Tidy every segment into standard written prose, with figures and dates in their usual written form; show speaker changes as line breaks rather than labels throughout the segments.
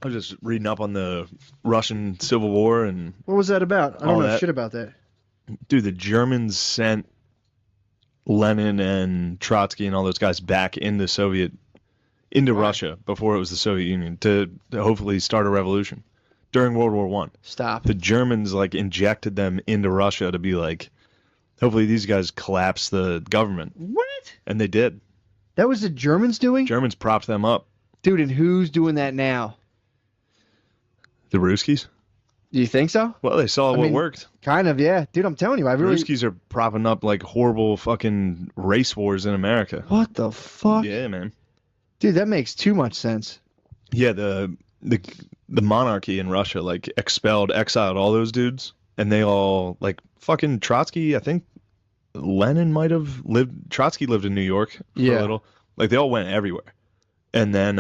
I was just reading up on the Russian Civil War and
What was that about? I don't
all
know
that.
shit about that.
Dude, the Germans sent Lenin and Trotsky and all those guys back into
Why?
Russia before it was the Soviet Union to hopefully start a revolution during World War One.
Stop.
The Germans like injected them into Russia to be like, hopefully these guys collapse the government,
What?
and they did.
That was the Germans doing?
Germans propped them up.
Dude, and who's doing that now?
The Ruskies?
Do you think so?
Well, they saw what worked.
Kind of, yeah. Dude, I'm telling you, I really...
Ruskies are propping up like horrible fucking race wars in America.
What the fuck?
Yeah, man.
Dude, that makes too much sense.
Yeah, the monarchy in Russia like exiled all those dudes, and they all like fucking Trotsky. I think Lenin might have lived. Trotsky lived in New York for a little. Like they all went everywhere, and then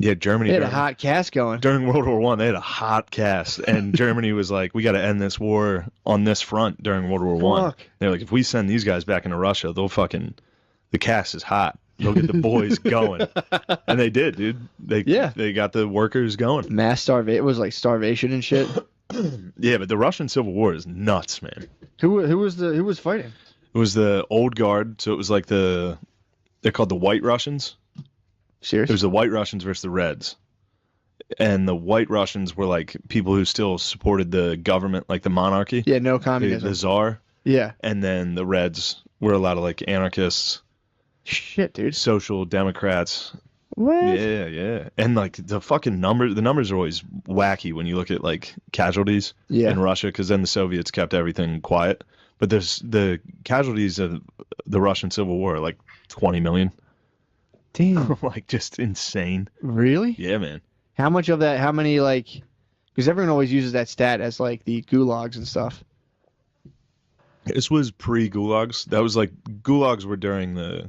Germany.
They had a hot cast going.
During World War One. They had a hot cast, and Germany was like, "We got to end this war on this front." During World War One, they're like, "If we send these guys back into Russia, they'll fucking the cast is hot. They'll get the boys going." And they did, dude. They got the workers going.
Mass starvation. It was like starvation and shit.
Yeah, but the Russian Civil War is nuts, man.
Who was fighting?
It was the old guard, so it was like they're called the White Russians.
Serious?
It was the White Russians versus the Reds. And the White Russians were like people who still supported the government, like the monarchy.
Yeah, no communism.
The czar.
Yeah.
And then the Reds were a lot of like anarchists.
Shit, dude.
Social democrats.
What?
Yeah. And like the numbers are always wacky when you look at like casualties in Russia, because then the Soviets kept everything quiet. But there's the casualties of the Russian Civil War, like 20 million.
Damn.
Like just insane.
Really?
Yeah, man.
How much of that, how many like, because everyone always uses that stat as like the gulags and stuff.
This was pre-gulags. That was like, gulags were during the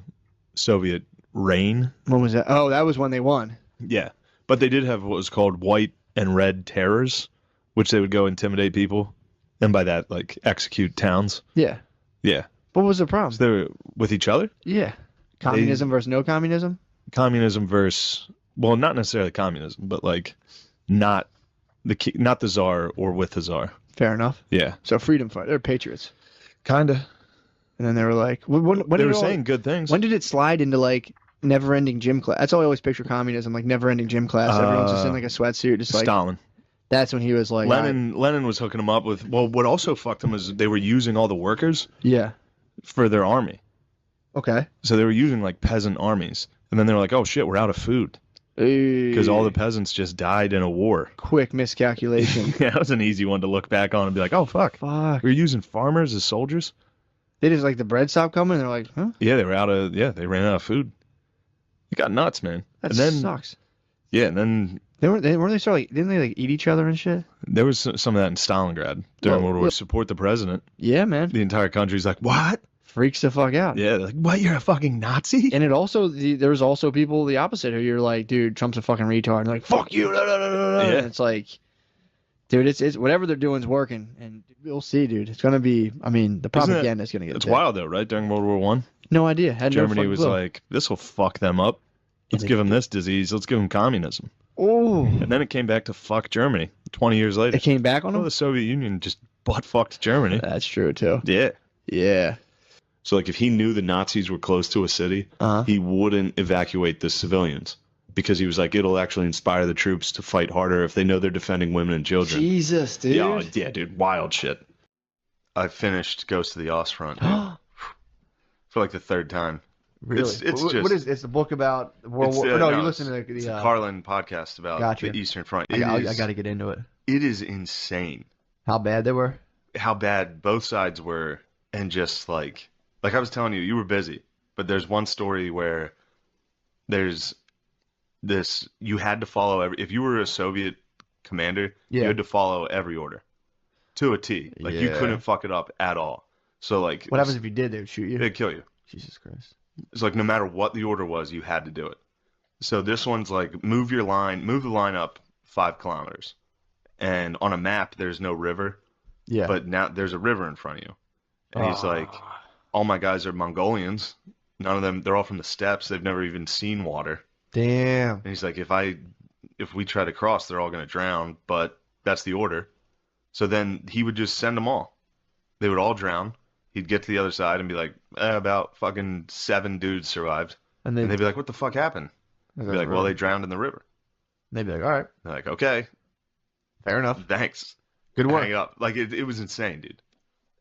Soviet reign.
When was that? Oh, that was when they won.
Yeah. But they did have what was called white and red terrors, which they would go intimidate people. And by that, like, execute towns.
Yeah.
Yeah.
What was the problem?
So they were with each other?
Yeah. Communism versus no communism?
Communism versus, well, not necessarily communism, but like not the czar or with the czar.
Fair enough.
Yeah.
So freedom fight. They're patriots.
Kinda.
And then they were like, when
they were saying good things.
When did it slide into like never-ending gym class? That's all I always picture communism, like never-ending gym class. Everyone's just in like a sweatsuit, just like
Stalin.
That's when he was like
Lenin was hooking them up with. Well, what also fucked them is they were using all the workers.
Yeah.
For their army.
Okay.
So they were using like peasant armies, and then they were like, "Oh shit, we're out of food." Because all the peasants just died in a war.
Quick miscalculation.
Yeah, that was an easy one to look back on and be like, "Oh fuck, we're using farmers as soldiers."
They just like the bread stopped coming, and they're like, "Huh?"
Yeah, they ran out of food. It got nuts, man.
That
and then,
sucks.
Yeah, and then
weren't they start like didn't they like eat each other and shit?
There was some of that in Stalingrad during World War. Support the president.
Yeah, man.
The entire country's like, what?
Freaks the fuck out.
Yeah, like, what? You're a fucking Nazi?
And it also there's also people the opposite who you're like, dude, Trump's a fucking retard. And they're like, fuck you. Yeah. And it's like, dude, it's whatever they're doing is working, and we'll see, dude. It's gonna be. I mean, the propaganda is gonna get.
It's wild though, right? During World War One.
No idea.
Germany was like, this will fuck them up. Let's give them this disease. Let's give them communism.
Oh.
And then it came back to fuck Germany 20 years later.
It came back on them?
The Soviet Union just butt-fucked Germany.
That's true, too.
Yeah.
Yeah.
So, like, if he knew the Nazis were close to a city, he wouldn't evacuate the civilians. Because he was like, it'll actually inspire the troops to fight harder if they know they're defending women and children.
Jesus, dude.
Yeah, dude. Wild shit. I finished Ghost of the Ostfront. For like the third time.
Really?
It's just...
What is it's the book about World War... No, you listen to the...
It's a Carlin podcast about the Eastern Front.
I got to get into it.
It is insane.
How bad they were?
How bad both sides were. And just like I was telling you, you were busy. But there's one story where there's this... You had to follow... If you were a Soviet commander, you had to follow every order. To a T. Like, you couldn't fuck it up at all. So, like...
What happens if you did? They would shoot you?
They'd kill you.
Jesus Christ.
It's like no matter what the order was, you had to do it. So this one's like move the line up 5 kilometers. And on a map, there's no river. Yeah. But now there's a river in front of you. And he's like, all my guys are Mongolians. None of them, they're all from the steppes. They've never even seen water.
Damn.
And he's like, if I if we try to cross, they're all going to drown, but that's the order. So then he would just send them all. They would all drown. He'd get to the other side and be like, about fucking 7 dudes survived. And they'd be like, what the fuck happened? They'd be like, well, they drowned in the river.
They'd be like, all right.
They're like, okay.
Fair enough.
Thanks.
Good work.
Hang up. Like, it was insane, dude.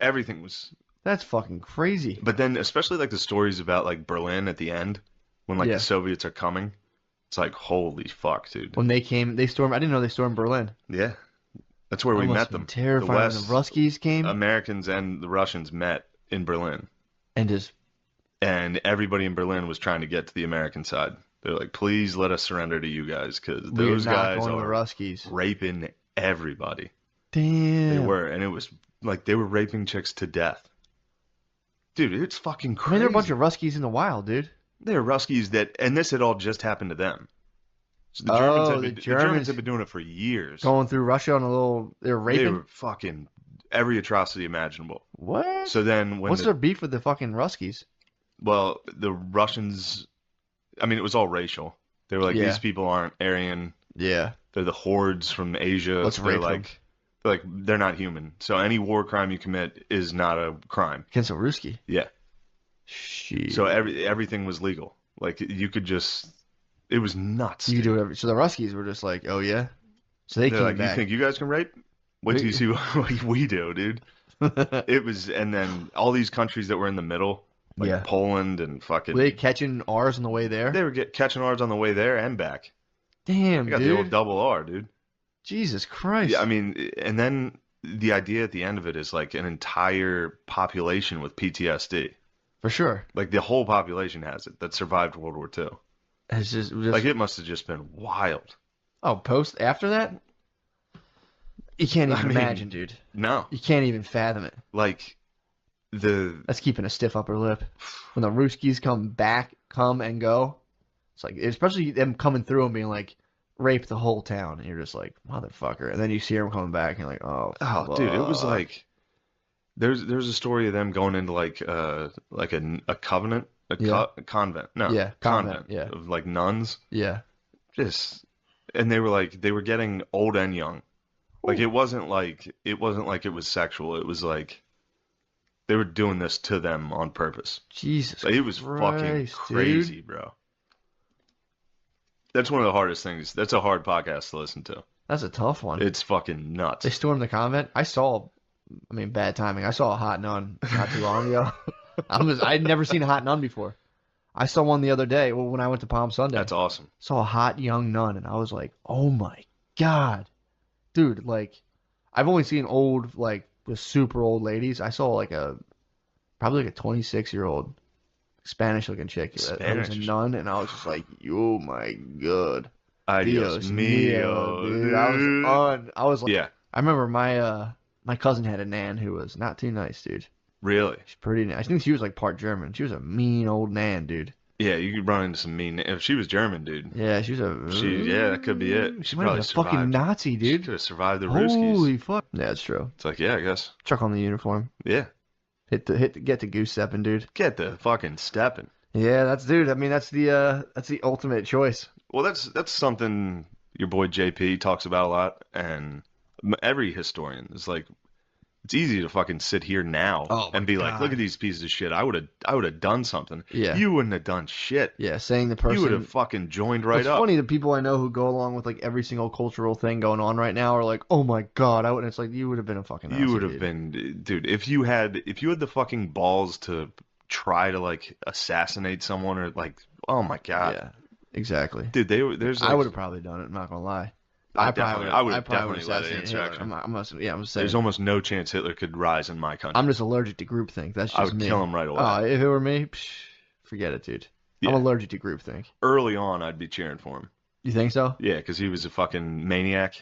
Everything was...
That's fucking crazy.
But then, especially, like, the stories about, like, Berlin at the end, when, like, the Soviets are coming, it's like, holy fuck, dude.
When they came, they stormed... I didn't know they stormed Berlin.
Yeah. That's where we met them.
Terrifying. When the Ruskies came?
Americans and the Russians met in Berlin.
And
everybody in Berlin was trying to get to the American side. They're like, please let us surrender to you guys, because those guys are
Ruskies.
Raping everybody.
Damn.
They were, and it was like they were raping chicks to death. Dude, it's fucking crazy.
I mean, there are a bunch of Ruskies in the wild, dude.
There are Ruskies and this had all just happened to them. So the Germans have been doing it for years.
Going through Russia on a little, they were raping?
They were fucking every atrocity imaginable.
What?
So then
what's their beef with the fucking Ruskies?
Well, the Russians, I mean, it was all racial. They were like, these people aren't Aryan.
Yeah.
They're the hordes from Asia.
Let's rape them.
They're not human. So any war crime you commit is not a crime.
Against a Ruski?
Yeah.
Shit.
So everything was legal. Like, you could just... It was nuts.
You could do whatever. So the Ruskies were just like, oh, yeah? So they came
like,
back.
You think you guys can rape? Wait till you see what we do, dude. It was... And then all these countries that were in the middle, like Poland and fucking...
Were they catching R's on the way there?
They were catching R's on the way there and back.
Damn,
dude. Got the old double R, dude.
Jesus Christ.
Yeah, I mean, and then the idea at the end of it is like an entire population with PTSD.
For sure.
Like the whole population has it that survived World War II.
It's just
like it must have just been wild.
Oh, after that? You can't even imagine, dude.
No.
You can't even fathom it.
Like that's
keeping a stiff upper lip. When the Ruskies come and go, it's like, especially them coming through and being like, rape the whole town, and you're just like, motherfucker. And then you see them coming back, and you're like, oh,
dude, it was like there's a story of them going into like a covenant, convent, convent, of like nuns, and they were getting old and young. Like it wasn't like it was sexual. It was like they were doing this to them on purpose.
Jesus,
like, it was fucking crazy,
dude.
Bro. That's one of the hardest things. That's a hard podcast to listen to.
That's a tough one.
It's fucking nuts.
They stormed the convent. Bad timing. I saw a hot nun not too long ago. I'd never seen a hot nun before. I saw one the other day when I went to Palm Sunday.
That's awesome.
Saw a hot young nun, and I was like, oh my God. Dude, like, I've only seen old, like, the super old ladies. I saw probably like a 26-year-old Spanish-looking chick. That was a nun, and I was just like, "Oh my God,
Dios mío,
dude!" I was like, yeah. I remember my cousin had a nan who was not too nice, dude.
Really?
She's pretty nice. I think she was like part German. She was a mean old nan, dude.
Yeah, you could run into some mean. If she was German, dude.
Yeah, she was
that could be it.
She probably survived. Fucking Nazi, dude.
She could have survived the Ruskies.
Holy fuck. Yeah, that's true.
It's like, yeah, I guess.
Chuck on the uniform.
Yeah.
Get the goose stepping, dude.
Get the fucking stepping.
Yeah, that's the ultimate choice.
Well, that's something your boy JP talks about a lot, and every historian is like, it's easy to fucking sit here now and be like, look at these pieces of shit. I would have done something.
Yeah.
You wouldn't have done shit.
Yeah, saying the person.
You would have fucking joined right up.
It's funny, the people I know who go along with like every single cultural thing going on right now are like, oh my God, it's like, you would have been a fucking Nazi,
You would have been, dude, if you had the fucking balls to try to like assassinate someone or like, oh my God.
Yeah, exactly.
Dude, there's like,
I would have probably done it, I'm not gonna lie.
I would have definitely led an insurrection.
I'm saying.
There's almost no chance Hitler could rise in my country.
I'm just allergic to groupthink. That's just
I would
me.
kill him right away.
If it were me, forget it, dude. Yeah. I'm allergic to groupthink.
Early on, I'd be cheering for him.
You think so?
Yeah, because he was a fucking maniac.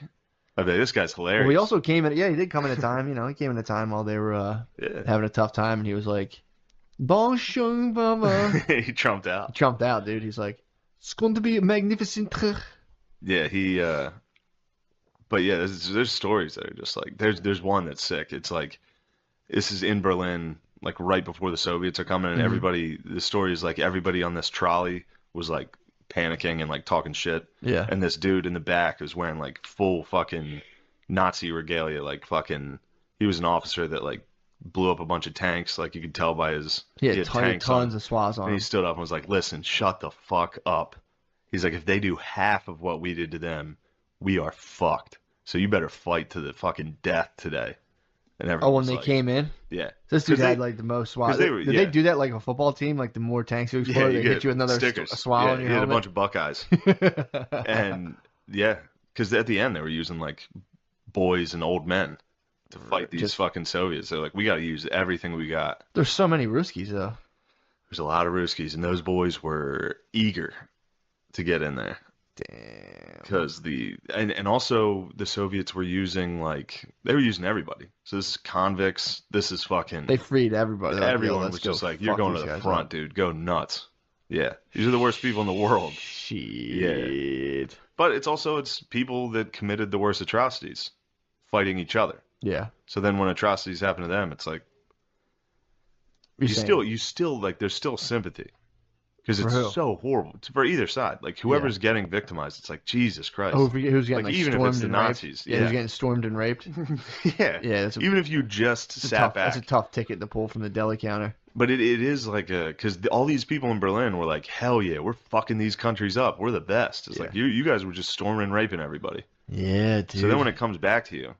I'd be like, this guy's hilarious.
Well, he also came in. Yeah, he did come in a time. He came in a time while they were having a tough time, and he was like, "Bonjour, mama."
He trumped out.
He trumped out, dude. He's like, "It's going to be a magnificent."
Yeah, he. But yeah, there's stories that are just like there's one that's sick. It's like this is in Berlin, like right before the Soviets are coming, and everybody. The story is like everybody on this trolley was like panicking and like talking shit.
Yeah.
And this dude in the back was wearing like full fucking Nazi regalia, like fucking. He was an officer that like blew up a bunch of tanks, like you could tell by his.
He had tons of SWATs on
and
him.
he stood up and was like, "Listen, shut the fuck up." He's like, "If they do half of what we did to them, we are fucked. So you better fight to the fucking death today." And everyone
when they came in?
Yeah.
This dude had like the most SWAT. Did they do that like a football team? Like the more tanks you explode, they hit you another SWAT on your helmet?
He had a bunch of Buckeyes. And yeah, because at the end they were using like boys and old men to fight these fucking Soviets. They're like, we got to use everything we got.
There's so many Ruskies though.
There's a lot of Ruskies, and those boys were eager to get in there.
Damn.
Because and also the Soviets were using they were using everybody. So this is convicts. This is fucking.
They freed everybody.
Everyone was just like, "You're going to the front, dude. Go nuts." Yeah, these are the worst people in the world.
Shit.
Yeah. But it's people that committed the worst atrocities, fighting each other.
Yeah.
So then when atrocities happen to them, it's like you still like there's still sympathy. Because it's so horrible. It's for either side. Like, whoever's get's victimized, it's like, Jesus Christ.
Oh, who's getting like
even if it's the Nazis.
Yeah, who's getting stormed and raped.
Yeah.
Yeah.
Even if you just sat back.
That's a tough ticket to pull from the deli counter.
But it is like because all these people in Berlin were like, hell yeah, we're fucking these countries up. We're the best. It's like, you guys were just storming and raping everybody.
Yeah, dude.
So then when it comes back to you,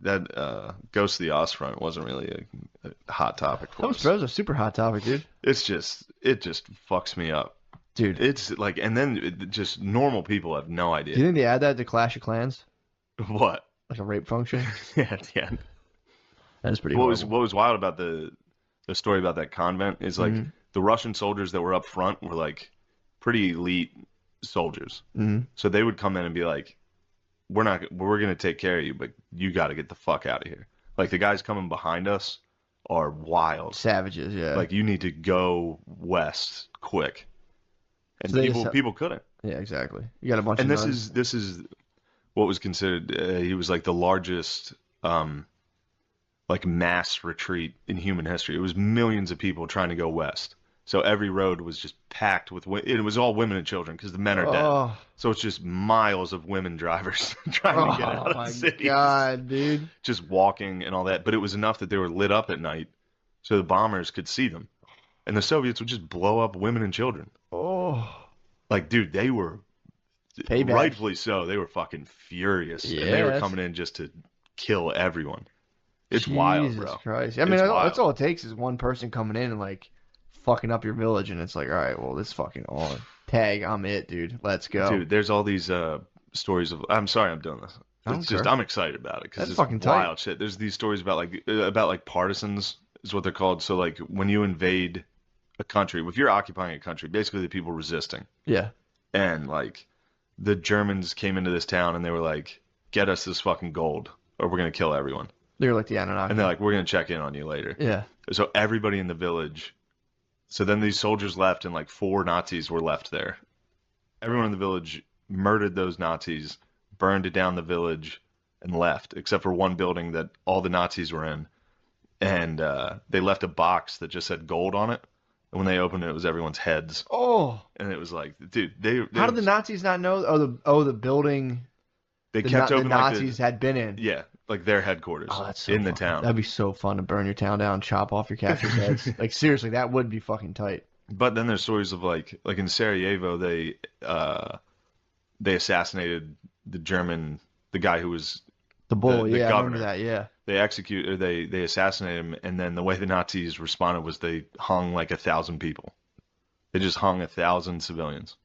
that Ghost of the Ostfront wasn't really a hot topic for us.
That was a super hot topic, dude.
It just fucks me up.
Dude.
It's like, and then just normal people have no idea.
Do you think they add that to Clash of Clans?
What?
Like a rape function?
Yeah, at the end.
That is pretty
What was wild about the story about that convent is like the Russian soldiers that were up front were like pretty elite soldiers.
Mm-hmm.
So they would come in and be like, we're going to take care of you, but you got to get the fuck out of here. Like the guys coming behind us are wild.
Savages, yeah.
Like you need to go west quick. And
so
people couldn't.
Yeah, exactly. You got a bunch
and
of
this is what was considered he was like the largest like mass retreat in human history. It was millions of people trying to go west. So every road was just packed with it was all women and children because the men are dead. So it's just miles of women drivers trying to get out of the city.
Oh my god, dude!
Just walking and all that, but it was enough that they were lit up at night, so the bombers could see them, and the Soviets would just blow up women and children.
Oh,
like dude, they were rightfully so. They were fucking furious, and they were coming in just to kill everyone. It's wild, bro.
Jesus Christ! I mean, that's all it takes is one person coming in and like fucking up your village, and it's like, all right, well, this fucking on tag, I'm it, dude. Let's go,
dude. There's all these stories of. I'm sorry, I'm doing this. It's just I'm excited about it because it's fucking wild shit. There's these stories about like partisans is what they're called. So like when you invade a country, if you're occupying a country, basically the people resisting.
Yeah.
And like the Germans came into this town and they were like, get us this fucking gold or we're gonna kill everyone.
They were like the Anunnaki.
And they're like, we're gonna check in on you later.
Yeah.
So everybody in the village. So then these soldiers left and like 4 Nazis were left there. Everyone in the village murdered those Nazis, burned down the village, and left, except for one building that all the Nazis were in. And they left a box that just said gold on it. And when they opened it, it was everyone's heads.
Oh.
And it was like, dude, they
how did the Nazis not know? The building.
They kept open.
The Nazis had been in.
Yeah, like their headquarters.
Oh, that's so
in the town.
That'd be so fun to burn your town down, chop off your captors' heads. Like seriously, that would be fucking tight.
But then there's stories of like in Sarajevo, they assassinated the guy who was
the bull.
the
yeah,
governor.
I remember that. Yeah.
They assassinated him, and then the way the Nazis responded was they hung like 1,000 people. They just hung 1,000 civilians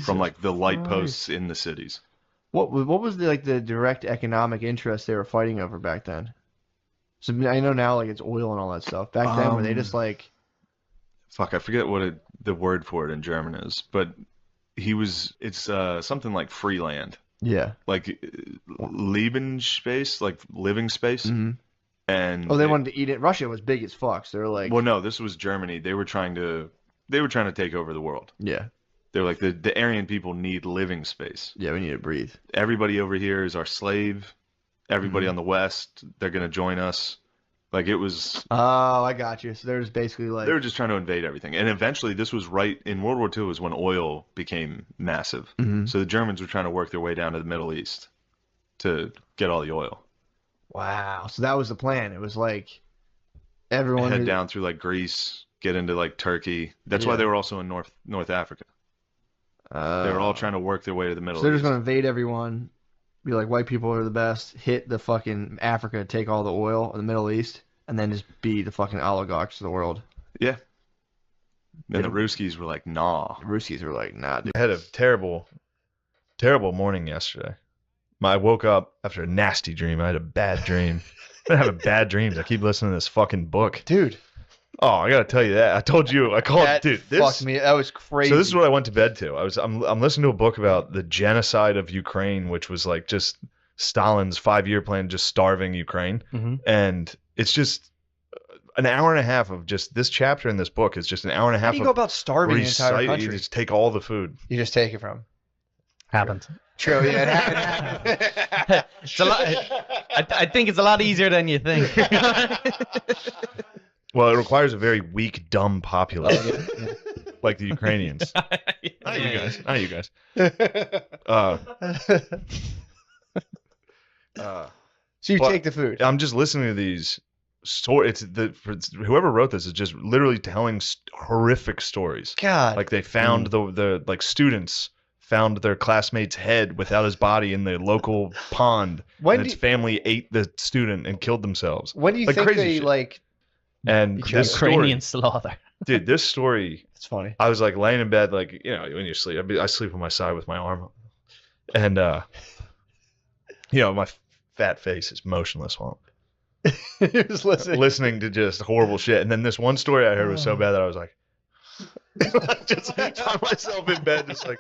from like the light posts in the cities.
What was the direct economic interest they were fighting over back then? So I know now like it's oil and all that stuff. Back then were they just like
fuck, I forget what the word for it in German is, but it's something like free land.
Yeah.
Like Lebensspace, like living space.
Mm-hmm.
And
they wanted to eat it. Russia was big as fuck. So they're like,
well, no, this was Germany. They were trying to take over the world.
Yeah.
They're like the Aryan people need living space.
Yeah, we need to breathe.
Everybody over here is our slave. Everybody on the west, they're gonna join us. Like it was.
Oh, I got you. So they're just basically like
They were just trying to invade everything, and eventually this was right in World War II is when oil became massive. So the Germans were trying to work their way down to the Middle East to get all the oil.
wow. So that was the plan. It was like everyone
Head down through like Greece, get into like Turkey. That's why they were also in North Africa. They were all trying to work their way to the Middle
So they're
East.
just gonna invade everyone, be like white people are the best, hit the fucking Africa, take all the oil in the Middle East, and then just be the fucking oligarchs of the world.
Yeah. And the Ruskies were like, nah.
The Ruskies were like, nah, dude.
I had a terrible morning yesterday. I woke up after a nasty dream. I had a bad dream. I have bad dreams. I keep listening to this fucking book.
Dude.
Oh, I gotta tell you that. I told you. I called.
That
dude,
fucked me. That was crazy.
So this is what I went to bed to. I'm listening to a book about the genocide of Ukraine, which was like just Stalin's 5-year plan, just starving Ukraine, and it's just an hour and a half of just this chapter in this book is just an hour and a half.
How do you go about starving an entire
You
country?
just take all the food.
You just take it from.
Happened.
True, yeah, it happened.
It's a lot. I think it's a lot easier than you think.
Well, it requires a very weak, dumb populace, like the Ukrainians. Not you guys. Not you guys.
So you
Well,
take the food.
I'm just listening to these stories. Whoever wrote this is just literally telling horrific stories.
God.
Like they found the like students found their classmate's head without his body in the local pond,
When
and
do
its
you-
family ate the student and killed themselves.
When do you
like
think
crazy
they
shit.
like?
And this
Ukrainian
story,
slaughter.
dude, this story.
It's funny.
I was like laying in bed, like when you sleep. I sleep on my side with my arm up, and my fat face is motionless while
You're just listening.
listening to just horrible shit. And then this one story I heard was so bad that I was like, just found myself in bed, just like.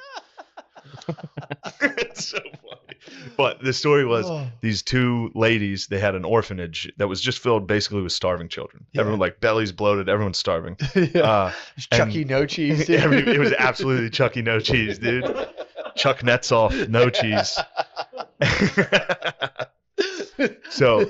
It's so funny. But the story was these two ladies, they had an orphanage that was just filled basically with starving children.
Yeah.
Everyone like bellies bloated, everyone's starving.
Yeah. Chucky
and-
no cheese. Dude.
it was absolutely Chucky no cheese, dude. Chuck Netzoff, no cheese. So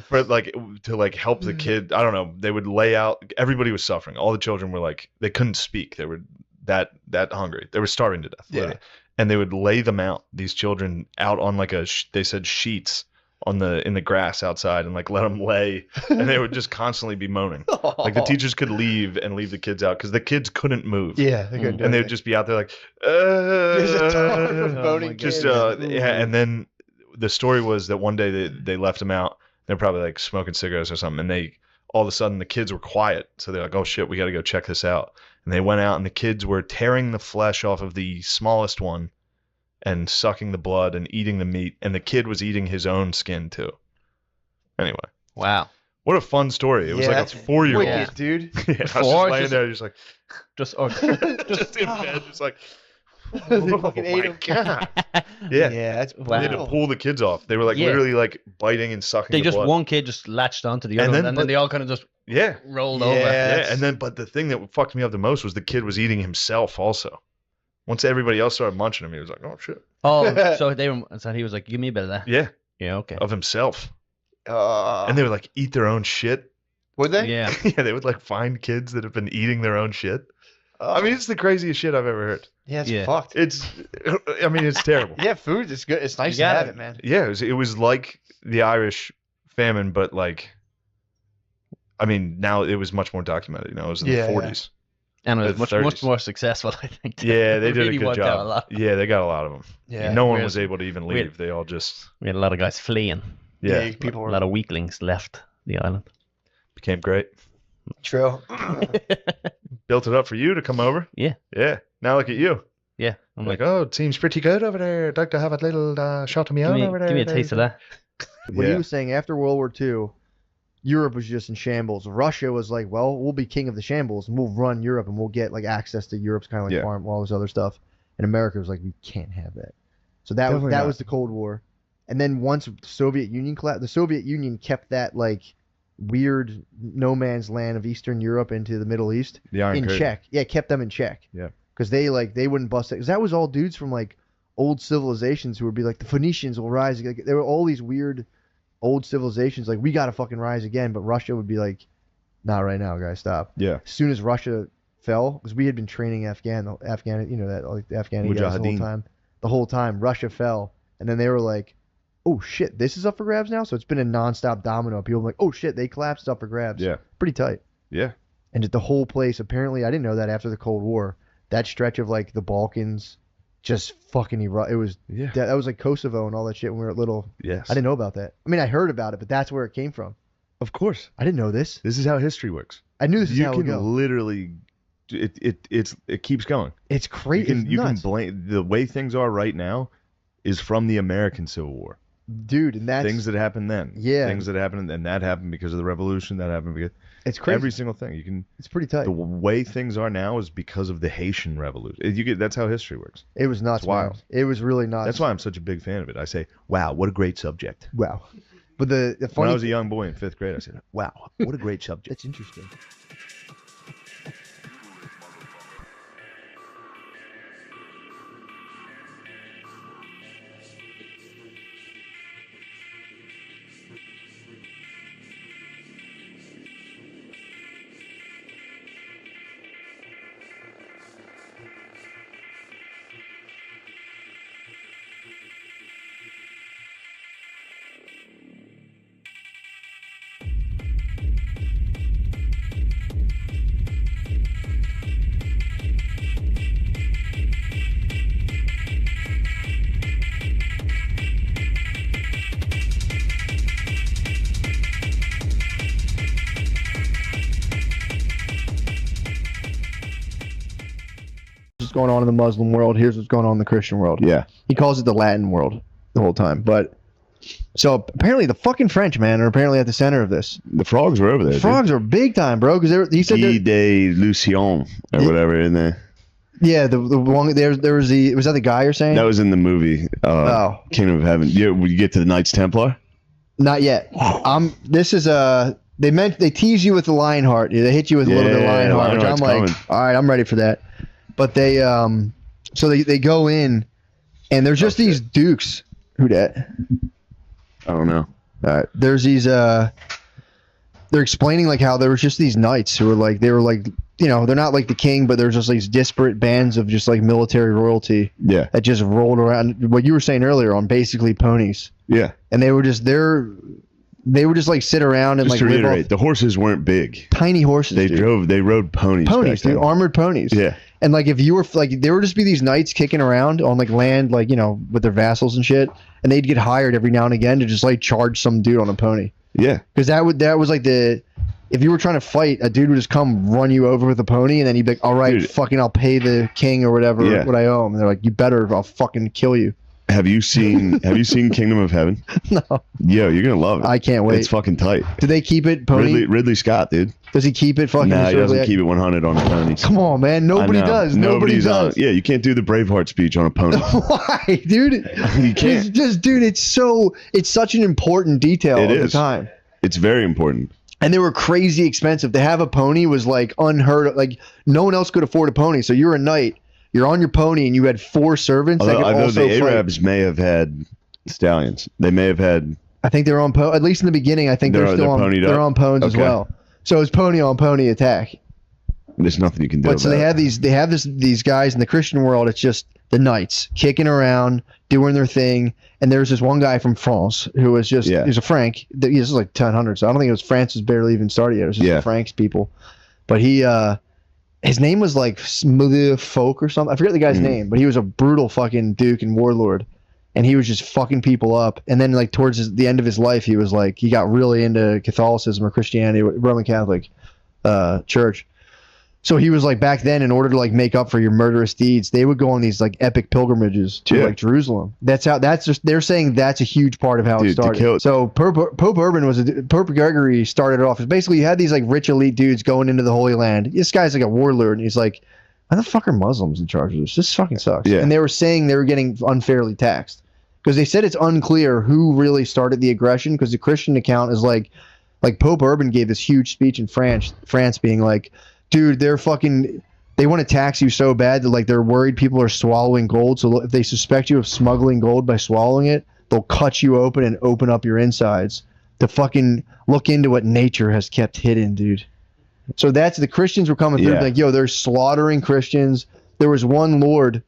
for to help the kid, I don't know, they would lay out, everybody was suffering. All the children were like, they couldn't speak. They were that hungry. They were starving to death. Literally. And they would lay them out, these children out on they said sheets in the grass outside, and let them lay, and they would just constantly be moaning. Like the teachers could leave the kids out because the kids couldn't move.
Yeah, they couldn't do
And they
anything.
would just be out there like,
There's a ton of moaning
just
kids.
and then the story was that one day they left them out. They're probably like smoking cigarettes or something, and they all of a sudden the kids were quiet, so they're like, oh shit, we got to go check this out. And they went out, and the kids were tearing the flesh off of the smallest one and sucking the blood and eating the meat, and the kid was eating his own skin too. Anyway,
Wow.
what a fun story. It was like a
that's
4-year-old.
wicked, dude.
Yeah, I was just
Four,
laying
just-
there just like
Just
just in bed, just like
They
oh
fucking ate
my
him.
god.
Yeah,
Yeah.
that's
Wow.
They had to
brutal.
pull the kids off. They were like
Yeah.
literally like biting and sucking
they
the
just
blood.
one kid just latched onto the
And
other,
then-
and then
but-
they all kind of just
Yeah.
rolled
Yeah.
over.
Yeah, but the thing that fucked me up the most was the kid was eating himself also. Once everybody else started munching him, he was like, "Oh shit."
Oh, so he was like, "Give me a bit of that."
Yeah,
Yeah. Okay.
of himself. And they would like eat their own shit.
would they?
Yeah.
Yeah, they would like find kids that have been eating their own shit. I mean, it's the craziest shit I've ever heard.
yeah, it's
Yeah.
fucked.
It's terrible.
Yeah, food is good. It's nice to
gotta-
have it, man.
Yeah, it was like the Irish famine, but now it was much more documented. It was in
Yeah,
the
yeah.
40s.
And it was
The
much
30s.
more successful, I think.
Yeah, they
It
did
really
a good
worked out
job.
a lot.
Yeah, they got a lot of them.
Yeah.
No one
Whereas
was able to even
we-
leave. They all just
We had a lot of guys fleeing.
yeah
people
A
were
lot of weaklings left the island.
became great.
true.
Built it up for you to come over.
Yeah.
Yeah. Now look at you.
Yeah. I'm
I'm
like,
like, oh, it seems pretty good over there. I'd like to have a little shot of me
give
own
me,
over there.
give me a taste of that.
What
Yeah.
he was saying after World War II, Europe was just in shambles. Russia was like, well, we'll be king of the shambles and we'll run Europe and we'll get access to Europe's kind of
Yeah.
farm, all this other stuff. And America was like, we can't have that. So that
Definitely not.
was the Cold War. And then once the Soviet Union collapsed, the Soviet Union kept that weird no man's land of Eastern Europe into the Middle East
The Iron
in
Curtain.
check. Yeah, kept them in check.
Yeah.
Because they wouldn't bust it. Because that was all dudes from old civilizations who would be like, the Phoenicians will rise. There were all these weird old civilizations, like, we got to fucking rise again. But Russia would be like, not right now, guys, stop.
Yeah.
As soon as Russia fell, because we had been training Afghan, the Afghani guys the whole time, Russia fell. And then they were like, oh shit, this is up for grabs now? So it's been a nonstop domino. People were like, oh shit, they collapsed, up for grabs.
Yeah.
Pretty tight.
Yeah.
And just the whole place, apparently, I didn't know that after the Cold War, that stretch of like the Balkans just fucking erupted. It was, that was like Kosovo and all that shit when we were little.
Yes.
I didn't know about that. I mean, I heard about it, but that's where it came from.
Of course.
I didn't know this.
This is how history works.
I knew this is how it would
You
go.
can literally, it keeps going.
It's crazy.
You can blame, the way things are right now is from the American Civil War.
Dude, and that's
things that happened then.
Yeah.
Things that happened, and that happened because of the revolution. That happened because
it's crazy.
Every single thing you can.
It's pretty tight.
The way things are now is because of the Haitian Revolution. That's how history works.
It was nuts.
It's wild.
Man. It was really nuts.
That's why I'm such a big fan of it. I say, wow, what a great subject.
Wow. But the funny
when I was a young boy in 5th grade, I said, wow, what a great subject.
That's interesting. What's going on in the Muslim world, here's what's going on in the Christian world.
Yeah.
He calls it the Latin world the whole time. But so apparently the fucking French, man, are apparently at the center of this.
The frogs were over there.
Frogs are big time, bro. Because he said
Guy de Lucien or whatever in there.
Yeah, the one there was that the guy you're saying?
That was in the movie. Kingdom of Heaven. You get to the Knights Templar?
Not yet. This is they tease you with the Lionheart. They hit you with a little bit of Lionheart, which I'm like, all right, I'm ready for that. But they they go in, and there's just these dukes. Who dat?
I don't know.
All right, there's these they're explaining like how there was just these knights who were like they're not like the king, but there's just these disparate bands of just like military royalty.
Yeah.
That just rolled around. What you were saying earlier on basically ponies.
Yeah.
And they would just like sit around and
just
like
to reiterate, the horses weren't big.
Tiny horses.
They rode ponies.
Ponies, dude, armored ponies.
Yeah.
And like if you were like there would just be these knights kicking around on like land, like with their vassals and shit, and they'd get hired every now and again to just like charge some dude on a pony.
Yeah.
Because that was like if you were trying to fight, a dude would just come run you over with a pony, and then he'd be like, all right, dude, fucking I'll pay the king or whatever what I owe him. And they're like, you better, or I'll fucking kill you.
Have you seen Kingdom of Heaven?
No.
Yo, you're gonna love it.
I can't wait.
It's fucking tight.
Do they keep it pony?
Ridley Scott, dude.
Does he keep it fucking?
Nah, he doesn't keep it 100 on a pony.
Come on, man. Nobody does. Nobody does.
Yeah, you can't do the Braveheart speech on a pony.
Why, dude?
You can't.
It's just, dude, it's such an important detail at the time.
It's very important.
And they were crazy expensive. To have a pony was like unheard of. Like no one else could afford a pony. So you're a knight. You're on your pony, and you had 4 servants.
Although,
that could
I know
also
the Arabs may have had stallions. They may have had.
I think they're on at least in the beginning. I think they're still on. They're on ponies as well. So it's pony on pony attack.
There's nothing you can do.
But so they have these guys in the Christian world. It's just the knights kicking around, doing their thing. And there's this one guy from France who was just he's a Frank. This is like 1000, so I don't think it was France was barely even started yet. It was just the Franks people. But he his name was like Smooth Folk or something. I forget the guy's name, but he was a brutal fucking duke and warlord. And he was just fucking people up. And then like towards the end of his life, he was like, he got really into Catholicism or Christianity, Roman Catholic church. So he was like, back then, in order to like make up for your murderous deeds, they would go on these like epic pilgrimages to like Jerusalem. They're saying that's a huge part of how it started. So Pope Urban Pope Gregory started it off as basically you had these like rich elite dudes going into the Holy Land. This guy's like a warlord, and he's like, why the fuck are Muslims in charge of this? This fucking sucks. Yeah. And they were saying they were getting unfairly taxed because they said it's unclear who really started the aggression, because the Christian account is like Pope Urban gave this huge speech in France being like, dude, they want to tax you so bad that like they're worried people are swallowing gold. So if they suspect you of smuggling gold by swallowing it, they'll cut you open and open up your insides to fucking look into what nature has kept hidden, dude. So that's the Christians were coming through like, yo, they're slaughtering Christians. There was one lord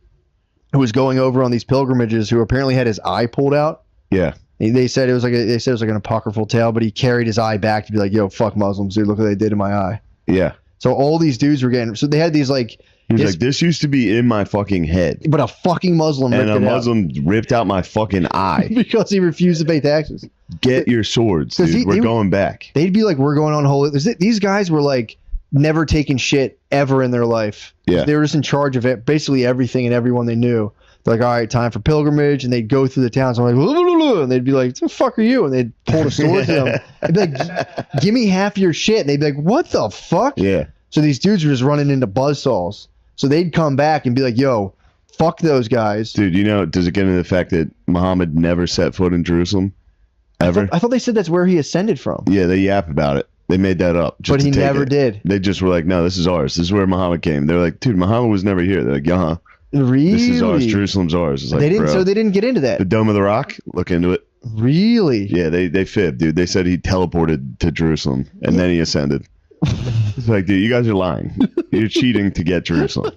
who was going over on these pilgrimages who apparently had his eye pulled out.
Yeah.
They said it was like an apocryphal tale, but he carried his eye back to be like, yo, fuck Muslims, dude, look what they did to my eye.
Yeah.
So all these dudes were getting, so they had these like,
he was like, this used to be in my fucking head.
But a fucking Muslim ripped it out.
Ripped out my fucking eye.
Because he refused to pay taxes.
Get your swords, dude. We're going back.
They'd be like, we're going on holy. These guys were like never taking shit ever in their life.
Yeah.
They were just in charge of it, basically everything and everyone they knew. They're like, all right, time for pilgrimage. And they'd go through the towns. I'm like, and they'd be like, what the fuck are you? And they'd pull the sword to them. They'd be like, give me half your shit. And they'd be like, what the fuck?
Yeah.
So these dudes were just running into buzzsaws. So they'd come back and be like, yo, fuck those guys.
Dude, you know, does it get into the fact that Muhammad never set foot in Jerusalem? Ever?
I thought they said that's where he ascended from.
Yeah, they yap about it. They made that up.
But he never did.
They just were like, no, this is ours. This is where Muhammad came. They're like, dude, Muhammad was never here. They're like, yeah.
Really?
This is ours. Jerusalem's ours. It's like,
they didn't.
bro,
so they didn't get into that.
The Dome of the Rock? Look into it.
Really?
Yeah, they fibbed, dude. They said he teleported to Jerusalem and then he ascended. It's like, dude, you guys are lying. You're cheating to get Jerusalem.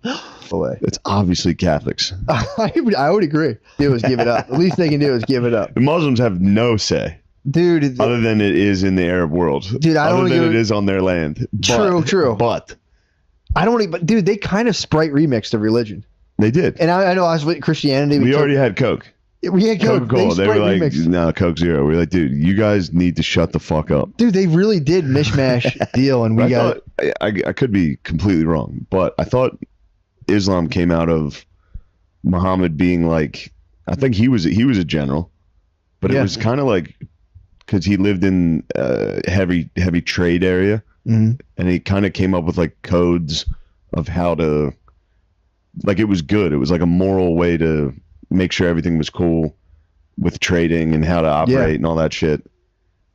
It's obviously Catholics.
I would agree. Do is give it up. The least they can do is give it up.
The Muslims have no say.
Dude.
Other than it is in the Arab world.
Dude, I don't
Other than it is on their land.
True.
But.
I don't even, but dude, they kind of Sprite remixed the religion.
They did.
And I know I was with Christianity.
We already had Coke.
We had Coke.
Coca-Cola. They were like, no, Coke Zero. We were like, dude, you guys need to shut the fuck up.
Dude, they really did mishmash deal, and we got
it. I could be completely wrong, but I thought Islam came out of Muhammad being like, I think he was a general, but it was kind of like, because he lived in a heavy trade area, and he kind of came up with like codes of how to, like, it was good. It was like a moral way to make sure everything was cool with trading and how to operate and all that shit.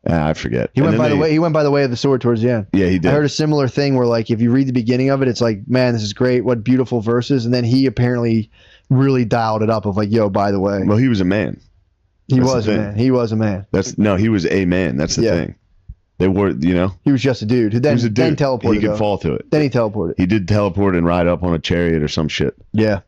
I forget.
He went by the way of the sword towards the end.
Yeah, he did.
I heard a similar thing where, like, if you read the beginning of it, it's like, man, this is great. What beautiful verses. And then he apparently really dialed it up of like, yo, by the way.
Well, he was a man.
He was a man. He was a man.
He was a man. That's the thing. They were, He was
just a dude who then teleported.
He could fall to it.
Then he teleported.
He did teleport and ride up on a chariot or some shit.
Yeah.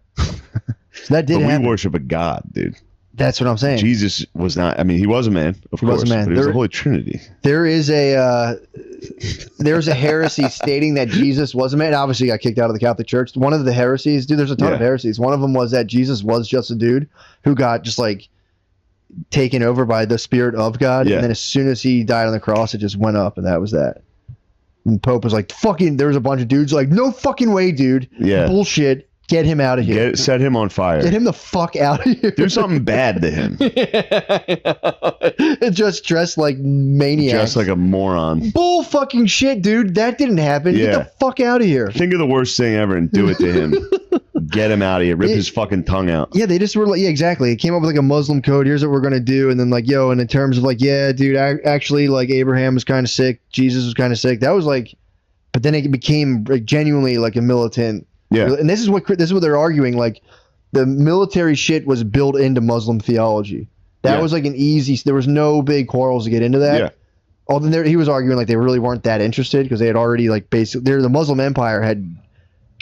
That did happen.
We worship a god, dude.
That's what I'm saying.
Jesus was not. I mean, he was a man, of course. Was a man. But he was the Holy Trinity.
There's a heresy stating that Jesus was a man. Obviously, got kicked out of the Catholic Church. One of the heresies, dude. There's a ton of heresies. One of them was that Jesus was just a dude who got just like taken over by the Spirit of God, and then as soon as he died on the cross, it just went up, and that was that. And Pope was like, "Fucking." There was a bunch of dudes like, "No fucking way, dude. Yeah, bullshit." Get him out of here.
Set him on fire.
Get him the fuck out of here.
Do something bad to him.
Just dressed like maniacs.
Dressed like a moron.
Bull fucking shit, dude. That didn't happen. Get the fuck out of here.
Think of the worst thing ever and do it to him. Get him out of here. Rip his fucking tongue out.
Yeah, they just were like, exactly. It came up with like a Muslim code. Here's what we're going to do. And then like, yo, and in terms of like, yeah, dude, actually like Abraham was kind of sick. Jesus was kind of sick. That was like, but then it became like genuinely like a militant.
Yeah,
and this is what they're arguing. Like, the military shit was built into Muslim theology. That was like an easy. There was no big quarrels to get into that. Yeah. Although he was arguing like they really weren't that interested because they had already like basically the Muslim Empire had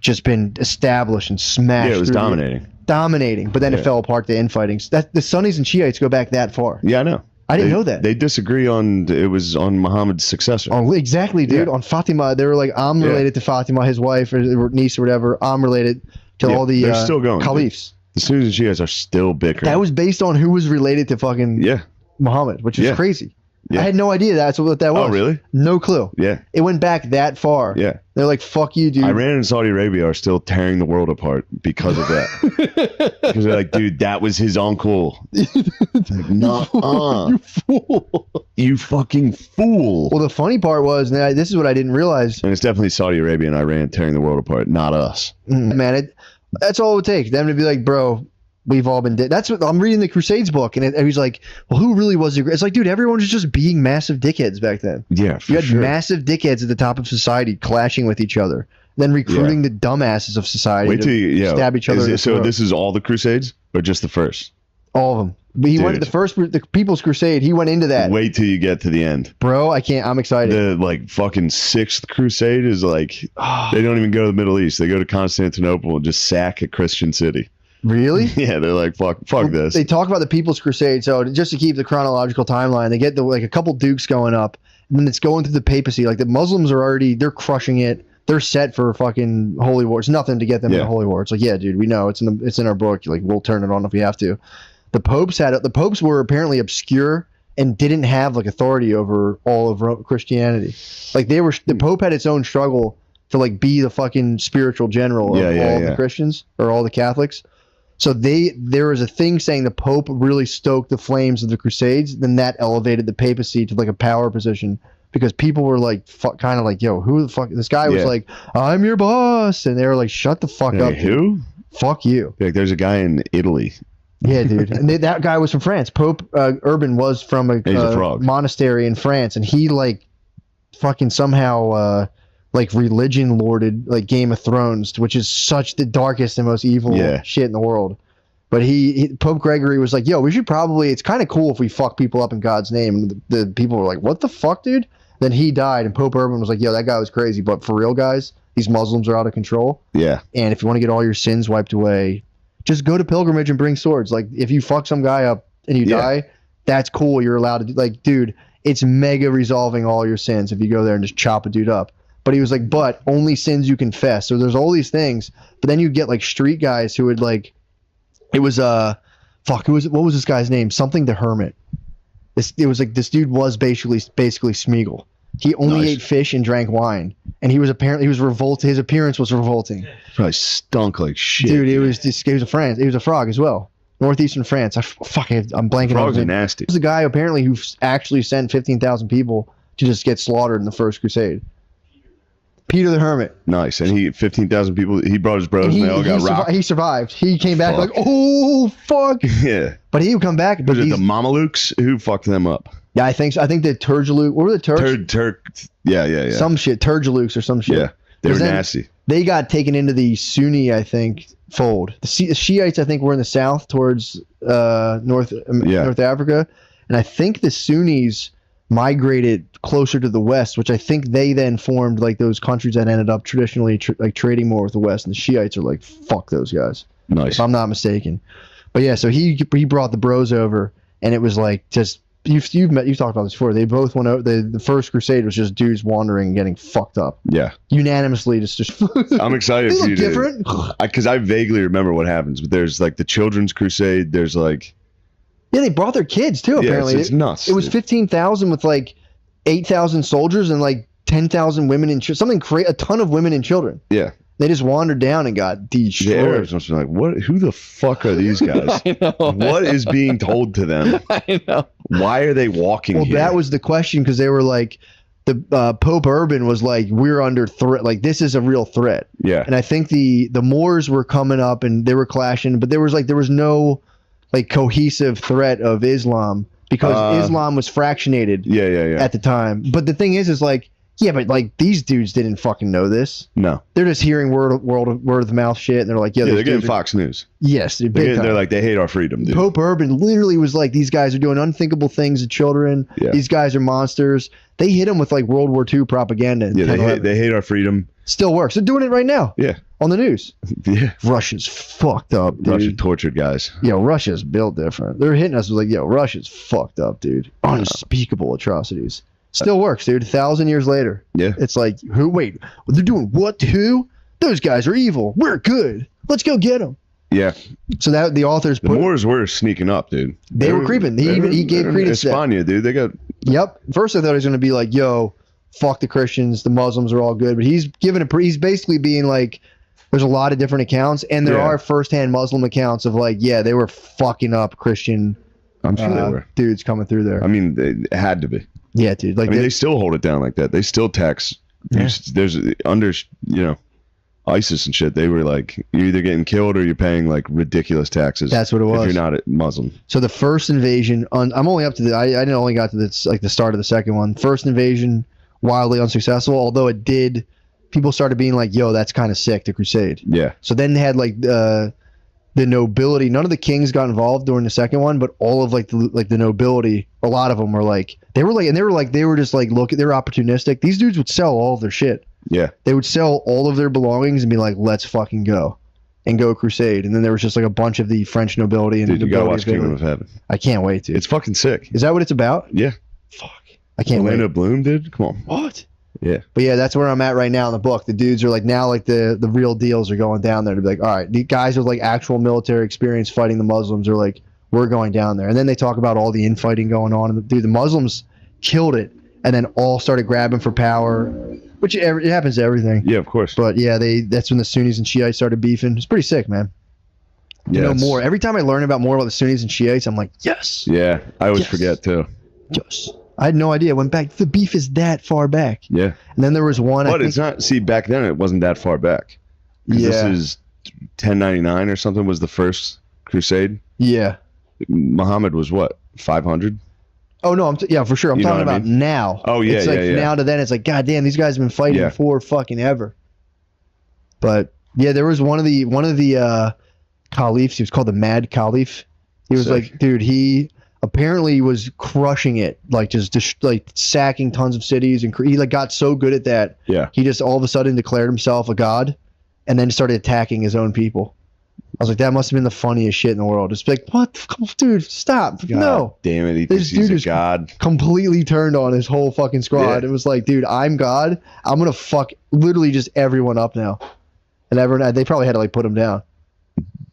just been established and smashed.
Yeah, it was
dominating. But then it fell apart. The infighting. That the Sunnis and Shiites go back that far.
Yeah, I know.
I didn't know that.
They disagree on it was on Muhammad's successor.
Oh, exactly, dude. On Fatima, they were like, I'm related to Fatima, his wife or niece or whatever. I'm related to all the
they're still going,
caliphs.
The Sunnis and Shiites are still bickering.
That was based on who was related to fucking Muhammad, which is crazy. Yeah. I had no idea that's what that was.
Oh, really?
No clue.
Yeah.
It went back that far.
Yeah.
They're like, fuck you, dude.
Iran and Saudi Arabia are still tearing the world apart because of that. Because they're like, dude, that was his uncle. It's like, nuh-uh.
You fool.
You fucking fool.
Well, the funny part was, this is what I didn't realize.
And it's definitely Saudi Arabia and Iran tearing the world apart, not us.
Man, that's all it would take. Them to be like, bro, we've all been dead. That's what I'm reading the Crusades book, and he's like, well, who really was the? It's like, dude, everyone was just being massive dickheads back then.
Yeah,
you had massive dickheads at the top of society clashing with each other, then recruiting the dumbasses of society to stab each other.
So this is all the Crusades, or just the first?
All of them. But he went
Dude.
the People's Crusade. He went into that.
Wait till you get to the end.
Bro, I can't. I'm excited.
The like fucking 6th Crusade is like they don't even go to the Middle East. They go to Constantinople and just sack a Christian city.
Really?
Yeah, they're like fuck this.
They talk about the People's Crusade. So just to keep the chronological timeline, they get like a couple dukes going up, and then it's going through the papacy. Like the Muslims are already they're crushing it. They're set for fucking holy war. It's nothing to get them in a holy war. It's like, yeah, dude, we know it's in our book. Like we'll turn it on if we have to. The popes were apparently obscure and didn't have like authority over all of Christianity. Like the Pope had its own struggle to like be the fucking spiritual general of all the Christians or all the Catholics. So there was a thing saying the Pope really stoked the flames of the Crusades. Then that elevated the papacy to like a power position because people were like kind of like, yo, who the fuck? This guy was like, I'm your boss, and they were like, shut the fuck up.
Who?
Fuck you.
Like there's a guy in Italy.
Yeah, dude. And that guy was from France. Pope Urban was from a monastery in France, and he like fucking somehow like religion lorded like Game of Thrones, which is such the darkest and most evil shit in the world. But Pope Gregory was like, yo, we should probably, it's kind of cool if we fuck people up in God's name. And the people were like, what the fuck, dude? Then he died, and Pope Urban was like, yo, that guy was crazy. But for real, guys, these Muslims are out of control. Yeah. And if you want to get all your sins wiped away, just go to pilgrimage and bring swords. Like, if you fuck some guy up and you die, that's cool. You're allowed to do, like, dude, it's mega resolving all your sins if you go there and just chop a dude up. But he was like, but only sins you confess. So there's all these things. But then you get, like, street guys who would, like, it was, what was this guy's name? Something the Hermit. It was like, this dude was basically Smeagol. He only ate fish and drank wine, and he was revolted. His appearance was revolting.
Probably stunk like shit.
Dude, he was a France. He was a frog as well. Northeastern France. I'm blanking.
Frogs are nasty.
He was a guy apparently who actually sent 15,000 people to just get slaughtered in the First Crusade. Peter the Hermit.
Nice, and 15,000 people. He brought his bros, and they all got rocked.
He survived. He came back like, oh fuck.
Yeah.
But he would come back.
Was it the Mamelukes who fucked them up?
Yeah, I think so. I think the Turgeluk. What were the Turks?
Yeah.
Some shit. Turgelukes or some shit.
Yeah, they were nasty.
They got taken into the Sunni, I think, fold. The Shiites, I think, were in the south towards North Africa, and I think the Sunnis migrated closer to the west, which I think they then formed like those countries that ended up traditionally like trading more with the west, and the Shiites are like, fuck those guys.
Nice.
If I'm not mistaken. But yeah, so he brought the bros over, and it was like just. You've talked about this before. They both went out. The First Crusade was just dudes wandering and getting fucked up. Yeah, unanimously. Just
I'm excited
they
for
look
you
different.
Because I vaguely remember what happens. But there's like the Children's Crusade. There's like
they brought their kids too. Apparently,
it's nuts.
It was 15,000 with like 8,000 soldiers and like 10,000 women and something crazy. A ton of women and children. Yeah. They just wandered down and got destroyed.
The Arabs must be like, "What? Who the fuck are these guys?
I know.
What is being told to them?
I know.
Why are they walking here?"
That was the question because they were like, the Pope Urban was like, "We're under threat. Like this is a real threat." Yeah. And I think the Moors were coming up and they were clashing, but there was no like cohesive threat of Islam because Islam was fractionated. Yeah. At the time, but the thing is like. Yeah, but like these dudes didn't fucking know this. No, they're just hearing word of mouth shit, and they're like, yeah,
they're getting Fox News.
Yes, dude,
they're like they hate our freedom, dude.
Pope Urban literally was like, these guys are doing unthinkable things to children. Yeah. These guys are monsters. They hit him with like World War II propaganda.
Yeah, they hate our freedom.
Still works. They're doing it right now. Yeah, on the news.
Yeah,
Russia's fucked up, dude.
Russia tortured guys.
Yo, Russia's built different. They're hitting us with like, yo, Russia's fucked up, dude. Unspeakable atrocities. Still works, dude. 1,000 years later. Yeah. It's like, who? Wait, they're doing what to who? Those guys are evil. We're good. Let's go get them. Yeah. So that the authors
the Moors were sneaking up, dude.
They were creeping. He gave credence to
España, dude. They got.
Yep. First I thought he was going to be like, yo, fuck the Christians. The Muslims are all good. But he's he's basically being like, there's a lot of different accounts, and there are firsthand Muslim accounts of like, yeah, they were fucking up Christian. I'm sure they were dudes coming through there.
I mean, they had to be.
Yeah, dude. Like,
I mean, they still hold it down like that. They still tax. Yeah. There's under, ISIS and shit. They were like, you're either getting killed or you're paying like ridiculous taxes.
That's what it was.
If you're not a Muslim.
So the first invasion, I'm only up to I didn't only got to this like the start of the second one. First invasion, wildly unsuccessful. Although it did, people started being like, yo, that's kind of sick. The Crusade. Yeah. So then they had like the nobility. None of the kings got involved during the second one, but all of like the nobility, a lot of them were like they were just like look, they were opportunistic. These dudes would sell all of their shit.
Yeah.
They would sell all of their belongings and be like, let's fucking go. And go crusade. And then there was just like a bunch of the French nobility and
Dude, you gotta
nobility
watch Kingdom of Heaven.
I can't wait, dude.
It's fucking sick.
Is that what it's about?
Yeah.
Fuck. I can't
Orlando
wait.
Bloom, dude. Come on.
What?
Yeah.
But yeah, that's where I'm at right now in the book. The dudes are like now like the real deals are going down there to be like, all right, the guys with like actual military experience fighting the Muslims are like, we're going down there. And then they talk about all the infighting going on. And dude, the Muslims killed it and then all started grabbing for power, which it happens to everything.
Yeah, of course.
But yeah, that's when the Sunnis and Shiites started beefing. It's pretty sick, man. You
Yeah,
know more. Every time I learn more about the Sunnis and Shiites, I'm like, yes.
Yeah, I always
Yes.
forget too.
Yes. I had no idea. I went back. The beef is that far back.
Yeah.
And then there was one.
But it's not, see, back then it wasn't that far back. 'Cause
Yeah.
This is 1099 or something was the first crusade.
Yeah.
Muhammad was what, 500?
Oh, no. Yeah, for sure. I'm
You know
talking
what I
about
mean?
now.
Oh, yeah,
It's like
yeah.
now to then, it's like, God damn, these guys have been fighting
Yeah.
for fucking ever. But yeah, there was one of the caliphs. He was called the Mad Caliph. He was
Sick.
like, dude, he apparently was crushing it, like just like sacking tons of cities, and he like got so good at that.
Yeah.
He just all of a sudden declared himself a god, and then started attacking his own people. I was like, that must have been the funniest shit in the world. It's like, what, dude, stop,
God
no.
damn it, he
This
thinks he's
dude
a
is
god.
Completely turned on his whole fucking squad.
Yeah.
It was like, dude, I'm God. I'm gonna fuck literally just everyone up now, and everyone. They probably had to like put him down,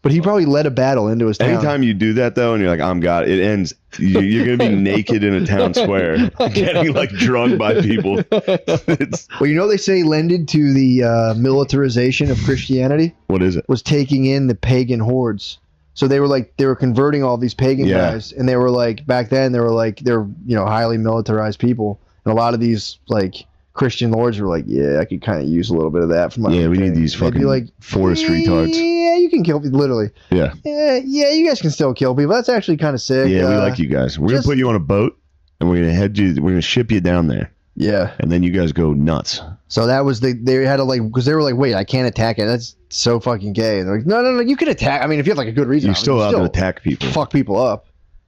but he probably led a battle into his town.
Anytime you do that though, and you're like, I'm God, it ends. You're gonna be naked in a town square, getting like drugged by people. It's,
Well, you know they say lended to the militarization of Christianity
what is it?
was taking in the pagan hordes. So they were converting all these pagan
Yeah.
guys, and they were like back then they're highly militarized people, and a lot of these like Christian lords were like, yeah, I could kind of use a little bit of that for my
Yeah,
own
we need
thing.
these
They'd be
fucking
like,
forest retards.
Yeah, you can kill people, literally.
Yeah.
Yeah, you guys can still kill people. That's actually kind of sick.
Yeah, we like you guys. We're
just-
gonna put you on a boat, and we're gonna ship you down there,
Yeah.
and then you guys go nuts.
So that was they had to like, because they were like, wait, I can't attack it. That's so fucking gay. And they're like, no, you can attack. I mean, if you have like a good reason,
You're still allowed to attack people.
fuck people up.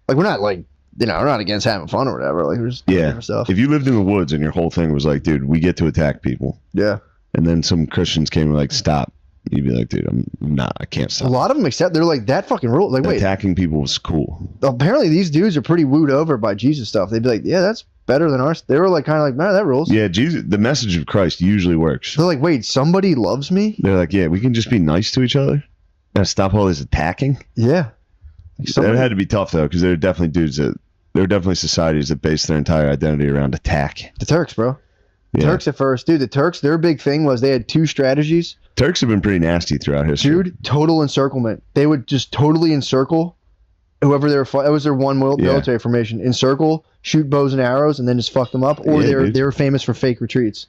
Like we're not like, we're not against having fun or whatever. Like we're just doing
Yeah.
different stuff.
If you lived in the woods and your whole thing was like, dude, we get to attack people,
Yeah.
and then some Christians came and were like, stop, you'd be like, dude, I can't
A
stop.
lot of them accept. They're like that fucking rule. Like wait,
Attacking people was cool.
apparently these dudes are pretty wooed over by Jesus stuff. They'd be like, yeah, that's better than ours. They were like kind of like, man, that rules.
Yeah, Jesus, the message of Christ usually works.
They're like, wait, somebody loves me?
They're like, yeah, we can just be nice to each other. Gotta stop all this attacking.
Yeah. Like
That had to be tough though, because there were definitely societies that based their entire identity around attack.
the Turks, bro.
Yeah.
Turks at first, dude. The Turks, their big thing was they had two strategies.
Turks have been pretty nasty throughout history.
Dude, total encirclement. They would just totally encircle whoever they were fighting. That was their one military formation. Encircle, shoot bows and arrows, and then just fuck them up. Or
Yeah, dude.
they were famous for fake retreats.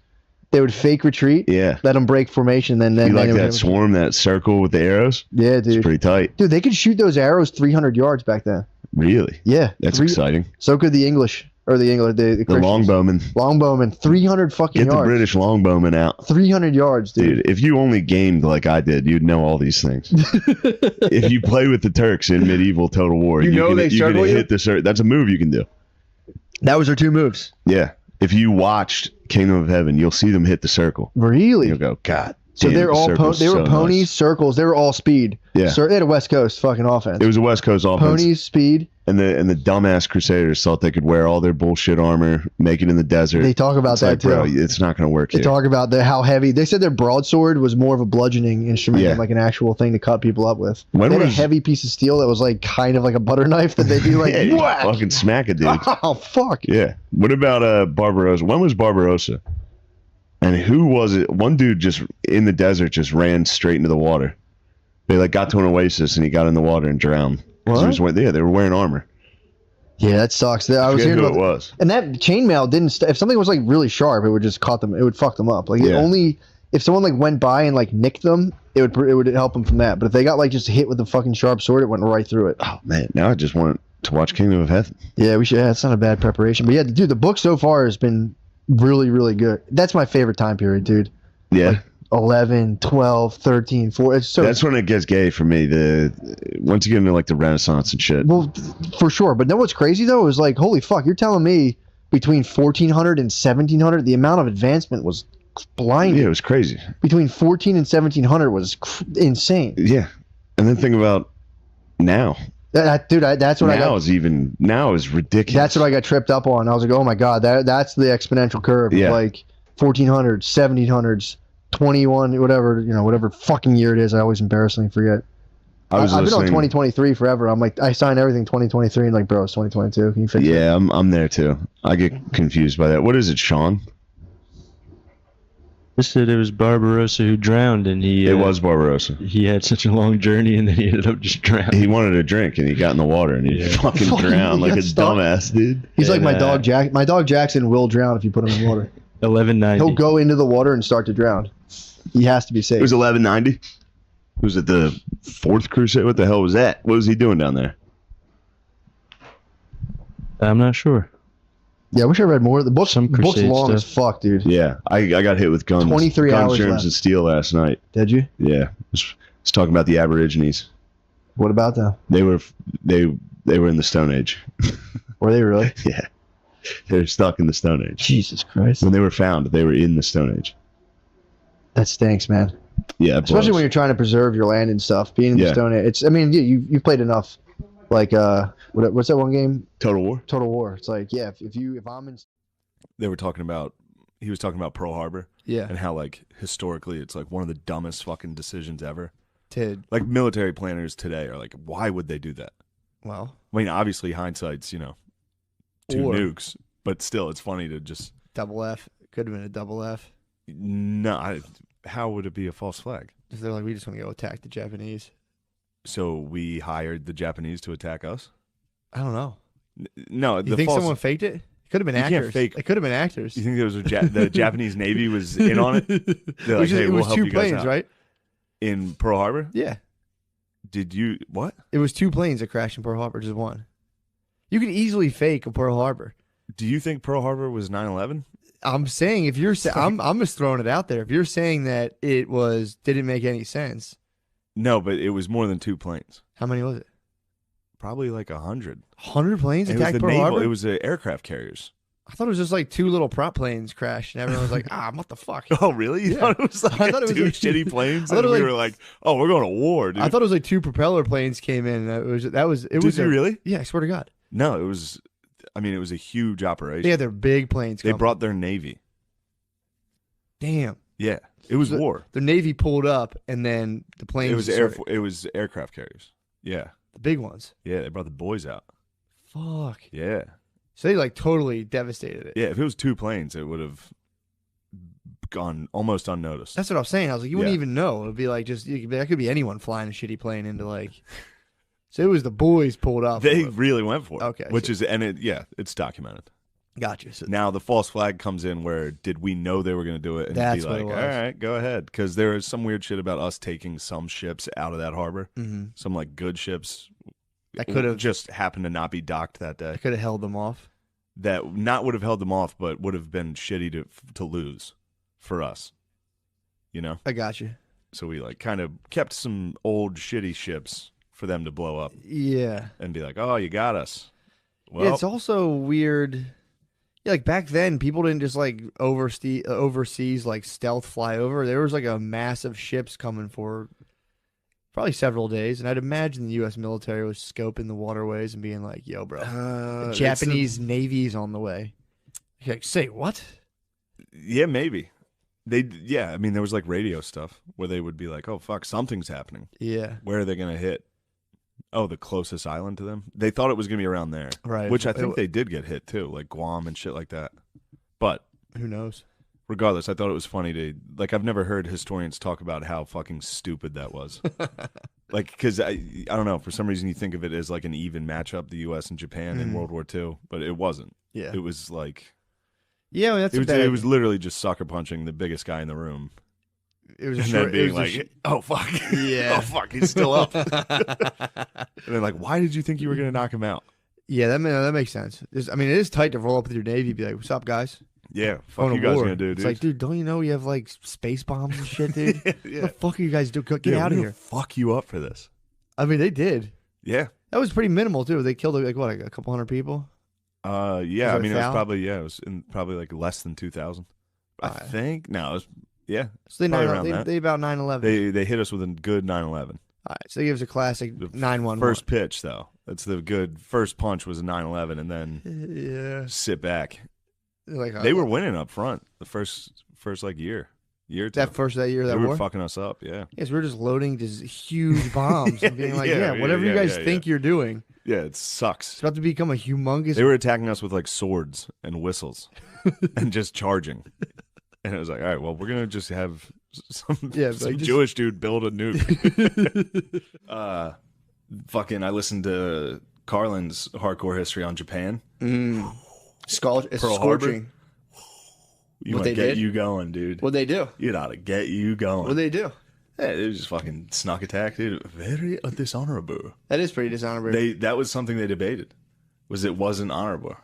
They would fake retreat,
Yeah.
let them break formation, then
You like
they would
that swarm, that circle with the arrows?
Yeah,
It's
dude.
pretty tight.
Dude, they could shoot those arrows 300 yards back then.
Really?
Yeah,
That's exciting.
So could the English or the
The
Christians.
longbowmen.
Longbowmen, 300 fucking
Get the
yards.
British longbowmen out.
300 yards, dude.
Dude, if you only gamed like I did, you'd know all these things. If you play with the Turks in medieval Total War,
You know they
can
circle you?
hit the that's a move you can do.
That was their two moves.
Yeah. If you watched Kingdom of Heaven, you'll see them hit the circle.
Really?
You'll go, God.
So
damn,
they're
the
all
circle's
they were
so
ponies,
nice."
circles. They were all speed.
Yeah.
So they had a West Coast fucking offense.
It was a West Coast offense.
Ponies, speed.
And the dumbass Crusaders thought they could wear all their bullshit armor, make it in the desert.
They talk about
It's
that
like,
too.
bro, it's not going to work
They
here.
talk about how heavy. They said their broadsword was more of a bludgeoning instrument
Yeah.
than like an actual thing to cut people up with.
When
They had a
was-
heavy piece of steel that was like kind of like a butter knife that they'd be like,
Yeah, you
whack!
fucking smack it, dude.
Oh fuck!
Yeah. What about Barbarossa? When was Barbarossa? And who was it? One dude just in the desert just ran straight into the water. They like got to an oasis and he got in the water and drowned. 'Cause he
What?
was they were wearing armor.
Yeah, that sucks. I was
Forget
hearing
who
about
it was.
and that chainmail didn't. If something was like really sharp, it would just cut them. It would fuck them up. Like it
Yeah.
only if someone like went by and like nicked them, it would help them from that. But if they got like just hit with a fucking sharp sword, it went right through it.
Oh man, now I just want to watch Kingdom of Heaven.
Yeah, we should. Yeah, it's not a bad preparation. But yeah, dude, the book so far has been really, really good. That's my favorite time period, dude.
Yeah.
11, 12, 13, 14. It's so
That's when it gets gay for me. Once you get into like the Renaissance and shit.
well, for sure. But then what's crazy though is like, holy fuck, you're telling me between 1400 and 1700, the amount of advancement was blinding.
Yeah, it was crazy.
Between 14 and 1700 was insane.
Yeah, and then think about now.
Dude, that's what
Now is ridiculous.
That's what I got tripped up on. I was like, oh my god, that's the exponential curve.
Yeah.
Like 1400s, 1700s, 21, whatever fucking year it is. I always embarrassingly forget. I've been on 2023 forever. I'm like, I sign everything 2023 and like, bro, it's 2022. Can you fix it?
Yeah, I'm there too. I get confused by that. What is it, Sean?
They said it was Barbarossa who drowned, and
It was Barbarossa.
he had such a long journey, and then he ended up just drowning.
He wanted a drink and he got in the water and he fucking drowned like a dumbass, dude.
He's like my dog Jack. My dog Jackson will drown if you put him in water.
1190.
He'll go into the water and start to drown. He has to be safe.
It was 1190. Was it the fourth crusade? What the hell was that? What was he doing down there?
I'm not sure.
Yeah, I wish I read more. The book's
Crusade
long
stuff.
as fuck, dude.
Yeah, I got hit with guns.
23
guns,
hours
germs,
left.
and steel last night.
Did you?
Yeah, was talking about the Aborigines.
What about them?
They were in the Stone Age.
Were they really?
Yeah, they were stuck in the Stone Age.
Jesus Christ.
When they were found, they were in the Stone Age.
That stinks, man.
Yeah,
especially when you're trying to preserve your land and stuff. Being in the Stone Age, you've played enough. Like what's that one game?
Total War.
Total War. It's like, yeah, if I'm in.
He was talking about Pearl Harbor.
Yeah.
And how like historically it's like one of the dumbest fucking decisions ever.
Like
military planners today are like, why would they do that?
Well,
I mean, obviously hindsight's, two nukes, but still it's funny to just
double F. Could have been a double F.
No, how would it be a false flag?
If they're like, we just want to go attack the Japanese.
So we hired the Japanese to attack us?
I don't know.
No,
you think someone faked it? It could have been actors. It could have been actors.
You think there was the Japanese Navy was in on it? They're like, hey,
it
we'll
was
help
two
you guys
planes,
out.
right?
In Pearl Harbor?
Yeah.
Did you what?
It was two planes that crashed in Pearl Harbor, just one. You could easily fake a Pearl Harbor.
Do you think Pearl Harbor was 9/11?
I'm saying if you're I'm just throwing it out there. If you're saying that it didn't make any sense.
No, but it was more than two planes.
How many was it?
Probably like 100.
100 planes attacked Pearl
naval.
Harbor?
It was the aircraft carriers.
I thought it was just like two little prop planes crashed, and everyone was like, what the fuck?
Oh, really? You thought it was like
I thought it was
two
like,
shitty planes?
I thought
And
it was
we were like, oh, we're going to war, dude.
I thought it was like two propeller planes came in.
Did you really?
Yeah, I swear to God.
No, it was a huge operation.
Yeah, they're big planes.
They brought their Navy.
Damn.
Yeah. It was war.
The Navy pulled up, and then the planes.
It was aircraft carriers. Yeah.
The big ones.
Yeah, they brought the boys out.
Fuck.
Yeah.
So they like totally devastated it.
Yeah, if it was two planes, it would have gone almost unnoticed.
That's what I was saying. I was like, you wouldn't even know. It would be like that could be anyone flying a shitty plane into like. So it was the boys pulled up.
They really went for it.
Okay.
It's documented.
Gotcha. So
now the false flag comes in where did we know they were going to do it and
that's
be like, all right, go ahead. Because there is some weird shit about us taking some ships out of that harbor.
Mm-hmm.
Some like good ships
that could have
just happened to not be docked that day.
I could have held them off.
That not would have held them off, but would have been shitty to lose for us. You know?
I got you.
So we like kind of kept some old shitty ships for them to blow up.
Yeah.
And be like, oh, you got us. Well,
yeah, it's also weird. Yeah, like back then, people didn't just like overseas like stealth fly over. There was like a massive ships coming for probably several days, and I'd imagine the U.S. military was scoping the waterways and being like, "Yo, bro, the Japanese Navy's on the way." You're like, say what?
Yeah, maybe. I mean, there was like radio stuff where they would be like, "Oh fuck, something's happening."
Yeah.
Where are they gonna hit? Oh, the closest island to them? They thought it was going to be around there.
Right.
Which I think they did get hit, too, like Guam and shit like that. But
who knows?
Regardless, I thought it was funny to, like, I've never heard historians talk about how fucking stupid that was. Like, because I don't know, for some reason you think of it as like an even matchup, the U.S. and Japan in World War II, but it wasn't.
Yeah.
It was like...
Yeah, I mean,
it was literally just sucker punching the biggest guy in the room.
It was
and then being like, oh, fuck.
Yeah.
Oh, fuck, he's still up. And then like, why did you think you were going to knock him out?
Yeah, that makes sense. It is tight to roll up with your Navy and be like, what's up, guys?
Yeah, fuck
Going
you
to
guys
war.
gonna do, dude?
It's like, dude, don't you know you have like space bombs and shit, dude? What
yeah.
the fuck are you guys doing? Get
Yeah,
out of
we're
here.
gonna fuck you up for this.
I mean, they did.
Yeah.
That was pretty minimal too. They killed like what, like a couple hundred people.
Yeah.
Was
I
it
mean, it was
foul?
probably probably like less than 2,000. I think. No, it was. Yeah.
So
Probably around that.
they about 9/11.
They hit us with a good 9/11.
All right, so they give us a classic 9/11.
First pitch though. That's the good first punch was a 9/11, and then
yeah,
sit back.
like
They were winning up front the first like year or two.
that year of
They
that
were
war.
fucking us up. Yeah.
Yes, we're just loading just huge bombs and being like,
Yeah,
whatever you guys
yeah.
think you're doing,
Yeah. It
it's
sucks.
about to become a humongous.
They were attacking us with like swords and whistles, and just charging. And it was like, all right, well, we're gonna just have some
like, just-
Jewish dude build a nuke. Fucking, I listened to Carlin's hardcore history on Japan.
It's
Pearl Harbor?
scorching.
You
What
might
they
get
did?
you going, dude.
What'd they do?
It ought to get you going.
What'd they do?
Yeah, it was just fucking snuck attack, dude. Very dishonorable.
That is pretty dishonorable.
That was something they debated. It wasn't honorable.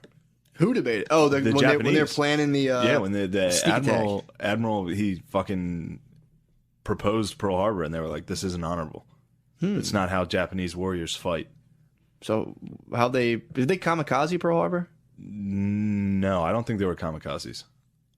Who debated? Oh,
The
when they're
Japanese.
planning the
Yeah, when the
sneak
admiral he fucking proposed Pearl Harbor, and they were like, "This isn't honorable. It's not how Japanese warriors fight."
So did they kamikaze Pearl Harbor?
No, I don't think they were kamikazes.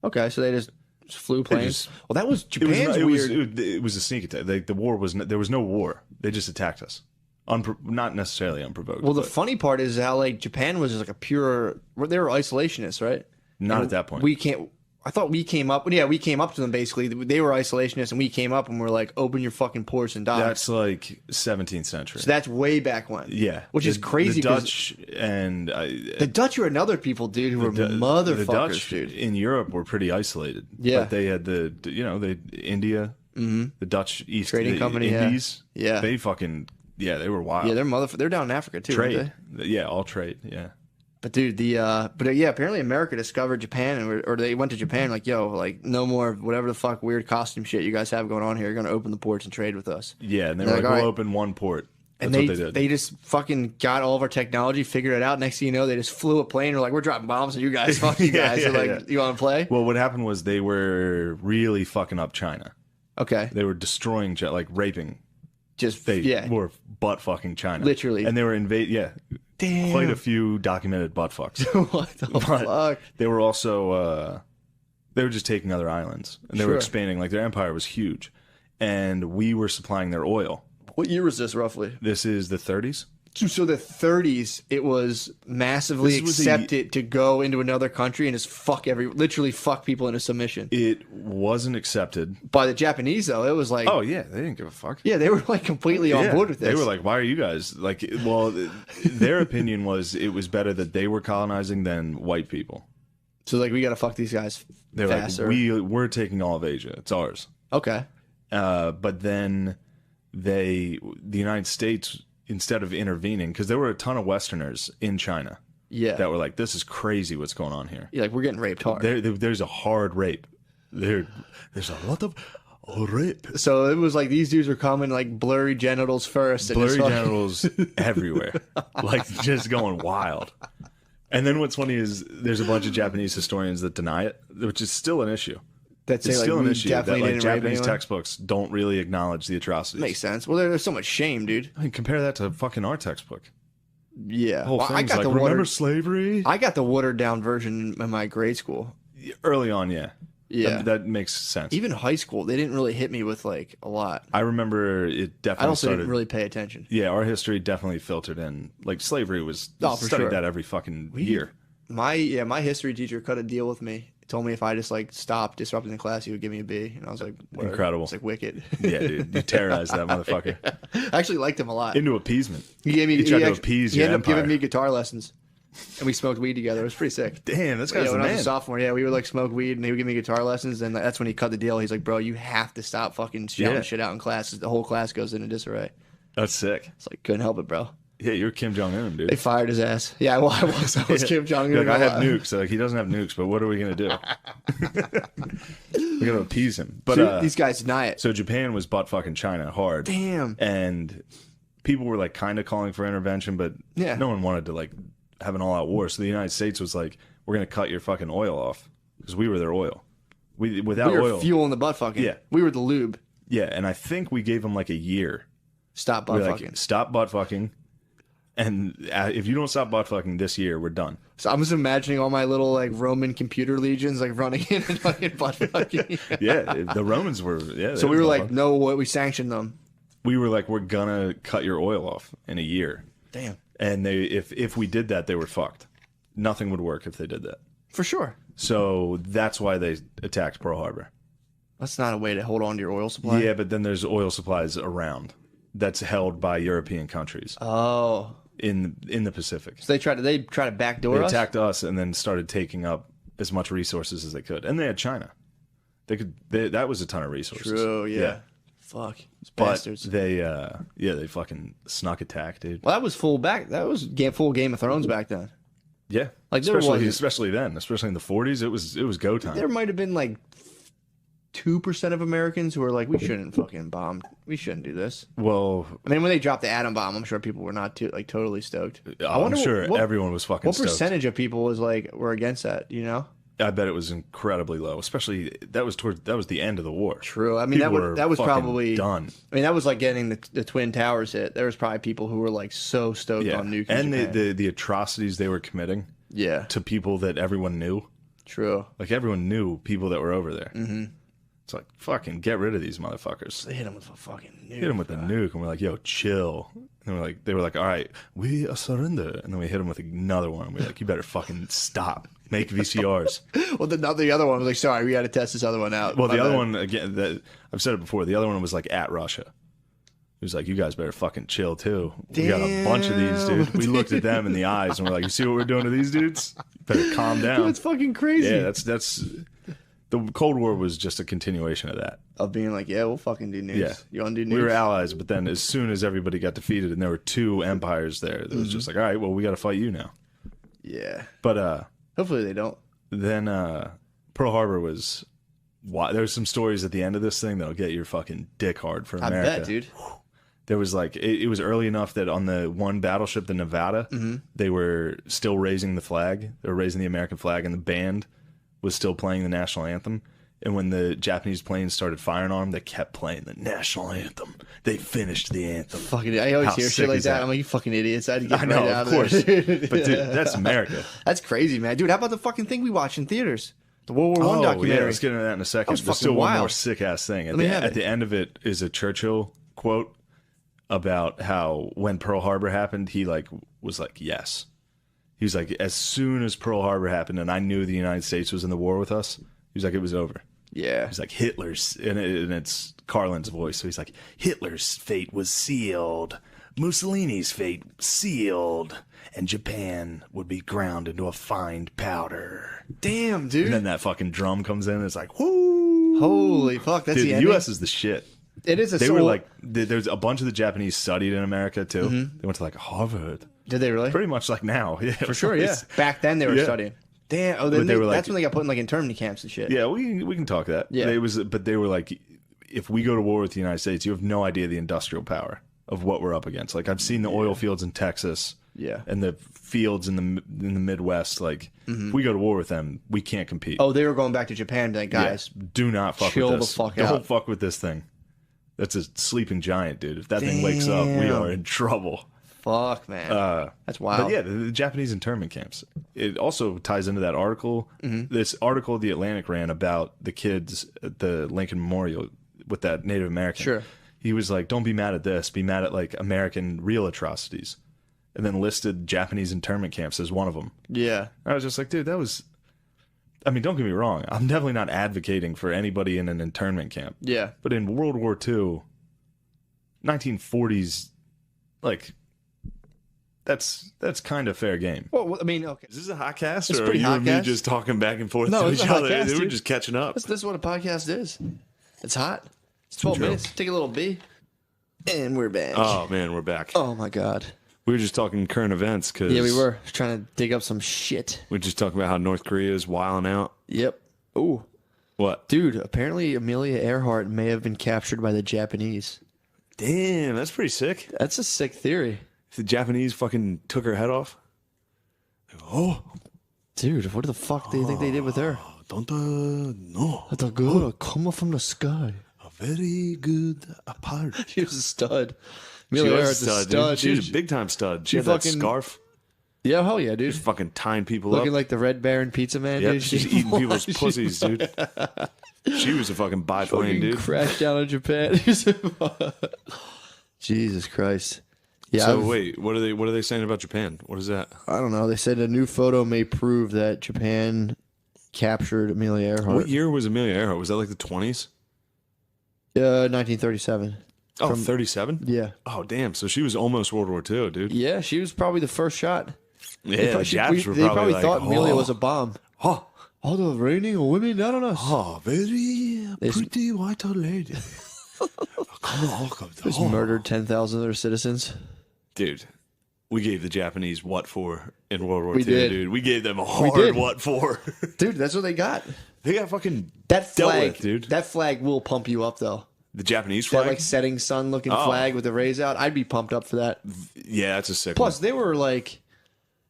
Okay, so they just flew planes.
just-
Well, that was
It was,
Japan's
it was,
weird.
it was a sneak attack. The war was there was no war. They just attacked us, not necessarily unprovoked.
Well, the
but
funny part is how like Japan was just like a pure. They were isolationists, right?
not
And
at that point.
We can't. I thought we came up. Yeah, we came up to them basically. They were isolationists, and we came up and we're like, "Open your fucking ports and die."
That's like 17th century.
So that's way back when.
Yeah,
Which is crazy
The
'cause
Dutch and
The Dutch are another people, dude, who were motherfuckers,
the Dutch
dude.
in Europe were pretty isolated.
Yeah.
but they had the India, the Dutch East
Trading
the
Company, yeah.
Indies.
Yeah.
they fucking they were wild.
Yeah, they're down in Africa too, aren't
trade.
they?
Yeah, all trade. Yeah,
But dude, apparently America discovered Japan, or they went to Japan like, yo, like no more whatever the fuck weird costume shit you guys have going on here. You're gonna open the ports and trade with us.
yeah, and they
They're
were like,
like,
we'll
all right.
open one port. That's
And
what they did.
they just fucking got all of our technology, figured it out. Next thing you know, they just flew a plane. We're like, we're dropping bombs on you guys. Fuck you
Yeah,
guys.
yeah,
They're like,
yeah.
you want to play?
Well, what happened was they were really fucking up China.
Okay,
They were destroying, like raping.
just
They were butt fucking China,
Literally.
and they were Yeah,
damn.
quite a few documented butt fucks.
what the
But
fuck?
they were also they were just taking other islands, and they were
Sure.
expanding. Like their empire was huge, and we were supplying their oil.
What year was this roughly?
This is the 30s.
So the 30s, it was massively
This was
accepted to go into another country and just literally fuck people into submission.
It wasn't accepted.
By the Japanese, though, it was like,
Oh yeah, they didn't give a fuck.
yeah, they were like completely on
Yeah,
board with this.
They were like, "Why are you guys like?" Well, their opinion was it was better that they were colonizing than white people.
so like, we got to fuck these guys
They're
faster.
like, we're taking all of Asia. It's ours.
Okay.
But then the United States, instead of intervening, because there were a ton of Westerners in China
Yeah.
that were like, "This is crazy. What's going on here?"
You're like, we're getting raped hard.
There's a hard rape. There's a lot of rape.
So it was like these dudes were coming like blurry genitals first. And
Blurry
just fucking-
genitals everywhere, like just going wild. And then what's funny is there's a bunch of Japanese historians that deny it, which is still an issue.
That say
It's
like,
still an
we
issue that
definitely
like
didn't rape
Japanese
anyone.
textbooks don't really acknowledge the atrocities.
Makes sense. Well, there's so much shame, dude.
I mean, compare that to fucking our textbook.
Yeah.
The whole
Well,
thing's like, remember slavery?
I got the watered down version in my grade school.
Early on, yeah.
Yeah.
That makes sense.
Even high school, they didn't really hit me with like a lot.
I remember it definitely
I also
started.
didn't really pay attention.
Yeah, our history definitely filtered in. Like slavery was
Oh, for
studied
sure.
that every fucking year.
My history teacher cut a deal with me. Told me if I just like stopped disrupting the class, he would give me a B, and I was like, word.
Incredible.
It's like wicked.
Yeah, dude, you terrorized that motherfucker
I actually liked him a lot.
into appeasement.
He gave me.
He tried to
actually-
appease
He
your
ended up giving
empire.
me guitar lessons, and we smoked weed together. It was pretty sick.
Damn, this
Yeah,
guy's the
when I was a
man.
sophomore, yeah, we would like smoke weed, and he would give me guitar lessons, and that's when he cut the deal. He's like, "Bro, you have to stop fucking shouting
Yeah.
shit out in class. The whole class goes into disarray."
That's sick.
It's like couldn't help it, bro.
Yeah, you're Kim Jong Un, dude.
They fired his ass. Yeah, well, I was Kim Jong
You're
Un.
like, I have nukes. Like, he doesn't have nukes, but what are we gonna do? We're gonna appease him. But
These guys deny it.
so Japan was butt fucking China hard.
Damn.
And people were like kind of calling for intervention, but
Yeah.
no one wanted to like have an all-out war. So the United States was like, "We're gonna cut your fucking oil off."
because we were their oil. Without
We were
oil,
fueling the butt fucking.
Yeah.
We were the lube.
yeah. And I think we gave them like a year.
Stop
We
butt
were
fucking.
like, stop butt fucking, and if you don't stop butt fucking this year, we're done.
So I'm just imagining all my little like Roman computer legions like running in and fucking butt fucking.
Yeah, the Romans were. Yeah.
So
they
we were
butt
like,
fucking.
no, what we sanctioned them.
We were like, we're gonna cut your oil off in a year.
Damn.
And if we did that, they were fucked. Nothing would work if they did that.
For sure.
So that's why they attacked Pearl Harbor.
That's not a way to hold on to your oil supply.
Yeah, but then there's oil supplies around that's held by European countries
Oh.
in the Pacific.
So they try to backdoor
They
us?
attacked us and then started taking up as much resources as they could. And they had China. That was a ton of resources.
True, yeah. Fuck. Those
But
bastards.
they fucking snuck attack, dude.
Well, that was full Game of Thrones back then.
Yeah.
Like, there
especially
was-
especially then, especially in the 40s, it was go time.
There might have been like 2% of Americans who were like, we shouldn't fucking bomb. We shouldn't do this.
Well,
I mean, when they dropped the atom bomb, I'm sure people were not totally stoked. I
I'm
wonder
sure
what
everyone was fucking
what
stoked.
percentage of people were against that, you know?
I bet it was incredibly low, especially that was the end of the war.
True. I mean,
People
that was
were fucking
probably
done.
I mean, that was like getting the Twin Towers hit. There was probably people who were like so stoked
Yeah,
on nuking
and
Japan.
the atrocities they were committing
Yeah,
to people that everyone knew.
true.
Like everyone knew people that were over there. Mm-hmm. It's like fucking get rid of these motherfuckers.
They hit him with a fucking nuke.
Hit them with the nuke, and we're like, "Yo, chill." And they were like, "All right, we surrender." And then we hit them with another one. And we're like, "You better fucking stop. Make VCRs."
Well, the other one was like, sorry, we got to test this other one out.
Well,
My
the other
bad.
one again. I've said it before. The other one was like at Russia. He was like, "You guys better fucking chill too. We got a bunch of these, dude." We looked at them in the eyes and we're like, "You see what we're doing to these dudes? You better calm down."
That's fucking crazy.
Yeah, that's the Cold War was just a continuation of that.
Of being like, yeah, we'll fucking do nukes.
Yeah.
You want to do nukes?
We were allies, but then as soon as everybody got defeated and there were two empires there, it was just like, all right, well, we got to fight you now.
Yeah.
But
Hopefully they don't.
then Pearl Harbor was. There's some stories at the end of this thing that'll get your fucking dick hard for America.
I bet, dude.
There was like it was early enough that on the one battleship, the Nevada, they were still raising the flag. They were raising the American flag, and the band was still playing the national anthem. And when the Japanese planes started firing on them, they kept playing the national anthem. They finished the anthem.
Fucking, I always
How
hear
sick
shit like
is
that.
that?
I'm like, you fucking idiots. I had to get
I know,
right
of
out
course.
of there.
But dude, that's America.
That's crazy, man. Dude, how about the fucking thing we watched in theaters? The World War One
Yeah,
documentary.
let's get into that in a second.
was
There's
fucking
still one more
wild.
sick ass thing.
Let me have
At
it.
the end of it is a Churchill quote about how when Pearl Harbor happened, he was like, yes. He was like, as soon as Pearl Harbor happened and I knew the United States was in the war with us, he was like, it was over.
Yeah.
He's like, Hitler's, and it's Carlin's voice. So he's like, Hitler's fate was sealed. Mussolini's fate sealed. And Japan would be ground into a fine powder.
Damn, dude.
And then that fucking drum comes in and it's like, whoo.
Holy fuck. That's
Dude,
the
the
ending?
U.S. is the shit.
It is a
They
soul.
were like, there's a bunch of the Japanese studied in America too.
Mm-hmm.
They went to like Harvard.
Did they really?
Pretty much like now. Yeah,
For sure, yeah. Back then they were
Yeah.
studying. Damn. Oh, then
But they were like-
that's when they got put in like internment camps and shit.
Yeah, we can talk that.
Yeah.
But they were like, if we go to war with the United States, you have no idea the industrial power of what we're up against. Like I've seen the oil fields in Texas,
Yeah.
and the fields in the Midwest. Like if we go to war with them, we can't compete.
Oh, they were going back to Japan and be like,
Yeah,
guys,
do not fuck
chill
with
the
this.
fuck
Don't
out.
fuck with this thing. That's a sleeping giant, dude. If that thing wakes up, we
Damn.
are in trouble.
fuck, man. That's wild.
But yeah, the Japanese internment camps. It also ties into that article.
Mm-hmm.
This article the Atlantic ran about the kids at the Lincoln Memorial with that Native American.
Sure.
He was like, don't be mad at this. Be mad at like American real atrocities. And then listed Japanese internment camps as one of them.
Yeah.
I was just like, dude, that was... I mean, don't get me wrong. I'm definitely not advocating for anybody in an internment camp.
Yeah.
But in World War II, 1940s, like, that's kind of fair game.
Well, I mean, okay.
Is this a hot cast,
It's
or are
pretty
you
hot
and me
cast.
just talking back and forth
No,
to
it's
each
a hot
other?
cast,
We're
dude.
just catching up.
This is what a podcast is. It's hot. It's 12
True.
minutes. Take a little B. And we're back.
Oh man, we're back.
Oh, my God.
We were just talking current events because
Yeah, we were trying to dig up some shit.
We were just talking about how North Korea is wilding out.
Yep. Ooh.
What?
Dude, apparently Amelia Earhart may have been captured by the Japanese.
Damn, that's pretty sick.
That's a sick theory.
If the Japanese fucking took her head off. Oh,
Dude, what the fuck do you think they did with her?
what don't know.
The girl come from the sky.
A very good apart.
She was a stud.
She
Amelia
was a
Earhart's
stud, dude. She was
dude.
a big time stud. She
She
had that
fucking-
scarf.
Yeah, hell yeah, dude.
Just fucking tying people
Looking
up.
like the Red Baron Pizza Man,
Yep,
dude.
she's eating people's pussies, dude. She was a fucking biplane,
Fucking
dude.
crashed down in Japan. Jesus Christ. Yeah,
So wait, what are they saying about Japan? What is that?
I don't know. They said a new photo may prove that Japan captured Amelia Earhart.
What year was Amelia Earhart? Was that like the 20s?
1937.
Oh, 37?
Yeah.
Oh, damn. So she was almost World War II, dude.
Yeah, she was probably the first shot.
Yeah, the Japs were
they
probably like,
thought Amelia
oh,
was a bomb.
oh,
All the raining of women down on us.
oh, very pretty white lady. Come on,
Just murdered 10,000 of their citizens.
dude. We gave the Japanese what for in World War
We
II,
did.
dude. We gave them a hard
did.
what for.
Dude, that's what they got.
They got fucking
That
dealt
flag,
with, dude.
That flag will pump you up, though.
The Japanese
That
flag.
like setting sun looking
Oh.
flag with the rays out. I'd be pumped up for that.
Yeah, that's a sick
Plus,
one.
they were like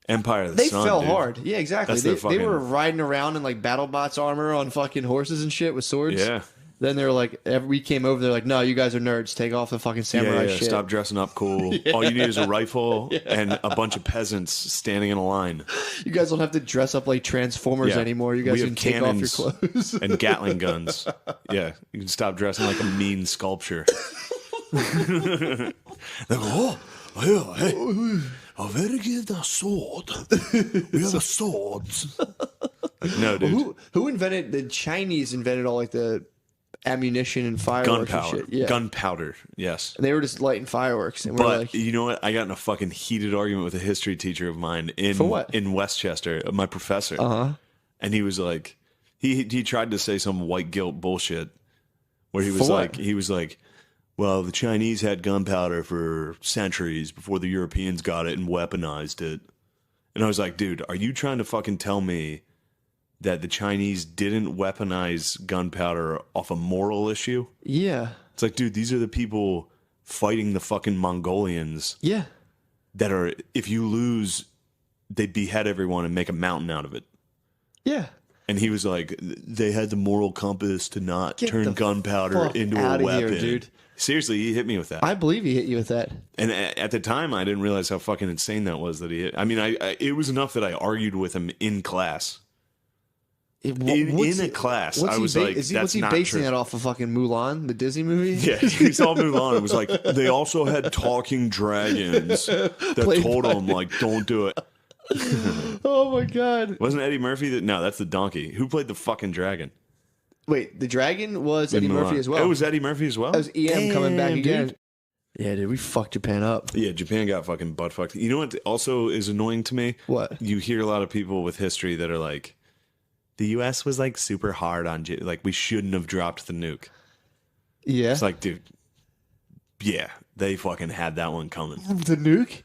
Empire of the
they
Sun.
fell
dude.
hard. Yeah, exactly.
That's
They,
their fucking-
they were riding around in like BattleBots armor on fucking horses and shit with swords.
Yeah.
Then they were like, we came over. They're like, no, you guys are nerds. Take off the fucking samurai shit.
Stop dressing up cool. All you need is a rifle and a bunch of peasants standing in a line
You guys don't have to dress up like Transformers
Yeah.
anymore. You guys
We have
can take off your
cannons
clothes.
and Gatling guns. Yeah, you can stop dressing like a mean sculpture. They go, oh, yeah, hey, I better give the sword. We have a sword. Like, no, dude.
Who invented the Chinese invented all like the ammunition and fireworks
Gunpowder.
and shit. Yeah.
Gunpowder, yes.
And they were just lighting fireworks and we're
But
like,
you know what? I got in a fucking heated argument with a history teacher of mine in
For what?
in Westchester, my professor.
uh-huh.
And he was like, he tried to say some white guilt bullshit, where he was
For
like,
what?
well, the Chinese had gunpowder for centuries before the Europeans got it and weaponized it. And I was like, dude, are you trying to fucking tell me that the Chinese didn't weaponize gunpowder off a moral issue?
Yeah.
It's like, dude, these are the people fighting the fucking Mongolians
Yeah.
that are, if you lose, they behead everyone and make a mountain out of it.
Yeah.
And he was like, they had the moral compass to not
Get
turn
the
gunpowder
fuck
into a
outta
weapon.
here, dude.
Seriously, he hit me with that.
I believe he hit you with that.
And at the time, I didn't realize how fucking insane that was that he hit. I mean, it was enough that I argued with him in class. In a class, I was like,
what's
that's
he
not
basing
true.
that off of fucking Mulan, the Disney movie?
Yeah, he saw Mulan and was like, they also had talking dragons that
Played
told
by-
him, like, don't do it.
Oh my god.
Wasn't Eddie Murphy that? No, that's the donkey. Who played the fucking dragon?
Wait, the dragon was
in
Eddie Murphy
Mulan?
as well.
It was Eddie Murphy as well?
That was EM coming back
Damn,
again.
dude.
Yeah, dude, we fucked Japan up.
Yeah, Japan got fucking butt fucked. You know what also is annoying to me?
What?
You hear a lot of people with history that are like, the U.S. was like super hard on, like we shouldn't have dropped the nuke.
Yeah.
It's like, dude, yeah, they fucking had that one coming.
The nuke?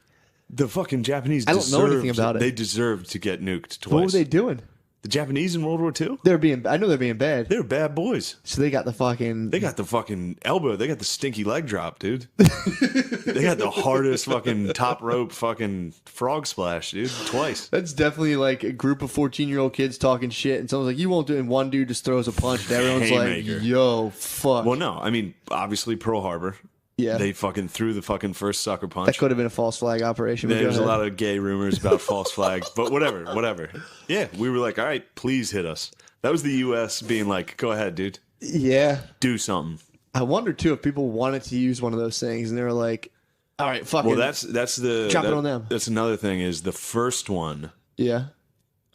The fucking Japanese.
I don't know anything about it.
They deserved to get nuked twice.
What were they doing?
The Japanese in World War II?
I know they're being bad.
They were bad boys.
So they got the fucking.
They got the fucking elbow. They got the stinky leg drop, dude. They got the hardest fucking top rope fucking frog splash, dude. Twice.
That's definitely like a group of 14-year-old kids talking shit, and someone's like, "You won't do it." And one dude just throws a punch, and everyone's
Haymaker.
like, "Yo, fuck."
Well, no. I mean, obviously Pearl Harbor.
Yeah.
They fucking threw the fucking first sucker punch.
That could have been a false flag operation.
There's a lot of gay rumors about false flag, but whatever. Yeah, we were like, all right, please hit us. That was the U.S. being like, go ahead, dude,
Yeah.
do something.
I wonder too if people wanted to use one of those things, and they were like, "All right, fucking."
Well, that's the
Drop it on them.
That's another thing is the first one.
Yeah.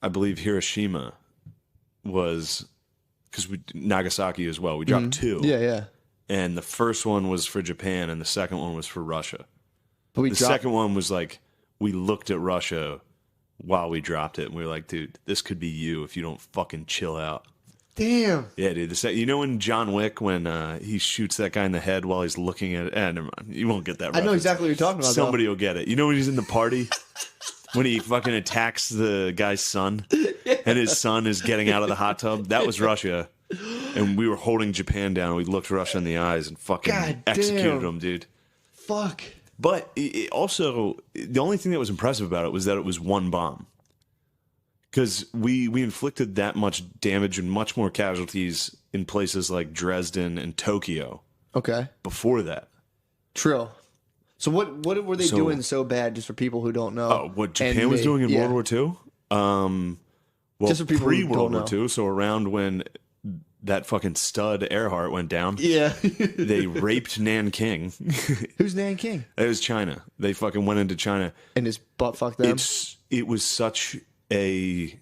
I believe Hiroshima was because we Nagasaki as well. We dropped two.
Yeah, yeah.
And the first one was for Japan, and the second one was for Russia.
But we
The
dropped.
second one was like we looked at Russia while we dropped it, and we were like, dude, this could be you if you don't fucking chill out.
Damn.
Yeah, dude. You know in John Wick when he shoots that guy in the head while he's looking at it? Never mind. You won't get that
I know
reference.
exactly what you're talking about.
Somebody will get it. You know when he's in the party? When he fucking attacks the guy's son and his son is getting out of the hot tub? That was Russia. And we were holding Japan down. We looked Russia in the eyes and fucking
God
executed
damn.
them, dude.
Fuck.
But it also, the only thing that was impressive about it was that it was one bomb. Because we inflicted that much damage and much more casualties in places like Dresden and Tokyo
Okay.
before that.
True. So what were they doing so bad, just for people who don't know?
Oh, what Japan was doing in World War II? Well,
Just for people who
pre-World
don't
War II, so around when that fucking stud Earhart went down,
Yeah.
they raped Nanking.
Who's Nanking?
It was China. They fucking went into China.
And his butt fucked them?
It was such a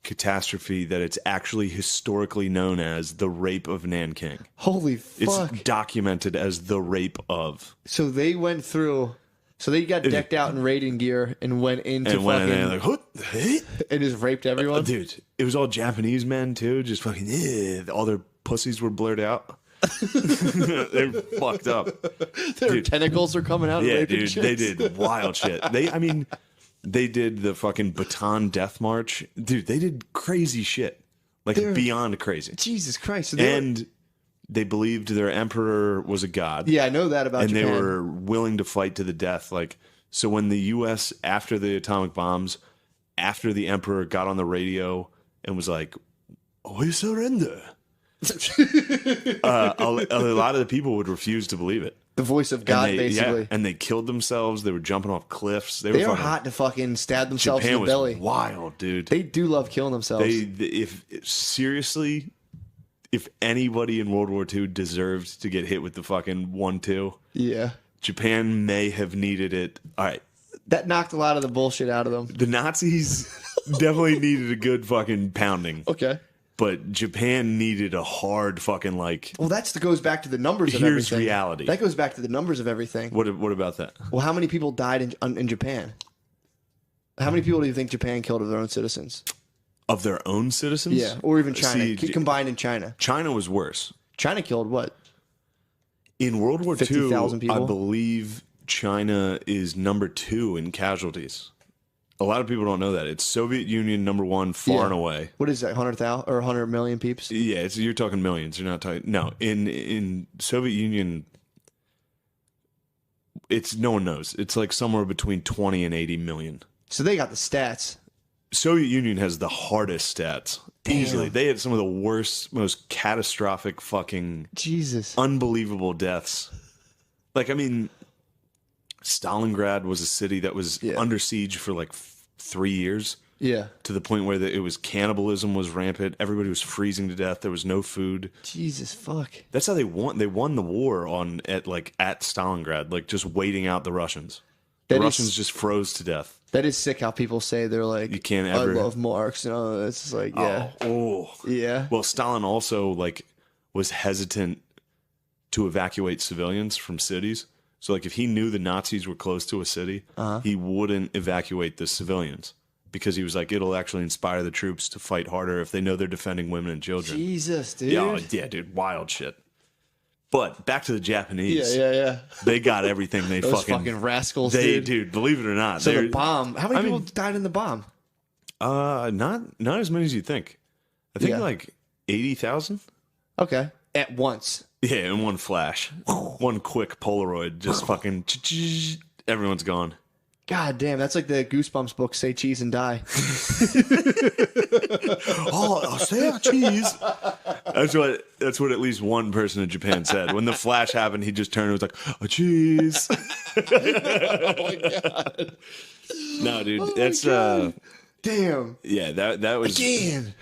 catastrophe that it's actually historically known as the rape of Nanking.
Holy fuck.
It's documented as the rape of.
So they went through... So they got decked out in raiding gear and went into
And went in
fucking...
there like,
and just raped everyone?
dude, it was all Japanese men too, just fucking, all their pussies were blurred out. They're fucked up.
Their tentacles are coming out and
Yeah,
raping
dude,
chicks.
they did wild shit. They did the fucking Bataan Death March. Dude, they did crazy shit. Like, beyond crazy.
Jesus Christ. So
They believed their emperor was a god.
Yeah, I know that about Japan.
And they were willing to fight to the death. Like, so when the U.S., after the atomic bombs, after the emperor got on the radio and was like, "We surrender," a lot of the people would refuse to believe it.
The voice of God, basically.
Yeah, and they killed themselves. They were jumping off cliffs.
They are hot to fucking stab themselves
Japan
in the belly.
was wild, dude.
They do love killing themselves.
Seriously, if anybody in World War II deserved to get hit with the fucking 1-2,
yeah,
Japan may have needed it. All right.
That knocked a lot of the bullshit out of them.
The Nazis definitely needed a good fucking pounding.
Okay.
But Japan needed a hard fucking like.
Well, goes back to the numbers of everything.
Here's reality.
That goes back to the numbers of everything.
What about that?
Well, how many people died in Japan? How many people do you think Japan killed of their own citizens?
Of their own citizens?
Yeah, or even China.
See,
Combined in China.
China was worse.
China killed what?
In World War II,
50,000 people?
I believe China is number 2 in casualties. A lot of people don't know that. It's Soviet Union number 1 far and away.
What is that, 100,000 or 100 million peeps?
Yeah, you're talking millions. You're not talking. No, in Soviet Union, no one knows. It's like somewhere between 20 and 80 million.
So they got the stats.
Soviet Union has the hardest stats.
Damn.
Easily. They had some of the worst, most catastrophic fucking
Jesus.
unbelievable deaths. Like, I mean, Stalingrad was a city that was under siege for like 3 years.
Yeah.
To the point where it was cannibalism was rampant. Everybody was freezing to death. There was no food.
Jesus fuck.
That's how they won. They won the war at Stalingrad, like just waiting out the Russians. The Russians just froze to death.
That is sick how people say they're like,
you can't ever.
I love Marx. No, it's just like, yeah. Yeah.
Well, Stalin also like was hesitant to evacuate civilians from cities. So like if he knew the Nazis were close to a city, he wouldn't evacuate the civilians because he was like, it'll actually inspire the troops to fight harder if they know they're defending women and children.
Jesus, dude.
Yeah, dude, wild shit. But back to the Japanese.
Yeah.
They got everything. They
Those fucking rascals, dude.
Believe it or not.
So the bomb. How many people died in the bomb?
Not as many as you think. I think like 80,000.
Okay. At once.
Yeah, in one flash. One quick Polaroid, just fucking everyone's gone.
God damn, that's like the Goosebumps book, Say Cheese and Die.
I'll say cheese. That's what at least one person in Japan said. When the flash happened, he just turned and was like, "Oh, cheese."
Oh my god.
No, dude,
damn.
Yeah, that was
again.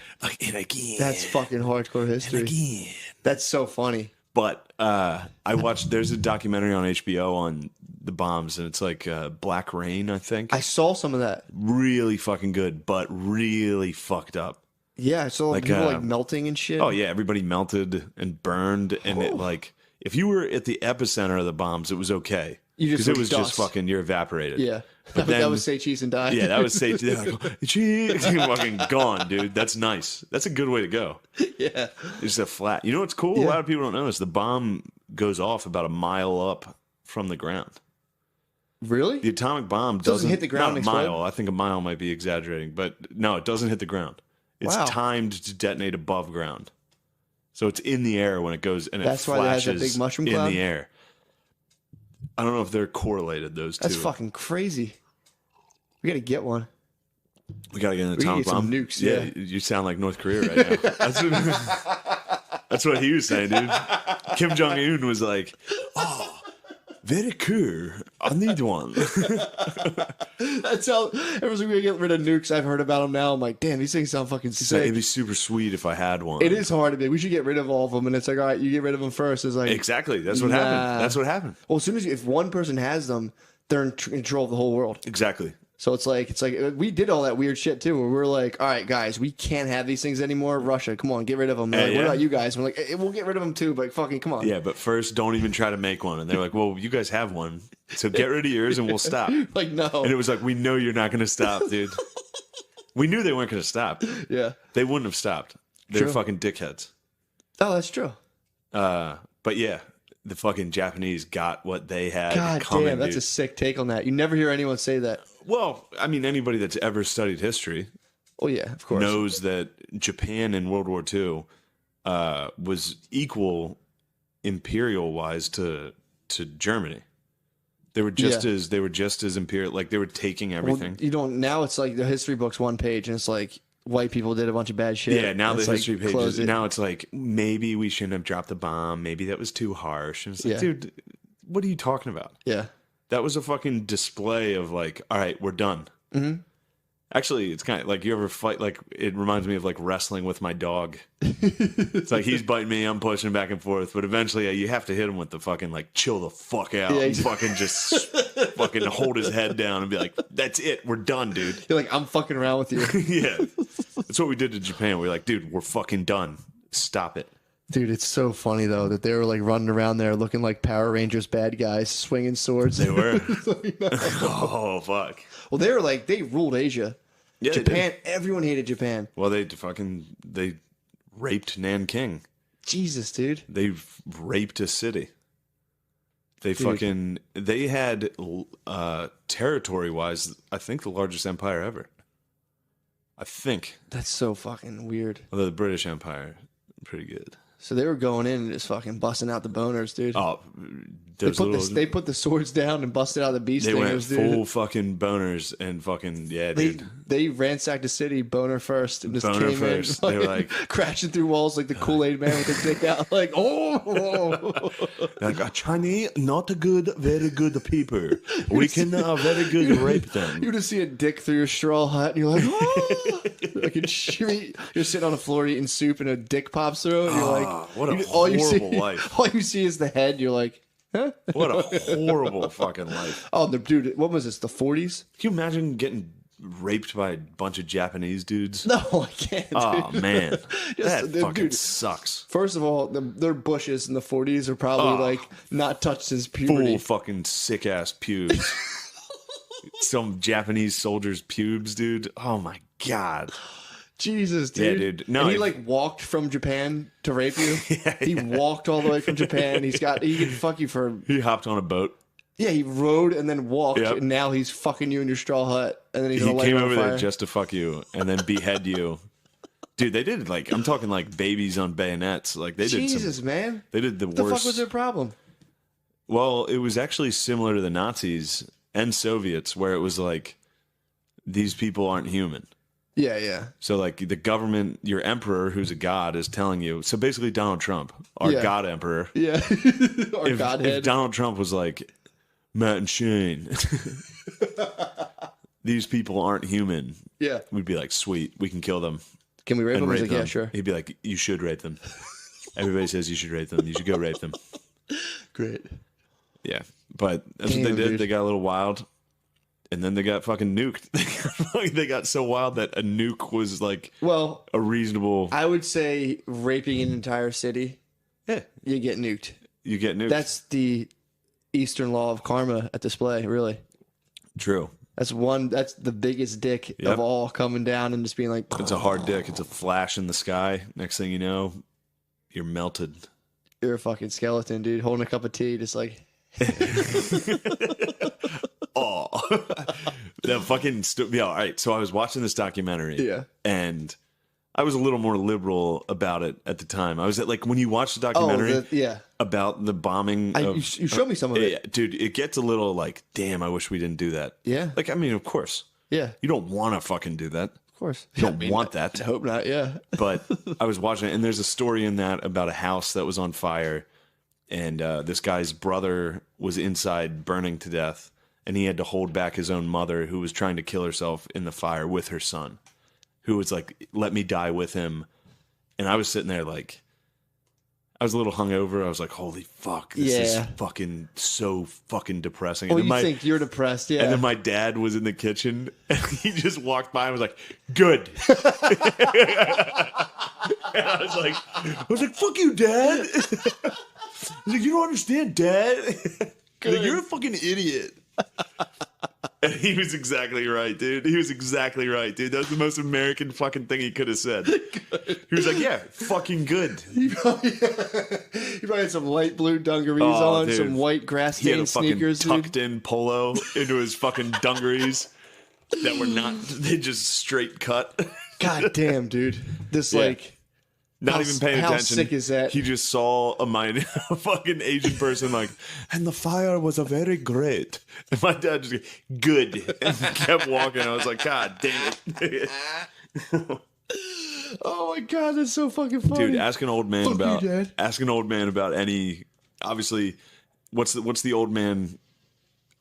That's fucking hardcore history. Again. That's so funny.
But I watched. There's a documentary on HBO on the bombs, and it's like Black Rain, I think.
I saw some of that.
Really fucking good, but really fucked up.
Yeah, I saw people like melting and shit.
Oh yeah, everybody melted and burned, and it like if you were at the epicenter of the bombs, it was okay because it was just fucking you're evaporated.
Yeah,
but then,
that was Say Cheese and Die.
Yeah, that was Say Cheese. Like, cheese, fucking gone, dude. That's nice. That's a good way to go.
Yeah,
it's a flat. You know what's cool? Yeah. A lot of people don't know this. The bomb goes off about a mile up from the ground.
Really?
The atomic bomb
doesn't hit the ground.
Not a mile. I think a mile might be exaggerating, but no, it doesn't hit the ground. It's timed to detonate above ground, so it's in the air when it goes, and
that's
it
why it has a
flashes
big mushroom cloud
in the air. I don't know if they're correlated. Those two.
That's fucking crazy. We gotta get one.
We gotta get an
We can
atomic
get some
bomb.
nukes, yeah.
You sound like North Korea right now. That's what he was saying, dude. Kim Jong Un was like, "Oh, very cool. I need one."
That's how everyone's gonna get rid of nukes. I've heard about them now. I'm like, damn, these things sound fucking
He's like,
sick.
it'd be super sweet if I had one.
It is hard to be. We should get rid of all of them, and it's like, all right, you get rid of them first. It's like
Exactly. That's what
Nah.
happened. That's what happened.
Well, as soon as if one person has them, they're in control of the whole world.
Exactly.
So it's like we did all that weird shit too, where we were like, all right, guys, we can't have these things anymore. Russia, come on, get rid of them. Like,
yeah.
what about you guys? And we're like, we'll get rid of them too, but fucking come on.
Yeah, but first, don't even try to make one. And they're like, "Well, you guys have one, so get rid of yours, and we'll stop."
Like no.
And it was like, "We know you're not going to stop, dude." We knew they weren't going to stop.
Yeah.
They wouldn't have stopped. They're
True.
fucking dickheads.
Oh, that's true.
But yeah, the fucking Japanese got what they had
God
coming,
damn, that's
dude.
a sick take on that. You never hear anyone say that.
Well, I mean, anybody that's ever studied history
Oh yeah, of course.
knows that Japan in World War II was equal imperial-wise to Germany. They were just as imperial. Like they were taking everything.
Well, you don't. Now it's like the history book's one page, and it's like white people did a bunch of bad shit.
Yeah, now
and
the
it's like,
history pages.
close it.
Now it's like maybe we shouldn't have dropped the bomb. Maybe that was too harsh. And it's like,
Yeah.
dude, what are you talking about?
Yeah.
That was a fucking display of like, all right, we're done.
Mhm.
Actually, it's kind of like you ever fight. Like it reminds me of like wrestling with my dog. It's like he's biting me, I'm pushing back and forth, but eventually you have to hit him with the fucking like chill the fuck out,
Yeah,
and fucking just fucking hold his head down and be like, that's it, we're done, dude.
You're like, I'm fucking around with you.
Yeah, that's what we did to Japan. We were like, dude, we're fucking done. Stop it.
Dude, it's so funny though that they were like running around there looking like Power Rangers bad guys, swinging swords.
They were.
Like, no.
Oh fuck.
Well, they were like they ruled Asia.
Yeah, they
Japan.
did.
Everyone hated Japan.
Well, they raped Nanking.
Jesus, dude.
They raped a city. They had territory wise, I think the largest empire ever. I think.
That's so fucking weird.
Although the British Empire, pretty good.
So they were going in and just fucking busting out the boners, dude.
Oh,
They put the swords down and busted out the beast
they went
stingers, dude.
full fucking boners and fucking yeah,
They
dude.
they ransacked the city boner first and just
Boner
came
first.
in
They were
fucking
like-
crashing through walls like the Kool-Aid man with his dick out, like oh.
Like a Chinese, not a good, very good people. We can very good rape them.
You just see a dick through your straw hut, and you're like, oh! Like you're sitting on the floor eating soup, and a dick pops through, and you're like,
what a
all you see,
horrible life.
All you see is the head. You're like, huh?
What a horrible fucking life.
Oh, dude, what was this? The 40s?
Can you imagine getting raped by a bunch of Japanese dudes?
No, I can't.
Oh
dude.
man, that
Dude,
fucking sucks.
First of all, their bushes in the 40s are probably like not touched since
Full
puberty.
fucking sick ass pubes. Some Japanese soldiers' pubes, dude. Oh my god.
Jesus,
Yeah,
dude.
dude. No,
and he
if-
like walked from Japan to rape you.
Yeah,
He walked all the way from Japan. He can fuck you for.
He hopped on a boat.
Yeah, he rode and then walked,
Yep.
and now he's fucking you in your straw hut, and then he's
He
gonna light
came
you on
over
fire.
there just to fuck you and then behead you. Dude, they did like I'm talking like babies on bayonets. Like they did
Jesus, man.
They did the
What the
worst.
fuck was their problem?
Well, it was actually similar to the Nazis and Soviets, where it was like these people aren't human.
Yeah, yeah.
So like the government, your emperor, who's a god, is telling you. So basically, Donald Trump, our
Yeah.
god emperor.
Yeah. Our
If
godhead.
Donald Trump was like Matt and Shane, these people aren't human.
Yeah.
We'd be like, sweet, we can kill them
Can we rape
and
him? He's
rape
like,
them.
yeah, sure.
He'd be like, you should rape them. Everybody says you should rape them. You should go rape them.
Great.
Yeah, but that's what
Damn,
they did.
dude.
They got a little wild, and then they got fucking nuked. They got so wild that a nuke was like
Well,
a reasonable.
I would say raping an entire city,
Yeah,
you get nuked.
you get nuked.
That's the Eastern law of karma at display, really.
true.
That's the biggest dick
Yep.
of all, coming down and just being like,
It's a hard dick. It's a flash in the sky. Next thing you know, you're melted.
you're a fucking skeleton, dude, holding a cup of tea, just like,
Oh, the fucking yeah. All right. So I was watching this documentary.
Yeah.
and I was a little more liberal about it at the time. I was at like when you watch the documentary
yeah.
about the bombing.
You showed me some of
Yeah,
it.
dude, it gets a little like, damn, I wish we didn't do that.
Yeah.
Like, I mean, of course.
Yeah,
You don't want to fucking do that.
of course.
You don't want that.
I hope not. Yeah.
But I was watching it, and there's a story in that about a house that was on fire, and this guy's brother was inside burning to death, and he had to hold back his own mother, who was trying to kill herself in the fire with her son, who was like, let me die with him. And I was sitting there like, I was a little hungover. I was like, holy fuck, this is fucking so fucking depressing.
Well,
And then
you think you're depressed, yeah.
And then my dad was in the kitchen, and he just walked by and was like, good. And I was like, fuck you, Dad. I was like, you don't understand, Dad. Like, you're a fucking idiot. And he was exactly right, dude. He was exactly right, dude. That was the most American fucking thing he could have said. Good. He was like, yeah, fucking good.
He probably had some light blue dungarees on,
dude.
some white grass
He had a
stained sneakers.
fucking tucked in polo into his fucking dungarees that were not, they just straight cut.
God damn, dude. This like...
Not even paying attention.
How sick is that?
He just saw a fucking Asian person like, and the fire was a very great. And my dad just good and kept walking. I was like, God damn it.
Oh my God, that's so fucking funny.
Dude, ask an old man about any, obviously, what's the old man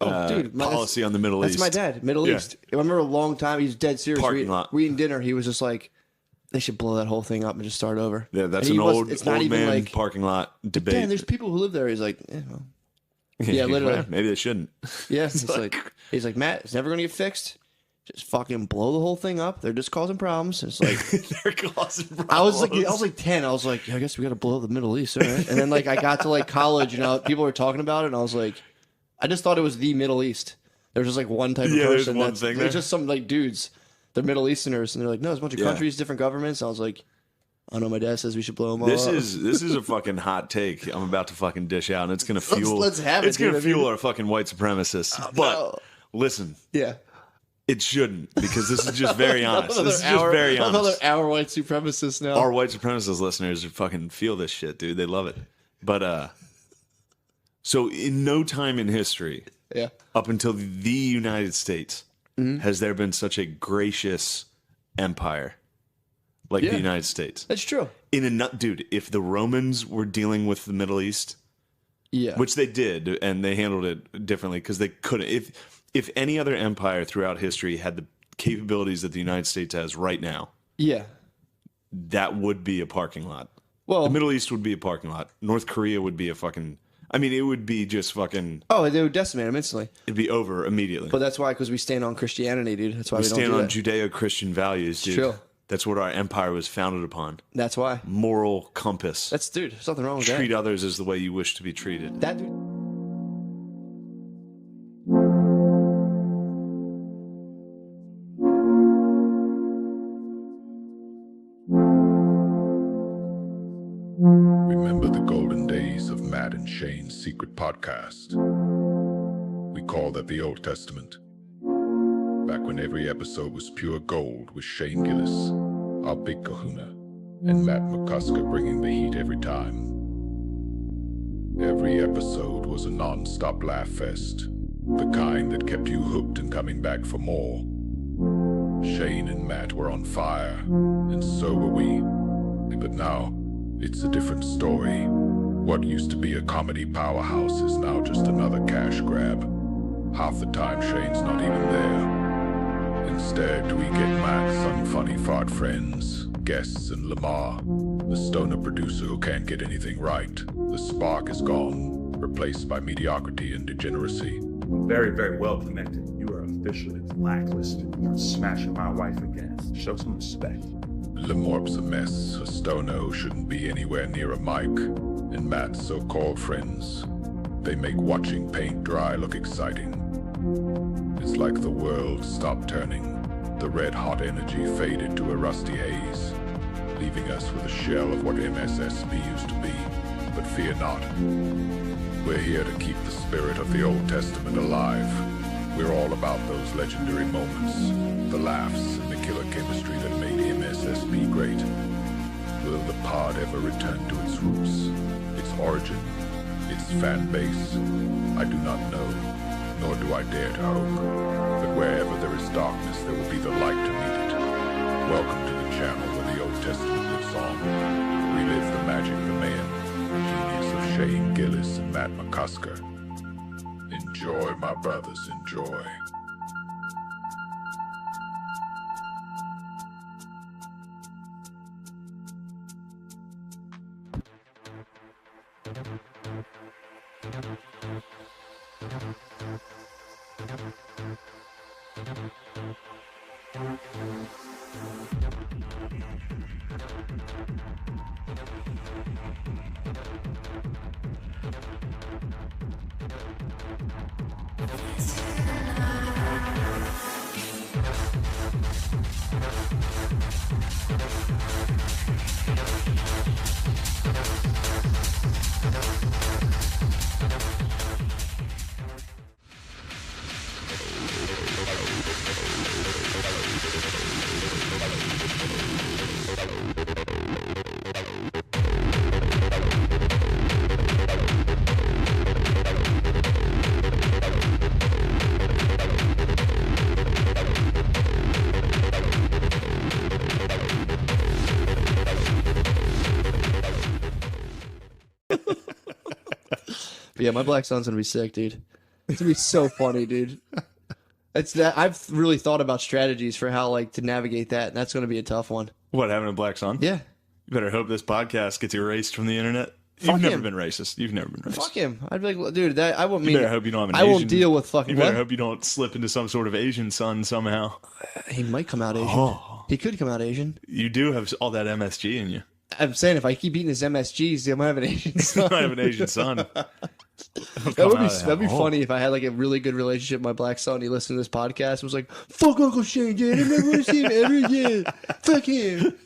policy on the Middle East?
That's my dad, Middle East. I remember a long time, he's dead serious.
Parking lot.
We eating dinner, he was just like, they should blow that whole thing up and just start over.
Yeah, that's an old man
like,
parking lot debate.
Man, there's people who live there. He's like, well. Yeah, literally.
Maybe they shouldn't.
Yeah, he's like, Matt, it's never gonna get fixed. Just fucking blow the whole thing up. They're just causing problems. It's like
they're causing problems.
I was like 10. I was like, I guess we got to blow up the Middle East, all right? And then like I got to like college, and people were talking about it, and I was like, I just thought it was the Middle East. There was just like one type of person.
There's one thing there.
There's just some like dudes. They're Middle Easterners, and they're like, no, there's a bunch of countries, different governments. And I was like, I don't know. My dad says we should blow them all up.
This is a fucking hot take I'm about to fucking dish out, and it's gonna fuel.
Let's have it.
It's gonna fuel our fucking white supremacists. But listen, it shouldn't, because this is just very honest. This is just very honest.
Another white supremacists now.
Our white supremacist listeners fucking feel this shit, dude. They love it. But so in no time in history, up until the United States, has there been such a gracious empire like the United States?
That's true.
Dude, if the Romans were dealing with the Middle East, which they did, and they handled it differently because they couldn't. If any other empire throughout history had the capabilities that the United States has right now, that would be a parking lot. Well, the Middle East would be a parking lot. North Korea would be a fucking... I mean, it would be just fucking...
Oh, they would decimate them instantly.
It'd be over immediately.
But that's why, because we stand on Christianity, dude. That's why we
stand on
don't
Judeo-Christian values, dude.
True.
That's what our empire was founded upon.
That's why.
Moral compass.
Dude, there's nothing wrong with that.
Treat others as the way you wish to be treated.
That dude...
Remember the golden days of Matt and Shane's secret podcast? We call that the Old Testament. Back when every episode was pure gold with Shane Gillis, our big kahuna, and Matt McCusker bringing the heat every time. Every episode was a non-stop laugh fest, the kind that kept you hooked and coming back for more. Shane and Matt were on fire, and so were we. But now, it's a different story. What used to be a comedy powerhouse is now just another cash grab. Half the time, Shane's not even there. Instead, we get Matt's unfunny fart friends, guests, and Lamar, the stoner producer who can't get anything right. The spark is gone, replaced by mediocrity and degeneracy.
Very, very well connected. You are officially blacklisted. You're smashing my wife again. Show some respect.
Lamorp's a mess, a stoner who shouldn't be anywhere near a mic, and Matt's so-called friends. They make watching paint dry look exciting. It's like the world stopped turning. The red-hot energy faded to a rusty haze, leaving us with a shell of what MSSP used to be. But fear not. We're here to keep the spirit of the Old Testament alive. We're all about those legendary moments, the laughs and the killer chemistry that made MSSP great. Will the pod ever return to its roots, its origin, its fan base? I do not know, nor do I dare to hope. But Wherever there is darkness, there will be the light to meet it. Welcome to the channel where the Old Testament lives on. Relive the magic, the man, genius of Shane Gillis and Matt McCusker. Enjoy, my brothers, enjoy.
But yeah, my black son's gonna be sick, dude. It's gonna be so funny, dude. It's that I've really thought about strategies for how like to navigate that, and that's gonna be a tough one.
What, having a black son?
Yeah.
You better hope this podcast gets erased from the internet.
Fuck
You've never
him.
been racist. You've never been racist.
Fuck him. I'd be like, dude, that I won't
You
mean.
better hope you don't have an
I
Asian.
won't deal with fucking.
You better
What?
hope you don't slip into some sort of Asian son somehow.
He might come out Asian.
Oh.
He could come out Asian.
You do have all that MSG in you.
I'm saying if I keep eating his MSGs, I might have an Asian
You
son.
might have an Asian son.
That'd be funny if I had like a really good relationship with my black son. He listened to this podcast and was like, "Fuck Uncle Shane, dude. I never want to see him ever again. Fuck him."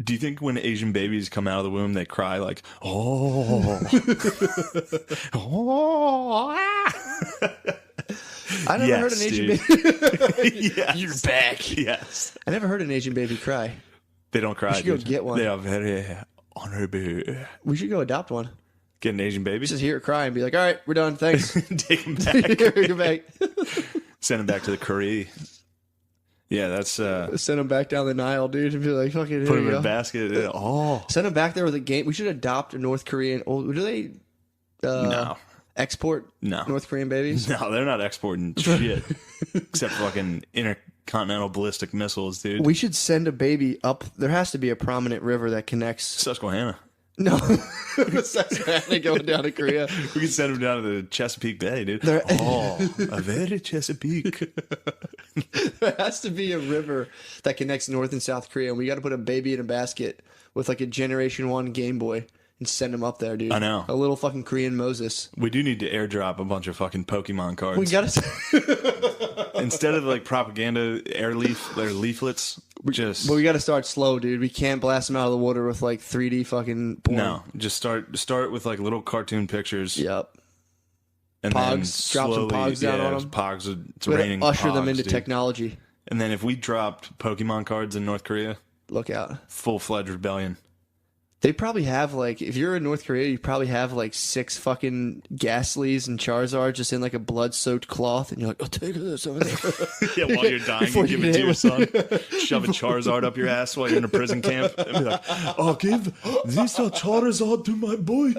Do you think when Asian babies come out of the womb, they cry like, oh, oh,
I never heard an Asian baby.
Yes.
You're back.
Yes.
I never heard an Asian baby cry.
They don't cry.
We should go
dude.
get one.
They are very honorable.
We should go adopt one.
Get an Asian baby.
Just hear it cry and be like, "All right, we're done. Thanks."
Take him back.
Go back.
Send him back to the Korea. Yeah, that's
Send him back down the Nile, dude, and be like, "Fucking
put
here
him
you
in a
go."
basket. Oh,
Send him back there with a game. We should adopt a North Korean. Oh, do they
no,
export
no,
North Korean babies?
no, they're not exporting shit except fucking intercontinental ballistic missiles, dude.
We should send a baby up. There has to be a prominent river that connects.
Susquehanna.
No, Susquehanna going down to Korea.
We can send him down to the Chesapeake Bay, dude. Oh, a very Chesapeake.
There has to be a river that connects North and South Korea, and we got to put a baby in a basket with like a Generation 1 Game Boy and send him up there, dude.
I know.
A little fucking Korean Moses.
We do need to airdrop a bunch of fucking Pokemon cards.
We got to.
Instead of like propaganda leaflets, just
But we got to start slow, dude. We can't blast them out of the water with like 3D fucking porn.
no, just start with like little cartoon pictures.
Yep.
And
Pogs,
then
drop some
slowly,
Pogs down on 'em.
Pogs, it's
We
raining.
gotta usher them
Pogs,
into
dude.
technology.
And then if we dropped Pokemon cards in North Korea,
Look out.
full-fledged rebellion.
They probably have like, if you're in North Korea, you probably have like 6 fucking Ghastlies and Charizard just in like a blood-soaked cloth, and you're like, "Oh, take this."
Yeah, while you're dying,
Before
you give
you
it to
hit
your son. Shove a Charizard up your ass while you're in a prison camp. And be like, "Oh, give this Charizard to my boy."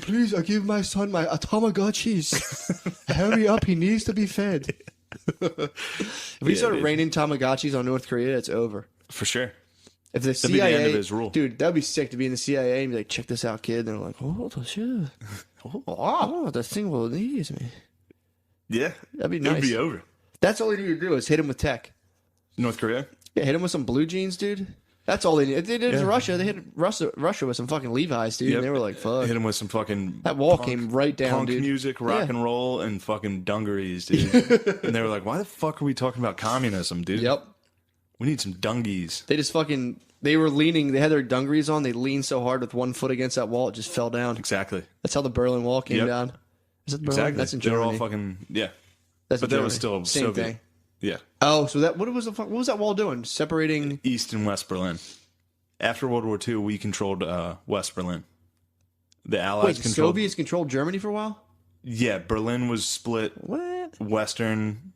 Please, I give my son my Tamagotchis. Hurry up, he needs to be fed. If we start
dude.
raining Tamagotchis on North Korea, it's over.
For sure.
If the
That'd be
CIA,
the end of his rule.
Dude, that'd be sick to be in the CIA and be like, "Check this out, kid." And they're like, "Oh, the shit. Oh, the thing will ease me."
Yeah,
That'd be
it would
nice.
be over.
That's all they need to do is hit him with tech.
North Korea.
Yeah, hit him with some blue jeans, dude. That's all they need. They did it to Russia. They hit Russia with some fucking Levi's, dude.
Yep.
And they were like, "Fuck."
Hit him with some fucking
That wall came right down,
punk
dude.
music, rock
Yeah.
and roll, and fucking dungarees, dude. And they were like, "Why the fuck are we talking about communism, dude?
Yep.
We need some dungies."
They just fucking. They were leaning. They had their dungarees on. They leaned so hard with one foot against that wall, it just fell down.
Exactly.
That's how the Berlin Wall came
Yep.
down. Is that Berlin?
Exactly.
That's in
They were
Germany.
all fucking
That's
but
in
that was
Germany.
still
Same
Soviet.
thing.
Yeah.
Oh, so that what was that wall doing? Separating.
East and West Berlin. After World War II, we controlled West Berlin. The Allies
Wait, the
controlled.
Soviets controlled Germany for a while.
Yeah, Berlin was split
What?
Western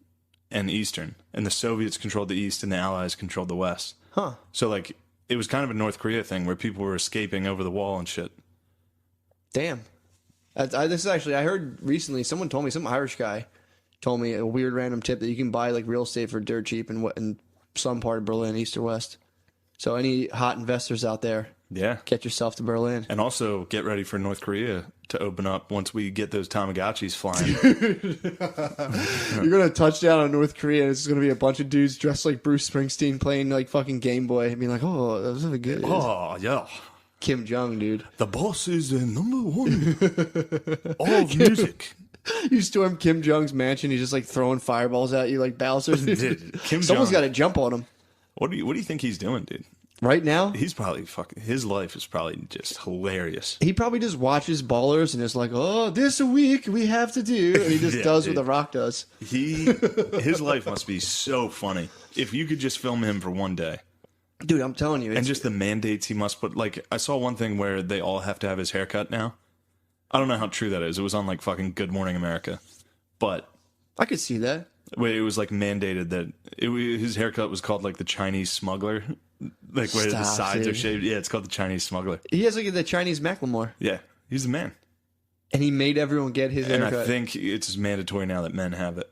and Eastern, and the Soviets controlled the East and the Allies controlled the West.
Huh.
So like it was kind of a North Korea thing where people were escaping over the wall and shit.
Damn. This is actually, I heard recently, someone told me, some Irish guy told me a weird random tip that you can buy like real estate for dirt cheap in some part of Berlin, East or West. So any hot investors out there,
Yeah.
get yourself to Berlin.
And also get ready for North Korea to open up once we get those Tamagotchis flying.
You're going to touch down on North Korea and it's going to be a bunch of dudes dressed like Bruce Springsteen playing like fucking Game Boy and being like, oh, that was really good.
Oh, yeah.
Kim Jong, dude.
The boss is number one. All of music.
You storm Kim Jong's mansion, he's just like throwing fireballs at you like Bowser's.
Dude, Kim
Someone's
Jong,
got to jump on him.
what do you think he's doing, dude?
Right now,
He's probably fucking. His life is probably just hilarious.
he probably just watches Ballers and is like, oh, this a week we have to do. And he just
Yeah,
does
dude.
what The Rock does.
His life must be so funny. If you could just film him for one day,
Dude, I'm telling you.
and
It's,
just the mandates he must put. Like I saw one thing where they all have to have his haircut now. I don't know how true that is. It was on like fucking Good Morning America, but
I could see that.
it was like mandated that his haircut was called like the Chinese smuggler, like where the
Stop,
sides are
dude.
shaved. Yeah, it's called the Chinese smuggler.
He has like the Chinese Macklemore.
Yeah, he's the man.
And he made everyone get his
And
haircut.
I think it's mandatory now that men have it.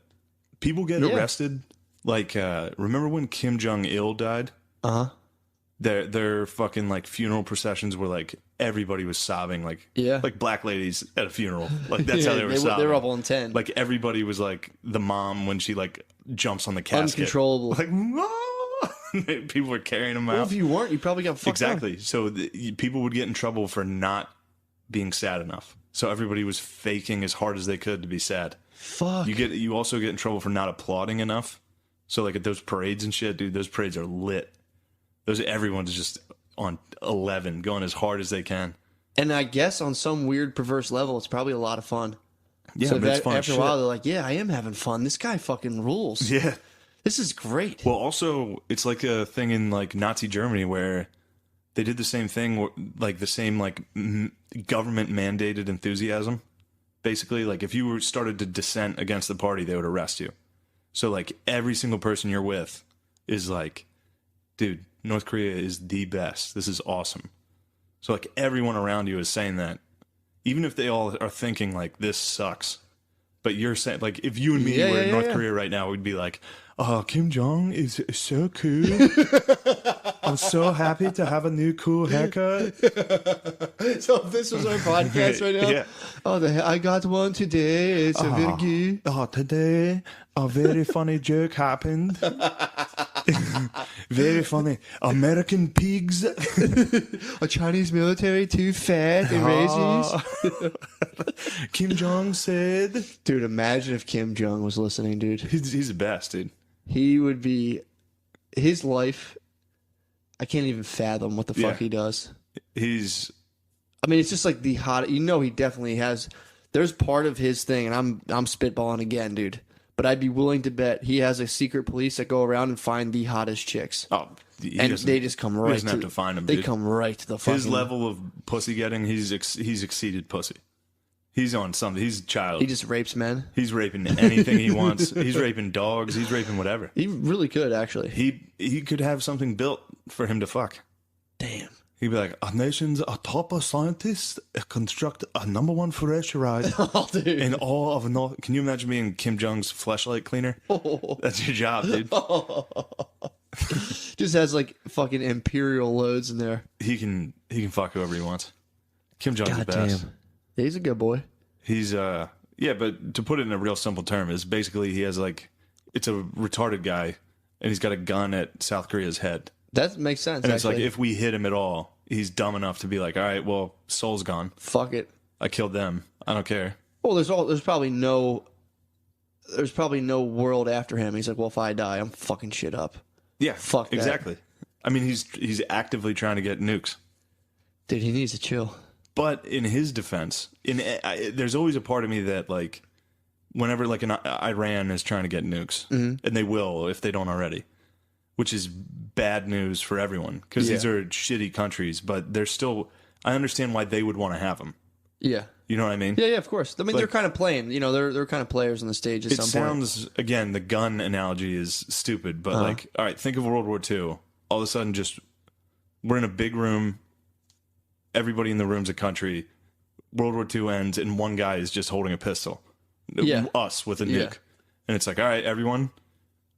People get
Yeah.
arrested. Like, remember when Kim Jong Il died?
Uh-huh.
Their fucking like funeral processions were like everybody was sobbing, like
Yeah.
like black ladies at a funeral. Like that's how they were sobbing.
They were up on 10.
Like everybody was like the mom when she like jumps on the casket.
Uncontrollable.
Like people were carrying them
Well,
out.
if you weren't, you probably got fucked up.
Exactly. So people would get in trouble for not being sad enough. So everybody was faking as hard as they could to be sad.
Fuck.
You also get in trouble for not applauding enough. So like at those parades and shit, dude, those parades are lit. Everyone's just on 11, going as hard as they can.
And I guess on some weird perverse level, it's probably a lot of fun.
Yeah,
So
but it's fun
after
as
a while,
shit.
they're like, yeah, I am having fun. This guy fucking rules.
Yeah.
This is great.
Well, also, it's like a thing in like Nazi Germany where they did the same thing, like the same like government mandated enthusiasm. Basically, like if you started to dissent against the party, they would arrest you. So like every single person you're with is like, dude, North Korea is the best. This is awesome. So like everyone around you is saying that, even if they all are thinking like this sucks. But you're saying, like, if you and me were in North Korea right now, we'd be like, oh, Kim Jong is so cool. I'm so happy to have a new cool haircut.
So if this was our podcast right now,
Yeah.
oh, I got one today. It's a very good.
Oh, today a very funny joke happened. Very funny. American pigs.
A Chinese military too fat and racist.
Kim Jong said.
Dude, imagine if Kim Jong was listening, dude.
He's the best, dude.
He would be, his life, I can't even fathom what the fuck
Yeah.
he does.
He's
I mean, it's just like the hot, he definitely has, there's part of his thing, and I'm spitballing again, dude. But I'd be willing to bet he has a secret police that go around and find the hottest chicks.
oh, he
And
doesn't-
they just come
he
right
doesn't
to
have to find him.
They
dude.
come right to the fucking.
His level of pussy getting, he's exceeded pussy. He's on something. He's a child.
He just rapes men.
He's raping anything he wants. He's raping dogs. He's raping whatever.
He really could, actually.
He could have something built for him to fuck.
Damn.
He'd be like, our nation's a top of scientists construct a number one fresh ride
Oh, dude.
in all of North. Can you imagine being Kim Jong's fleshlight cleaner? That's your job, dude.
Just has like fucking imperial loads in there.
He can fuck whoever he wants. Kim Jong's the
God
best.
damn. He's a good boy.
He's yeah, but to put it in a real simple term is basically he has like, it's a retarded guy and he's got a gun at South Korea's head.
That makes sense.
And it's like,
actually.
if we hit him at all, he's dumb enough to be like, all right, well, Seoul's gone.
Fuck it.
I killed them. I don't care.
Well, there's probably no world after him. He's like, well, if I die, I'm fucking shit up.
Yeah,
Fuck that.
exactly. I mean, he's actively trying to get nukes.
Dude, he needs to chill.
But in his defense, there's always a part of me that like, whenever like Iran is trying to get nukes, and they will if they don't already, which is bad news for everyone because these are shitty countries, but they're still. I understand why they would want to have them.
Yeah.
You know what I mean?
Yeah, of course. I mean, they're
Like-
kind of playing. You know, they're kind of players on the stage at
It
some point.
sounds, again, the gun analogy is stupid, but like, all right, think of World War II. All of a sudden, just we're in a big room. Everybody in the room's a country. World War II ends, and one guy is just holding a pistol.
Yeah.
Us with a nuke.
Yeah.
And it's like, all right, everyone,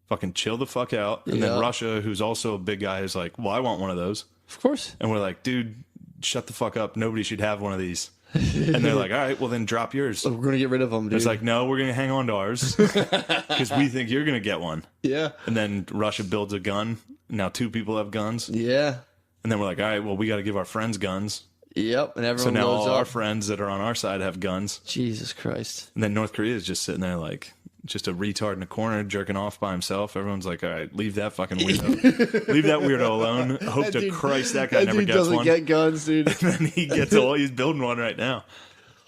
fucking chill the fuck out. And then
Yeah.
Russia, who's also a big guy, is like, well, I want one of those.
Of course.
And we're like, dude, shut the fuck up. Nobody should have one of these. And they're like, all right, well, then drop yours.
We're going to get rid of them, dude.
It's like, no, we're going to hang on to ours because we think you're going to get one.
yeah.
And then Russia builds a gun. Now 2 people have guns.
Yeah.
And then we're like, all right, well, we got to give our friends guns.
Yep. And
So
everyone
now
loads
all
up.
our friends that are on our side have guns.
Jesus Christ.
And then North Korea is just sitting there like, just a retard in a corner jerking off by himself. Everyone's like, all right, leave that fucking weirdo. Leave that weirdo alone. Hope
That
to
dude-
Christ that guy never
dude
gets
doesn't
one.
get guns, dude.
And then he gets he's building one right now.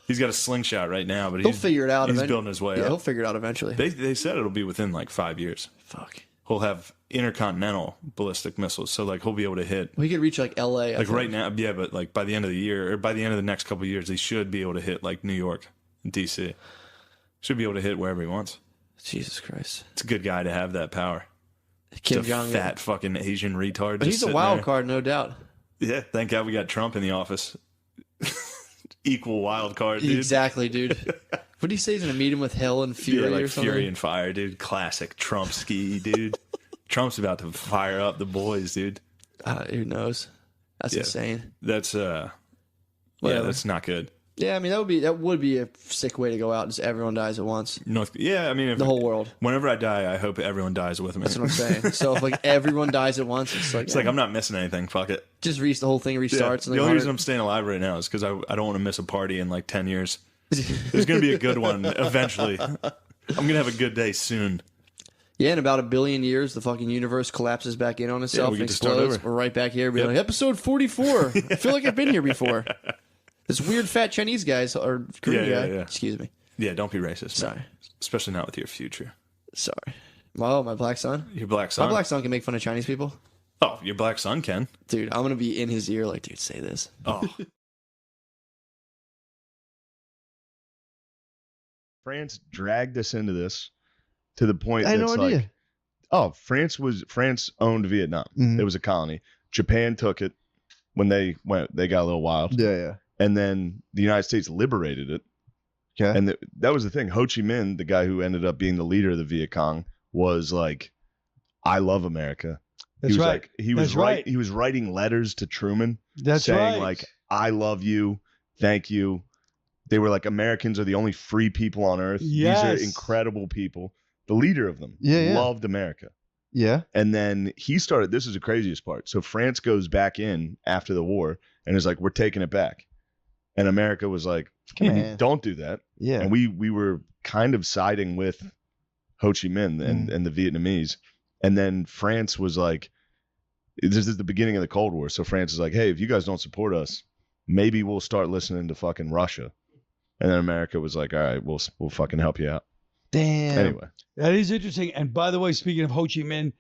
He's got a slingshot right now, but
He'll
he's
figure it out.
He's
eventually.
building his way
Yeah,
up.
he'll figure it out eventually.
They said it'll be within like 5 years.
Fuck.
He'll have intercontinental ballistic missiles, so like he'll be able to hit
We could reach like L.A. I
like
think.
right now. Yeah, but like by the end of the year or by the end of the next couple of years, he should be able to hit like New York, and D.C. Should be able to hit wherever he wants.
Jesus Christ.
It's a good guy to have that power.
Kim
It's a
Jong-un.
fat fucking Asian retard.
But
just
he's a
sitting
wild
there.
card, no doubt.
Yeah, thank God we got Trump in the office. Equal wild card, dude.
Exactly, dude. What do you say? He's gonna meet him with hell and fury
Yeah, like
or something?
Fury and Fire, dude. Classic Trump ski, dude. Trump's about to fire up the boys, dude.
Who knows? That's
Yeah.
insane.
That's yeah,
Whatever.
that's not good.
Yeah, I mean that would be a sick way to go out. Just everyone dies at once.
Yeah, I mean, if,
The whole world.
Whenever I die, I hope everyone dies with me.
That's what I'm saying. So if like everyone dies at once, it's like
I'm not missing anything. Fuck it.
just the whole thing restarts.
Yeah.
And
The only reason I'm staying alive right now is because I don't want to miss a party in like 10 years. There's going to be a good one eventually. I'm going to have a good day soon.
in about 1 billion years, the fucking universe collapses back in on itself
we
and
get to start
explodes.
over.
We're right back here, being like episode 44. I feel like I've been here before. This weird fat Chinese guys or Korean guy.
Yeah.
Excuse me.
Yeah, don't be racist.
Sorry.
Man. Especially not with your future.
Sorry. Oh, my black son.
Your black son.
My black son can make fun of Chinese people.
Oh, your black son can.
Dude, I'm gonna be in his ear like, dude, say this.
Oh.
France dragged us into this to the point
I had
that's
no idea.
like, oh, France owned Vietnam.
Mhm.
It was a colony. Japan took it when they got a little wild.
Yeah.
And then the United States liberated it.
Okay.
And that was the thing. Ho Chi Minh, the guy who ended up being the leader of the Viet Cong, was like, I love America.
That's
he was
right.
like, he was
That's right.
He was writing letters to Truman
That's
saying
right.
like, I love you. Thank you. They were like, Americans are the only free people on earth.
Yes.
These are incredible people. The leader of them
Yeah.
loved America.
Yeah.
And then he started, this is the craziest part. So France goes back in after the war and is like, we're taking it back. And America was like,
Man.
don't do that.
Yeah.
And we were kind of siding with Ho Chi Minh and the Vietnamese. And then France was like, this is the beginning of the Cold War. So France is like, hey, if you guys don't support us, maybe we'll start listening to fucking Russia. And then America was like, all right, we'll fucking help you out.
Damn.
Anyway.
That is interesting. And by the way, speaking of Ho Chi Minh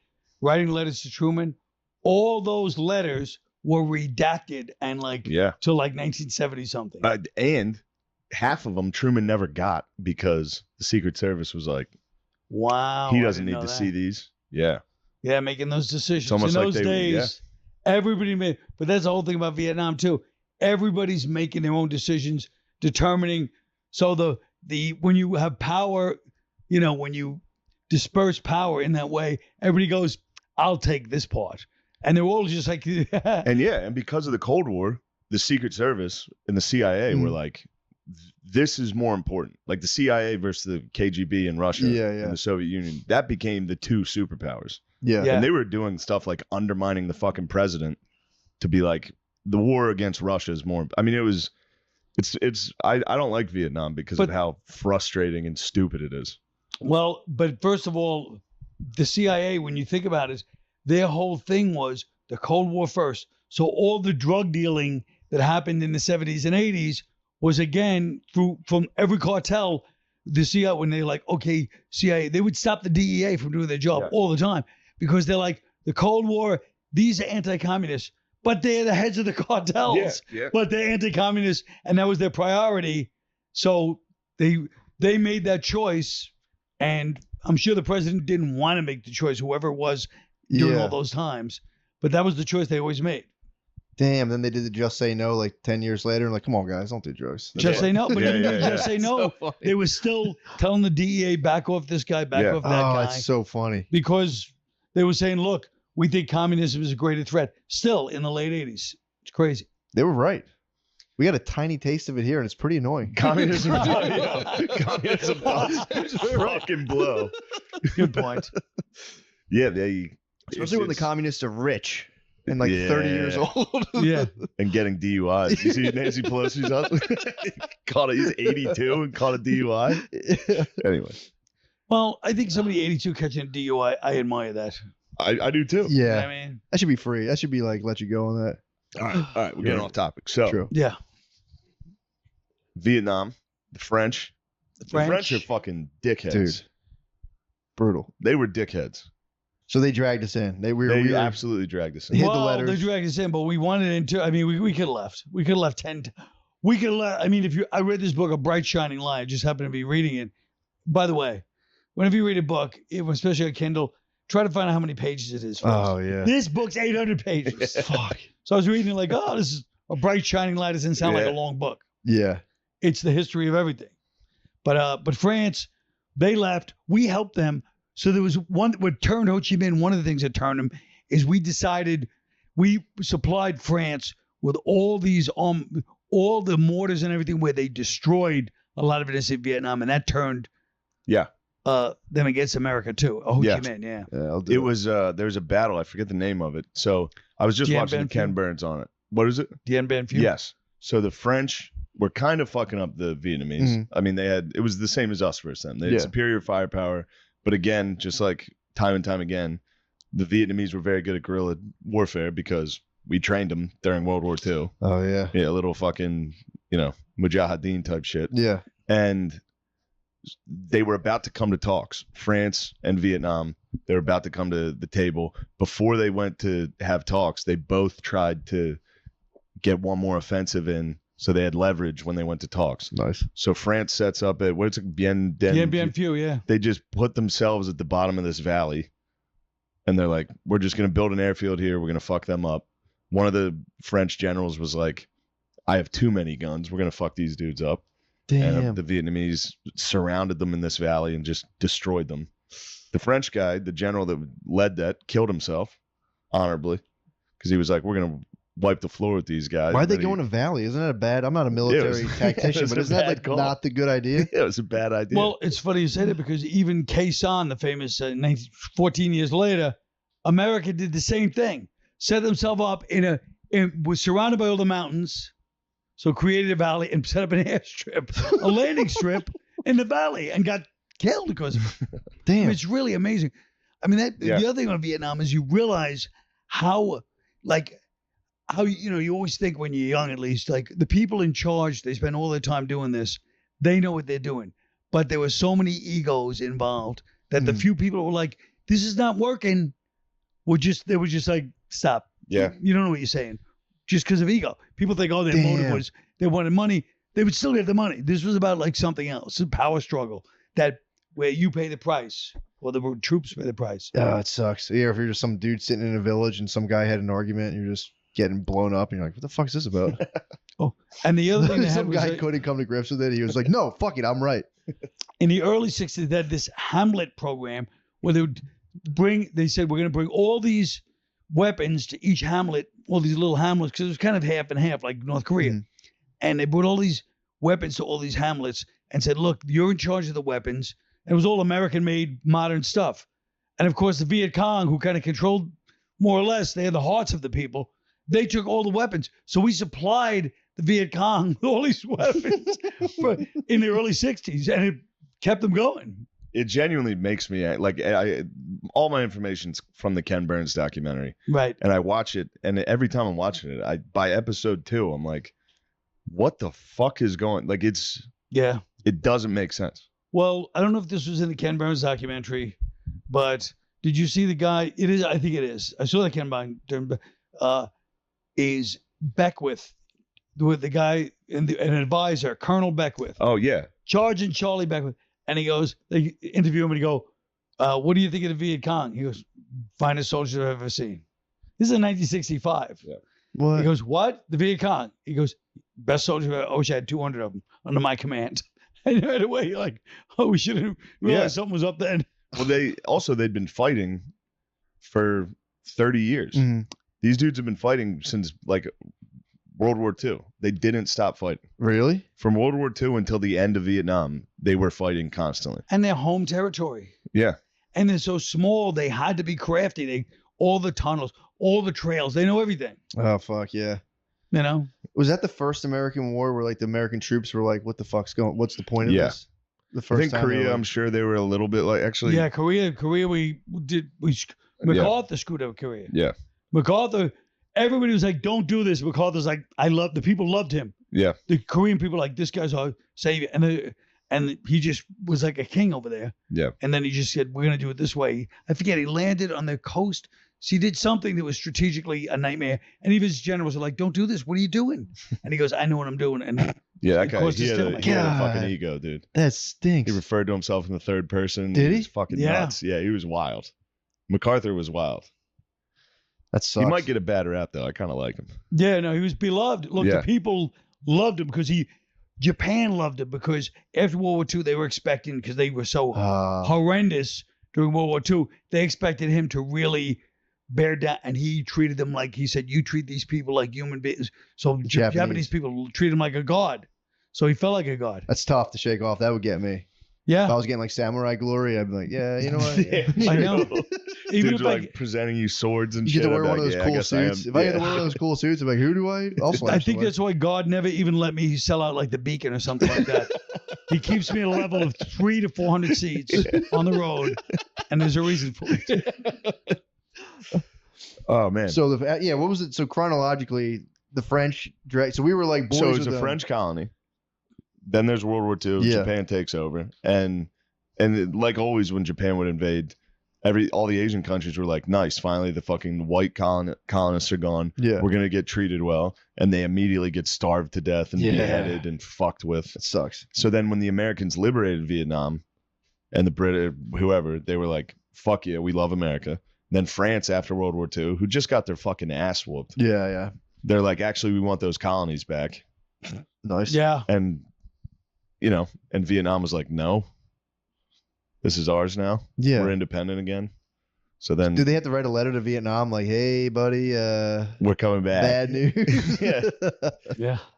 writing letters to Truman, all those letters were redacted and like
Yeah.
till like 1970 something.
And half of them Truman never got because the Secret Service was like,
Wow.
he
I
doesn't
didn't
need
know
to
that.
see these. Yeah.
Yeah, making those decisions.
It's almost
In
like
those days, everybody made, but that's the whole thing about Vietnam too. Everybody's making their own decisions, determining. So the when you have power, you know, when you disperse power in that way, everybody goes, I'll take this part. And they're all just like,
And because of the Cold War, the Secret Service and the CIA were like, this is more important. Like the CIA versus the KGB in Russia and the Soviet Union, that became the two superpowers.
Yeah.
Yeah.
And they were doing stuff like undermining the fucking president to be like, the war against Russia is more. I mean, I don't like Vietnam because of how frustrating and stupid it is.
Well, but first of all, the CIA, when you think about it, their whole thing was the Cold War first. So all the drug dealing that happened in the 70s and 80s was again from every cartel. The CIA, when they're like, okay, CIA, they would stop the DEA from doing their job all the time because they're like, the Cold War, these are anti-communists, but they're the heads of the cartels.
Yeah.
But they're anti-communist, and that was their priority. So they made that choice, and I'm sure the president didn't want to make the choice, whoever it was during all those times. But that was the choice they always made.
Damn, then they did the Just Say No like 10 years later. And like, come on, guys, don't do drugs.
Just say no. But
Yeah,
even
yeah,
though
yeah.
Just say no, they were still telling the DEA, back off this guy, back off that guy.
It's so funny.
Because they were saying, look, we think communism is a greater threat. Still in the late 80s. It's crazy.
They were right. We got a tiny taste of it here, and it's pretty annoying.
Communism communism does fucking blow.
Good point.
Yeah, they
Especially when the communists are rich and like
Yeah.
30 years old.
Yeah.
and getting DUIs. You see Nancy Pelosi's husband? He's 82 and caught a DUI. Anyway,
Well, I think somebody 82 catching a DUI, I admire that.
I do too.
You know
Yeah.
what I mean?
That should be free. That should be like, let you go on that.
All right, we're getting off topic. So,
True.
Yeah.
Vietnam, the French. The
French.
French are fucking dickheads.
Dude. Brutal.
They were dickheads.
So they dragged us in.
They
we
absolutely dragged us in.
hid the
Well,
letters.
they dragged us in, but we wanted into. I mean, we could have left. We could have left 10. We could have left. I mean, I read this book, A Bright Shining Light. I just happened to be reading it. By the way, whenever you read a book, especially on Kindle, try to find out how many pages it is. First.
Oh, yeah.
This book's 800 pages. Fuck. So I was reading it like, oh, this is A Bright Shining Light. It doesn't sound like a long book.
Yeah.
It's the history of everything. But France, they left. We helped them. So there was what turned Ho Chi Minh. One of the things that turned him is we decided we supplied France with all these all the mortars and everything where they destroyed a lot of it in Vietnam, and that turned them against America too. Ho Chi Minh, yeah.
It was there was a battle. I forget the name of it. So I was just
Dien
watching
Bien
Ken
Phu?
Burns on it. What is it?
Dien Bien Phu.
Yes. So the French were kind of fucking up the Vietnamese.
Mhm.
I mean, it was the same as us versus them. They had
Yeah.
superior firepower, but again, just like time and time again, the Vietnamese were very good at guerrilla warfare because we trained them during World War II.
Oh, yeah.
Yeah, a little fucking, Mujahideen type shit.
Yeah.
And they were about to come to talks. France and Vietnam, they were about to come to the table. Before they went to have talks, they both tried to get one more offensive in, so they had leverage when they went to talks.
Nice.
So France sets up at what's it,
Dien Bien Phu, yeah.
They just put themselves at the bottom of this valley, and they're like, "We're just gonna build an airfield here. We're gonna fuck them up." One of the French generals was like, "I have too many guns. We're gonna fuck these dudes up."
Damn.
And the Vietnamese surrounded them in this valley and just destroyed them. The French guy, the general that led that, killed himself honorably because he was like, "We're gonna wipe the floor with these guys."
Why'd they
But
go in a valley? Isn't that a bad? I'm not a military tactician, but isn't that like not the good idea?
Yeah, it was a bad idea.
Well, it's funny you say that because even Quezon, the famous 14 years later, America did the same thing. Set themselves up was surrounded by all the mountains, so created a valley and set up an airstrip, a landing strip in the valley, and got killed because of it.
Damn.
I mean, it's really amazing. I mean, the other thing on Vietnam is you realize how you always think when you're young, at least, like the people in charge, they spend all their time doing this. They know what they're doing. But there were so many egos involved that the few people who were like, this is not working, they were just like, stop.
Yeah.
You don't know what you're saying. Just because of ego. People think, oh, their motive was they wanted money. They would still get the money. This was about like something else, a power struggle where you pay the price or the troops pay the price.
Oh, it sucks. Yeah, if you're just some dude sitting in a village and some guy had an argument and you're just getting blown up and you're like, what the fuck is this about?
And the other thing that
some
happened
guy
was
couldn't come to grips with it. He was like, no, fuck it, I'm right.
in the early 60s, they had this Hamlet program where they said, we're going to bring all these weapons to each hamlet, all these little hamlets, because it was kind of half and half, like North Korea.
Mhm.
And they brought all these weapons to all these hamlets and said, look, you're in charge of the weapons. And it was all American-made modern stuff. And, of course, the Viet Cong, who kind of controlled more or less, they had the hearts of the people. They took all the weapons. So we supplied the Viet Cong with all these weapons in the early 60s, and it kept them going.
It genuinely makes me all my information's from the Ken Burns documentary.
Right.
And I watch it, and every time I'm watching it, by episode 2, I'm like, what the fuck is going? Like, it doesn't make sense.
Well, I don't know if this was in the Ken Burns documentary, but did you see the guy? It is. I think it is. I saw the Ken Burns. is Beckwith, with the guy and an advisor, Colonel Beckwith.
Oh yeah.
Sergeant Charlie Beckwith. And he goes, they interview him and he go, what do you think of the Viet Cong? He goes, finest soldiers I've ever seen. This is in 1965.
Yeah.
What?
He goes, what? The Viet Cong. He goes, best soldiers. I wish I had 200 of them under my command. And right away, you're like, oh, we should have realized something was up then.
Well, they'd been fighting for 30 years.
Mhm.
These dudes have been fighting since like World War II. They didn't stop fighting.
Really?
From World War II until the end of Vietnam, they were fighting constantly.
And their home territory.
Yeah.
And they're so small, they had to be crafty. All the tunnels, all the trails, they know everything.
Oh fuck yeah.
You know?
Was that the first American war where like the American troops were like, "What the fuck's going? What's the point of
Yeah.
this?" The
I
first
think
time they
Korea,
were like-
I'm sure they were a little bit like actually.
Yeah, Korea, MacArthur screwed up Korea.
Yeah.
MacArthur, everybody was like, don't do this. MacArthur's like, the people loved him.
Yeah.
The Korean people were like, this guy's our savior. And he just was like a king over there.
Yeah.
And then he just said, we're going to do it this way. I forget, he landed on the coast. So he did something that was strategically a nightmare. And even his generals were like, don't do this. What are you doing? And he goes, I know what I'm doing. And
Yeah, that
Of
guy,
course
he
it's
had,
still
a,
like-
he had a
God.
fucking ego, dude.
That stinks.
He referred to himself in the third person.
Did he?
was fucking
Yeah.
nuts. Yeah, he was wild. MacArthur was wild.
That sucks.
He might get a bad rap, though. I kind of like him.
yeah, no, he was beloved. Look,
Yeah.
the people loved him because Japan loved him because after World War II, they were expecting, because they were so horrendous during World War II, they expected him to really bear down, and he treated them like, he said, you treat these people like human beings. So Japanese people treat him like a god. So he felt like a god.
That's tough to shake off. That would get me.
Yeah.
If I was getting like samurai glory, I'd be like, yeah, you know what?
I know. Even
Dudes
if
are
I,
like presenting you swords and
You
shit.
get to wear
I'd
one
be
of those
like, yeah, I
cool
guess I am.
suits. If I get to wear one of those cool suits, I'm like, who do I? I'll slash
I think
someone.
that's why God never even let me sell out like the Beacon or something like that. He keeps me at a level of 300 to 400 seats on the road, and there's a reason for it.
Oh, man.
So what was it? So chronologically, the French direct. So we were like boys.
So it's
with
a
them.
French colony. Then there's World War II.
Yeah.
Japan takes over, and like always when Japan would invade, all the Asian countries were like, nice, finally the fucking white colonists are gone.
Yeah.
We're gonna get treated well, and they immediately get starved to death and
Yeah.
beheaded and fucked with.
It sucks.
So then when the Americans liberated Vietnam, and the British, whoever, they were like, fuck yeah, we love America. Then France after World War II, who just got their fucking ass whooped,
Yeah, yeah.
they're like, actually, we want those colonies back.
Nice.
Yeah.
And, and Vietnam was like, no, this is ours now.
Yeah.
We're independent again. So then
Do they have to write a letter to Vietnam like, hey, buddy,
we're coming back.
bad news?
Yeah.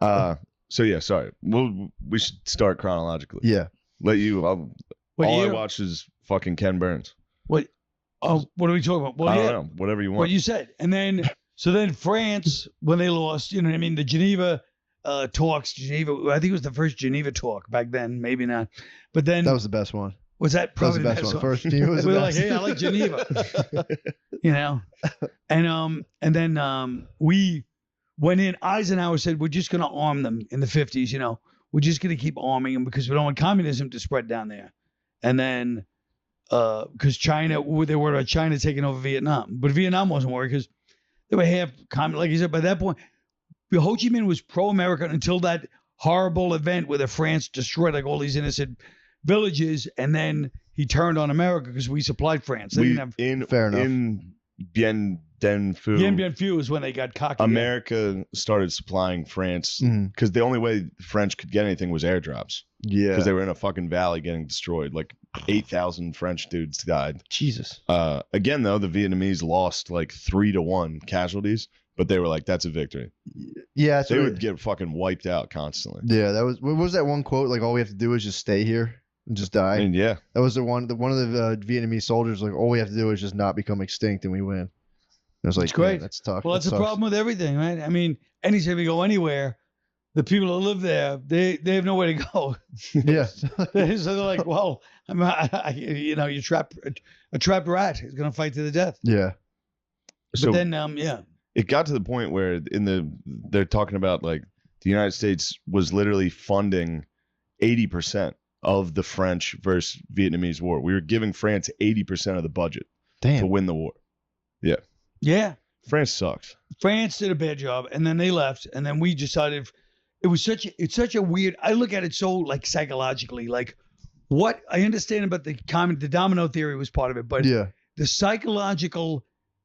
Yeah.
So yeah, sorry. We should start chronologically.
Yeah.
Let you. All
What
I
year?
watched is fucking Ken Burns.
What? Oh, what are we talking about? Well,
I
yeah,
don't know. Whatever you want.
what you said. And then, France, when they lost, you know what I mean? The Geneva talks, I think it was the first Geneva talk back then, maybe not. But then,
That was the best one.
was that
That was
probably
the best one. First team was the
we were
best.
like, hey, I like Geneva. And then we went in. Eisenhower said, we're just going to arm them in the 50s, We're just going to keep arming them because we don't want communism to spread down there. And then, because they were about China taking over Vietnam. But Vietnam wasn't worried because they were half communist. Like you said, by that point, Ho Chi Minh was pro-American until that horrible event where the France destroyed like all these innocent villages, and then he turned on America because we supplied France. They didn't have
Fair enough.
In Bien Dien Phu,
Bien Bien Phu is when they got cocky.
America started supplying France
Mhm.
because the only way the French could get anything was airdrops.
Yeah.
Because they were in a fucking valley getting destroyed. Like 8,000 French dudes died.
Jesus.
Again, though, the Vietnamese lost like 3-1 casualties, but they were like, that's a victory.
Yeah. That's
They
what
would get fucking wiped out constantly.
Yeah, that was. What was that one quote? Like, all we have to do is just stay here and just die.
I mean, yeah.
That was one of the Vietnamese soldiers. Like, all we have to do is just not become extinct, and we win. I was like,
It's great.
yeah, that's tough.
Well, that's
That
the
sucks.
problem with everything, right? I mean, anytime you go anywhere, the people that live there, they have nowhere to go.
Yeah.
So they're like, well, you're trapped. A trapped rat is going to fight to the death.
Yeah.
But
So
then,
it got to the point where they're talking about like the United States was literally funding 80% of the French versus Vietnamese war. We were giving France 80% of the budget to
Damn.
win the war.
yeah.
France sucks.
France did a bad job, and then they left, and then we decided it's such a weird. I look at it so like psychologically, like what I understand about the domino theory was part of it, but
Yeah.
the psychological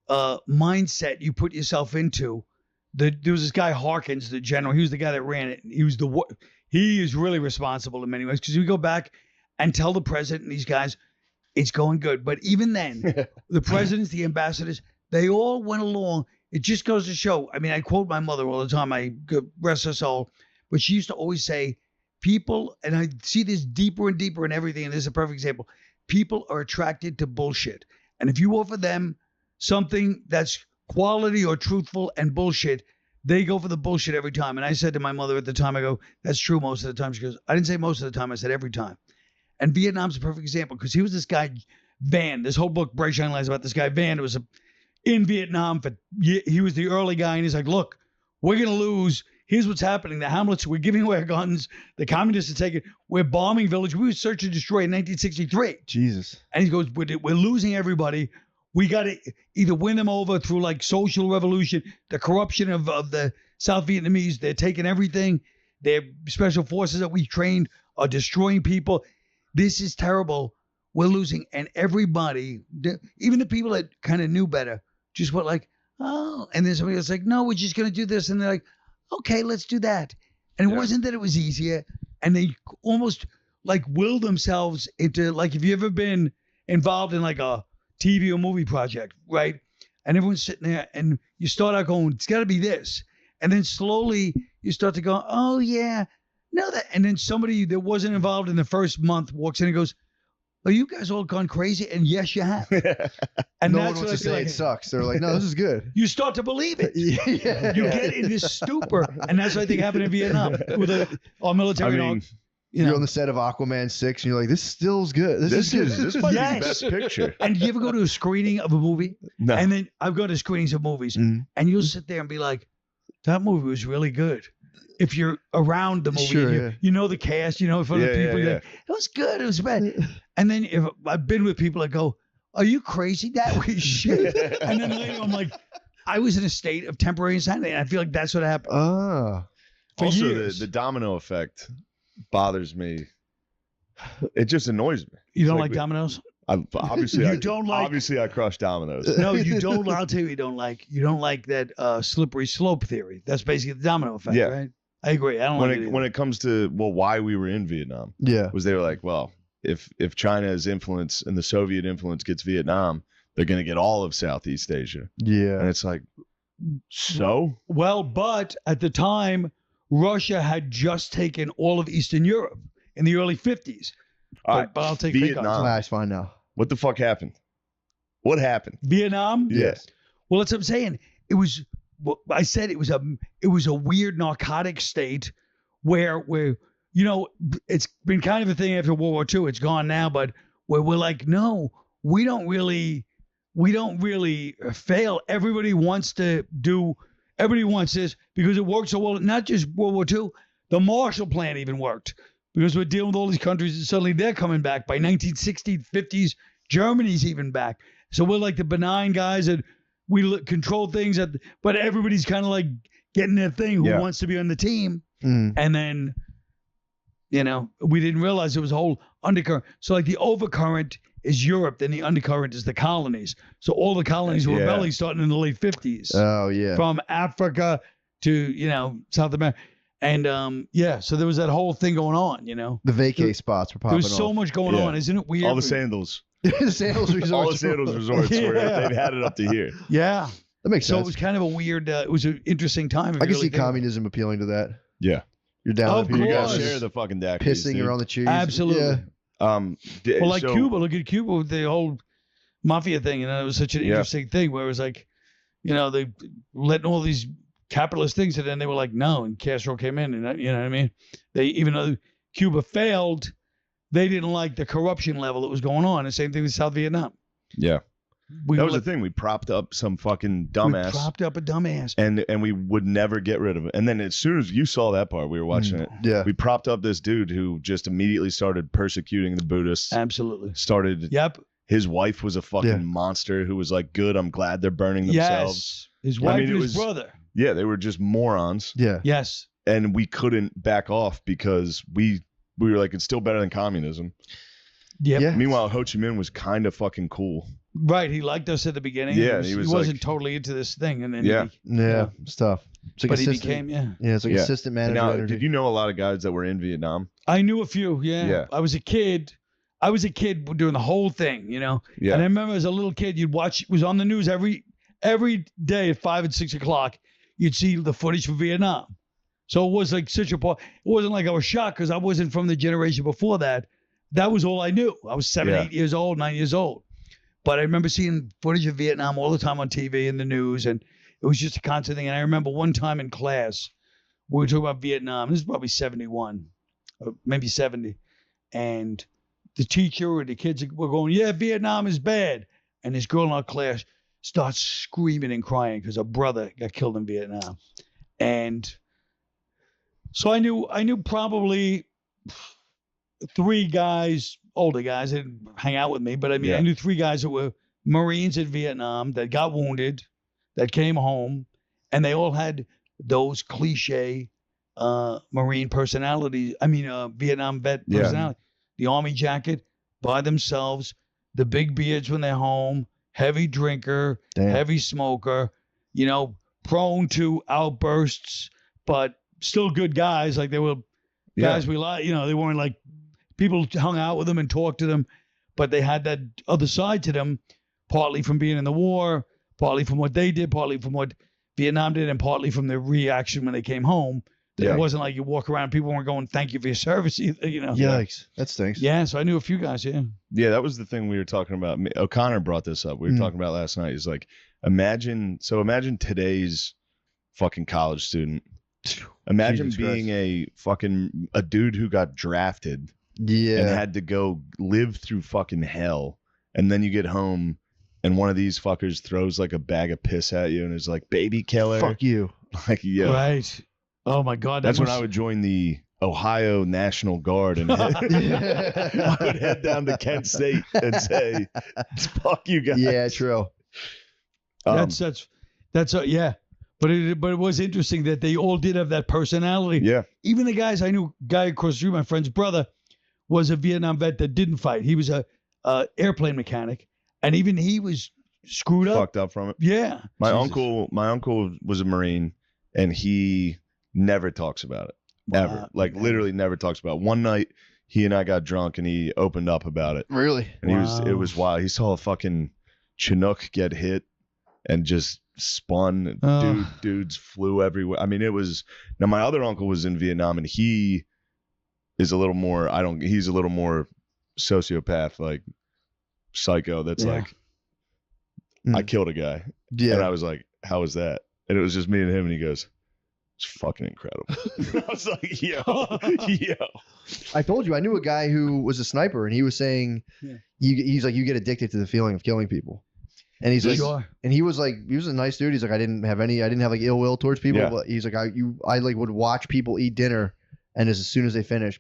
mindset you put yourself into. There was this guy Harkins, the general. He was the guy that ran it. He is really responsible in many ways because we go back and tell the president and these guys it's going good. But even then, the presidents, the ambassadors, they all went along. It just goes to show. I mean, I quote my mother all the time. I rest her soul, but she used to always say, "People," and I see this deeper and deeper in everything. And this is a perfect example. People are attracted to bullshit, and if you offer them something that's quality or truthful and bullshit, they go for the bullshit every time. And I said to my mother at the time, I go, that's true most of the time. She goes, I didn't say most of the time. I said every time. And Vietnam's a perfect example because he was this guy, Van. This whole book, Bright Shine Lights, about this guy, Van. It was in Vietnam. He was the early guy. And he's like, look, we're going to lose. Here's what's happening. The Hamlets, we're giving away our guns. The communists are taking, we're bombing village. We were search and destroy in 1963.
Jesus.
And he goes, we're losing everybody. We got to either win them over through like social revolution, the corruption of the South Vietnamese. They're taking everything. Their special forces that we trained are destroying people. This is terrible. We're losing. And everybody, even the people that kind of knew better, just went like, oh. And then somebody was like, no, we're just going to do this. And they're like, okay, let's do that. And it wasn't that it was easier. And they almost like willed themselves into like, if you ever been involved in like a TV or movie project, right? And everyone's sitting there and you start out going, it's got to be this. And then slowly you start to go, oh, yeah, no, that. And then somebody that wasn't involved in the first month walks in and goes, are you guys all gone crazy? And yes, you have. And
no
that's
one wants
what I
to say
feel like.
it sucks. They're like, no, this is good.
You start to believe it.
Yeah.
You get in this stupor. And that's what I think happened in Vietnam with our military.
You're on the set of Aquaman 6 and you're like, this still's good. This
might be the best picture.
And you ever go to a screening of a movie?
No.
And then I've gone to screenings of movies and you'll sit there and be like, that movie was really good. If you're around the movie,
Sure,
you know the cast, you know, from the people, you're like, it was good, it was bad. And then if I've been with people that go, are you crazy? That was shit. And then later I'm like, I was in a state of temporary insanity. And I feel like that's what happened. For
Also,
years.
the domino effect bothers me. It just annoys me.
You don't
It's
like dominoes?
Obviously,
You
I crush dominoes.
No, you don't. I'll tell you, you don't like that slippery slope theory. That's basically the domino effect,
Yeah.
right? I agree. I don't like it.
When it comes to why we were in Vietnam, was they were like, well, if China's influence and the Soviet influence gets Vietnam, they're going to get all of Southeast Asia.
Yeah,
and it's like, so
well, but at the time, Russia had just taken all of Eastern Europe in the early 50s. But I'll take
Vietnam.
That's fine now.
What the fuck happened? What happened?
Vietnam?
Yes.
Well, that's what I'm saying. It was. Well, I said it was a weird narcotic state where you know, it's been kind of a thing after World War II. It's gone now, but where we're like, no, we don't really fail. Everybody wants this because it works so well. Not just World War II, the Marshall Plan even worked because we're dealing with all these countries and suddenly they're coming back. By 1960s, 50s, Germany's even back. So we're like the benign guys that we control things, but everybody's kind of like getting their thing who wants to be on the team. And then, you know, we didn't realize there was a whole undercurrent. So like the overcurrent is Europe, then the undercurrent is the colonies. So all the colonies were rebelling starting in the late 50s.
Oh, yeah.
From Africa to, you know, South America. And, so there was that whole thing going on, you know.
The vacay spots were popping
off. There was so much going on. Isn't it weird?
All the sandals.
The sandals resorts.
All the sandals resorts were, they've had it up to here.
Yeah.
That makes sense.
So it was kind of a weird, it was an interesting time.
I can see communism appealing to that.
Yeah.
You're down.
Of course.
You guys share the fucking DAC.
Pissing around the cheese.
Absolutely.
Yeah.
Well, like Cuba, look at Cuba with the whole mafia thing. And it was such an interesting thing where it was like, you know, they letting all these capitalist things, and then they were like, no, and Castro came in, and you know what I mean? They, even though Cuba failed, they didn't like the corruption level that was going on. The same thing with South Vietnam.
Yeah. That was the thing. We propped up some fucking dumbass.
We propped up a dumbass.
And we would never get rid of it. And then as soon as you saw that part, we were watching it.
Yeah.
We propped up this dude who just immediately started persecuting the Buddhists.
Absolutely.
Started.
Yep.
His wife was a fucking monster who was like, good, I'm glad they're burning themselves.
His wife
mean,
and
it
his
was-
brother.
Yeah, they were just morons,
Yeah.
Yes.
and we couldn't back off because we were like, it's still better than communism.
Yep.
Yeah.
Meanwhile, Ho Chi Minh was kind of fucking cool.
Right. He liked us at the beginning.
Yeah,
He
he was
wasn't
like-
totally into this thing, and then
Yeah.
Yeah. It's tough. It's like
but he
assistant,
became
Yeah, it's like
Yeah.
assistant manager.
Now,
energy.
did you know a lot of guys that were in Vietnam?
I knew a few. Yeah.
Yeah.
I was a kid doing the whole thing, you know.
Yeah.
And I remember as a little kid, you'd watch. It was on the news every day at 5 and 6 o'clock. You'd see the footage from Vietnam. So it was like such a part. It wasn't like I was shocked because I wasn't from the generation before that. That was all I knew. I was 7,
Yeah.
8 years old, 9 years old. But I remember seeing footage of Vietnam all the time on TV and the news, and it was just a constant thing. And I remember one time in class, we were talking about Vietnam. This is probably 71, or maybe 70. And the teacher or the kids were going, yeah, Vietnam is bad. And this girl in our class starts screaming and crying because her brother got killed in Vietnam. And so I knew probably 3 guys, older guys, that didn't hang out with me, but I mean, I knew 3 guys that were Marines in Vietnam that got wounded, that came home, and they all had those cliche Marine personalities. I mean, Vietnam vet personality. The Army jacket by themselves, the big beards when they're home, heavy drinker, heavy smoker, you know, prone to outbursts, but still good guys. Like they were guys we like, you know, they weren't like people hung out with them and talked to them, but they had that other side to them, partly from being in the war, partly from what they did, partly from what Vietnam did, and partly from their reaction when they came home. It wasn't like you walk around, people weren't going, thank you for your service either, you know.
Yikes. That stinks.
Yeah, so I knew a few guys, yeah.
Yeah, that was the thing we were talking about. O'Connor brought this up. We were talking about last night. He's like, imagine today's fucking college student. Imagine
Jesus
being a dude who got drafted and had to go live through fucking hell. And then you get home and one of these fuckers throws like a bag of piss at you and is like, baby killer.
Fuck you.
Like, yeah.
Right. Oh my God.
That's when I would join the Ohio National Guard and I would head down to Kent State and say, fuck you guys.
Yeah, true.
That's yeah. But it was interesting that they all did have that personality.
Yeah.
Even the guys I knew, guy across the street, my friend's brother, was a Vietnam vet that didn't fight. He was a airplane mechanic, and even he was screwed up,
fucked up from it.
Yeah.
My uncle was a Marine, and he never talks about it ever. Like literally never talks about it. One night he and I got drunk, and he opened up about it.
Really?
And it was wild. He saw a fucking Chinook get hit and just spun. Dudes flew everywhere. I mean, it was. Now my other uncle was in Vietnam, and he is a little more. He's a little more sociopath, like psycho. That's like, I killed a guy. Yeah. And I was like, how was that? And it was just me and him, and he goes, it's fucking incredible. I was like, yo.
I told you, I knew a guy who was a sniper, and he was saying, he's like, you get addicted to the feeling of killing people. And he's like, and he was a nice dude. He's like, I didn't have like ill will towards people, but he's like, I like would watch people eat dinner, and as soon as they finish,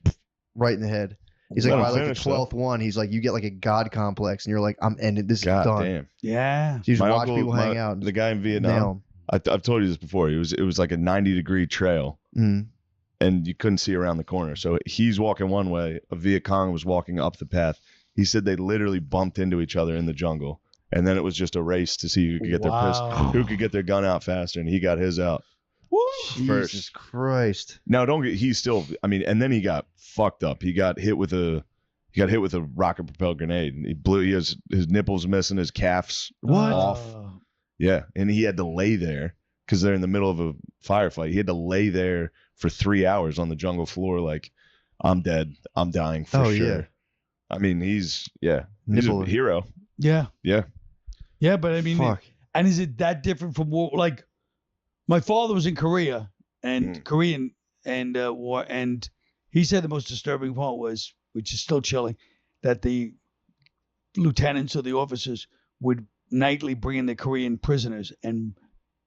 right in the head. He's like, by like the 12th one, he's like, you get like a god complex, and you're like, I'm ending this. God done.
Damn.
Yeah.
So you just watch people hang out.
The guy in Vietnam. I've told you this before. It was like a 90-degree trail, and you couldn't see around the corner. So he's walking one way. A Viet Cong was walking up the path. He said they literally bumped into each other in the jungle, and then it was just a race to see who could get who could get their gun out faster, and he got his out.
Woo!
Jesus Christ!
Now he's still. I mean, and then he got fucked up. He got hit with a rocket propelled grenade, and he blew. His nipples missing, his calves off. Yeah, and he had to lay there because they're in the middle of a firefight. He had to lay there for 3 hours on the jungle floor, like, I'm dead. I'm dying for sure. Yeah. I mean, he's a hero.
Yeah.
Yeah.
Yeah, but I mean, and is it that different from war? Like, my father was in Korea and Korean and war, and he said the most disturbing part was, which is still chilling, that the lieutenants or the officers would nightly bring in the Korean prisoners and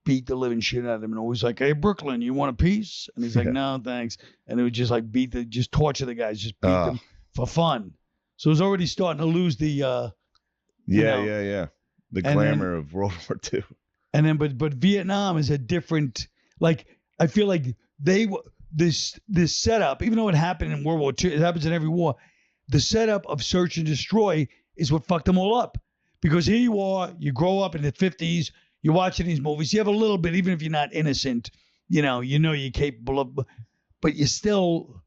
beat the living shit out of them, and always like, hey, Brooklyn, you want a piece? And he's like, no, thanks. And it would just like just torture the guys, just beat them for fun. So it was already starting to lose the
the glamour of World War II.
And then, but Vietnam is a different. Like I feel like this setup, even though it happened in World War II, it happens in every war. The setup of search and destroy is what fucked them all up. Because here you are, you grow up in the 50s, you're watching these movies, you have a little bit, even if you're not innocent, you know you're capable of, but you still,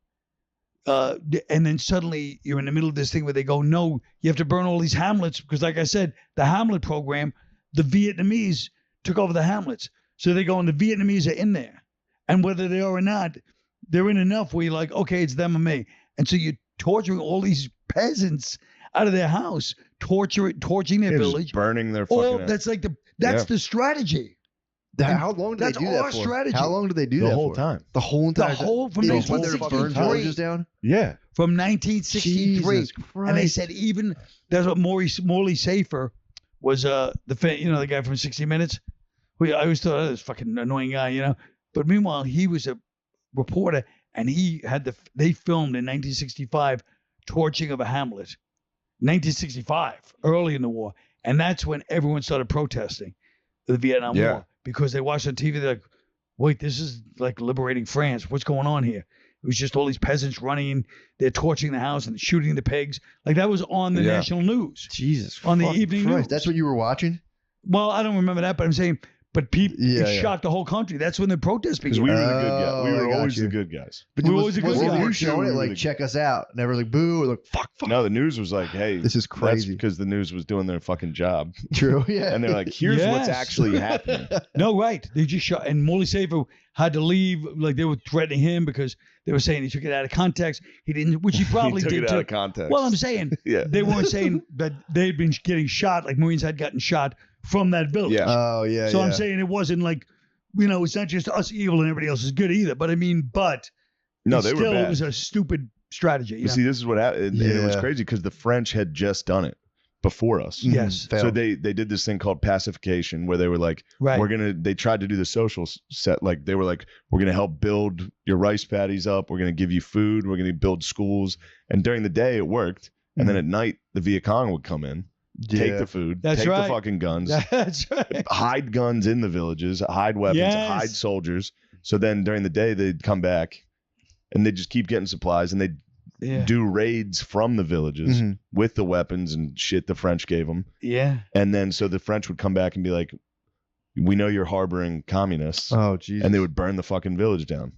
and then suddenly you're in the middle of this thing where they go, no, you have to burn all these Hamlets, because like I said, the Hamlet program, the Vietnamese took over the Hamlets. So they go, and the Vietnamese are in there. And whether they are or not, they're in enough where you're like, okay, it's them or me. And so you're torturing all these peasants out of their house, torching their village,
burning their fucking.
That's like the strategy.
How long do they do that for?
Strategy.
How long do they do that
the whole
for?
time?
The whole entire
from
when they're burning villages down.
Yeah,
from 1963.
Jesus Christ.
And they said even that's what Morley Safer was. The guy from 60 Minutes. I always thought this fucking annoying guy, But meanwhile, he was a reporter, and they filmed in 1965 torching of a Hamlet. 1965, early in the war, and that's when everyone started protesting the Vietnam War, because they watched on TV. They're like, "Wait, this is like liberating France. What's going on here?" It was just all these peasants running. They're torching the house and shooting the pigs. Like that was on the national news.
Jesus,
on the evening news.
That's what you were watching.
Well, I don't remember that, but I'm saying. But people, it shocked the whole country. That's when the protest began.
Because we were the good guys. We were always the good guys.
But
we were always the good guys.
You showing it like, check us out. Never like, boo, or like, fuck.
No, the news was like, hey,
this is crazy.
That's because the news was doing their fucking job.
True, yeah.
And they're like, here's what's actually happening.
No, right. They just shot. And Morley Safer had to leave. Like, they were threatening him because they were saying he took it out of context. He didn't, which he probably
he took
did
it
too.
out of context.
Well, I'm saying they weren't saying that they had been getting shot, like Marines had gotten shot from that village.
Yeah.
Oh, yeah.
So I'm saying it wasn't like, it's not just us evil and everybody else is good either. But I mean,
no, they were bad.
It was a stupid strategy.
But see, this is what happened. It was crazy because the French had just done it before us.
Yes.
So they did this thing called pacification where they were like, they tried to do the social set. Like they were like, we're going to help build your rice paddies up. We're going to give you food. We're going to build schools. And during the day it worked. And then at night the Viet Cong would come in. Take the food, take the fucking guns,
That's right.
hide guns in the villages, hide weapons, hide soldiers. So then during the day they'd come back and they'd just keep getting supplies and they'd do raids from the villages with the weapons and shit the French gave them.
Yeah.
And then so the French would come back and be like, we know you're harboring communists.
Oh, geez.
And they would burn the fucking village down.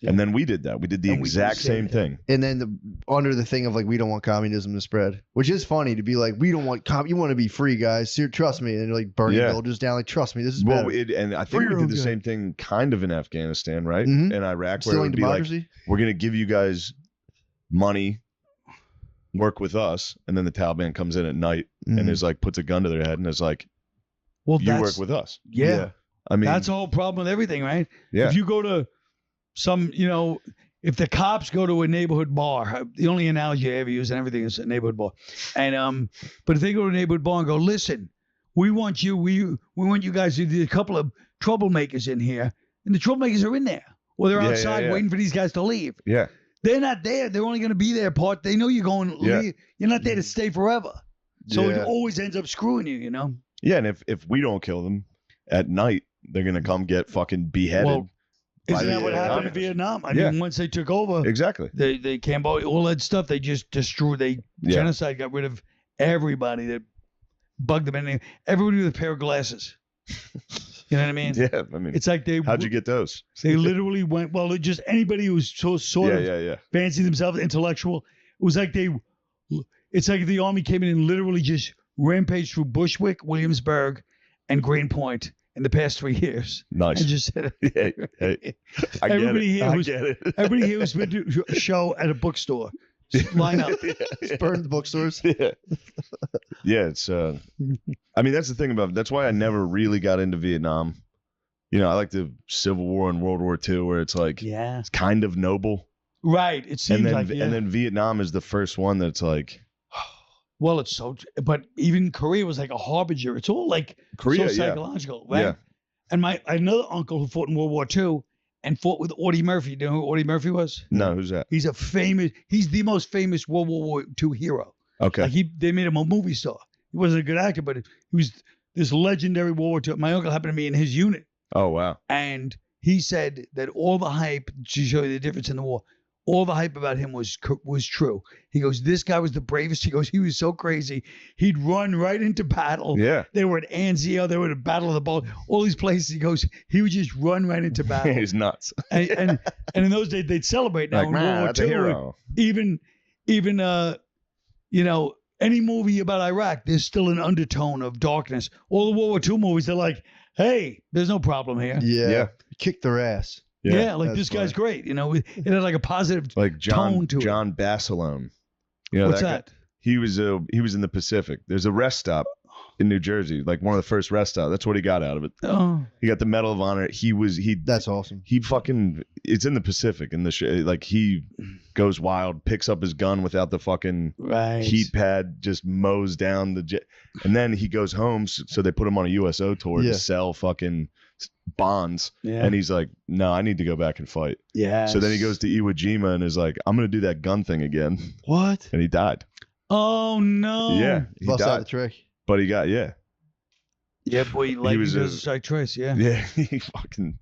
Yeah. And then we did that. We did the exact same thing.
And then under the thing of like, we don't want communism to spread, which is funny to be like, we don't want you want to be free, guys. Trust me. And like burning villages down. Like, trust me, this is better.
And I think we did the same thing kind of in Afghanistan, right?
Mm-hmm.
In Iraq, where it would be like, we're going to give you guys money, work with us. And then the Taliban comes in at night and is like, puts a gun to their head and is like, well, you work with us.
Yeah.
I mean,
that's the whole problem with everything, right?
Yeah.
If you go to some, if the cops go to a neighborhood bar, the only analogy I ever use and everything is a neighborhood bar. And but if they go to a neighborhood bar and go, listen, we want you guys to do a couple of troublemakers in here, and the troublemakers are in there, or they're outside waiting for these guys to leave.
Yeah.
They're not there. They're only going to be there part. They know you're going. Yeah. You're not there to stay forever. So it always ends up screwing you.
Yeah, and if we don't kill them at night, they're gonna come get fucking beheaded.
Well, isn't that what happened in Vietnam? I mean, once they took over,
exactly,
they Cambodia, all that stuff, they just destroyed. Genocide, got rid of everybody that bugged them. And everybody with a pair of glasses. You know what I mean?
Yeah, I mean,
it's like
how'd you get those?
They literally went. Well, just anybody who was sort of fancy themselves intellectual. It was like it's like the army came in and literally just rampaged through Bushwick, Williamsburg, and Greenpoint in the past 3 years.
Nice.
And just said,
everybody
here who's been to a show at a bookstore, just line up.
Just burn the bookstores.
Yeah, it's I mean, that's the thing that's why I never really got into Vietnam. I like the Civil War and World War II, where it's like, it's kind of noble.
Right. It seems like,
and then Vietnam is the first one that's like,
well, it's so, but even Korea was like a harbinger. It's all like
Korea,
so psychological, right?
Yeah.
And another uncle who fought in World War II and fought with Audie Murphy. Do you know who Audie Murphy was?
No, who's that?
He's the most famous World War II hero.
Okay.
Like they made him a movie star. He wasn't a good actor, but he was this legendary World War II. My uncle happened to be in his unit,
Oh wow.
and he said that all the hype, to show you the difference in the war, all the hype about him was true. He goes, this guy was the bravest. He goes, he was so crazy. He'd run right into battle.
Yeah.
They were at Anzio. They were at Battle of the Bulge. All these places. He goes, he would just run right into battle.
He's nuts.
and in those days, they'd celebrate. Now
Like,
in
man,
World
that's a
War II,
hero.
even you know, any movie about Iraq, there's still an undertone of darkness. All the World War II movies, they're like, hey, there's no problem here.
Yeah.
Kick their ass.
Yeah, like
That's
this guy's
funny.
great. You know, it had like a positive
Like
tone to it.
John Basilone. You know
What's
guy?
that?
He was in the Pacific. There's a rest stop in New Jersey, like one of the first rest stops. That's what he got out of it.
Oh,
He got the Medal of Honor.
That's awesome.
He fucking, it's in the Pacific, and like he goes wild, picks up his gun without the fucking
right.
heat pad, just mows down the jet, and then he goes home. So they put him on a USO tour
Yeah.
to sell fucking bonds,
Yeah.
and he's like, no, I need to go back and fight.
Yeah.
So then he goes to Iwo Jima and is like, I'm gonna do that gun thing again,
What?
and he died.
Oh no.
Yeah, he
Bust out the
died,
trick.
but he got yeah.
Yeah, boy, like he
was
does
a-
a strike trace. Yeah.
Yeah, he fucking.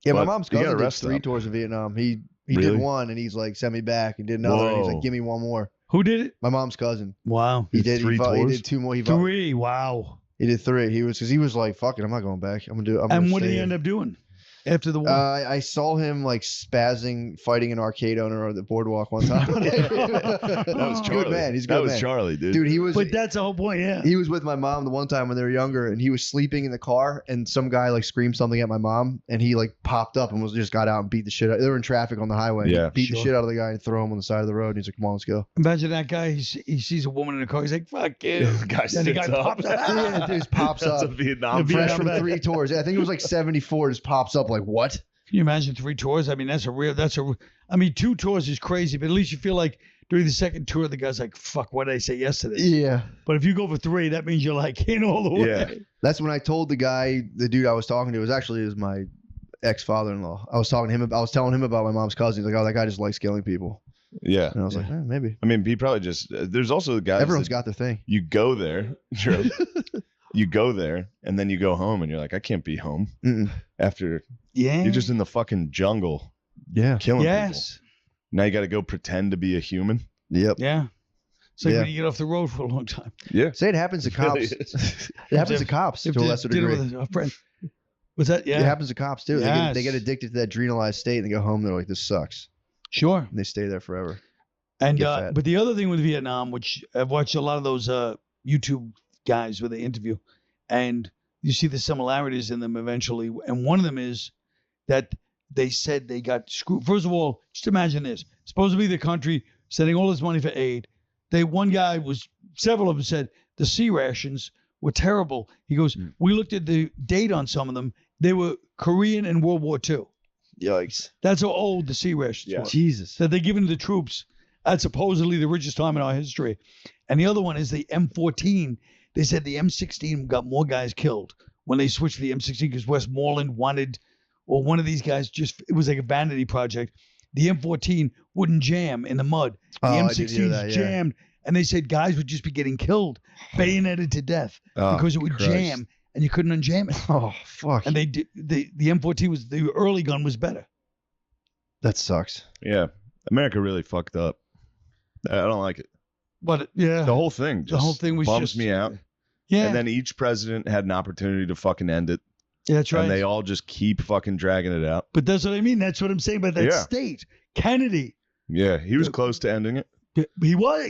Yeah, my
But
mom's
he got
cousin did
arrested
3
up.
tours in Vietnam. He
Really?
did one, and he's like, sent me back, and did another, and he's
Whoa.
like, give me one more.
Who did it?
My mom's cousin.
Wow.
He
Did
did
3
He
tours?
did 2 more. He
3. Wow.
did 3. He was like, fuck it, I'm not going back. I'm gonna do. I'm
And
gonna
what did
stay
he
here.
end up doing after the war?
I saw him like spazzing, fighting an arcade owner on the boardwalk one time.
That was
He's a
Charlie.
good man. He's a
that
good
was
man.
Charlie, dude.
Dude, he was.
But that's the whole point. Yeah.
He was with my mom the one time when they were younger, and he was sleeping in the car, and some guy like screamed something at my mom, and he like popped up and just got out and beat the shit out. They were in traffic on the highway.
Yeah,
He beat the
sure.
shit out of the guy and throw him on the side of the road. And he's like, "Come on, let's go."
Imagine that guy. He sees a woman in a car. He's like, "Fuck you."
The guy
And the guy
sits up.
pops up.
Yeah, dude, just pops
That's
up.
a Vietnam.
The
Fresh
Vietnam
from
vet.
3 tours. Yeah, I think it was like 74. Just pops up like what?
Can you imagine 3 tours? I mean, I mean, 2 tours is crazy, but at least you feel like during the second tour, the guy's like, fuck, what did I say yesterday?
Yeah.
But if you go for 3, that means you're like in all the way.
Yeah.
That's when I told the dude I was talking to, it was my ex-father-in-law. I was telling him about my mom's cousin. He's like, oh, that guy just likes killing people.
Yeah.
And I was like, maybe.
I mean, he probably just. There's also the guys.
Everyone's
that
got their thing.
You go there. True. You go there, and then you go home, and you're like, I can't be home
Mm-mm.
after.
Yeah.
You're just in the fucking jungle
Yeah.
killing people.
Yes.
Now you got to go pretend to be a human.
Yep.
Yeah. It's like
Yeah.
when you get off the road for a long time.
Yeah.
Say it happens to
It really
cops.
is.
It happens to cops to a lesser
Dinner
degree.
with a friend. Was that? Yeah.
It happens to cops too.
Yes.
They get addicted to that adrenalized state and they go home. They're like, this sucks.
Sure.
And they stay there forever.
And
Get fat.
but the other thing with Vietnam, which I've watched a lot of those YouTube guys where they interview, and you see the similarities in them eventually. And one of them is that they said they got screwed. First of all, just imagine this: supposed to be the country sending all this money for aid. Several of them said the sea rations were terrible. He goes, we looked at the date on some of them. They were Korean and World War II.
Yikes.
That's how old the sea rations were.
Jesus.
That they're giving to the troops at supposedly the richest time in our history. And the other one is the M14. They said the M16 got more guys killed when they switched to the M16 because Westmoreland wanted, or one of these guys it was like a vanity project. The M14 wouldn't jam in the mud. The
Oh, I did hear
M16
that, yeah.
jammed. And they said guys would just be getting killed, bayoneted to death
Oh,
because it would
Christ.
jam and you couldn't unjam it.
Oh, fuck.
And they did, the M14 was, the early gun was better.
That sucks.
Yeah. America really fucked up. I don't like it.
But yeah,
The whole thing. Just
the whole thing was
bums
just
me out.
Yeah,
And then each president had an opportunity to fucking end it.
yeah, that's right.
And they all just keep fucking dragging it out.
But that's what I mean. That's what I'm saying about that
Yeah.
state. Kennedy.
Yeah. He was close to ending it.
He was,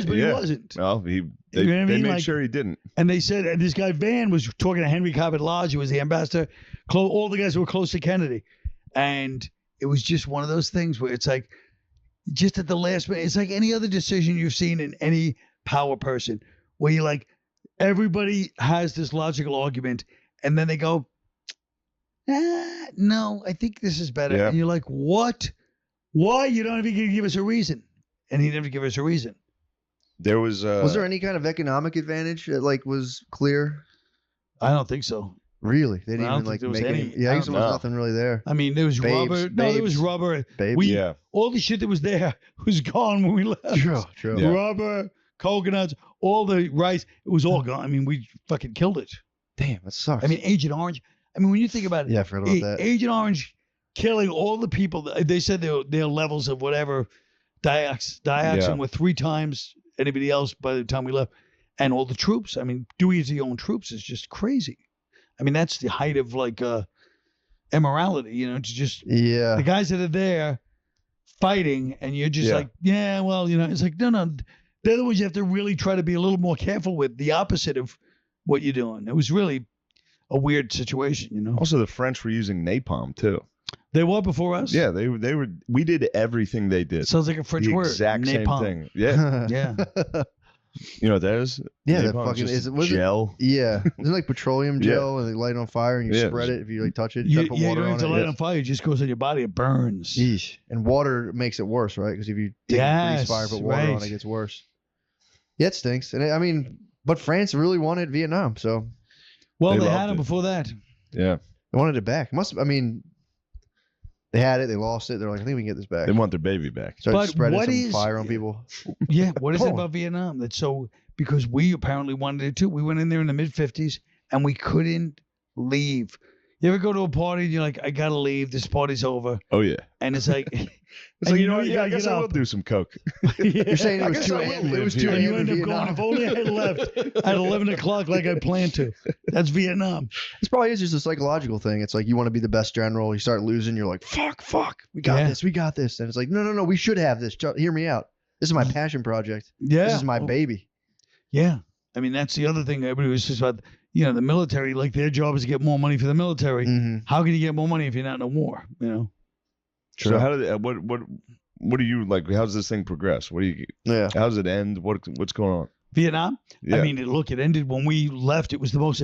but he
Yeah.
wasn't.
Well, they
You know what I
made
mean? Like-
sure he didn't.
And they said, and this guy Van was talking to Henry Cabot Lodge, who was the ambassador, all the guys who were close to Kennedy. And it was just one of those things where it's like, just at the last minute, it's like any other decision you've seen in any power person, where you like, everybody has this logical argument, and then they go, no, I think this is better.
Yeah.
And you're like, what? Why? You don't even give us a reason. And he never gave us a reason.
There was
there any kind of economic advantage that like was clear?
I don't think so.
Really? They didn't
I don't
even like
think there
make
was
any.
any-
Yeah,
I
I guess
don't
there was
know.
nothing really there.
I mean, there was
Babes,
rubber. No, there was
babes.
rubber.
Babes.
yeah.
All the shit that was there was gone when we left.
True.
Yeah.
Rubber, coconuts, all the rice, it was all gone. I mean, we fucking killed it.
Damn, that sucks.
I mean, Agent Orange. I mean, when you think about it,
yeah, I forgot about that.
Agent Orange killing all the people. They said their levels of whatever dioxin were 3 times anybody else by the time we left, and all the troops. I mean, doing it to your own troops is just crazy. I mean, that's the height of like immorality. You know, to just the guys that are there fighting, and you're just like, yeah, well, you know, it's like no. They're the ones you have to really try to be a little more careful with. The opposite of what you're doing. It was really a weird situation, you know.
Also, the French were using napalm too.
They were before us.
Yeah, they were. We did everything they did.
Sounds like a French word.
Exact
napalm.
same thing. Yeah,
yeah.
You know what that is?
Yeah, that
Napalm
fucking
just
is.
Gel.
Yeah, isn't it like petroleum gel and they light it on fire and you spread it if you like touch it.
You
put
you
water
don't have to
on
light it on fire. It just goes on your body. It burns.
Yeesh. And water makes it worse, right? Because if you take a grease fire, put water on it, gets worse. Yeah, it stinks. And I mean, but France really wanted Vietnam, so.
Well, they had them before that.
Yeah.
They wanted it back. I mean, they had it, they lost it. They're like, I think we can get this back.
They want their baby back.
Started spreading some fire on people.
Yeah, what is it about Vietnam that's so? Because we apparently wanted it too. We went in there in the mid-50s and we couldn't leave. You ever go to a party and you're like, I gotta leave. This party's over.
Oh yeah.
And it's like,
it's like, you know what? Yeah, I guess I will do some coke.
You're saying it was 2 a.m. It was 2 a.m.
You end up going, if only I had left at 11 o'clock like I planned to. That's Vietnam.
It's probably just a psychological thing. It's like you want to be the best general. You start losing. You're like, fuck. We got this. We got this. And it's like, no. We should have this. Hear me out. This is my passion project.
Yeah.
This is my baby.
Yeah. I mean, that's the other thing. Everybody was just about, you know, the military, like their job is to get more money for the military.
Mm-hmm.
How can you get more money if you're not in a war, you know?
So how did what do you like? How's this thing progress? What do you?
Yeah.
How does it end? What's going on?
Vietnam?
Yeah.
I mean, it ended when we left. It was the most,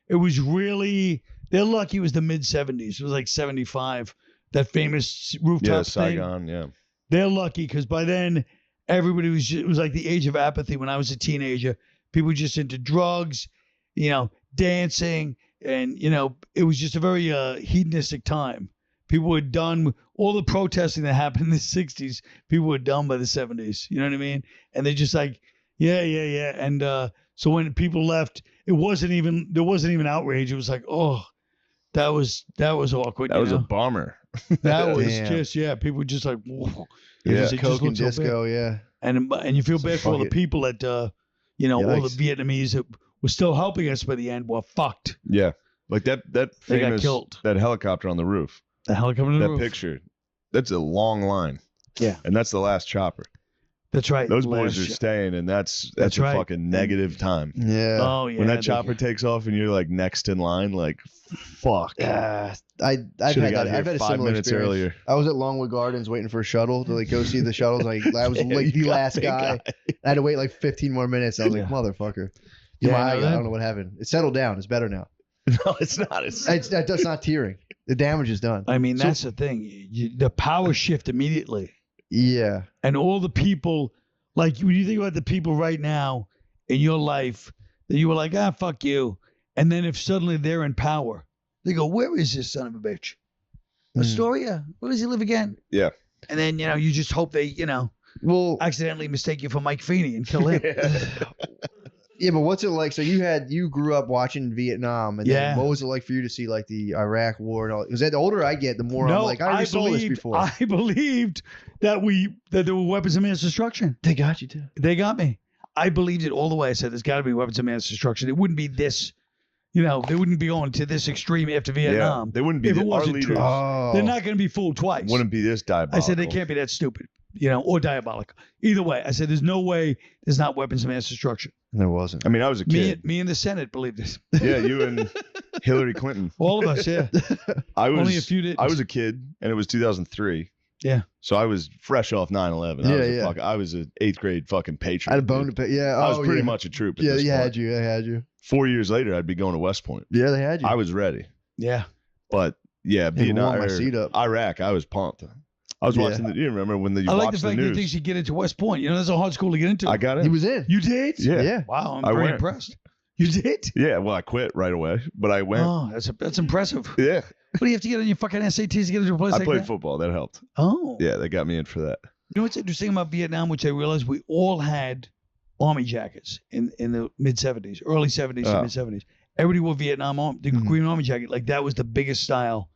it was really, they're lucky it was the mid-70s. It was like 75, that famous rooftop thing.
Saigon, yeah.
They're lucky because by then, everybody was just, it was like the age of apathy when I was a teenager. People were just into drugs, you know, dancing, and, you know, it was just a very hedonistic time. People were done, all the protesting that happened in the 60s, people were done by the 70s. You know what I mean? And they're just like, yeah. And so when people left, there wasn't even outrage. It was like, oh, that was awkward.
That was a bomber.
That was just, people were just like, whoa.
Yeah, Coke and disco, yeah.
And you feel bad for all the people that, you know, all the Vietnamese that were still helping us by the end were fucked.
Yeah. Like that
They got
famous,
killed.
that helicopter on the roof.
The helicopter on the roof.
That picture. That's a long line.
Yeah.
And that's the last chopper.
That's right.
Those boys are staying, and that's a
right.
fucking negative time.
Yeah.
Oh, yeah.
When that chopper takes off and you're like next in line, like, fuck.
I've had that. I've had a
5
similar
minutes
experience.
earlier.
I was at Longwood Gardens waiting for a shuttle to like go see the shuttles. Like I was like the last guy. I had to wait like 15 more minutes. I was like, motherfucker. I don't know what happened. It settled down. It's better now.
No, it's not.
That's not tearing. The damage is done.
I mean, that's the thing. The power shift immediately.
Yeah.
And all the people, like when you think about the people right now in your life that you were like, fuck you. And then if suddenly they're in power, they go, where is this son of a bitch? Astoria? Where does he live again?
Yeah.
And then, you know, you just hope they, you know, accidentally mistake you for Mike Feeney and kill him.
Yeah, but what's it like? So you grew up watching Vietnam, and then what was it like for you to see like the Iraq War and all? Because the older I get, the more I'm like, I already saw this before.
I believed that there were weapons of mass destruction.
They got you too.
They got me. I believed it all the way. I said, there's got to be weapons of mass destruction. It wouldn't be this, you know, they wouldn't be going to this extreme after Vietnam.
Yeah, they wouldn't be
if it
our
wasn't
leaders.
true. They're not going to be fooled twice.
Wouldn't be this diabolical.
I said they can't be that stupid, you know, or diabolical. Either way, I said there's no way there's not weapons of mass destruction.
There wasn't.
I mean, I was a kid.
Me and the Senate believed this.
Yeah, you and Hillary Clinton.
All of us, yeah. Only a few didn't.
I was a kid, and it was 2003.
Yeah.
So I was fresh off 9/11. I was an 8th grade fucking patriot.
I had a bone to pick. Yeah.
I was pretty much a troop.
Yeah, they had you.
4 years later, I'd be going to West Point.
Yeah, they had you.
I was ready.
Yeah.
But yeah, Vietnam,
my seat up.
Iraq, I was pumped. I was watching you remember when you
I like
watched
the fact that he thinks you get into West Point. You know, that's a hard school to get into.
I got it.
He was in.
You did?
Yeah.
Wow, I'm very impressed. You did?
Yeah, well, I quit right away, but I went.
Oh, that's impressive.
Yeah.
What do you have to get on your fucking SATs to get into a place like that?
I played football. That helped.
Oh.
Yeah, they got me in for that.
You know what's interesting about Vietnam, which I realized we all had army jackets in the mid-70s, early 70s to mid-70s. everybody wore Vietnam the green army jacket. Like that was the biggest style,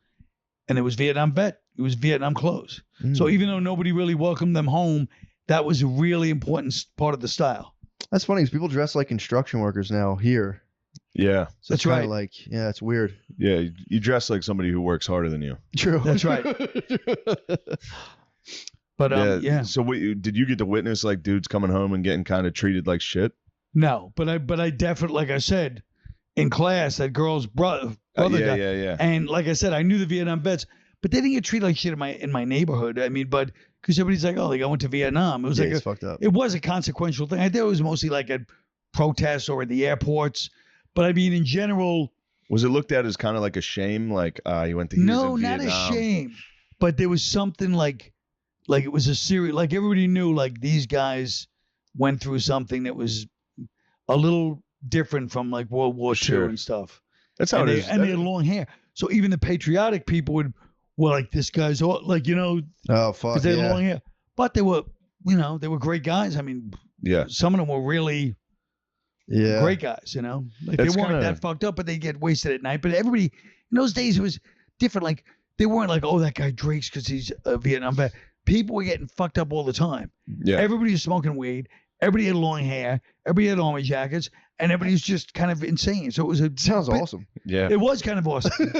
and it was Vietnam vet. It was Vietnam clothes. So even though nobody really welcomed them home, that was a really important part of the style.
That's funny because people dress like construction workers now here.
Yeah.
So
That's
it's kinda
right.
Like, yeah, it's weird.
Yeah. You dress like somebody who works harder than you.
True.
That's right. But yeah.
So did you get to witness like dudes coming home and getting kind of treated like shit?
No, but I definitely, like I said, in class, that girl's brother guy.
Yeah.
And like I said, I knew the Vietnam vets, but they didn't get treated like shit in my neighborhood. I mean, but because everybody's like, oh, like I went to Vietnam. It was
It's fucked up.
It was a consequential thing. I think it was mostly like at protests or at the airports. But I mean, in general,
Was it looked at as kind of like a shame? Like he went to
no,
in
not a
Vietnam?
shame. But there was something like it was a serious, like everybody knew, like these guys went through something that was a little different from like World War II and stuff.
That's how
and
it
they,
is.
And they had long hair. So even the patriotic people were like, this guy's like,
Oh, fuck.
because they had long hair. But they were, they were great guys. I mean,
Yeah.
some of them were really great guys, Like
That's
they weren't
kinda-
that fucked up, but they get wasted at night. But everybody, in those days, it was different. Like they weren't like, oh, that guy drinks because he's a Vietnam vet. People were getting fucked up all the time.
Yeah.
Everybody was smoking weed. Everybody had long hair. Everybody had army jackets. And everybody was just kind of insane. So it was
Sounds awesome.
Yeah.
It was kind of awesome.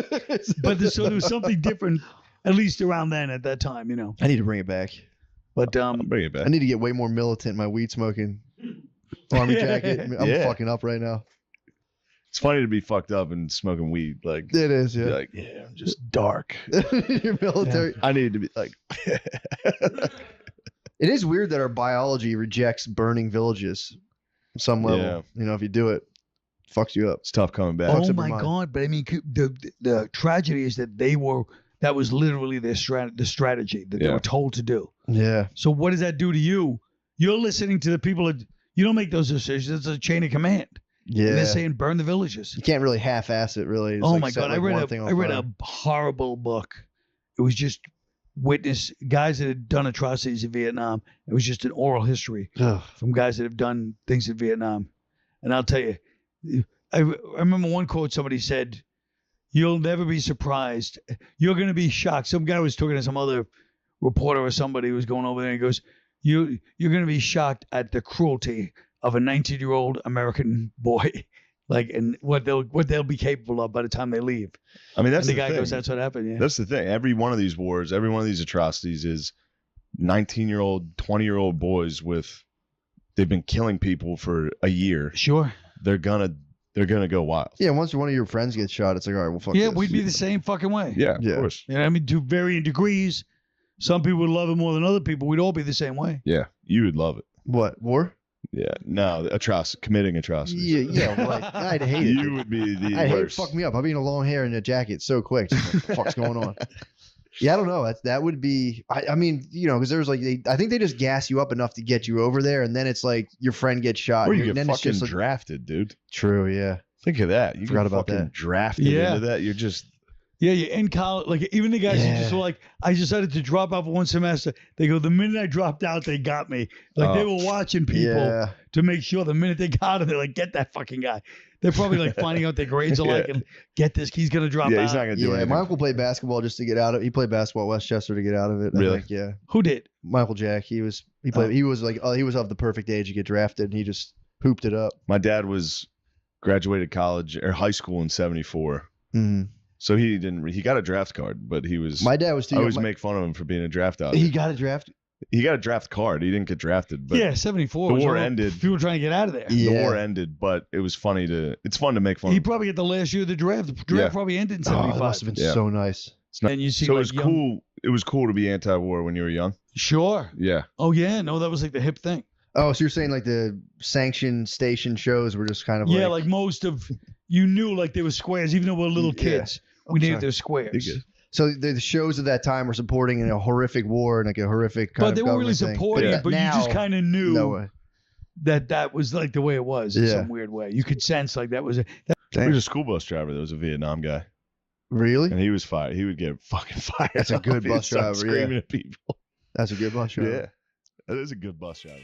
But so there was something different, at least around then at that time,
I need to bring it back.
But
I'll bring it back.
I need to get way more militant in my weed smoking army jacket. I'm fucking up right now.
It's funny to be fucked up and smoking weed. Like
It is,
you're
yeah.
like, I'm just dark.
You're military.
I need to be like.
It is weird that our biology rejects burning villages on some level.
Yeah.
If you do it, fucks you up.
It's tough coming back.
Fucks
oh
up your
my
mind.
God. But I mean, the tragedy is that that was literally the strategy that they were told to do.
Yeah.
So what does that do to you? You're listening to the people that you don't make those decisions. It's a chain of command.
Yeah.
And they're saying burn the villages.
You can't really half-ass it, really. It's
Oh
like
my
set,
God.
like,
I
one thing on
read
fire.
a horrible book. It was just guys that had done atrocities in Vietnam. It was just an oral history
Ugh.
from guys that have done things in Vietnam. And I'll tell you, I remember one quote somebody said, you'll never be surprised. You're going to be shocked. Some guy was talking to some other reporter or somebody who was going over there and he goes, you're going to be shocked at the cruelty of a 19-year-old American boy. And what they'll be capable of by the time they leave.
I mean, that's
and the
the
guy
thing.
goes, that's what happened. Yeah.
That's the thing. Every one of these wars, every one of these atrocities is 19-year-old, 20-year-old boys they've been killing people for a year.
Sure.
They're gonna go wild.
Yeah, once one of your friends gets shot, it's like, all right, well, fuck
Yeah,
this.
we'd be the same fucking way.
Yeah, of course.
I mean, to varying degrees. Some people would love it more than other people. We'd all be the same way.
Yeah, you would love it.
What, war?
Yeah, no, committing atrocities.
Yeah, well, like, I'd hate it.
You would be the
I'd hate it.
worst.
Fuck me up. I'd be in a long hair and a jacket so quick. Just like, what the fuck's going on? Yeah, I don't know. That would be. I mean, because there's like I think they just gas you up enough to get you over there, and then it's like your friend gets shot.
Or
and
you get
then it's
fucking
just like,
drafted, dude.
True. Yeah.
Think of that. You
Forgot
get
about
fucking
that.
drafted
Yeah.
into that. You're just
Yeah, you're in college. Like, even the guys who just were like, I decided to drop out for one semester. They go, the minute I dropped out, they got me. Like, they were watching people to make sure the minute they got him, they're like, get that fucking guy. They're probably like finding out their grades are like, and get this, he's going to drop out.
he's not gonna do anything.
My uncle played basketball just to get out of it. He played basketball at Westchester to get out of it.
Really?
I think, yeah.
Who did?
My Uncle Jack. He was of the perfect age to get drafted, and he just pooped it up.
My dad graduated college or high school in '74.
Mm-hmm.
So he got a draft card, but he was.
My dad was too
I
young.
always make fun of him for being a draft out.
He got a draft.
He got a draft card. He didn't get drafted. But
Yeah, 74.
the
was
war
all
ended.
People trying to get out of there.
The war ended, but it was funny it's fun to make fun
He
of.
probably got the last year of the draft. The draft probably ended in 75.
Oh, that must have been so nice.
It's not,
And you see,
so
like,
it was
young-
cool. It was cool to be anti-war when you were young.
Sure.
Yeah.
Oh, yeah. No, that was like the hip thing.
Oh, so you're saying like the sanctioned station shows were just kind of
Yeah, like most of, you knew like they were squares, even though we were little kids. We knew they were squares.
So the shows of that time were supporting a horrific war and like a horrific kind
But
of
they were really
government thing.
supporting it, but
now,
you just kind of knew
no way.
that was like the way it was in
Yeah.
some weird way. You could sense like that was
There was a school bus driver that was a Vietnam guy,
Really?
and he was fired. He would get fucking fired.
That's a
up.
good
He'd
bus
start
driver, yeah.
Screaming at people.
That's a good bus driver.
Yeah, that is a good bus driver.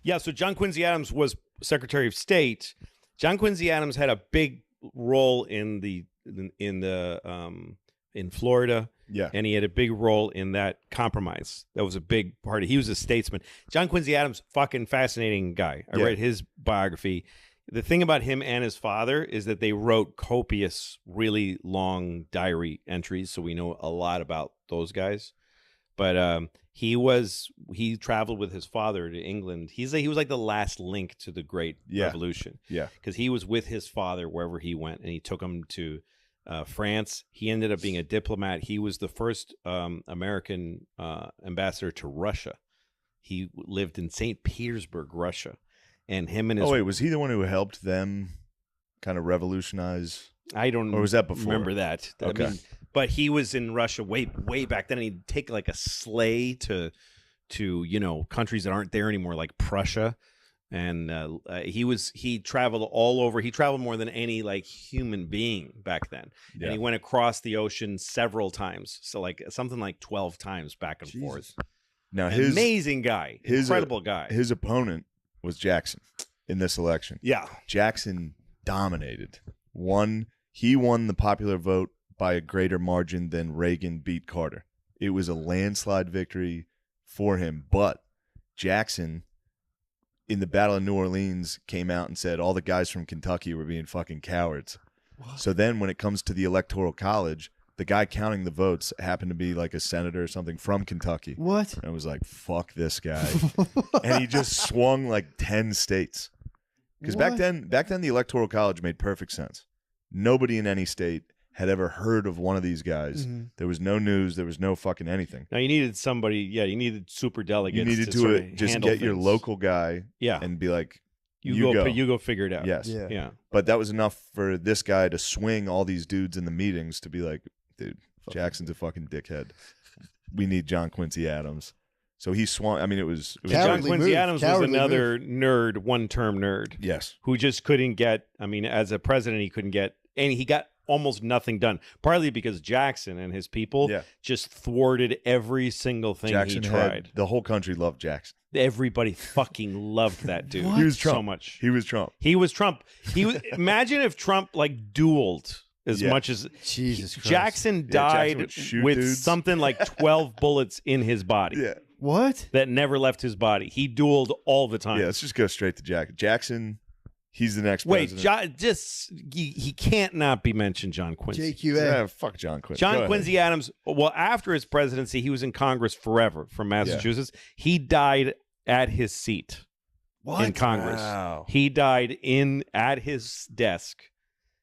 Yeah, so John Quincy Adams was Secretary of State. John Quincy Adams had a big role in Florida.
Yeah.
And he had a big role in that compromise. That was a big part. He was a statesman. John Quincy Adams, fucking fascinating guy. I read his biography. The thing about him and his father is that they wrote copious, really long diary entries, so we know a lot about those guys. But he traveled with his father to England. He was like the last link to the Great Revolution.
Yeah.
Because he was with his father wherever he went, and he took him to France. He ended up being a diplomat. He was the first American ambassador to Russia. He lived in St. Petersburg, Russia. And him and his...
Oh, wait, was he the one who helped them kind of revolutionize?
I don't...
Or was that before?
Remember that.
Okay.
I mean, but he was in Russia way back then, and he'd take like a sleigh to countries that aren't there anymore, like Prussia. And he traveled all over. He traveled more than any like human being back then.
Yeah.
And he went across the ocean several times. So like something like 12 times back and forth.
Now
amazing guy, incredible guy.
His opponent was Jackson in this election.
Yeah.
Jackson dominated. He won the popular vote by a greater margin than Reagan beat Carter. It was a landslide victory for him. But Jackson, in the Battle of New Orleans, came out and said all the guys from Kentucky were being fucking cowards. What? So then when it comes to the Electoral College, the guy counting the votes happened to be like a senator or something from Kentucky.
What?
And I was like, fuck this guy. And he just swung like 10 states. Because back then the Electoral College made perfect sense. Nobody in any state had ever heard of one of these guys.
Mm-hmm.
There was no news. There was no fucking anything.
Now you needed somebody. Yeah, you needed super delegates.
You needed
to sort
to
of
just
handle
get your
things.
local guy and be like,
you go figure it out.
Yes.
Yeah.
But that was enough for this guy to swing all these dudes in the meetings to be like, dude, Jackson's a fucking dickhead. We need John Quincy Adams. So he swung. I mean, it was
John Quincy Adams was another nerd, one-term nerd.
Yes.
Who just couldn't get, I mean, as a president, he couldn't get, and he got almost nothing done, partly because Jackson and his people just thwarted every single thing
Jackson
he tried.
The whole country loved Jackson.
Everybody fucking loved that dude.
He was Trump.
So much.
He was Trump.
He was Trump. Imagine if Trump like dueled as much as
Jesus Christ.
Jackson died
Jackson
with
dudes.
something like 12 bullets in his body.
Yeah.
What?
That never left his body. He dueled all the time.
Yeah, let's just go straight to Jackson. Jackson, he's the next
Wait,
president.
he can't not be mentioned, John Quincy.
JQA.
Yeah, fuck John Quincy. Go
John
ahead.
Quincy Adams, well, after his presidency, he was in Congress forever from Massachusetts. He died at his seat in Congress.
Wow.
He died at his desk.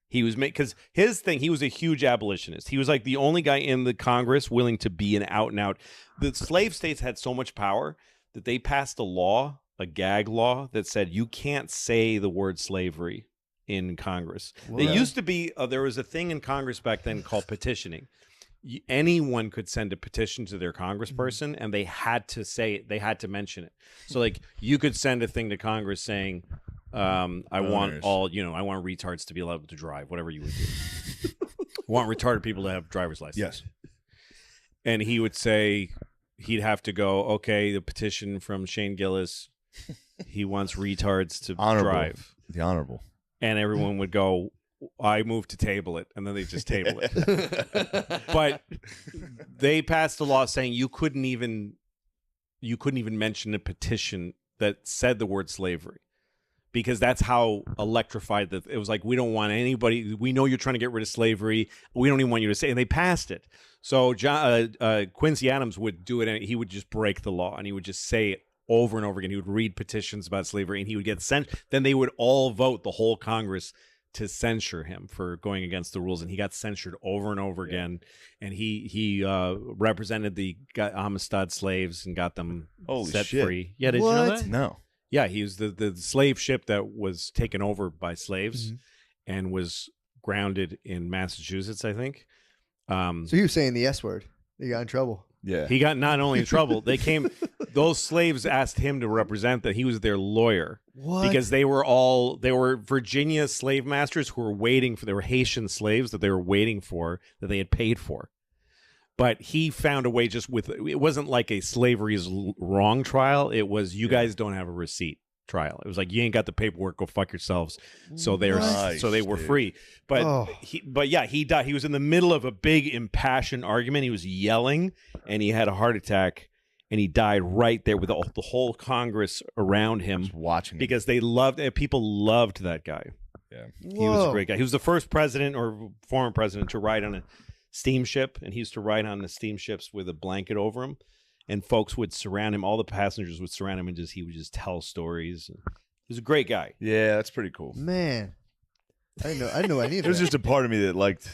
He was because his thing, he was a huge abolitionist. He was like the only guy in the Congress willing to be an out and out. The slave states had so much power that they passed a gag law that said you can't say the word slavery in Congress. It used to be, there was a thing in Congress back then called petitioning. Anyone could send a petition to their congressperson and they had to say it, they had to mention it. So like you could send a thing to Congress saying, I want retards to be allowed to drive, whatever you would do. I want retarded people to have driver's license.
Yes.
And he would say, he'd have to go, okay, the petition from Shane Gillis, he wants retards to drive.
The honorable.
And everyone would go, I move to table it. And then they just table it. But they passed a law saying you couldn't even mention a petition that said the word slavery. Because that's how electrified that it was. Like, we don't want anybody. We know you're trying to get rid of slavery. We don't even want you to say. And they passed it. So Quincy Adams would do it, and he would just break the law, and he would just say it over and over again. He would read petitions about slavery, and he would get sent. Then they would all vote, the whole Congress, to censure him for going against the rules, and he got censured over and over again. And he represented the Amistad slaves and got them set free. Yeah, did you know that?
No.
Yeah, he was the slave ship that was taken over by slaves and was grounded in Massachusetts, I think.
So he was saying the S word. He got in trouble.
Yeah.
He got not only in trouble, those slaves asked him to represent that. He was their lawyer.
What?
Because they were Virginia slave masters who were they were Haitian slaves that they were waiting for, that they had paid for. But he found a way it wasn't like a slavery is wrong trial. It was, you guys don't have a receipt. trial. It was like, you ain't got the paperwork, go fuck yourselves. So they
Nice,
were
dude.
free. But
Oh.
he died. He was in the middle of a big impassioned argument. He was yelling, and he had a heart attack, and he died right there with the whole Congress around him,
Just watching him.
because people loved that guy.
Yeah.
He was a great guy. He was the first president or former president to ride on a steamship, and he used to ride on the steamships with a blanket over him, and folks would surround him. All the passengers would surround him, and he would just tell stories. He was a great guy.
Yeah, that's pretty cool.
Man, I didn't know any of
There was
that.
just a part of me that liked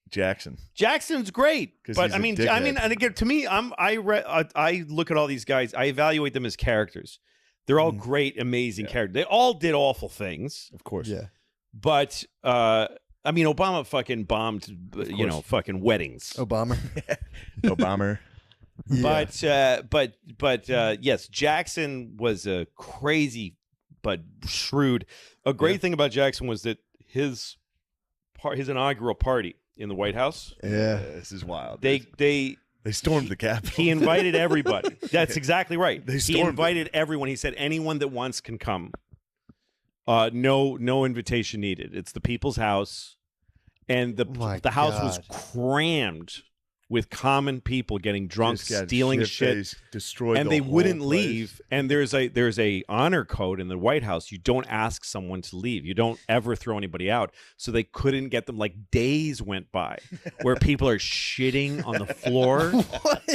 Jackson.
Jackson's great,
'Cause
but
he's a
I mean,
dickhead.
and again, to me, I look at all these guys. I evaluate them as characters. They're all great, amazing characters. They all did awful things,
Of course.
Yeah.
but I mean, Obama fucking bombed, fucking weddings.
Obama.
Obama.
Yeah.
But yes, Jackson was a crazy but shrewd. A great thing about Jackson was that his inaugural party in the White House,
Yeah.
This is wild.
they
stormed the Capitol.
he invited everybody. That's exactly right.
They
He
stormed
invited everyone. He said anyone that wants can come. No invitation needed. It's the people's house, and the house was crammed with common people getting drunk,
Just got
stealing
shit-faced,
shit,
destroyed
and
the
they
whole
wouldn't
place.
leave. And there's a honor code in the White House. You don't ask someone to leave. You don't ever throw anybody out. So they couldn't get them. Like, days went by where people are shitting on the floor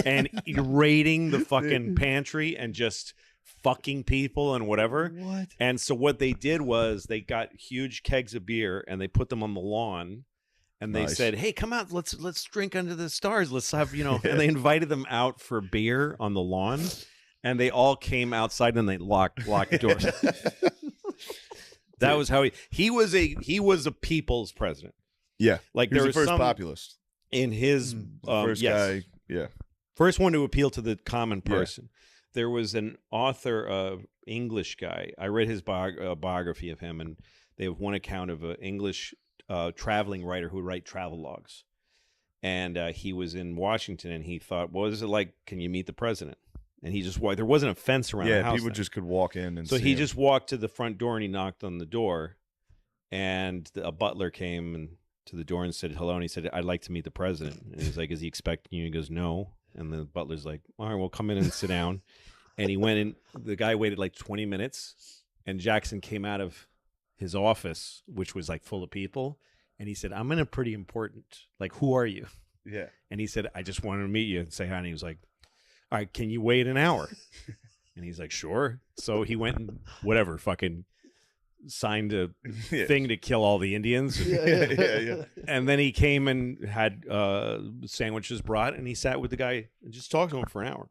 and raiding the fucking pantry and just fucking people and whatever.
What?
And so what they did was they got huge kegs of beer and they put them on the lawn. And they
Nice.
said, "Hey, come out. Let's drink under the stars. Let's have, And they invited them out for beer on the lawn, and they all came outside and they locked the doors. That was how he was a people's president.
Yeah.
Like,
He was
there
the
was
first
some
populist.
in his
First
yes.
guy. Yeah.
First one to appeal to the common person. There was an author, English guy. I read his biography of him, and they have one account of an English traveling writer who would write travel logs. And he was in Washington, and he thought, what is it like? Can you meet the president? And he just walked. There wasn't a fence around the house.
People
then.
just could walk in and
So
see
he
him.
just walked to the front door, and he knocked on the door. And a butler came and to the door and said hello. And he said, I'd like to meet the president. And he's like, is he expecting you? And he goes, no. And the butler's like, all right, well, come in and sit down. And he went in. The guy waited like 20 minutes. And Jackson came out of his office, which was like full of people. And he said, I'm in a pretty important, like, who are you?
Yeah.
And he said, I just wanted to meet you and say hi. And he was like, all right, can you wait an hour? And he's like, sure. So he went and fucking signed a thing to kill all the Indians.
Yeah.
And then he came and had sandwiches brought, and he sat with the guy and just talked to him for an hour.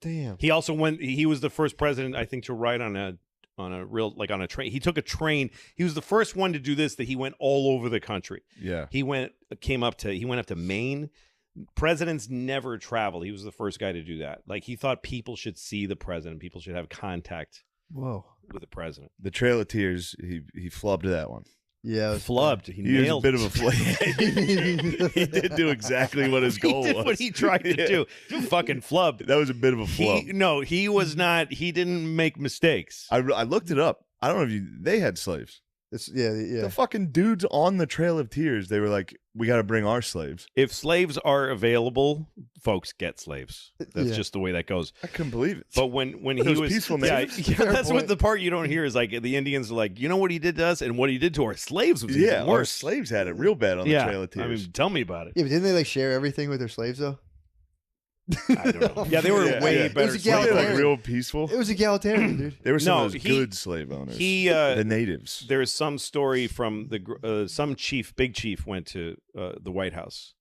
Damn.
He also he was the first president, I think, to ride on a train. He took a train. He was the first one to do this, that he went all over the country.
Yeah.
He went up to Maine. Presidents never travel. He was the first guy to do that. Like, he thought people should see the president. People should have contact
Whoa.
with the president.
The Trail of Tears, he flubbed that one.
Yeah.
Flubbed. He
was a
nailed
bit of a flub. He did do exactly what his goal
He did
was.
what he tried to do. Fucking flubbed.
That was a bit of a flub.
He was not. He didn't make mistakes.
I looked it up. I don't know if they had slaves.
Yeah.
The fucking dudes on the Trail of Tears, they were like, we got to bring our slaves.
If slaves are available, folks get slaves. That's
Yeah.
just the way that goes.
I couldn't believe it.
But when he
Those
was
peaceful
yeah,
natives.
yeah,
Fair
that's what
point.
the part you don't hear is like the Indians are like, you know what he did to us and what he did to our slaves was
Yeah,
even
our
worse.
slaves had it real bad on the Trail of Tears.
I mean, tell me about it.
Yeah, but didn't they like share everything with their slaves though?
I don't know. Yeah, they were
Yeah,
way
yeah.
better.
It was
They were, like
egalitarian.
real peaceful.
It was egalitarian, dude.
They were some
No,
of those
he-
good slave owners.
the
natives.
There is some story from some big chief went to the White House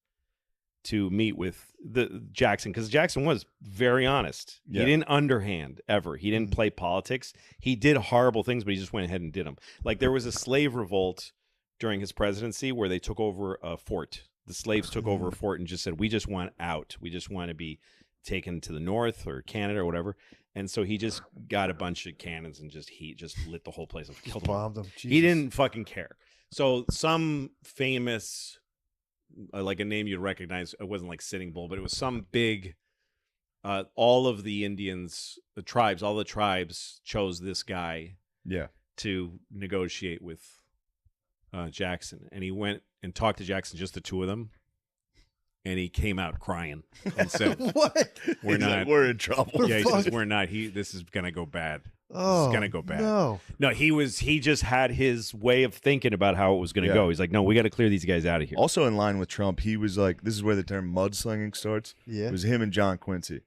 to meet with the Jackson, because Jackson was very honest.
Yeah.
He didn't underhand ever. He didn't play politics. He did horrible things, but he just went ahead and did them. Like, there was a slave revolt during his presidency where they took over a fort. The slaves took over a fort and just said, we just want out. We just want to be taken to the north or Canada or whatever. And so he just got a bunch of cannons and just lit the whole place up, killed them all.
Bombed them.
He didn't fucking care. So some famous, like a name you'd recognize, it wasn't like Sitting Bull, but it was some big all of the Indians, all the tribes chose this guy to negotiate with Jackson. And he went and talked to Jackson, just the two of them. And he came out crying and said,
"What?
We're in trouble."
Yeah, he says, "We're not. This is gonna go bad.
Oh,
this is gonna go bad."
No,
he just had his way of thinking about how it was gonna go. He's like, "No, we got to clear these guys out of here."
Also in line with Trump, he was like, this is where the term mudslinging starts.
Yeah.
It was him and John Quincy.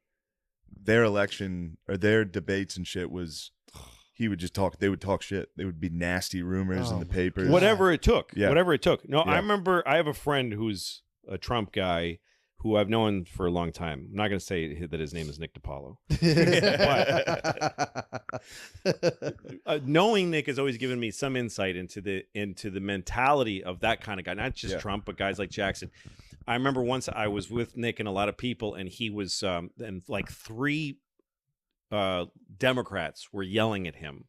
Their election or their debates and shit was, he would just talk. They would talk shit. There would be nasty rumors in the papers.
Whatever it took.
Yeah.
Whatever it took. No,
Yeah.
I remember. I have a friend who's a Trump guy who I've known for a long time. I'm not going to say that his name is Nick DiPaolo. But knowing Nick has always given me some insight into the mentality of that kind of guy, not just Trump, but guys like Jackson. I remember once I was with Nick and a lot of people, and he was, and like 3 Democrats were yelling at him.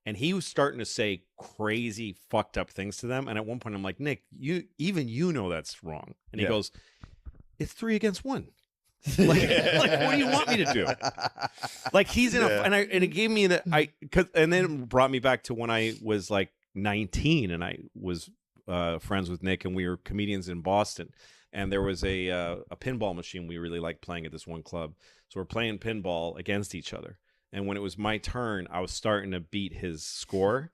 And he was starting to say crazy, fucked up things to them. And at one point, I'm like, Nick, you know that's wrong. And he goes, "It's 3 against 1. Like, what do you want me to do?" Like he's in and it gave me and then it brought me back to when I was like 19 and I was friends with Nick and we were comedians in Boston. And there was a pinball machine we really liked playing at this one club. So we're playing pinball against each other. And when it was my turn, I was starting to beat his score,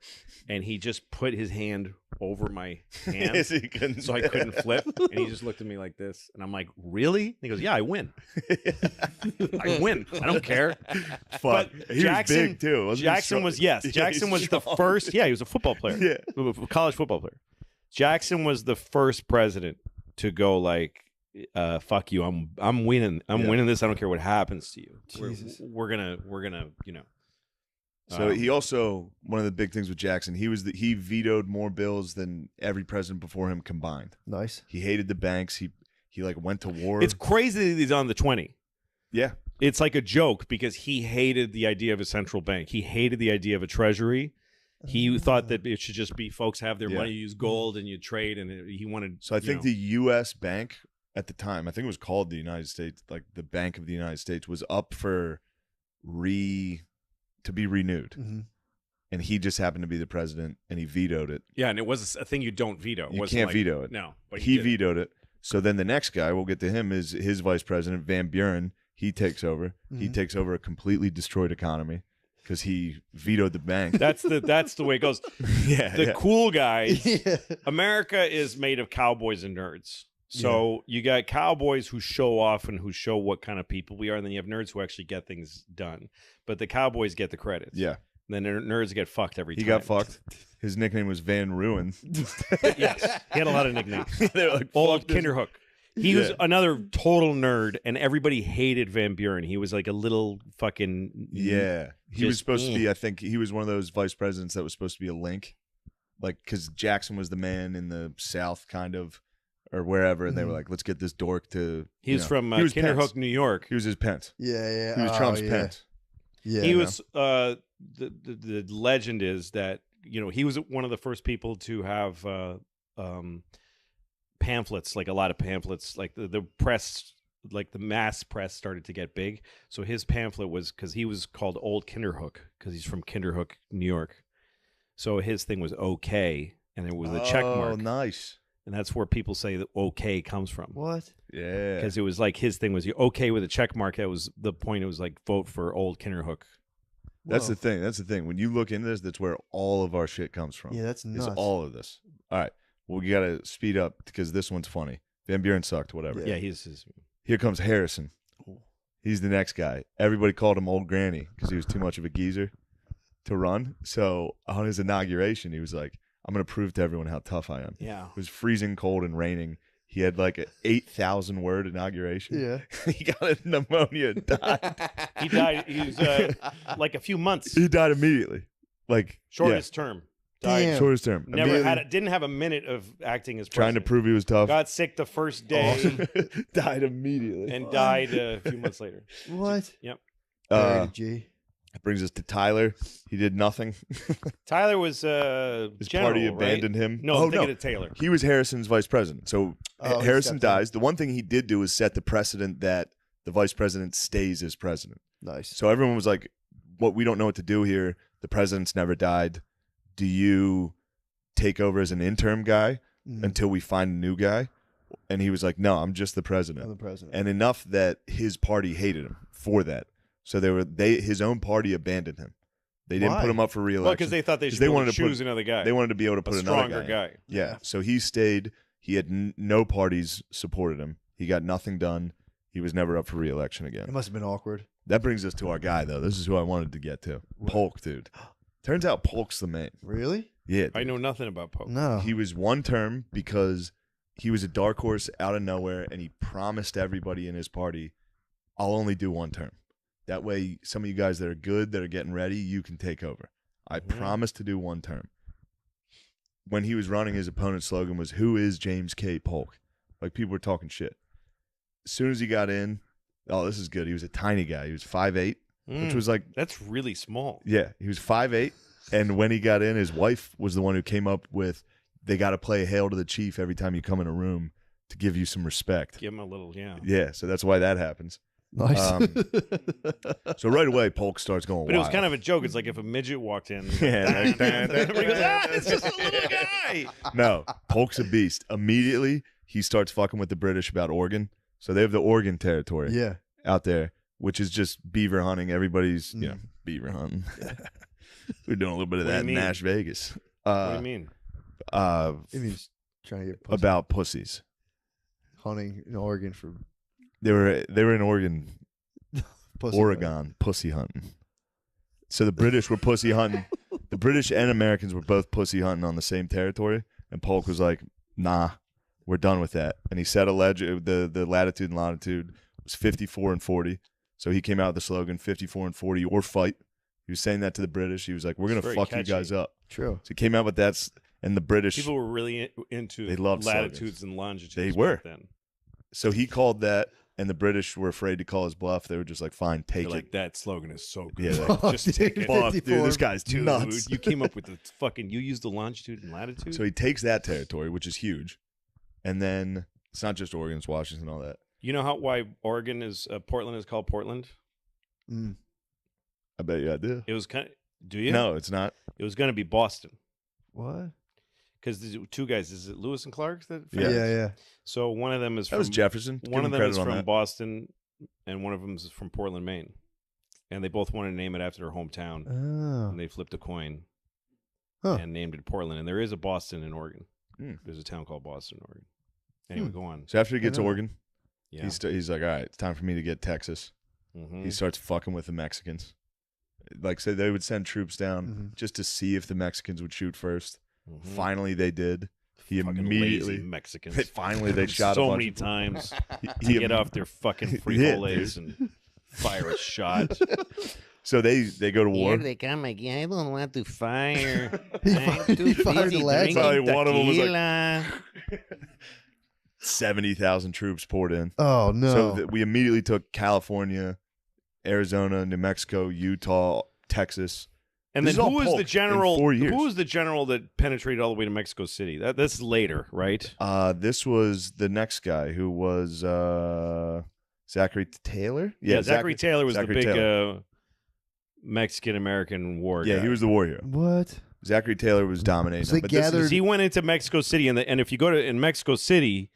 and he just put his hand over my hand so I couldn't flip. And he just looked at me like this, and I'm like, "Really?" And he goes, "Yeah, I win. I win. I don't care."
Fuck.
But
He
Jackson,
was big too. Wasn't he
Jackson
strong?
was yes.
Yeah,
Jackson
he's
was the
strong.
first. Yeah, he was a football player.
Yeah.
College football player. Jackson was the first president to go like, "Fuck you! I'm winning. I'm winning this. I don't care what happens to you. We're gonna you know."
So he also, one of the big things with Jackson, he vetoed more bills than every president before him combined.
Nice.
He hated the banks. He like went to war.
It's crazy that he's on the 20.
Yeah.
It's like a joke because he hated the idea of a central bank. He hated the idea of a treasury. He thought that it should just be folks have their money, use gold, and you trade. And he wanted.
So I think the U.S. Bank at the time, I think it was called the United States, like the Bank of the United States, was up for to be renewed.
Mm-hmm.
And he just happened to be the president, and he vetoed it.
Yeah, and it was a thing you don't veto.
You can't veto it.
No, but
he vetoed it. So then the next guy, we'll get to him, is his vice president, Van Buren. He takes over.
Mm-hmm.
He takes over a completely destroyed economy because he vetoed the bank.
That's the way it goes. The cool guys. America is made of cowboys and nerds. So you got cowboys who show off and who show what kind of people we are, and then you have nerds who actually get things done. But the cowboys get the credits.
Yeah.
Then nerds get fucked every time.
He got fucked. His nickname was Van Ruin.
Yes. He had a lot of nicknames.
They were like,
Old Kinderhook. He was another total nerd, and everybody hated Van Buren. He was like a little fucking...
Yeah. He was supposed to be, I think, he was one of those vice presidents that was supposed to be a link. Like, because Jackson was the man in the South, kind of, or wherever, and they were like, let's get this dork to...
He was from Kinderhook,
Pence.
New York.
He was his Pence.
Yeah.
He was Trump's Pence.
Yeah.
He was... The legend is that, he was one of the first people to have... pamphlets, like a lot of pamphlets, like the press, like the mass press started to get big. So his pamphlet was, because he was called Old Kinderhook because he's from Kinderhook, New York. So his thing was okay, and it was a check mark.
Oh, nice.
And that's where people say that okay comes from.
What?
Yeah.
Because it was like his thing was you okay with a check mark. That was the point. It was like vote for Old Kinderhook.
That's the thing. That's the thing. When you look into this, that's where all of our shit comes from.
Yeah, that's nuts.
It's all of this. All right. Well, you got to speed up because this one's funny. Van Buren sucked, whatever.
Yeah, he's...
Here comes Harrison. He's the next guy. Everybody called him Old Granny because he was too much of a geezer to run. So on his inauguration, he was like, I'm going to prove to everyone how tough I am.
Yeah.
It was freezing cold and raining. He had like an 8,000 word inauguration.
Yeah.
He got a pneumonia and died.
He died. He was like a few months.
He died immediately. Like
Shortest term.
Damn.
Shortest term.
Didn't have a minute of acting as
trying to
president.
prove he was tough.
Got sick the first day.
Died immediately.
And died a few months later.
What?
Yep.
G.
That brings us to Tyler. He did nothing.
Tyler was
his
general,
party abandoned
right?
him.
No, I'm thinking of Taylor.
He was Harrison's vice president. So Harrison
stepped
dies. The one thing he did do is set the precedent that the vice president stays as president.
Nice.
So everyone was like, "What? We don't know what to do here. The president's never died. Do you take over as an interim guy until we find a new guy?" And he was like, "No, I'm just the president."
I'm the president.
And enough that his party hated him for that. So his own party abandoned him. They didn't put him up for re-election.
Well, because they thought they should choose another guy.
They wanted to be able to put another
stronger guy.
Yeah. So he stayed. He had no parties supported him. He got nothing done. He was never up for re-election again.
It must have been awkward.
That brings us to our guy, though. This is who I wanted to get to. Polk, dude. Turns out Polk's the man.
Really?
Yeah.
I know nothing about Polk.
No.
He was one term because he was a dark horse out of nowhere, and he promised everybody in his party, "I'll only do one term. That way, some of you guys that are good, that are getting ready, you can take over. I promise to do one term." When he was running, his opponent's slogan was, "Who is James K. Polk?" Like, people were talking shit. As soon as he got in, oh, this is good. He was a tiny guy. He was 5'8", which was like...
That's really small.
Yeah, he was 5'8", and when he got in, his wife was the one who came up with, they got to play Hail to the Chief every time you come in a room to give you some respect.
Give him a little, yeah.
Yeah, so that's why that happens.
Nice.
So right away, Polk starts going
But
wild.
it was kind of a joke. It's like if a midget walked in.
Yeah,
everybody goes, it's just a little guy.
No, Polk's a beast. Immediately, he starts fucking with the British about Oregon. So they have the Oregon Territory out there, which is just beaver hunting. Everybody's, beaver hunting. We're doing a little bit of that in Nash Vegas.
What do you mean?
It means trying to get pussy.
About pussies.
Hunting in Oregon for...
They were in Oregon, Oregon,
hunting.
pussy hunting. So the British were pussy hunting. The British and Americans were both pussy hunting on the same territory. And Polk was like, "Nah, we're done with that." And he set the latitude and longitude was 54 and 40. So he came out with the slogan 54 and 40 or fight. He was saying that to the British. He was like, "We're going to fuck
catchy.
you guys up."
True.
So he came out with that. And the British...
People were really into
they loved
latitudes
slogans.
and longitudes.
They were.
Back then.
So he called that. And the British were afraid to call his bluff. They were just like, "Fine, take
They're
it."
like, that slogan is so good.
Yeah, like,
just take it.
Fuck, dude, this guy's
Dude,
nuts.
you came up with the fucking. You used the longitude and latitude.
So he takes that territory, which is huge, and then it's not just Oregon, it's Washington, all that.
You know why Oregon is Portland is called Portland?
I bet you I do.
It was kind of. Do you?
No, it's not.
It was going to be Boston.
What?
Because the two guys, is it Lewis and Clark?
Yeah.
So one of them is
That was Jefferson.
One
Give
of
him
them is
credit on
from
that.
Boston, and one of them is from Portland, Maine. And they both wanted to name it after their hometown.
Oh.
And they flipped a coin and named it Portland. And there is a Boston in Oregon. There's a town called Boston, Oregon. Anyway, go on.
So after he gets Oregon,
Yeah.
he's like, "All right, it's time for me to get Texas." He starts fucking with the Mexicans. Like, say they would send troops down just to see if the Mexicans would shoot first. Finally, they did. He
Fucking
immediately
lazy Mexicans.
Finally, they shot
so
a bunch
many
of
times
He-
to get off their fucking frijoles and fire a shot.
So they go to war.
Here they come again. I don't want to fire.
He
I'm too
fired
busy
the last
drinking
Probably one of them was like-
tequila.
70,000 troops poured in.
Oh no!
So we immediately took California, Arizona, New Mexico, Utah, Texas.
And
This
then
is all
who was the
Polk
general?
in 4 years.
Who was the general that penetrated all the way to Mexico City? That's later, right?
This was the next guy who was Zachary Taylor.
Yeah, Zachary Taylor was
Zachary
the big
Taylor.
Mexican American war guy.
Yeah, he was the war hero.
What?
Zachary Taylor was dominating.
So they
them, but this is-
gathered-
He went into Mexico City, and if you go to in Mexico City,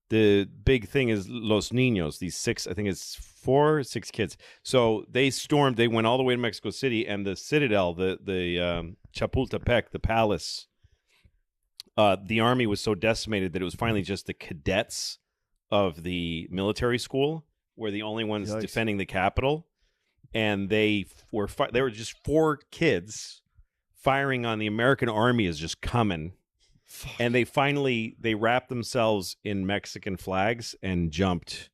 the big thing is Los Niños. These 6, I think it's 4 or 6 kids. So they stormed. They went all the way to Mexico City, and the citadel, the Chapultepec, the palace. The army was so decimated that it was finally just the cadets of the military school were the only ones
Yikes.
defending the capital, and they were just 4 kids firing on the American army is just coming. And they wrapped themselves in Mexican flags and jumped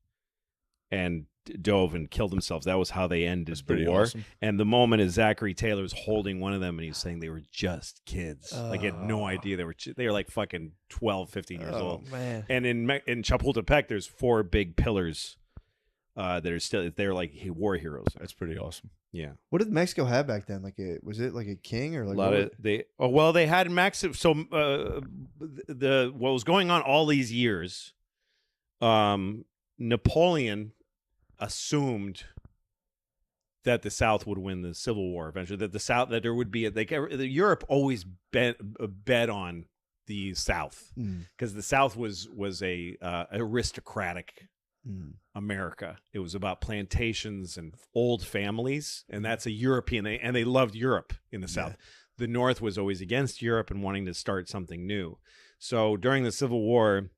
and dove and killed themselves. That was how they ended the war.
Awesome.
And the moment is Zachary Taylor's holding one of them, and he's saying they were just kids. Like, he had no idea they were like fucking 12, 15 years old.
Man.
And in Chapultepec, there's 4 big pillars that are still, they're like war heroes.
That's pretty awesome.
Yeah.
What did Mexico have back then? Was it like a king or like
A lot of they had massive. So what was going on all these years, Napoleon assumed that the South would win the Civil War eventually. That there would be Europe always bet on the South because the South was a aristocratic America. It was about plantations and old families, and that's a European. And they loved Europe in the South. The North was always against Europe and wanting to start something new. So during the Civil War,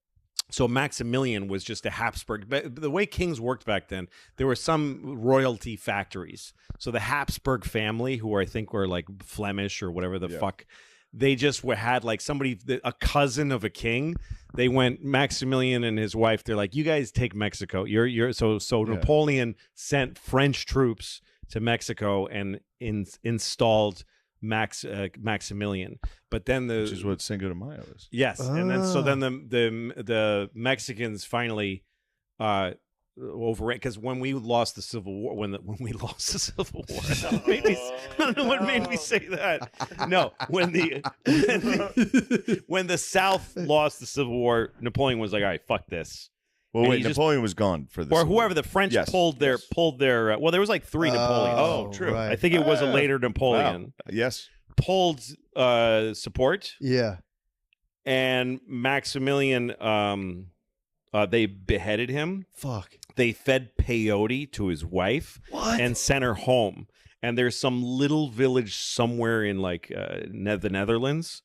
Maximilian was just a Habsburg. But the way kings worked back then, there were some royalty factories. So the Habsburg family, who I think were like Flemish or whatever the fuck, they just had like somebody, a cousin of a king. They went, Maximilian and his wife, they're like, you guys take Mexico. So Napoleon sent French troops to Mexico and installed Maximilian, but then
which is what Cinco de Mayo is.
Yes, and then the Mexicans finally overran because when we lost the Civil War, when we lost the Civil War, I don't know what made me say that. No, when the South lost the Civil War, Napoleon was like, all right, fuck this.
Well, wait, Napoleon was gone for this.
Or whoever the French pulled their well, there was like 3 Napoleons.
Oh, true.
Right. I think it was a later Napoleon.
Wow. Yes.
Pulled support.
Yeah.
And Maximilian, they beheaded him.
Fuck.
They fed peyote to his wife.
What?
And sent her home. And there's some little village somewhere in like the Netherlands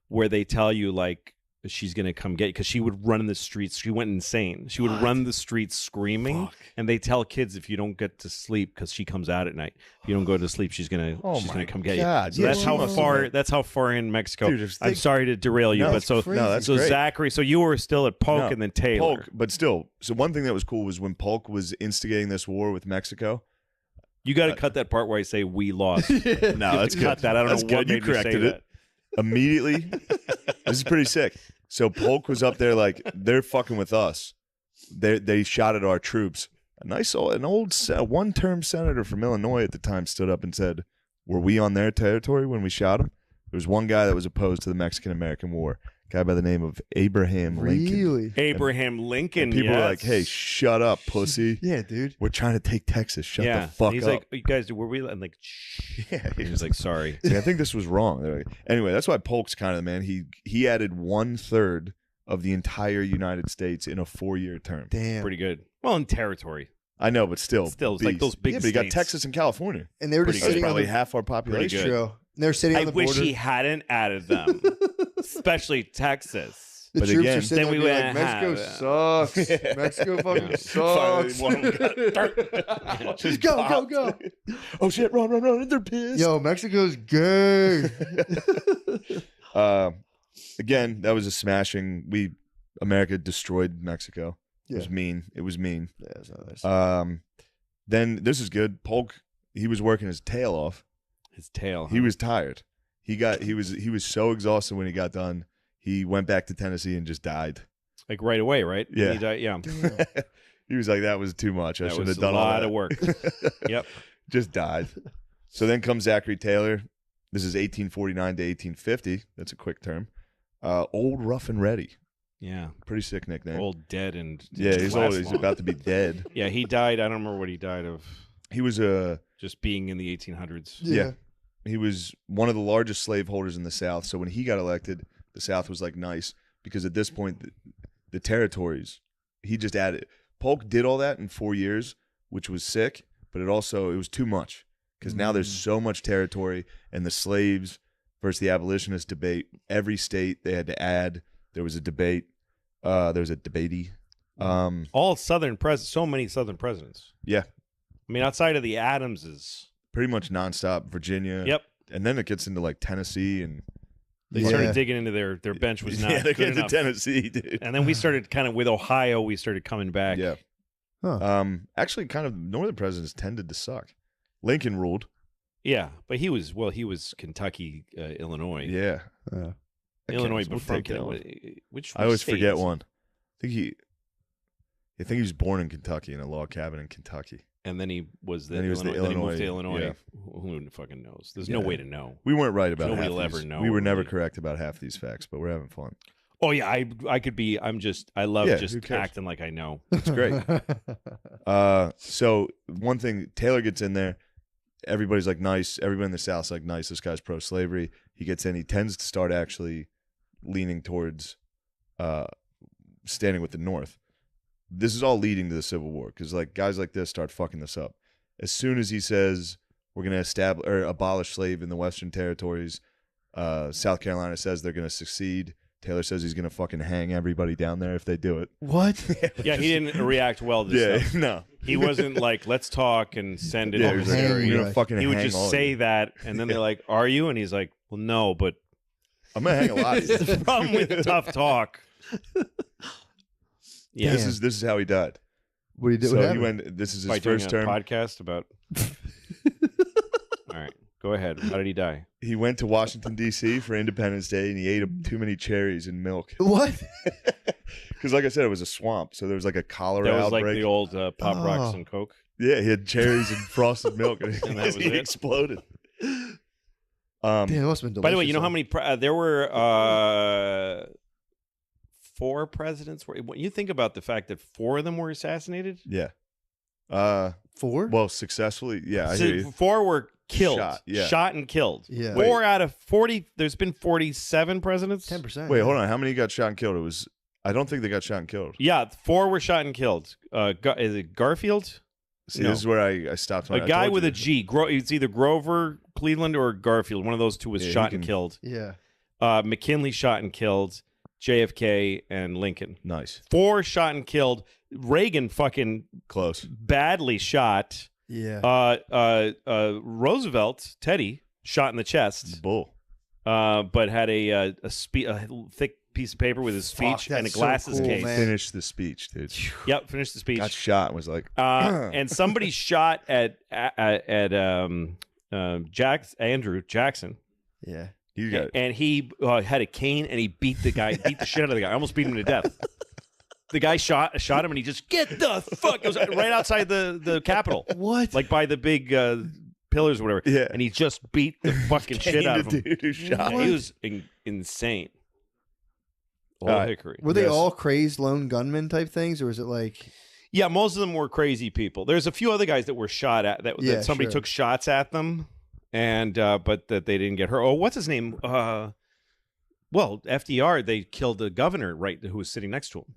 where they tell you like, she's going to come get you because she would run in the streets. She went insane. She would run the streets screaming. Fuck. And they tell kids if you don't get to sleep because she comes out at night. If you don't go to sleep, she's going to come get you. So that's how far in Mexico. Dude, I'm sorry to derail you, but that's great. Zachary, so you were still at Polk and then Taylor.
Polk, but still. So one thing that was cool was when Polk was instigating this war with Mexico.
You got to cut that part where I say we lost.
No, that's good.
Cut that. I don't know what made you corrected it.
Immediately. This is pretty sick. So Polk was up there like, they're fucking with us. They shot at our troops. An old one-term senator from Illinois at the time stood up and said, were we on their territory when we shot them? There was one guy that was opposed to the Mexican-American War, a guy by the name of Abraham Lincoln.
Really?
Abraham Lincoln,
and people were like, hey, shut up, pussy.
Yeah, dude.
We're trying to take Texas. Shut the fuck up.
He's like, you guys, were we? And like, he was like, sorry.
See, I think this was wrong. Like, anyway, that's why Polk's kind of the man. He added 1/3 of the entire United States in a 4-year term.
Damn.
Pretty good. Well, in territory.
I know, but still.
It's like those big
states. But you got Texas and California.
And they were just sitting
probably
on
half our population.
They're sitting on the border.
I wish he hadn't added them, especially Texas.
The
but
troops
again,
are sitting
then we
there like, Mexico sucks. Mexico fucking sucks.
Just go. Oh shit, run. They're pissed.
Yo, Mexico's gay.
Again, that was a smashing. America destroyed Mexico. It was mean.
Yeah, it's not nice.
Then this is good. Polk, he was working his tail off.
His tail.
He was tired. He was so exhausted when he got done. He went back to Tennessee and just died.
Like right away, right?
Yeah.
He died, yeah.
He was like, that was too much. I should have done
a
all
lot
that.
of work. Yep.
Just died. So then comes Zachary Taylor. This is 1849 to 1850. That's a quick term. Old Rough and Ready.
Yeah.
Pretty sick nickname.
Old dead and
yeah, he's old. He's about to be dead.
Yeah, he died. I don't remember what he died of.
He was
just being in the 1800s.
Yeah. He was one of the largest slaveholders in the South. So when he got elected, the South was like nice because at this point, the territories, he just added. Polk did all that in 4 years, which was sick, but it was too much because now there's so much territory and the slaves versus the abolitionist debate. Every state they had to add. There was a debate. There was a debatee.
All Southern presidents, so many Southern presidents.
Yeah.
I mean, outside of the Adamses.
Pretty much nonstop. Virginia.
Yep.
And then it gets into like Tennessee and.
They started digging into their bench was not
they
good
get
enough.
to Tennessee, dude.
And then we started kind of with Ohio, we started coming back.
Yeah.
Huh.
Actually, kind of northern presidents tended to suck. Lincoln ruled.
Yeah, but he was Kentucky, Illinois.
Yeah.
Illinois
What
before
state that was?
which
I always
state?
forget one. I think he was born in Kentucky in a log cabin in Kentucky.
And then he was the
Then he was
Illinois,
the
then he moved to
Illinois,
Illinois. Who fucking knows? There's no way to know.
We weren't right about
Nobody
half
will
these.
ever know.
We were never
really.
correct about half these facts, but we're having fun.
Oh yeah, I could be. I love
Yeah,
just
who cares?
acting like I know.
It's great. So one thing, Taylor gets in there. Everybody's like nice. Everybody in the South's like nice. This guy's pro-slavery. He gets in. He tends to start actually leaning towards standing with the North. This is all leading to the Civil War because like guys like this start fucking this up. As soon as he says we're going to establish or abolish slave in the Western territories, South Carolina says they're going to succeed. Taylor says he's going to fucking hang everybody down there if they do it.
What?
Yeah, he didn't react well to this stuff.
No.
He wasn't like, let's talk and send it
Yeah,
over
he was like,
there.
we're going to fucking
He would
hang
just
all of
say
you.
that, and then they're like, are you? And he's like, well, no, but
I'm going to hang a lot of you.
this is the problem with tough talk. Yeah.
This is how he died.
What do you do?
So
what
he
happened?
went. This is his
By doing
first
a
term.
podcast about. All right, go ahead. How did he die?
He went to Washington D.C. for Independence Day, and he ate too many cherries and milk.
What?
Because, like I said, it was a swamp, so there was like a cholera
That was
outbreak.
like the old Pop Rocks and Coke.
Yeah, he had cherries and frosted milk, and,
And that was
he
it?
exploded.
Damn, it must have been delicious.
By the way, you know how
though.
many there were 4 presidents? When you think about the fact that 4 of them were assassinated,
Yeah.
4?
Well, successfully. Yeah, I
so
hear you.
4 were killed,
Shot,
and killed.
Yeah.
4 out of 40. There's been 47 presidents.
10%.
Wait, hold on. How many got shot and killed? It was. I don't think they got shot and killed.
Yeah, 4 were shot and killed. Is it Garfield?
See,
No.
this is where I stopped.
A guy with a G. It's either Grover Cleveland or Garfield. One of those 2 was
Yeah,
shot
he
and
can-
killed.
Yeah.
McKinley shot and killed. JFK and Lincoln.
Nice.
4 shot and killed. Reagan fucking
Close.
badly shot.
Yeah.
Roosevelt, Teddy, shot in the chest.
Bull.
But had a thick piece of paper with his speech and a
that's so
glasses
cool,
case.
man.
Finished the speech, dude.
Yep, finished the speech.
Got shot and was like.
And somebody shot at Andrew Jackson.
Yeah.
You got it.
And he had a cane and he beat the shit out of the guy. I almost beat him to death. The guy shot him and he just get the fuck. It was right outside the Capitol.
What?
Like by the big pillars or whatever.
Yeah.
And he just beat the fucking shit out of him.
Dude who shot.
Yeah, he was insane. Old
All right.
Hickory.
Were they
Yes.
all crazed lone gunmen type things, or was it like?
Yeah, most of them were crazy people. There's a few other guys that were shot at that
Yeah,
somebody
sure.
took shots at them, and but that they didn't get hurt. Oh, what's his name? Well, FDR, they killed the governor who was sitting next to him.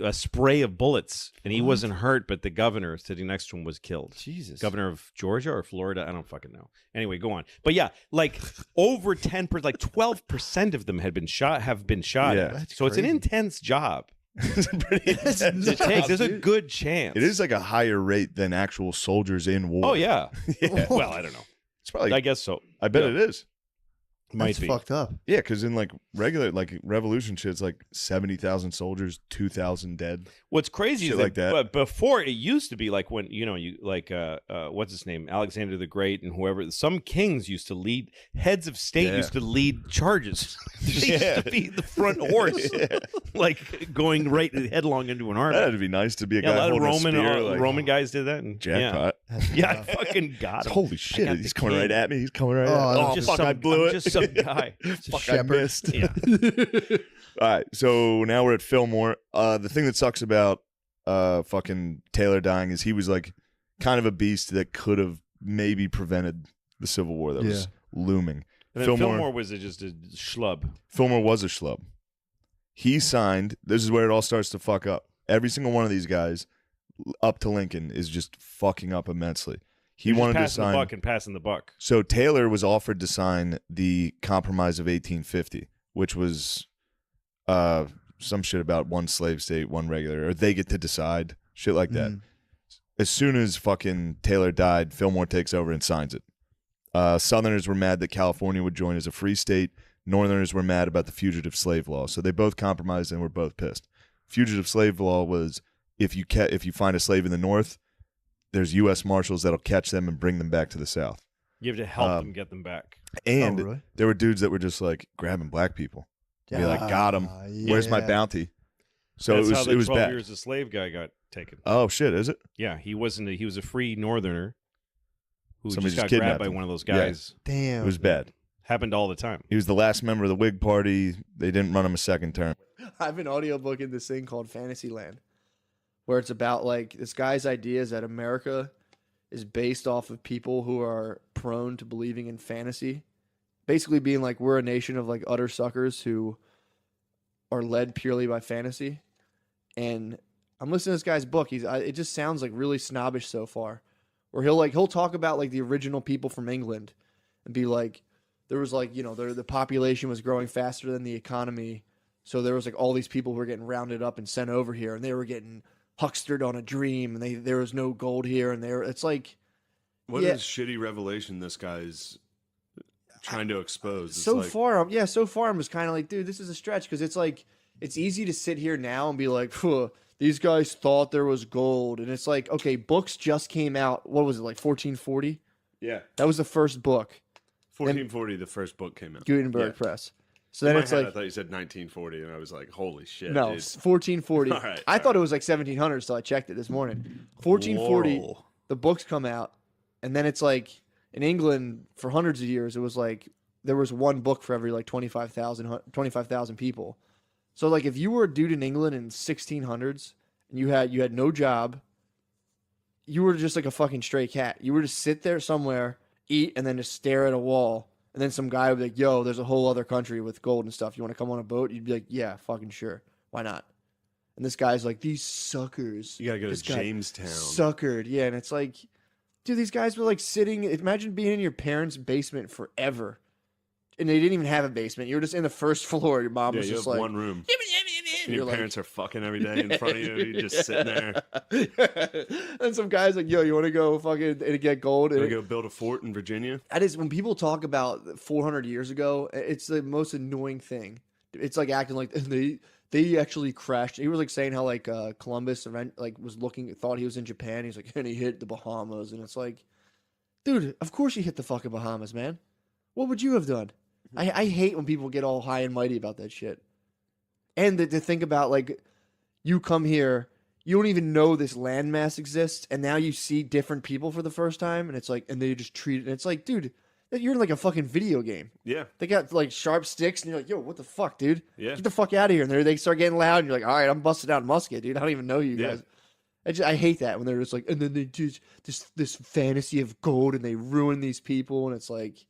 A spray of bullets, and he wasn't hurt, but the governor sitting next to him was killed.
Jesus.
Governor of Georgia or Florida, I don't fucking know. Anyway, go on. But yeah, like over 10%, like 12% of them have been shot.
Yeah.
At. So it's an
crazy.
intense job.
It's a pretty intense
It
job,
takes. There's a
dude.
good chance.
It is like a higher rate than actual soldiers in war.
Oh yeah.
Yeah.
Well, I don't know.
It's probably.
I guess so.
I bet
Yeah.
it is.
Might
That's
be.
fucked up.
Yeah, because in like regular like revolution shit, it's like 70,000 soldiers, 2,000 dead.
What's crazy
Shit
is
like that.
But before it used to be like when you like what's his name, Alexander the Great and whoever. Some kings used to lead. Heads of state
Yeah.
used to lead charges. They
Yeah.
used to be the front horse,
Yeah.
like going right headlong into an army.
That'd be nice to be a
Yeah, a
guy
lot of
holding
Roman
a spear. Like,
Roman guys did that. And,
jackpot.
Yeah, I fucking got him.
Holy shit!
got
He's
the
coming
king.
right at me. He's coming right
Oh,
at me.
I'm
Oh,
just
fuck!
some-
I blew
I'm
it.
just some guy.
Fuck! I
shepherd.
missed.
Yeah.
All right, so now we're at Fillmore. The thing that sucks about fucking Taylor dying is he was like kind of a beast that could have maybe prevented the Civil War that was looming.
And then Fillmore was just a schlub.
Fillmore was a schlub. He signed. This is where it all starts to fuck up. Every single one of these guys up to Lincoln is just fucking up immensely. He
He was
wanted to
passing the
sign.
buck and passing the buck.
So Taylor was offered to sign the Compromise of 1850, which was some shit about one slave state, one regular, or they get to decide, shit like that. As soon as fucking Taylor died, Fillmore takes over and signs it. Southerners were mad that California would join as a free state. Northerners were mad about the fugitive slave law. So they both compromised and were both pissed. Fugitive slave law was if you find a slave in the North, there's U.S. Marshals that'll catch them and bring them back to the South.
You have to help them get them back.
And
Oh, really?
there were dudes that were just like grabbing black people. Be like, got him. Where's my
yeah.
bounty? So
That's
it
how
was
the
it was
12
bad.
years a slave guy got taken.
Oh shit, is it?
Yeah, he wasn't. He was a free Northerner who
Somebody
just got
just
grabbed
kidnapped
by
him.
one of those
Yeah.
guys.
Damn.
It was bad.
Happened all the time.
He was the last member of the Whig Party. They didn't run him a second term.
I've been audiobooking this thing called Fantasyland, where it's about like this guy's ideas that America is based off of people who are prone to believing in fantasy. Basically being like we're a nation of like utter suckers who are led purely by fantasy. And I'm listening to this guy's book. It just sounds like really snobbish so far. Where he'll talk about like the original people from England and be like, there was like, the population was growing faster than the economy. So there was like all these people who were getting rounded up and sent over here, and they were getting huckstered on a dream, and there was no gold here, and it's like,
what is shitty revelation this guy's trying to expose? It's
so far I'm just kind of like, dude, this is a stretch, because it's like it's easy to sit here now and be like, these guys thought there was gold, and it's like, okay, books just came out. What was it, like 1440?
Yeah,
that was the first book.
1440, the first book came out.
Gutenberg Press. So then it's like,
I thought you said 1940, and I was like, holy shit.
No,
dude.
1440.
All right,
I thought it was like 1700, so I checked it this morning. 1440,
Whoa.
the books come out, and then it's like in England for hundreds of years, it was like there was one book for every like 25,000 people. So like if you were a dude in England in 1600s and you had no job, you were just like a fucking stray cat. You were just sit there somewhere, eat, and then just stare at a wall. And then some guy would be like, yo, there's a whole other country with gold and stuff. You want to come on a boat? You'd be like, yeah, fucking sure. Why not? And this guy's like, these suckers.
You got to go to Jamestown.
Suckered. Yeah, and it's like, dude, these guys were like sitting. Imagine being in your parents' basement forever. And they didn't even have a basement. You were just in the first floor. Your mom was just like,
one room. And your parents are fucking every day in front of you. You're just sitting there.
And some guy's like, yo, you want to go fucking get gold?
You want to go build a fort in Virginia?
That is, when people talk about 400 years ago, it's the most annoying thing. It's like acting like they actually crashed. He was like saying how like Columbus was thought he was in Japan. He's like, and he hit the Bahamas. And it's like, dude, of course you hit the fucking Bahamas, man. What would you have done? I hate when people get all high and mighty about that shit. And to think about, like, you come here, you don't even know this landmass exists, and now you see different people for the first time, and it's like, and they just treat it, and it's like, dude, you're in like a fucking video game.
Yeah.
They got like sharp sticks, and you're like, yo, what the fuck, dude?
Yeah.
Get the fuck out of here. And they start getting loud, and you're like, all right, I'm busting out musket, dude. I don't even know you guys. I hate that when they're just like, and then they do this fantasy of gold, and they ruin these people, and it's like,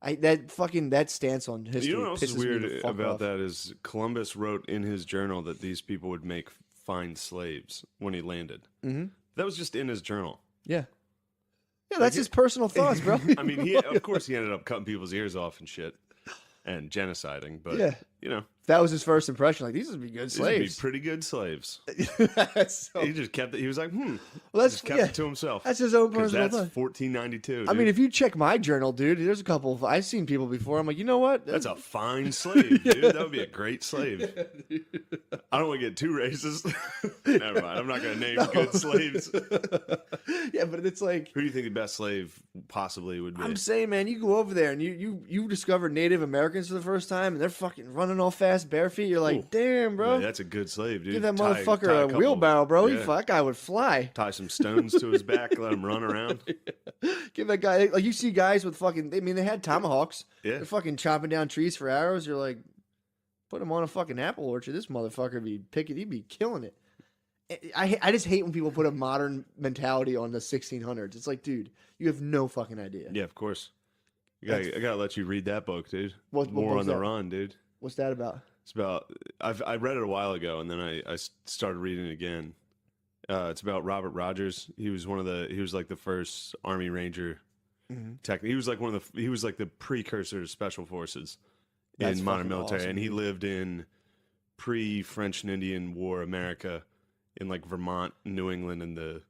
that stance on history.
You know what else is
pisses me
weird
the fuck
about
off.
that is Columbus wrote in his journal that these people would make fine slaves when he landed.
Mm-hmm.
That was just in his journal.
Yeah. Yeah, that's his personal thoughts, bro.
I mean, of course he ended up cutting people's ears off and shit and genociding, but you know.
That was his first impression. Like, these would be good
These would be
slaves.
pretty good slaves.
So,
He just kept it. He was like,
well, that's,
just kept it to himself.
That's his own
'Cause
personal
that's
thought.
1492.
I mean, if you check my journal, dude, there's a couple of, I've seen people before. I'm like, you know what?
that's a fine slave, dude. That would be a great slave. I don't want to get too racist. Never mind. I'm not going to name good slaves.
Yeah, but it's like,
Who do you think the best slave possibly would be?
I'm saying, man, you go over there and you discover Native Americans for the first time, and they're fucking running all fast, bare feet. You're like, damn, bro.
Yeah, that's a good slave, dude.
Give that
Tie
motherfucker
a
a
couple-
wheelbarrow, bro.
Yeah.
That guy would fly.
Tie some stones to his back, let him run around.
Give that guy, like, you see guys with fucking, I mean, they had tomahawks.
Yeah.
They're fucking chopping down trees for arrows. You're like, put him on a fucking apple orchard. This motherfucker would be picking, he'd be killing it. I just hate when people put a modern mentality on the 1600s. It's like, dude, you have no fucking idea.
Yeah, of course. I gotta let you read that book, dude.
What
War
book's
on the
that?
Run, dude.
What's that about?
It's about I read it a while ago, and then I started reading it again. It's about Robert Rogers. He was like the first Army Ranger.
Mm-hmm.
He was like he was like the precursor to Special Forces
That's
in modern
fucking
military,
awesome,
and he
dude.
lived in pre-French and Indian War America in like Vermont, New England, and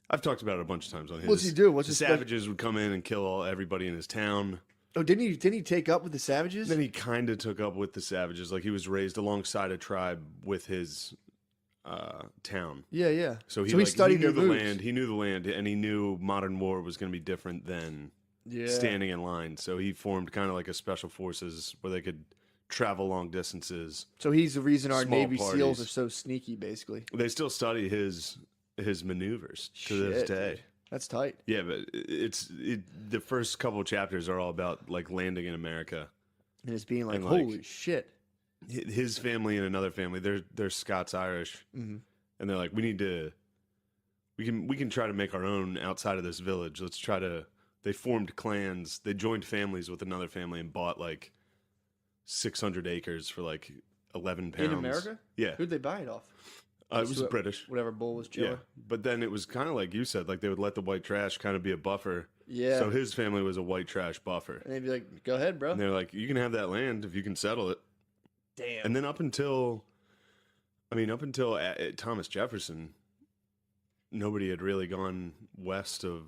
I've talked about it a bunch of times on his.
What's he do? What's
the
his
savages would come in and kill everybody in his town.
Oh, didn't he take up with the savages?
Then he kind of took up with the savages. Like he was raised alongside a tribe with his town.
Yeah, yeah.
So he
studied
knew
their
the
moves.
land. He knew the land, and he knew modern war was going to be different than standing in line. So he formed kind of like a special forces where they could travel long distances.
So he's the reason our
Small
Navy SEALs
parties.
are so sneaky, basically.
They still study his maneuvers to this
Shit,
day.
dude. That's tight.
Yeah, but the first couple of chapters are all about like landing in America.
And it's being like,
And, like,
holy shit.
His family and another family, they're Scots Irish,
Mm-hmm.
and they're like, we can try to make our own outside of this village. Let's try to. They formed clans. They joined families with another family and bought like 600 acres for like 11 pounds.
In America?
Yeah.
Who'd they buy it off?
It was British.
Whatever bull was chilling.
Yeah, but then it was kind of like you said, like they would let the white trash kind of be a buffer.
Yeah.
So his family was a white trash buffer.
And they'd be like, go ahead, bro.
And they're like, you can have that land if you can settle it.
Damn.
And then up until Thomas Jefferson, nobody had really gone west of,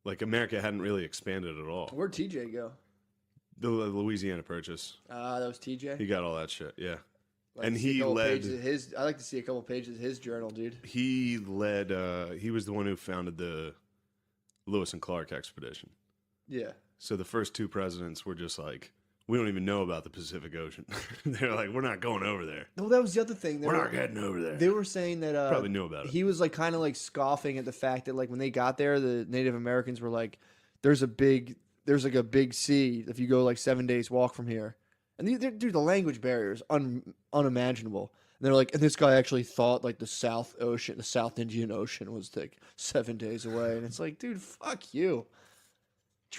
like America hadn't really expanded at all.
Where'd TJ go?
The Louisiana Purchase.
That was TJ?
He got all that shit, yeah.
Like
And
to see
he
a couple
led.
pages of his. I like to see a couple pages of his journal, dude.
He led. He was the one who founded the Lewis and Clark expedition.
Yeah.
So the first two presidents were just like, we don't even know about the Pacific Ocean. They're like, we're not going over there.
Well, that was the other thing.
We're not heading over there.
They were saying that
Probably knew about it.
He was like kind of like scoffing at the fact that like when they got there, the Native Americans were like, there's like a big sea if you go like 7 days walk from here. And dude, the language barrier is unimaginable. And they're like, and this guy actually thought like the South Indian Ocean was like 7 days away. And it's like, dude, fuck you.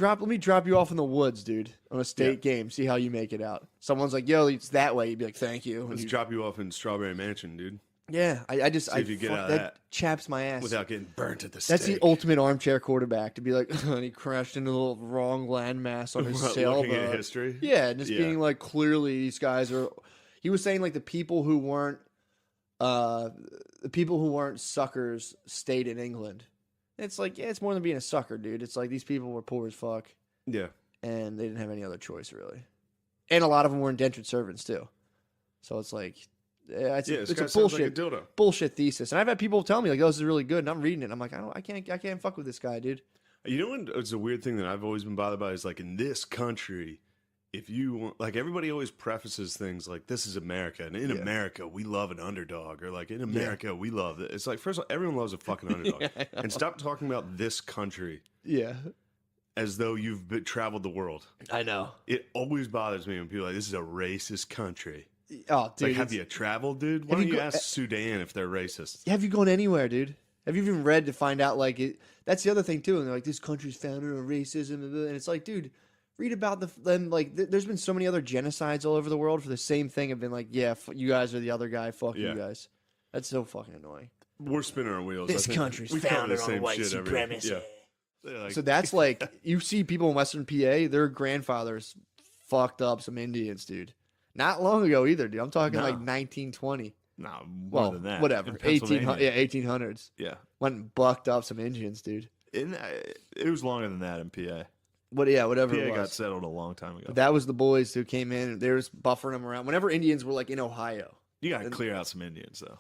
Let me drop you off in the woods, dude, on a state game. See how you make it out. Someone's like, yo, it's that way. You'd be like, thank you.
Let's drop you off in Strawberry Mansion, dude.
Yeah, I just
See if you get out of
that chaps my ass
without getting burnt at the stake.
That's the ultimate armchair quarterback to be like, and he crashed into the wrong landmass on his sailboat.
Looking at history?
Yeah, and just being like, clearly these guys are. He was saying like the people who weren't suckers stayed in England. It's like, yeah, it's more than being a sucker, dude. It's like these people were poor as fuck.
Yeah,
and they didn't have any other choice really, and a lot of them were indentured servants too. So it's like. Yeah, it's a bullshit thesis, and I've had people tell me like, "Oh, this is really good," and I'm reading it. And I'm like, I can't fuck with this guy, dude.
You know what? It's a weird thing that I've always been bothered by is like in this country, if you want, like everybody always prefaces things like this is America, and in America we love an underdog, or like in America we love it. It's like first of all, everyone loves a fucking underdog, and stop talking about this country.
Yeah.
As though you've traveled the world.
I know.
It always bothers me when people are like, this is a racist country.
Oh, dude.
Like, have you traveled, dude? Why don't you ask Sudan if they're racist?
Have you gone anywhere, dude? Have you even read to find out, like, that's the other thing, too. And they're like, this country's founded on racism. And it's like, dude, read about there's been so many other genocides all over the world for the same thing. Have been like, yeah, you guys are the other guy. Fuck you guys. That's so fucking annoying.
We're spinning our wheels.
This country's founded on white supremacy.
Like,
so that's like, you see people in Western PA, their grandfathers fucked up some Indians, dude. Not long ago either, dude. I'm talking like 1920.
No, more than that.
Whatever. 1800s.
Yeah.
Went and bucked up some Indians, dude.
It was longer than that in PA.
Whatever it was.
PA got settled a long time ago.
But that was the boys who came in, and they were just buffering them around. Whenever Indians were like in Ohio.
You got to clear out some Indians, though.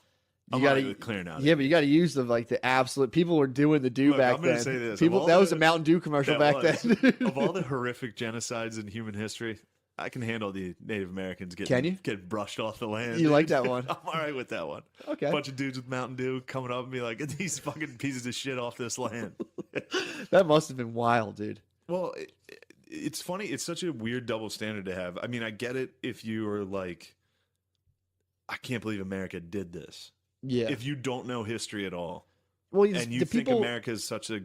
You got to
clearing out.
Yeah, but you got to use the absolute. People were doing the back
I'm
then.
Say this.
People, that was a Mountain Dew commercial back then.
Of all the horrific genocides in human history, I can handle the Native Americans getting brushed off the land.
You like that one?
I'm all right with that one.
Okay.
Bunch of dudes with Mountain Dew coming up and be like, get these fucking pieces of shit off this land.
That must have been wild, dude.
Well, it's funny. It's such a weird double standard to have. I mean, I get it if you are like, I can't believe America did this.
Yeah.
If you don't know history at all.
Well,
and you think America is such a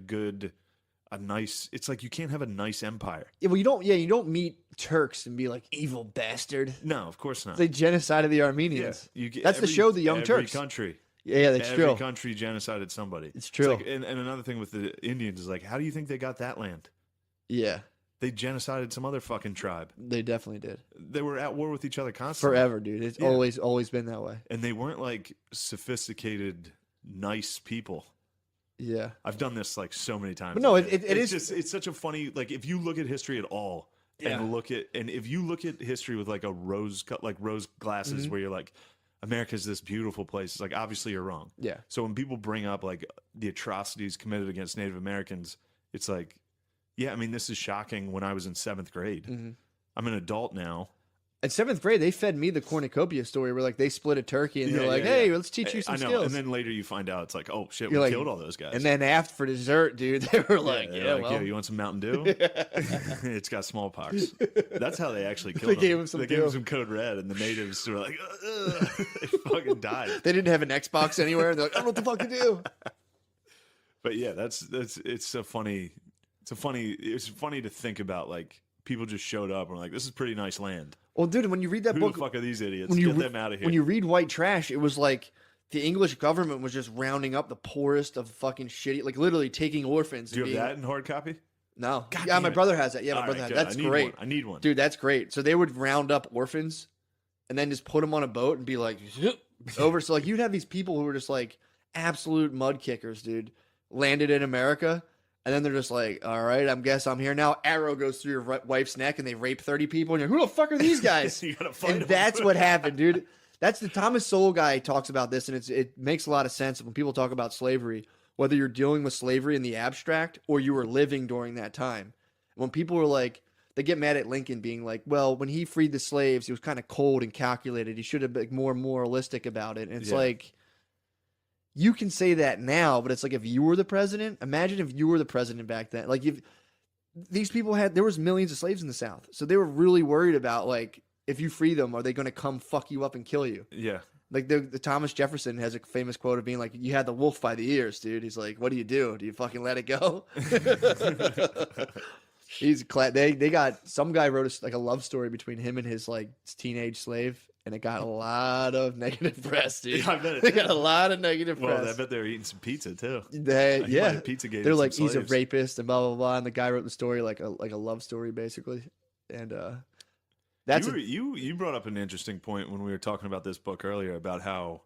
nice, it's like you can't have a nice empire.
Yeah, well, you don't meet Turks and be like, evil bastard.
No, of course not.
They genocided the Armenians.
Yeah,
that's the show, The Young Turks.
Every country.
Yeah, that's true.
Every country genocided somebody.
It's true.
It's like, and another thing with the Indians is like, how do you think they got that land?
Yeah.
They genocided some other fucking tribe.
They definitely did.
They were at war with each other constantly.
Forever, dude. It's always been that way.
And they weren't like sophisticated, nice people.
Yeah.
I've done this like so many times.
But no,
it's such a funny, like if you look at history at all and if you look at history with like rose glasses where you're like, America's this beautiful place. It's like, obviously you're wrong.
Yeah.
So when people bring up like the atrocities committed against Native Americans, it's like, yeah, I mean, this is shocking when I was in 7th grade. Mm-hmm. I'm an adult now.
in 7th grade, they fed me the cornucopia story where like they split a turkey and they're like, "Hey, let's teach you some
I know.
skills."
And then later you find out it's like, oh shit,
You're
we
like,
killed all those guys.
And then after for dessert, dude, they were like,
yeah, you want some Mountain Dew? It's got smallpox. That's how they actually killed them.
Gave him some
they gave him some Code Red, and the natives were like, they fucking died.
They didn't have an Xbox anywhere. They're like, I don't know what the fuck to do.
But yeah, it's funny to think about, like, people just showed up and were like, this is pretty nice land.
Well, dude, when you read that
Who
book,
the fuck are these idiots?
When
Get them out of here.
When you read White Trash, it was like the English government was just rounding up the poorest of fucking shitty, like literally taking orphans.
Do you have that in hard copy?
No.
God
yeah, my
damn it.
brother has that. Yeah, my
All
brother
right,
has.
good.
That's
I need
great.
one. I need one.
Dude, that's great. So they would round up orphans and then just put them on a boat and be like, over. So like you'd have these people who were just like absolute mud kickers, dude, landed in America. And then they're just like, all right, I guess I'm here now. Arrow goes through your wife's neck and they rape 30 people. And you're, who the fuck are these guys?
You gotta find
and
them.
that's what happened, dude. That's the Thomas Sowell guy talks about this. And it makes a lot of sense when people talk about slavery, whether you're dealing with slavery in the abstract or you were living during that time. When people were like, they get mad at Lincoln being like, well, when he freed the slaves, he was kind of cold and calculated. He should have been more moralistic about it. And it's like, you can say that now, but it's like if you were the president, imagine if you were the president back then. Like if these people there was millions of slaves in the South. So they were really worried about like, if you free them, are they going to come fuck you up and kill you?
Yeah.
Like the Thomas Jefferson has a famous quote of being like, you had the wolf by the ears, dude. He's like, what do? Do you fucking let it go? They got, some guy wrote like a love story between him and his like teenage slave. And it got a lot of negative press, dude.
Yeah, I bet
They got a lot of negative press.
Well, I bet they were eating some pizza too.
Yeah,
Pizza gave
they're
him
like
some
he's a
slaves.
rapist and blah blah blah. And the guy wrote the story like a love story basically. And that's
you brought up an interesting point when we were talking about this book earlier about how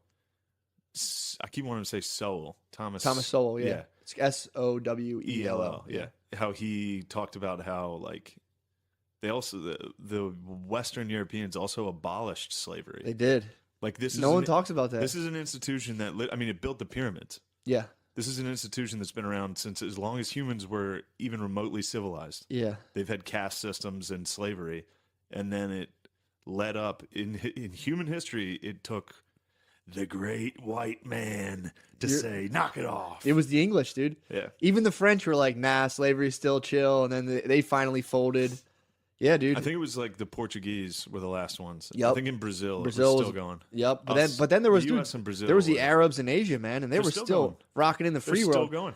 I keep wanting to say Sowell, Thomas
Sowell. Yeah, it's Sowell.
Yeah, how he talked about how like. They also the Western Europeans also abolished slavery.
They did.
Like this.
No one talks about that.
This is an institution that it built the pyramids.
Yeah.
This is an institution that's been around since as long as humans were even remotely civilized.
Yeah.
They've had caste systems and slavery, and then it led up in human history. It took the great white man to say, "Knock it off."
It was the English, dude.
Yeah.
Even the French were like, "Nah, slavery's still chill," and then they finally folded. Yeah, dude.
I think it was like the Portuguese were the last ones.
Yep.
I think in Brazil it was still going.
Yep. But then there was
the US and Brazil.
There was the Arabs in Asia, man, and they were still
going.
rocking in the free
They're
world.
Still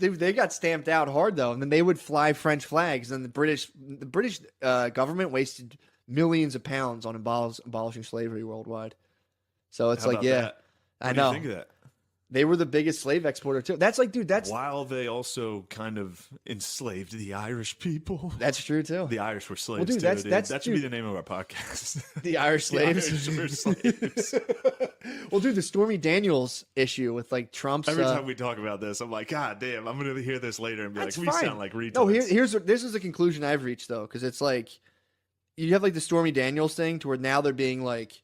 going.
They got stamped out hard though, and then they would fly French flags, and the British government wasted millions of pounds on abolishing slavery worldwide. So it's
How
like,
about
yeah,
that?
I
What
know.
do you think of that?
They were the biggest slave exporter too. That's like, dude, that's
while they also kind of enslaved the Irish people.
That's true too.
The Irish were slaves
Well, dude,
too.
that
should be the name of our podcast.
The Irish slaves.
The Irish were slaves.
Well, dude, the Stormy Daniels issue with like Trump's.
Every time we talk about this, I'm like, God damn, I'm gonna hear this later and be like, we sound like retards.
No, this is the conclusion I've reached though, because it's like you have like the Stormy Daniels thing to where now they're being like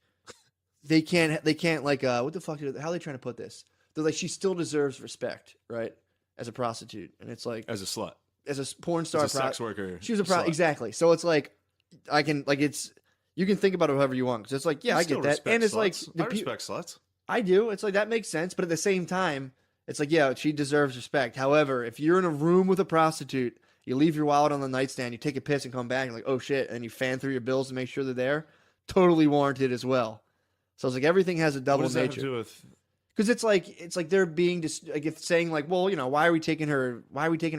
they can't like what the fuck how are they trying to put this? They're like, she still deserves respect, right? As a prostitute. And it's like
as a slut.
As a porn star,
as a sex worker.
She was exactly. So it's like you can think about it however you want, because it's like, yeah, I get that. And it's
sluts.
like
I respect sluts.
I do. It's like that makes sense, but at the same time, it's like, yeah, she deserves respect. However, if you're in a room with a prostitute, you leave your wallet on the nightstand, you take a piss and come back and like, oh shit, and you fan through your bills to make sure they're there, totally warranted as well. So it's like everything has a double
what does that
nature.
have to do with?
Because it's like they're being just like if saying like, well, you know, why are we taking her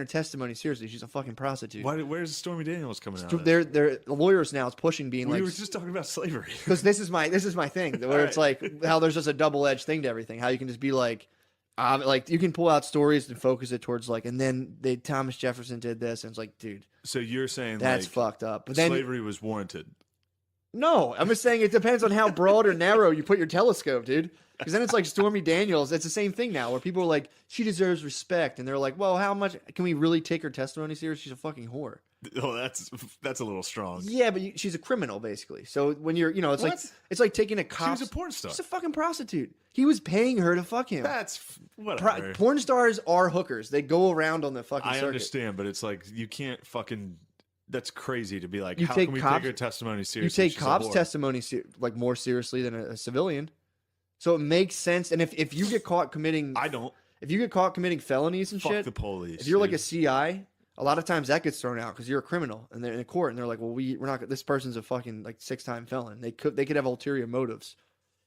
testimony seriously? She's a fucking prostitute.
Where's Stormy Daniels coming out?
They're lawyers now. It's pushing being like,
we were just talking about slavery.
Because this is my thing where it's like how there's just a double-edged thing to everything. How you can just be like you can pull out stories and focus it towards like, and then Thomas Jefferson did this, and it's like, dude.
So you're saying
that's
like,
fucked up. But then
slavery was warranted.
No, I'm just saying it depends on how broad or narrow you put your telescope, dude. Because then it's like Stormy Daniels. It's the same thing now, where people are like, she deserves respect, and they're like, well, how much can we really take her testimony serious? She's a fucking whore.
Oh, that's a little strong.
Yeah, but she's a criminal basically. So when you're, it's like taking a cop.
She was a porn star.
She's a fucking prostitute. He was paying her to fuck him.
That's whatever.
Porn stars are hookers. They go around on the fucking circuit.
Understand, but it's like you can't fucking
That's crazy to be like,
You
how
take
can we
cops-
take her testimony
You
seriously?
take
She's a
cops'
whore.
testimony like more seriously than a civilian, so it makes sense. And if you get caught committing,
I don't.
if you get caught committing felonies and
Fuck
shit,
the police.
if you're like a
dude.
CI, a lot of times that gets thrown out because you're a criminal, and they're in court, and they're like, well, we're not. This person's a fucking like 6-time felon. They could have ulterior motives.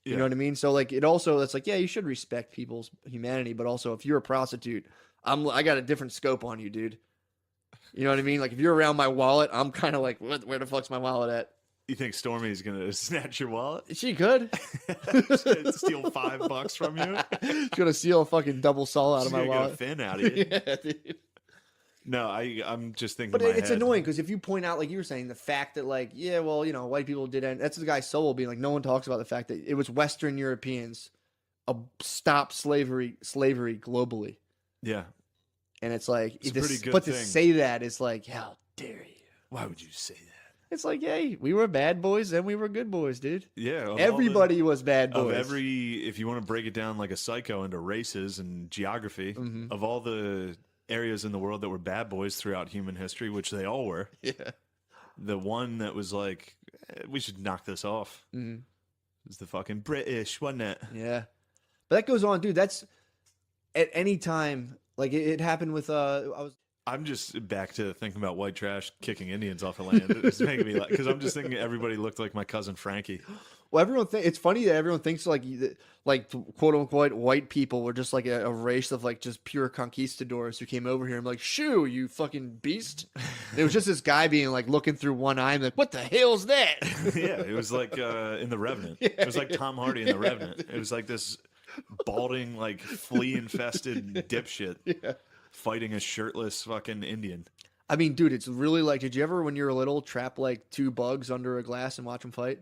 You know what I mean? So like it also, it's like, yeah, you should respect people's humanity, but also if you're a prostitute, I got a different scope on you, dude. You know what I mean? Like if you're around my wallet, I'm kind of like, where the fuck's my wallet at?
You think Stormy's gonna snatch your wallet?
She could.
Steal $5 from you?
She's gonna steal a fucking double sol out of
She's
my
gonna get a
wallet.
fin out of you.
Yeah, dude.
No, I'm just thinking.
But
in my
it's
head.
annoying because if you point out, like you were saying, the fact that like, yeah, well, you know, white people did end. That's the guy Sowell being like, no one talks about the fact that it was Western Europeans stopped slavery globally,
Yeah.
and it's like,
It's a pretty good
but to
thing.
say that is like, how dare you?
Why would you say that?
It's like, hey, we were bad boys and we were good boys, dude.
Yeah. of all
Everybody was bad
of
boys.
if you want to break it down like a psycho into races and geography,
Mhm.
of all the areas in the world that were bad boys throughout human history, which they all were,
Yeah.
the one that was like, we should knock this off,
Mhm.
was the fucking British, wasn't it?
Yeah. But that goes on, dude. That's at any time. Like it happened with
I'm just back to thinking about white trash kicking Indians off the land. It's making me laugh because I'm just thinking everybody looked like my cousin Frankie.
Well, everyone it's funny that everyone thinks like quote unquote white people were just like a race of like just pure conquistadors who came over here and like, shoo, you fucking beast. And it was just this guy being like looking through one eye and like, what the hell's that?
Yeah, it was like in The Revenant. It was like Tom Hardy in The Revenant. It was like this balding, like flea infested dipshit fighting a shirtless fucking Indian.
I mean, dude, it's really like, did you ever when you were little trap like 2 bugs under a glass and watch them fight?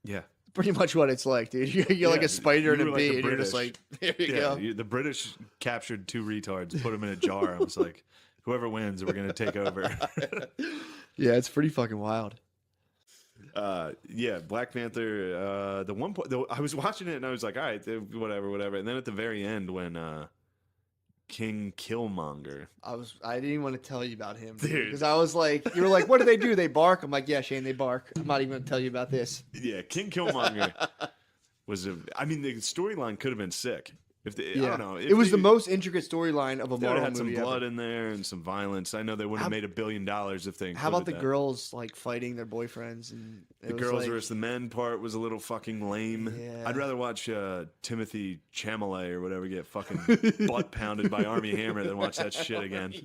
Yeah.
Pretty much what it's like, dude. You're like a spider and
you
a
were
bee,
the
and you're just
British.
like, there you go.
The British captured 2 retards, put them in a jar. I was like, whoever wins, we're going to take over.
Yeah, it's pretty fucking wild.
Yeah, Black Panther. The one point, I was watching it and I was like, all right, whatever. And then at the very end, when King Killmonger,
I didn't even want to tell you about him,
Dude.
because I was like, you were like, what do they do? They bark. I'm like, yeah, Shane, they bark. I'm not even going to tell you about this.
yeah, King Killmonger was I mean, the storyline could have been sick. If they, I don't know.
It was the most intricate storyline of a
They
Marvel
had some
movie
blood
ever.
in there and some violence. I know they would have made $1 billion if they.
How about the
included that.
girls like fighting their boyfriends? And it
The
was
girls
like,
versus the men part was a little fucking lame.
Yeah.
I'd rather watch Timothy Chalamet or whatever get fucking butt pounded by Armie Hammer than watch that shit again.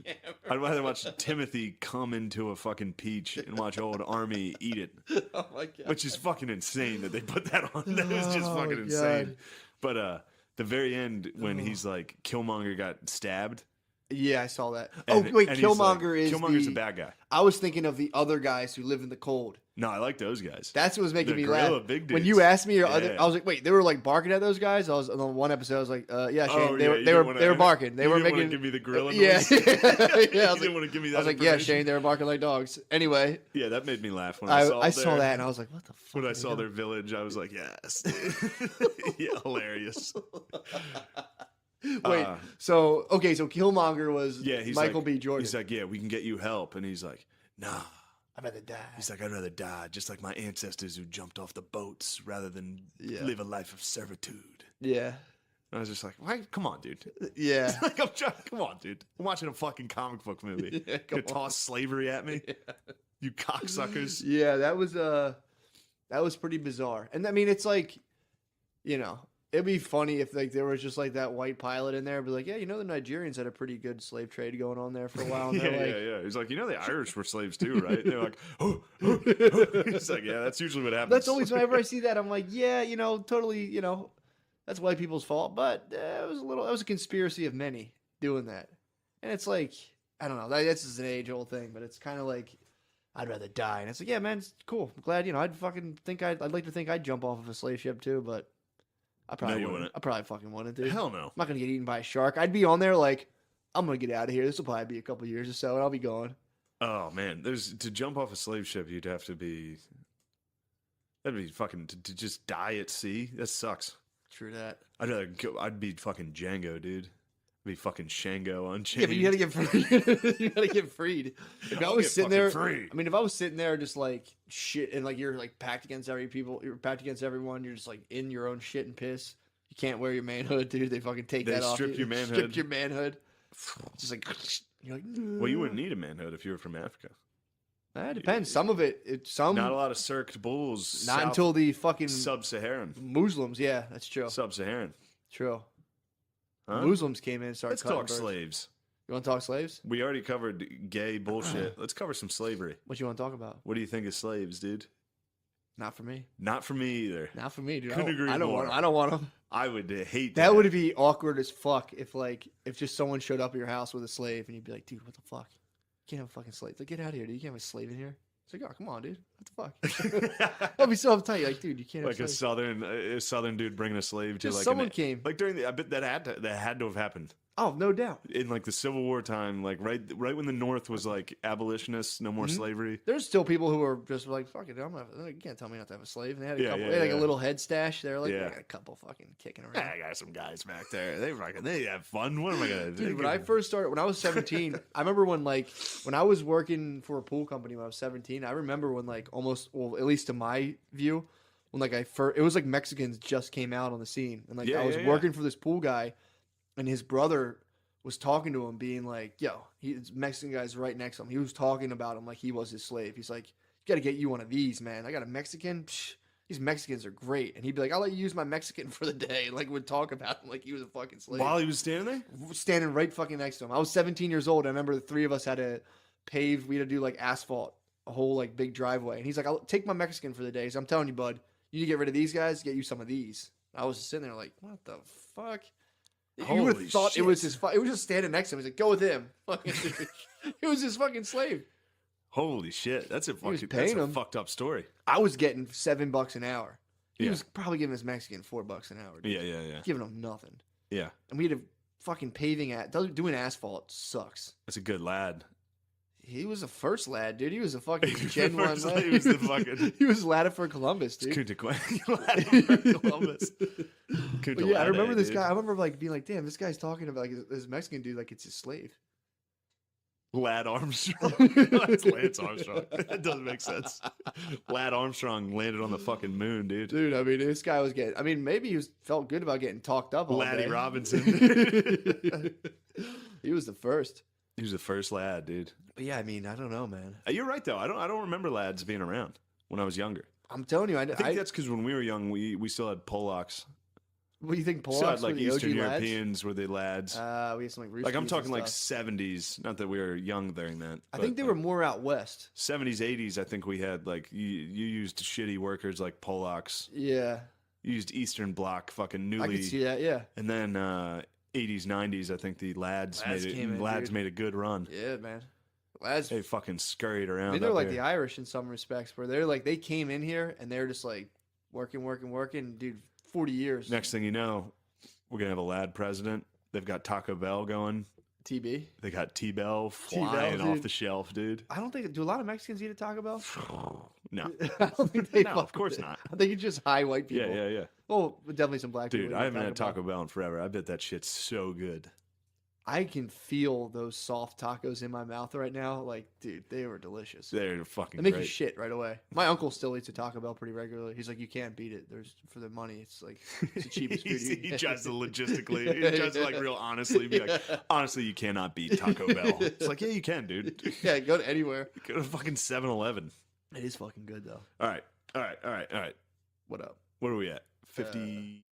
I'd rather watch Timothy come into a fucking peach and watch old Armie eat it.
Oh my god!
Which is fucking insane that they put that on. That was just
Oh,
fucking
God.
insane. But the very end when he's like Killmonger got stabbed.
Yeah, I saw that.
And-
oh wait,
and he's like-
Killmonger
Killmonger's a bad guy.
I was thinking of the other guys who live in the cold.
No, I like those guys.
That's what was making
The
me
gorilla
laugh.
big
When
dudes.
you asked me,
Yeah.
I was like, wait, they were like barking at those guys. I was on one episode. I was like, yeah, Shane,
Oh,
they
yeah,
were
you
they
didn't
were
wanna-
they were barking. They
you
were
didn't wanna
making.
give me the gorilla
Yeah,
noise?
yeah. I
You
was
didn't
like,
wanna give me
I
that
was like, yeah,
information?
Shane, they were barking like dogs. Anyway,
Yeah, that made me laugh when
I
I
saw that and I was like, what the fuck?
When
are
I
they
saw
doing?
their village, I was like, yes. Yeah, hilarious.
Wait, so Killmonger was
Yeah, he's
Michael
like,
B. Jordan.
He's like, yeah, we can get you help. And he's like, nah.
I'd rather die.
He's like, I'd rather die, just like my ancestors who jumped off the boats rather than
Yeah.
live a life of servitude.
Yeah.
And I was just like, why? Come on, dude.
Yeah.
Like, I'm trying. Come on, dude. I'm watching a fucking comic book movie.
Yeah,
You
come
toss slavery at me, you cocksuckers.
Yeah, that was pretty bizarre. And I mean, it's like, you know, it'd be funny if like there was just like that white pilot in there, be like, yeah, you know, the Nigerians had a pretty good slave trade going on there for a while. And
Yeah,
they're like,
yeah. He's like, you know, the Irish were slaves too, right? They're like, oh. He's like, yeah, that's usually what happens.
That's always whenever I see that, I'm like, yeah, you know, totally, you know, that's white people's fault. But it was a conspiracy of many doing that. And it's like, I don't know, that's just an age old thing, but it's kind of like, I'd rather die. And it's like, yeah, man, it's cool. I'm glad, you know, I'd like to think I'd jump off of a slave ship too, but I probably
you
wouldn't.
wouldn't.
I probably fucking wouldn't, dude.
Hell no.
I'm not gonna get eaten by a shark. I'd be on there like, I'm gonna get out of here. This will probably be a couple years or so, and I'll be gone.
Oh man, to jump off a slave ship, you'd have to be. That'd be fucking to just die at sea. That sucks.
True that.
I'd be fucking Django, dude. Be fucking Shango
Yeah, but
unchained.
you gotta get freed. You gotta get freed. If I was sitting there,
free.
I mean, if I was sitting there just like shit, and like you're like packed against you're packed against everyone. You're just like in your own shit and piss. You can't wear your manhood, dude. They fucking take that off.
Strip your manhood.
Strip your manhood. Just like you're like.
Well, you wouldn't need a manhood if you were from Africa.
It depends. Some of it, some
Not a lot of circed bulls.
not until the fucking
sub-Saharan.
Muslims. Yeah, that's true.
Sub-Saharan.
True.
Huh?
Muslims came in and started
Let's
cutting
talk
birds.
slaves.
You want to talk slaves?
We already covered gay bullshit. Let's cover some slavery.
What you want to talk about?
What do you think of slaves, dude?
Not for me.
Not for me either.
Not for me, dude.
Couldn't agree
I don't
more.
want. I don't want them.
I would hate
That would be awkward as fuck if just someone showed up at your house with a slave and you'd be like, dude, what the fuck? You can't have a fucking slave. Like, get out of here, dude. You can't have a slave in here. It's like, oh, come on, dude. What the fuck? I'll be so uptight. Like, dude, you can't have
like a southern dude bringing a slave to
Just
like
someone came.
Like during the I bet that had to have happened.
Oh, no doubt.
In like the Civil War time, like right when the North was like abolitionists, no more slavery.
There's still people who are just like, fuck it, you can't tell me not to have a slave. And they had a couple, they had like a little head stash. They're like, I got a couple fucking kicking around.
I got some guys back there. They have fun. What am I gonna do?
Dude, when I first started, when I was 17, I remember when I was working for a pool company when I was 17, I remember when at least to my view, when it was like Mexicans just came out on the scene. And I was working for this pool guy and his brother was talking to him being like, yo, this Mexican guy's right next to him. He was talking about him like he was his slave. He's like, you got to get you one of these, man. I got a Mexican. Psh, these Mexicans are great. And he'd be like, I'll let you use my Mexican for the day. And would talk about him like he was a fucking slave.
While he was standing there?
Standing right fucking next to him. I was 17 years old. I remember the three of us had to pave. We had to do asphalt, a whole big driveway. And he's like, I'll take my Mexican for the day. So I'm telling you, bud, you need to get rid of these guys, get you some of these. I was just sitting there like, what the fuck? You would have thought it was his. It was just standing next to him. He's like, "Go with him." It was his fucking slave.
Holy shit! That's a fucked up story.
I was getting $7 an hour. He was probably giving his Mexican $4 an hour. Dude.
Yeah.
Giving him nothing.
Yeah.
And we had a fucking paving doing asphalt sucks.
That's a good lad.
He was the first lad, dude. He was a fucking Gen 1 lad.
He was the fucking.
He was ladded for Columbus, dude.
Ladded for Columbus.
I remember this guy. I remember being like, damn, this guy's talking about this Mexican dude like it's his slave.
Lad Armstrong. That's Lance Armstrong. That doesn't make sense. Lad Armstrong landed on the fucking moon, dude.
Dude, I mean, this guy was maybe he felt good about getting talked up all
Laddie
day.
Robinson.
He was the first.
He was the first lad, dude.
But yeah, I mean, I don't know, man.
You're right though. I don't remember lads being around when I was younger.
I'm telling you, I
think that's because when we were young, we still had Polacks.
What do you think? Polacks
still had,
were the
Eastern
OG
Europeans were the lads.
We had some
I'm talking 70s. Not that we were young during that.
I think they were more out west.
70s, 80s. I think we had you used shitty workers like Polacks.
Yeah.
You used Eastern Bloc, fucking newly.
I could see that. Yeah.
And then 80s, 90s. I think the lads made a good run.
Yeah, man. Lads,
they fucking scurried around.
I mean, they're like the Irish in some respects, where they came in here and they're just working, dude. 40 years.
Next thing you know, we're gonna have a lad president. They've got Taco Bell going.
TB.
They got T-Bell flying off the shelf, dude.
I don't think. Do a lot of Mexicans eat at Taco Bell?
No.
I don't think they.
No, of course not.
I think it's just high white people.
Yeah.
Well, definitely some black people.
Dude, I haven't had Taco Bell in forever. I bet that shit's so good.
I can feel those soft tacos in my mouth right now. Dude, they were delicious.
They're fucking
They make
great.
you shit right away. My uncle still eats a Taco Bell pretty regularly. He's like, you can't beat it. For the money. It's it's the cheapest food.
He tries to logistically. He tries to real honestly be like, honestly, you cannot beat Taco Bell. It's like, yeah, you can, dude.
Yeah, go to anywhere.
Go to fucking 7-Eleven.
It is fucking good though.
All right.
What up?
What are we at? 50.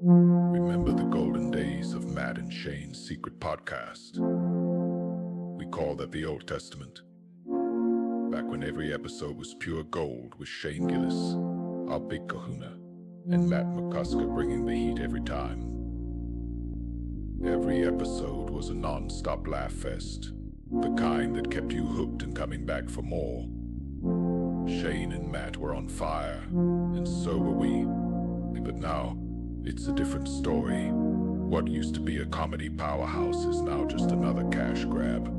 Remember the golden days of Matt and Shane's secret podcast? We call that the Old Testament. Back when every episode was pure gold with Shane Gillis, our big kahuna, and Matt McCusker bringing the heat every time. Every episode was a non-stop laugh fest, the kind that kept you hooked and coming back for more. Shane and Matt were on fire, and so were we. But now, it's a different story. What used to be a comedy powerhouse is now just another cash grab.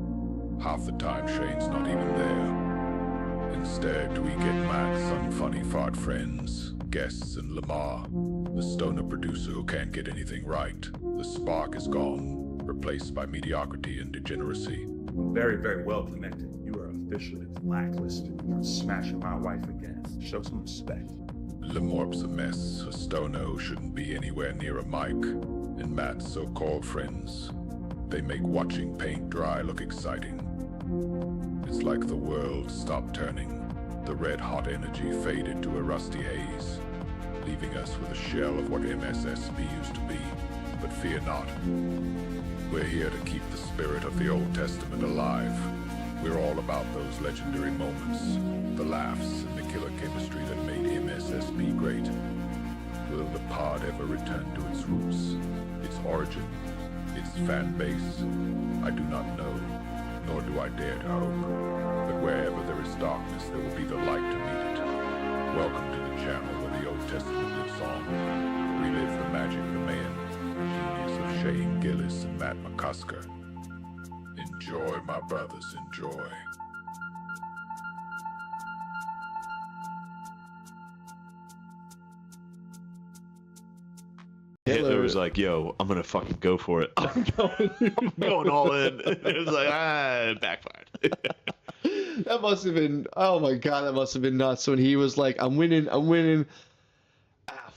Half the time Shane's not even there. Instead, we get Matt's unfunny fart friends, guests, and Lamar, the stoner producer who can't get anything right. The spark is gone, replaced by mediocrity and degeneracy.
Very, very well connected. You are officially blacklisted. You're smashing my wife again. Show some respect.
Lamorp's a mess, a stoner who shouldn't be anywhere near a mic, and Matt's so-called friends. They make watching paint dry look exciting. It's like the world stopped turning. The red-hot energy faded to a rusty haze, leaving us with a shell of what MSSP used to be. But fear not. We're here to keep the spirit of the Old Testament alive. We're all about those legendary moments, the laughs and the killer chemistry that made MSSP great. Will the pod ever return to its roots, its origin, its fan base? I do not know, nor do I dare to hope. But wherever there is darkness, there will be the light to meet it. Welcome to the channel where the Old Testament lives on. Relive the magic, the man, genius of Shane Gillis and Matt McCusker. Enjoy, my brothers, enjoy.
Hitler was like, yo, I'm going to fucking go for it. I'm going all in. It was like, it backfired.
That must have been, oh my God, that must have been nuts when he was like, I'm winning.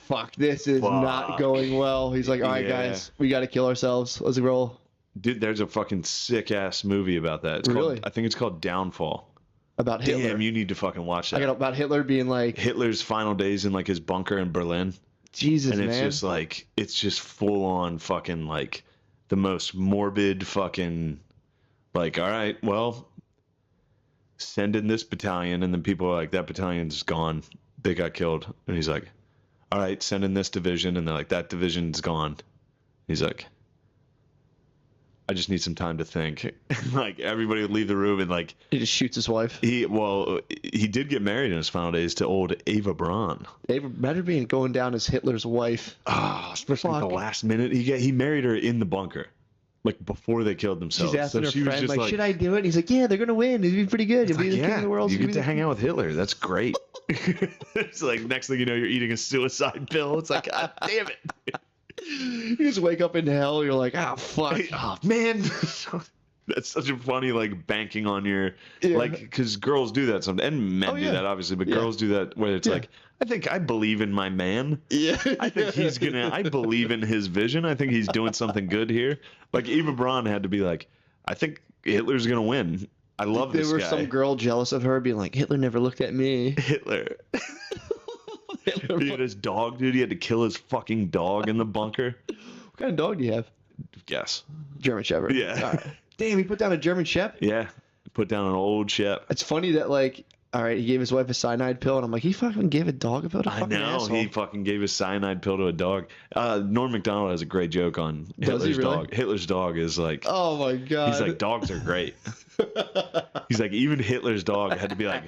Fuck, this is not going well. He's like, all right, guys, we got to kill ourselves. Let's roll.
Dude, there's a fucking sick-ass movie about that. It's
Really?
I think it's called Downfall.
About Hitler.
Damn, you need to fucking watch that.
I got about Hitler being like,
Hitler's final days in like his bunker in Berlin.
Jesus,
and it's
man.
just like, it's just full on fucking like the most morbid fucking, like, all right, well, send in this battalion. And then people are like, that battalion's gone. They got killed. And he's like, all right, send in this division. And they're like, that division's gone. He's like, I just need some time to think. Like, everybody would leave the room and like,
he just shoots his wife.
He did get married in his final days to old Ava Braun.
Imagine going down as Hitler's wife.
Oh, especially at the last minute. He married her in the bunker, like before they killed themselves.
She's asking her
she
friend, like, should I do it? And he's like, yeah, they're gonna win. It'd be pretty good. You'll be the king of the world.
You get to hang out with Hitler. That's great. It's like, next thing you know, you're eating a suicide pill. It's like, God damn it.
You just wake up in hell. You're like, fuck.
Oh, man. That's such a funny, like, banking on your, like, because girls do that sometimes, and men do that, obviously, but girls do that where it's like, I believe in my man.
Yeah.
I think I believe in his vision. I think he's doing something good here. Like, Eva Braun had to be like, I think Hitler's going to win. I love this guy.
There was some girl jealous of her being like, Hitler never looked at me.
Hitler. He had his dog, dude. He had to kill his fucking dog in the bunker.
What kind of dog do you have?
Guess.
German Shepherd.
Yeah.
All right. Damn, he put down a German Shepherd?
Yeah. Put down an old Shep.
It's funny that, like, all right, he gave his wife a cyanide pill, and I'm like, he fucking gave a dog a pill to
I
fucking
know
asshole.
he fucking gave a cyanide pill to a dog. Norm Macdonald has a great joke on
Does he
Hitler's
really?
dog. Hitler's dog is like,
Oh my god.
he's like, dogs are great. He's like, even Hitler's dog had to be like,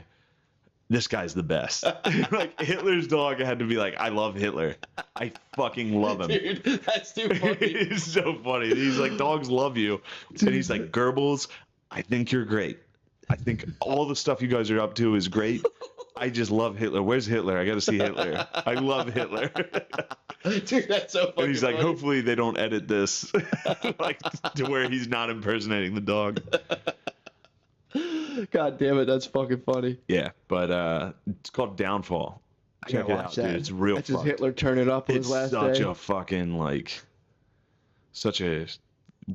this guy's the best. Like Hitler's dog had to be like, I love Hitler. I fucking love him.
Dude, that's too funny.
It's so funny. He's like, dogs love you. And he's like, Goebbels, I think you're great. I think all the stuff you guys are up to is great. I just love Hitler. Where's Hitler? I got to see Hitler. I love Hitler.
Dude, that's so funny.
And he's like, hopefully they don't edit this like to where he's not impersonating the dog.
God damn it, that's fucking funny.
Yeah, but it's called Downfall. Check it out, dude. It's real.
That's just
fucked.
Hitler turning up on
It's
his last
such
day.
a fucking like, such a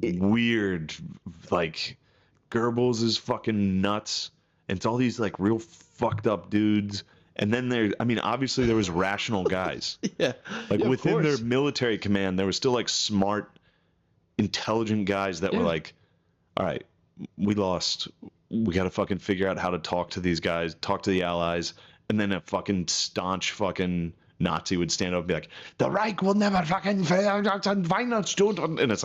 weird like. Goebbels is fucking nuts, and it's all these like real fucked up dudes. And then obviously there was rational guys.
Yeah.
Like
Yeah, of
within their
course.
military command, there was still like smart, intelligent guys that were like, all right, we lost. We got to fucking figure out how to talk to these guys, talk to the allies. And then a fucking staunch fucking Nazi would stand up and be like, the Reich will never fucking fail. And it's like,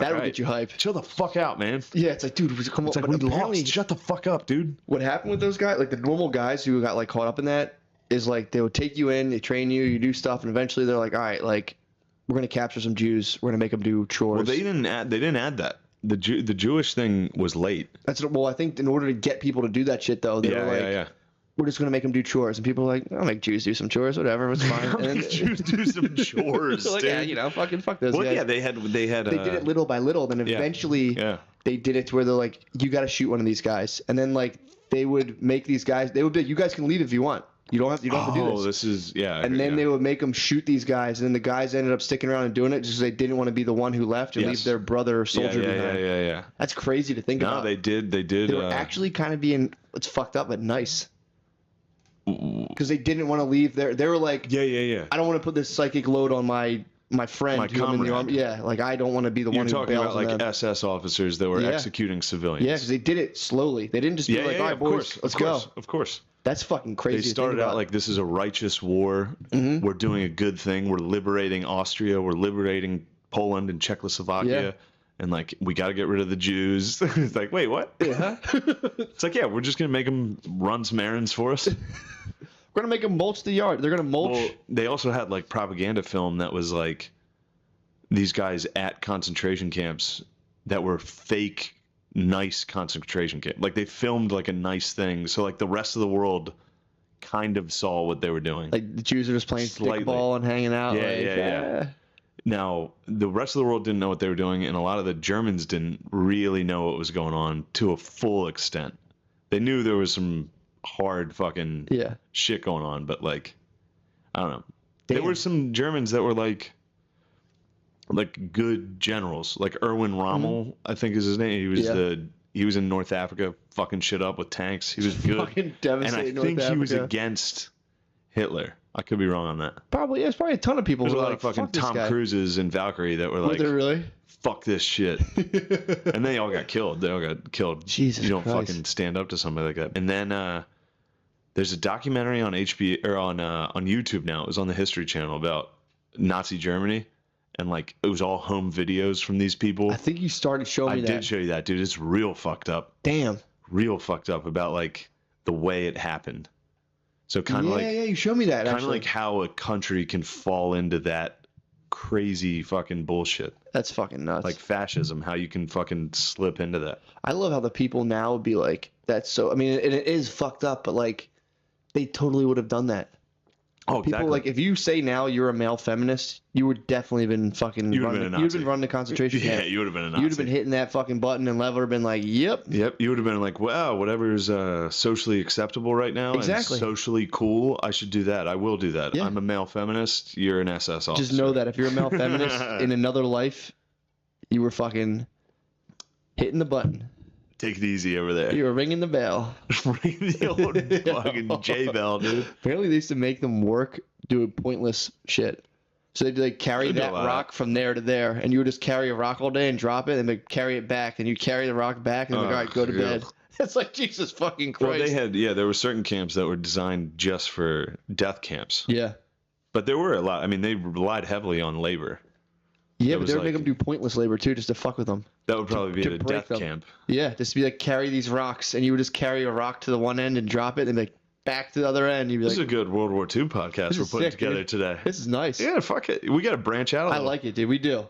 That would get you hyped.
Chill the fuck out, man.
Yeah, it's like, dude, come on.
It's like,
but
we
apparently,
lost. Shut the fuck up, dude.
what happened with those guys, like the normal guys who got like caught up in that, is like they would take you in, they train you, you do stuff, and eventually they're like, all right, like we're gonna capture some Jews, we're gonna make them do chores.
Well, they didn't add that. The Jewish thing was late.
I think in order to get people to do that shit though, they were like, we're just gonna make them do chores, and people are like, I'll make Jews do some chores, whatever, it's fine. And then,
Jews do some chores,
like,
dude.
yeah, you know, fucking fuck those
Well,
guys.
yeah, they had.
They did it little by little, then eventually they did it to where they're like, you got to shoot one of these guys, and then like they would make these guys. They would be like, you guys can leave if you want. You don't have to do this.
Oh, this is
And then they would make them shoot these guys, and then the guys ended up sticking around and doing it just because they didn't want to be the one who left and leave their brother or soldier behind.
Yeah.
That's crazy to think about.
No, they did. They
were actually kind of being, it's fucked up but nice. Because they didn't want to leave there. They were like, I don't want to put this psychic load on my friend.
My
who I'm in the
comrade.
army. Yeah, like I don't want to be the
You're
one who
talking
bails
about like
on them.
SS officers that were executing civilians.
Yeah, because they did it slowly. They didn't just be like, all right, boys, let's go.
Of course.
That's fucking crazy.
They
to
started
think about.
out like this is a righteous war. We're doing a good thing. We're liberating Austria. We're liberating Poland and Czechoslovakia.
Yeah.
And like we got to get rid of the Jews. It's like, wait, what?
Yeah.
It's like, yeah, we're just gonna make them run some errands for us.
We're gonna make them mulch the yard. They're gonna mulch.
Well, they also had like propaganda film that was like these guys at concentration camps that were fake nice concentration camp. Like they filmed like a nice thing, so like the rest of the world kind of saw what they were doing.
Like the Jews are just playing
Slightly.
stickball and hanging out.
Yeah,
like,
yeah. Now the rest of the world didn't know what they were doing, and a lot of the Germans didn't really know what was going on to a full extent. They knew there was some hard fucking shit going on, but like I don't know. There were some Germans that were like good generals, like Erwin Rommel, I think is his name. He was in North Africa, fucking shit up with tanks. He was good,
Fucking
and I
devastating North
think he was
Africa.
against Hitler. I could be wrong on that.
Probably, there's probably a ton of people.
There's
who
a
are
lot
like,
of fucking
fuck this
Tom
guy.
Cruises and Valkyrie that were
Were
like,
there really?
fuck this shit. And they all got killed. They all got killed.
Jesus
You don't
Christ.
fucking stand up to somebody like that. And then there's a documentary on HBO or on YouTube now. It was on the History Channel about Nazi Germany. And like it was all home videos from these people.
I think you started showing me
I
that.
did show you that, dude. It's real fucked up.
Damn.
Real fucked up about like the way it happened. So kind of
Yeah, you showed me that.
kind of
Actually,
like how a country can fall into that crazy fucking bullshit.
that's fucking nuts.
Like fascism, how you can fucking slip into that.
I love how the people now would be like, that's so. I mean, and it is fucked up, but like, they totally would have done that.
Oh,
People
exactly.
like, if you say now you're a male feminist, you would definitely been fucking.
You would've been a Nazi.
You'd been running the concentration
Yeah,
camp.
you would have been a Nazi.
You'd have been hitting that fucking button, and Level would have been like, "Yep."
Yep, you would have been like, wow, whatever's socially acceptable right now
Exactly.
and socially cool, I should do that. I will do that.
Yeah.
I'm a male feminist. You're an SS officer.
Just know that if you're a male feminist in another life, you were fucking hitting the button.
Take it easy over there.
You were ringing the bell.
Ring the old fucking J bell, dude.
Apparently, they used to make them work doing pointless shit. So they'd like carry
They do
that
a lot of
rock from there to there, and you would just carry a rock all day and drop it, and they'd carry it back, and you carry the rock back, and they're like, all right, go to bed. It's like Jesus fucking Christ.
Well, they had there were certain camps that were designed just for death camps.
Yeah.
But there were a lot. I mean, they relied heavily on labor.
Yeah,
It
but
was
they would
like-
make them do pointless labor too, just to fuck with them.
That would probably be
to
the
break
death
them.
camp.
Yeah, just be like carry these rocks, and you would just carry a rock to the one end and drop it, and like back to the other end. You'd be
This is
like,
a good World War II podcast
This
we're
is
putting
sick,
together
dude.
today.
"This is nice.
Yeah, fuck it. We got to branch out.
I like it, dude. We do.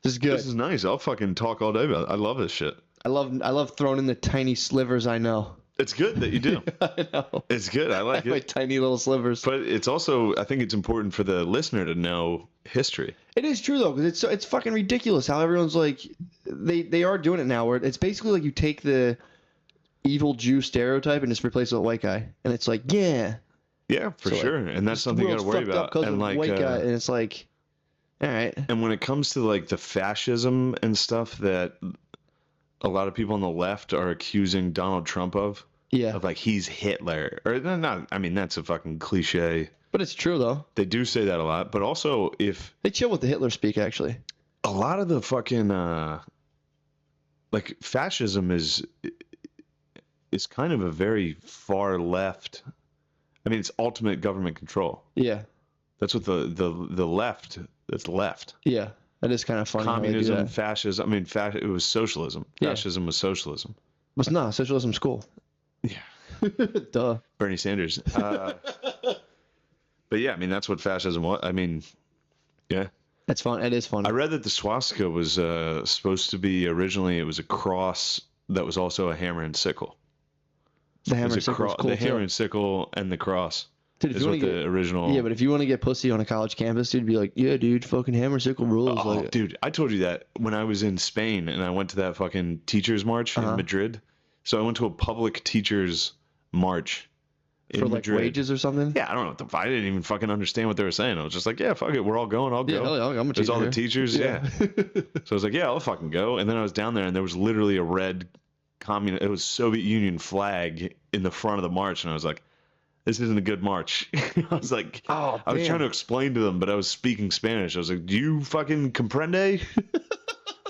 This is good.
This is nice. I'll fucking talk all day about it. I love this shit.
I love throwing in the tiny slivers. I know.
It's good that you do.
I know.
It's good. I like
My
it.
tiny little slivers.
But it's also, I think it's important for the listener to know history.
It is true though, because it's fucking ridiculous how everyone's like, they are doing it now. Where it's basically like you take the evil Jew stereotype and just replace it with a white guy, and it's like, yeah,
Yeah, for
So,
sure. And that's something you got to worry about.
And like, white guy, and it's like, all right.
And when it comes to like the fascism and stuff that a lot of people on the left are accusing Donald Trump of
Yeah,
like he's Hitler, or not. I mean, that's a fucking cliche.
but it's true though.
They do say that a lot, but also if
They chill with the Hitler speak actually.
a lot of the fucking like fascism is kind of a very far left. I mean, it's ultimate government control.
Yeah,
That's what the left. That's left.
yeah, that is kind of funny. how they do
Communism,
that.
fascism. I mean, it was socialism.
Yeah.
Fascism was socialism.
But no, socialism's cool.
Yeah.
Duh.
Bernie Sanders. But yeah, I mean, that's what fascism was. I mean, yeah.
That's fun. It is fun.
I read that the swastika was supposed to be originally, it was a cross that was also a hammer and sickle.
The hammer
It
and
was a
sickle's cool
the hammer
too.
and sickle and the cross
Dude, if
is
you
what
want to
the
get
original.
yeah, but if you want to get pussy on a college campus, dude, be like, yeah, dude, fucking hammer and sickle rules.
Oh,
Like,
dude, I told you that when I was in Spain and I went to that fucking teachers march in Madrid. So I went to a public teachers march in
for like
Madrid.
wages or something.
Yeah, I don't know what I didn't even fucking understand what they were saying. I was just like, yeah, fuck it, we're all going. I'll
Yeah,
go.
hell yeah, I'm a
There's
teacher
all the
here.
teachers. Yeah. So I was like, yeah, I'll fucking go. And then I was down there and there was literally a red it was Soviet Union flag in the front of the march. And I was like, this isn't a good march. I was like,
Oh,
I was
damn.
trying to explain to them, but I was speaking Spanish. I was like, do you fucking comprende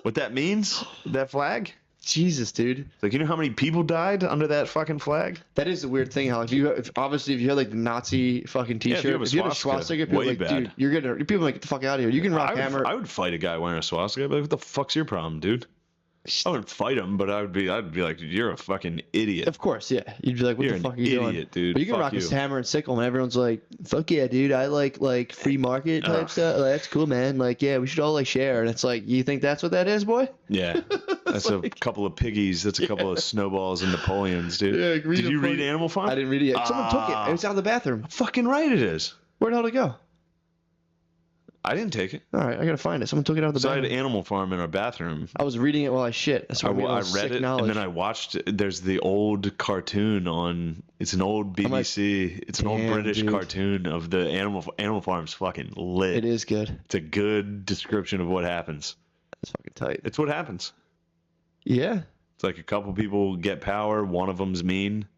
what that means? That flag?
Jesus, dude.
Like, you know how many people died under that fucking flag?
That is a weird thing. How if you had like the Nazi fucking
Yeah, if you
T-shirt,
have a
if you had a
swastika,
swastika, people
way
are like,
bad.
dude, you're gonna people like get the fuck out of here. You can rock hammer.
I would fight a guy wearing a swastika. I'd be like, what the fuck's your problem, dude? I wouldn't fight him, but I'd be like, you're a fucking idiot.
Of course, yeah. You'd be like, what
You're
the
an
fuck are you
idiot,
doing?
dude.
But you can
Fuck
rock
you.
this hammer and sickle, and everyone's like, fuck yeah, dude. I like free market type stuff. Like, that's cool, man. Like, yeah, we should all like share. And it's like, you think that's what that is, boy?
Yeah, that's a couple of piggies. That's a couple of snowballs and Napoleons, dude.
Yeah,
Did you read Animal Farm?
I didn't read it yet. Someone took it. It was out of the bathroom.
Fucking right, it is.
Where the hell did it go?
I didn't take it.
All right, I gotta find it. Someone took it out of the
So I had
bathroom.
Animal Farm in our bathroom.
I was reading it while I shit. That's why
I read it, and then I watched. There's the old cartoon on. It's an old BBC. It's an old
damn,
British
dude.
cartoon of the Animal Farm's fucking lit.
It is good.
It's a good description of what happens.
It's fucking tight.
It's what happens.
Yeah.
It's like a couple people get power. One of them's mean.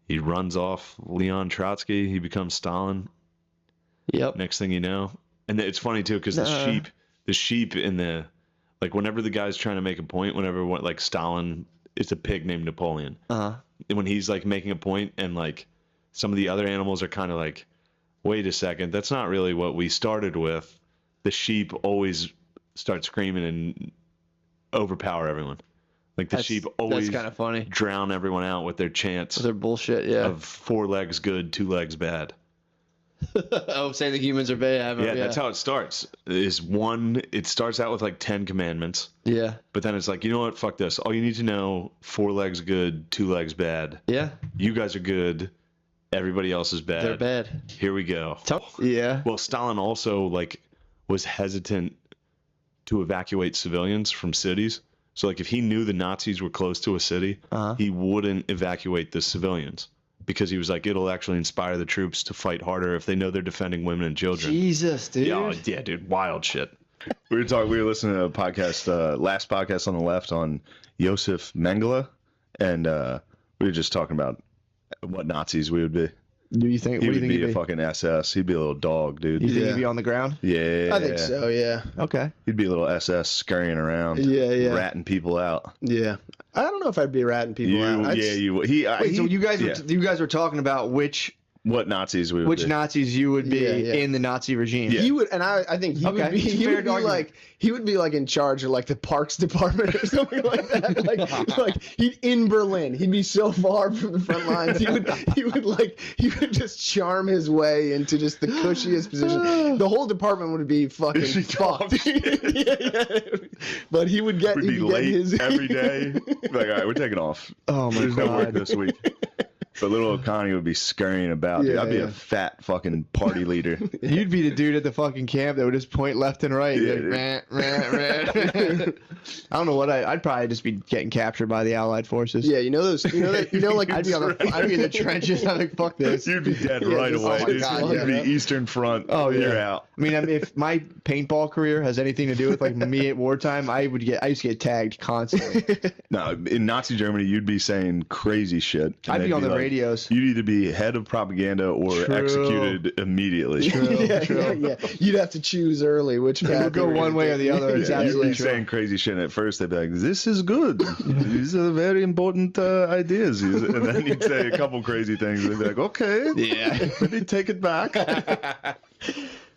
He runs off Leon Trotsky. He becomes Stalin.
Yep.
Next thing you know, and it's funny too because the sheep in the like whenever the guy's trying to make a point, whenever like Stalin, it's a pig named Napoleon. And when he's like making a point, and like some of the other animals are kind of like, wait a second, that's not really what we started with. The sheep always start screaming and overpower everyone. Like the sheep always
That's kind of funny.
drown everyone out with their chants
With their bullshit, yeah.
of 4 legs good, 2 legs bad.
Oh, saying the humans are bad.
Yeah, that's how it starts. It starts out with like 10 commandments.
Yeah.
But then it's like, you know what? Fuck this. All you need to know, 4 legs good, 2 legs bad.
Yeah.
You guys are good. Everybody else is bad.
They're bad.
Here we go.
Yeah.
Well, Stalin also like was hesitant to evacuate civilians from cities. So like if he knew the Nazis were close to a city, he wouldn't evacuate the civilians. Because he was like, it'll actually inspire the troops to fight harder if they know they're defending women and children.
Jesus, dude.
Yeah, dude, wild shit.
We were listening to a podcast, last podcast on the left on Josef Mengele, and we were just talking about what Nazis we would be.
Do you think?
He
What do
would
you think
be
he'd
a fucking SS. He'd be a little dog, dude.
You think he'd be on the ground?
Yeah.
I think so, yeah.
Okay.
He'd be a little SS scurrying around.
Yeah.
Ratting people out.
Yeah. I don't know if I'd be ratting people out.
Wait, so you guys were talking about
what Nazis we would
which
be.
Nazis you would be in the Nazi regime.
He would, and I think he would be. He would be like in charge of like the parks department or something like that. Like he'd in Berlin. He'd be so far from the front lines. He would just charm his way into just the cushiest position. The whole department would be fucking fucked. But he would get.
We'd be late every day. Like, all right, we're taking off.
Oh my
There's
God.
no work this week. But little O'Connie would be scurrying about. Dude. I'd be a fat fucking party leader.
You'd be the dude at the fucking camp that would just point left and right.
Yeah,
Like, meh, meh, meh. I don't know what I'd probably just be getting captured by the Allied forces.
Yeah, like
I'd be in the trenches. I'm like, fuck this.
You'd be dead right away, dude. You'd be Eastern Front.
Oh yeah,
you're out.
I mean, if my paintball career has anything to do with like me at wartime, I used to get tagged constantly.
No, in Nazi Germany, you'd be saying crazy shit.
I'd be on the radios.
You'd either be head of propaganda or executed immediately.
True.
Yeah. You'd have to choose early which path.
It would go one way or the other. It's absolutely
you'd be saying crazy shit. And at first, they'd be like, "This is good. These are very important ideas." And then you'd say a couple crazy things. And they'd be like, "Okay, maybe take it back."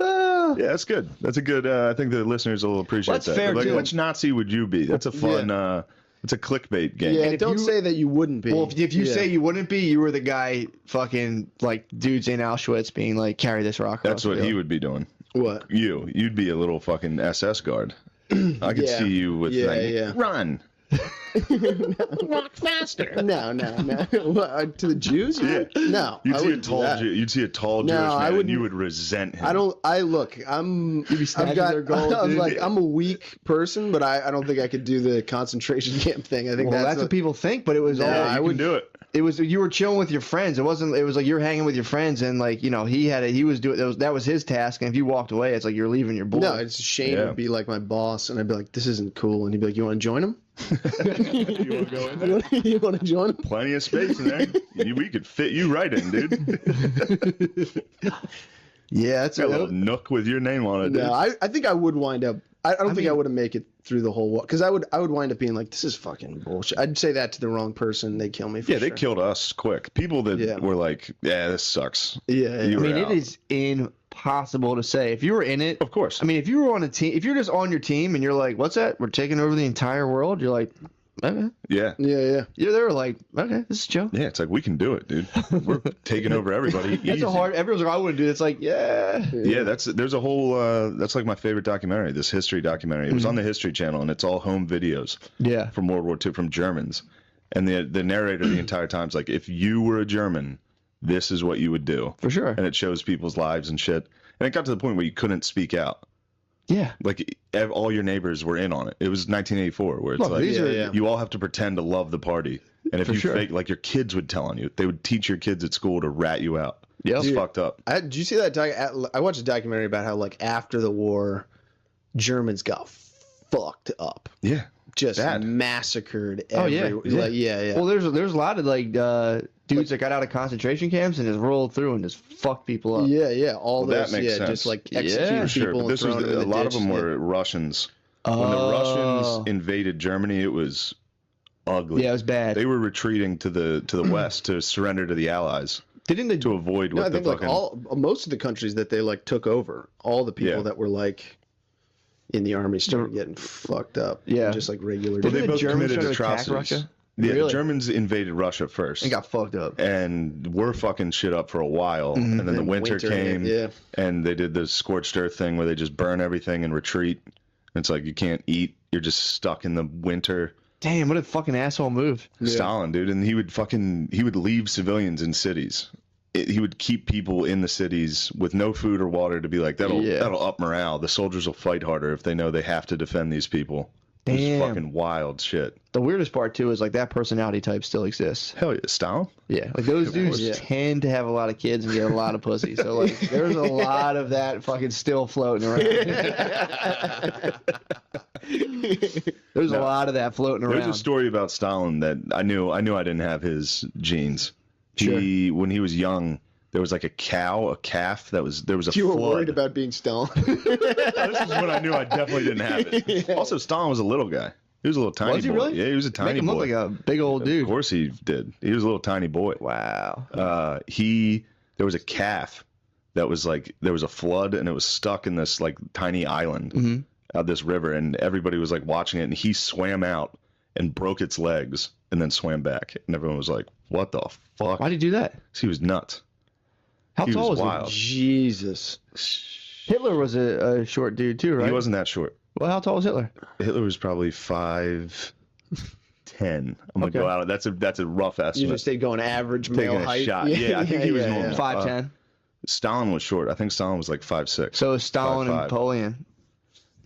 Yeah, that's good. That's a good. I think the listeners will appreciate
That's
that.
fair,
Like,
too.
which Nazi would you be? That's a fun. It's a clickbait game.
Yeah, don't say that you wouldn't be.
Well, if you say you wouldn't be, you were the guy fucking like dudes in Auschwitz being like, carry this rock.
That's what he would be doing.
What?
You'd be a little fucking SS guard. I could see you with run.
Walk faster. No. What, to the Jews?
Yeah.
No.
You'd see a tall Jewish man and you would resent him.
I'm a weak person, but I don't think I could do the concentration camp thing. I think
that's what people think, but it was
I would do it.
It was you were chilling with your friends. It was like you're hanging with your friends and like, you know, that was his task, and if you walked away, it's like you're leaving your boy.
No, it's Shane would be like my boss, and I'd be like, this isn't cool, and he'd be like, you want to join him?
You want to go in there?
You want to join him?
Plenty of space in there. We could fit you right in, dude.
Yeah, that's
a little nook with your name on it. Dude.
No, I think I would wind up. I don't think I would have make it through the whole war, because I would wind up being like, this is fucking bullshit. I'd say that to the wrong person, they'd kill me.
They killed us quick. People that were like, this sucks.
Yeah.
It is impossible to say. If you were in it,
of course.
I mean, if you were on a team, if you're just on your team and you're like, what's that? We're taking over the entire world. You're like, okay.
Yeah.
They were like, okay, this is Joe.
Yeah, it's like, we can do it, dude. We're taking over everybody.
That's everyone's like, I wouldn't do it. It's like, yeah,
there's a whole that's like my favorite documentary, this history documentary. It was on the History Channel, and it's all home videos from World War II, from Germans. And the narrator the entire time is like, if you were a German, this is what you would do.
For sure.
And it shows people's lives and shit. And it got to the point where you couldn't speak out.
Yeah.
Like, all your neighbors were in on it. It was 1984, where it's you all have to pretend to love the party. And if you fake, like, your kids would tell on you. They would teach your kids at school to rat you out. Yeah. It's fucked up.
Did you see that? I watched a documentary about how, like, after the war, Germans got fucked up.
Yeah.
Just massacred
everywhere.
Yeah.
Well, there's a lot of, like, dudes that got out of concentration camps and just rolled through and just fucked people up.
Yeah. All those,
that makes sense.
just like execute people.
But this was a lot of them were Russians. When the Russians invaded Germany, it was ugly.
Yeah, it was bad.
They were retreating to the west to surrender to the Allies.
Didn't they
to avoid what the fucking
most of the countries that they like took over, all the people that were like in the army started getting fucked up. Yeah, just like regular.
Well, they both committed atrocities.
Russia?
Yeah,
really?
The Germans invaded Russia first
and got fucked up,
and were fucking shit up for a while. And then the winter came, and they did the scorched earth thing where they just burn everything and retreat. It's like you can't eat; you're just stuck in the winter.
Damn, what a fucking asshole move.
Stalin, dude, and he would leave civilians in cities. He would keep people in the cities with no food or water to be like, that'll up morale. The soldiers will fight harder if they know they have to defend these people.
Damn.
It's fucking wild shit.
The weirdest part too is like that personality type still exists.
Hell yeah, Stalin?
Yeah, like those dudes tend to have a lot of kids and get a lot of pussy. So like there's a lot of that fucking still floating around. There's a lot of that floating around.
There's a story about Stalin that I knew I didn't have his genes. When he was young, there was like a calf there was a flood.
You were worried about being Stalin.
This is when I knew I definitely didn't have it. Also, Stalin was a little guy. He was a little tiny
Was he
boy.
really?
Yeah, he was a
Make
tiny
him
boy.
look like a big old dude.
Of course he did. He was a little tiny boy.
Wow.
There was a calf that was like, there was a flood and it was stuck in this like tiny island of this river, and everybody was like watching it, and he swam out and broke its legs and then swam back, and everyone was like, what the fuck?
Why'd he do that?
He was nuts.
How
He
tall
was
was
wild.
he?
Jesus.
Hitler was a short dude too, right?
He wasn't that short.
Well, how tall was Hitler?
Hitler was probably 5'10". I'm gonna
Okay.
go out. That's a rough
You
estimate.
just stayed going average
Taking
male
a
height.
shot. Yeah, I think he was normal.
5'10".
Stalin was short. I think Stalin was like 5'6".
So Stalin and
5'5".
Napoleon.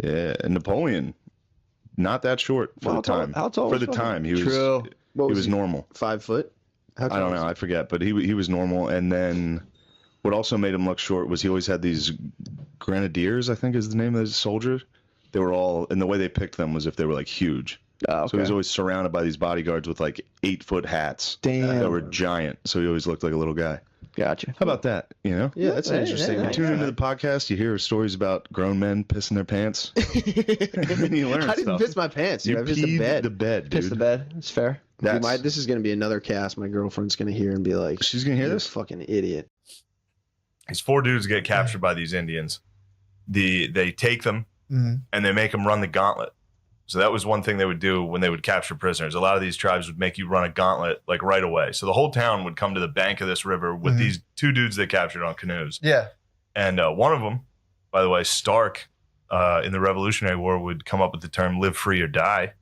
Yeah, and Napoleon, not that short for
How
the
tall-
time.
how tall
for
was
the
Napoleon?
time? He was.
True.
What
He
was
was
he?
normal.
5 foot? How
I
tall
don't
was
know.
he?
I forget, but he was normal. And then what also made him look short was he always had these grenadiers, I think is the name of the soldier. They were all, and the way they picked them was if they were like huge.
Oh,
So he was always surrounded by these bodyguards with like 8-foot hats.
Damn.
That were giant. So he always looked like a little guy.
Gotcha.
How about that? You know?
Yeah, that's interesting.
You tune into the podcast, you hear stories about grown men pissing their pants. And you learn
I didn't
stuff.
piss my pants, dude.
You
I pissed the
peed
bed.
the bed, dude.
Piss the bed. It's fair.
That's-
This is going to be another cast my girlfriend's going to hear and be like,
She's gonna hear
"You
this?
fucking idiot."
These 4 dudes get captured by these Indians. They take them and they make them run the gauntlet. So that was one thing they would do when they would capture prisoners. A lot of these tribes would make you run a gauntlet like right away. So the whole town would come to the bank of this river with these 2 dudes they captured on canoes.
Yeah.
And one of them, by the way, Stark, in the Revolutionary War would come up with the term "live free or die."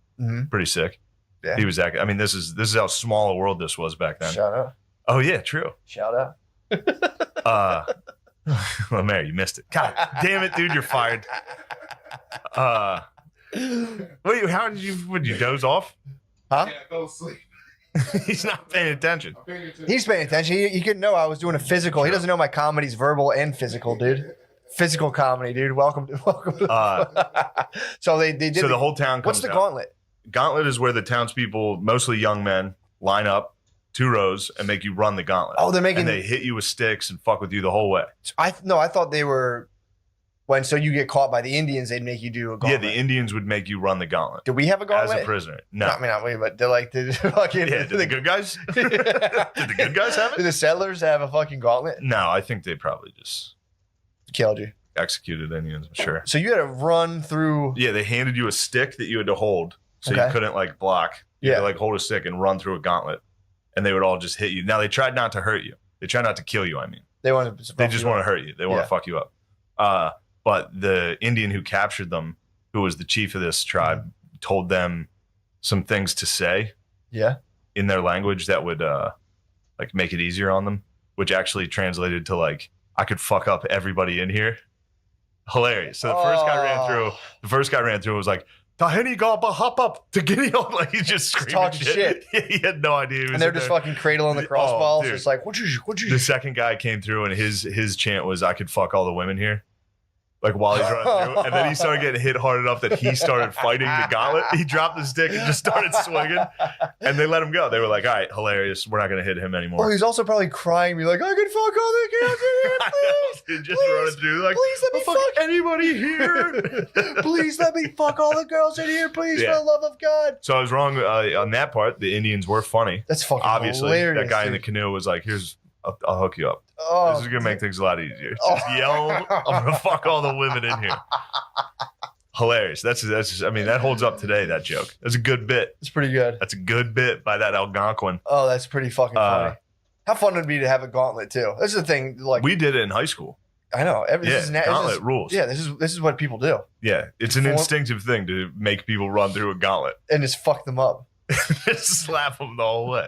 Pretty sick.
Yeah.
He was that. I mean, this is how small a world this was back then.
Shout out.
Oh yeah, true.
Shout out.
Well, Mary, you missed it. God damn it, dude, you're fired. Wait, how did you? Would you doze off?
Huh?
Yeah, go sleep.
He's not paying attention.
He's paying attention. He couldn't know I was doing a physical. He doesn't know my comedy's verbal and physical, dude. Physical comedy, dude. Welcome. So they did.
So the whole town comes
What's the
out.
gauntlet?
Gauntlet is where the townspeople, mostly young men, line up 2 rows and make you run the gauntlet.
Oh, they're making-
And they hit you with sticks and fuck with you the whole way.
I thought they were so you get caught by the Indians, they'd make you do a gauntlet.
Yeah, the Indians would make you run the gauntlet.
Did we have a gauntlet?
As a prisoner. No.
I mean, not we, but they're like, did fucking
Yeah, did the good guys? Did the good guys have
Did
it?
the settlers have a fucking gauntlet?
No, I think they probably just
Killed you.
executed Indians, I'm sure.
So you had to run through.
Yeah, they handed you a stick that you had to hold, so
Okay.
you couldn't like block. You had to like hold a stick and run through a gauntlet, and they would all just hit you. Now they tried not to hurt you. They tried not to kill you. I mean,
They want to.
they just want to hurt you. They want
Yeah.
to fuck you up. But the Indian who captured them, who was the chief of this tribe, told them some things to say.
Yeah.
In their language that would like make it easier on them, which actually translated to like, I could fuck up everybody in here. Hilarious. So the first guy ran through and was like, Tahini Gaba hop up to Guinea. Like he's just screaming
talking shit.
He had no idea. He was
And they're
in
just
there.
fucking cradling the
Oh,
crossballs.
dude.
It's like, what you?
The second guy came through and his chant was, I could fuck all the women here. Like while he's running through. And then he started getting hit hard enough that he started fighting the gauntlet. He dropped the stick and just started swinging. And they let him go. They were like, all right, hilarious. We're not going to hit him
Oh,
anymore.
he's also probably crying, be like, I can fuck all the girls in here, please.
Just running through like,
Please let me fuck
anybody here.
Please let me fuck all the girls in here, please,
Yeah.
for the love of God.
So I was wrong on that part. The Indians were funny.
That's fucking
Obviously,
hilarious,
that guy in the
dude.
canoe was like, here's, I'll hook you up.
Oh,
This is going to make things a lot easier. Just yell, I'm going to fuck all the women in here. Hilarious. That's I mean, that holds up today, that joke. That's a good bit.
It's pretty good.
That's a good bit by that Algonquin.
Oh, that's pretty fucking funny. How fun would it be to have a gauntlet too? This is the thing. Like
We did it in high school.
I know.
Gauntlet rules.
Yeah, this is what people do,
Yeah, it's an instinctive thing to make people run through a gauntlet.
and just fuck them up.
Just slap them the whole way.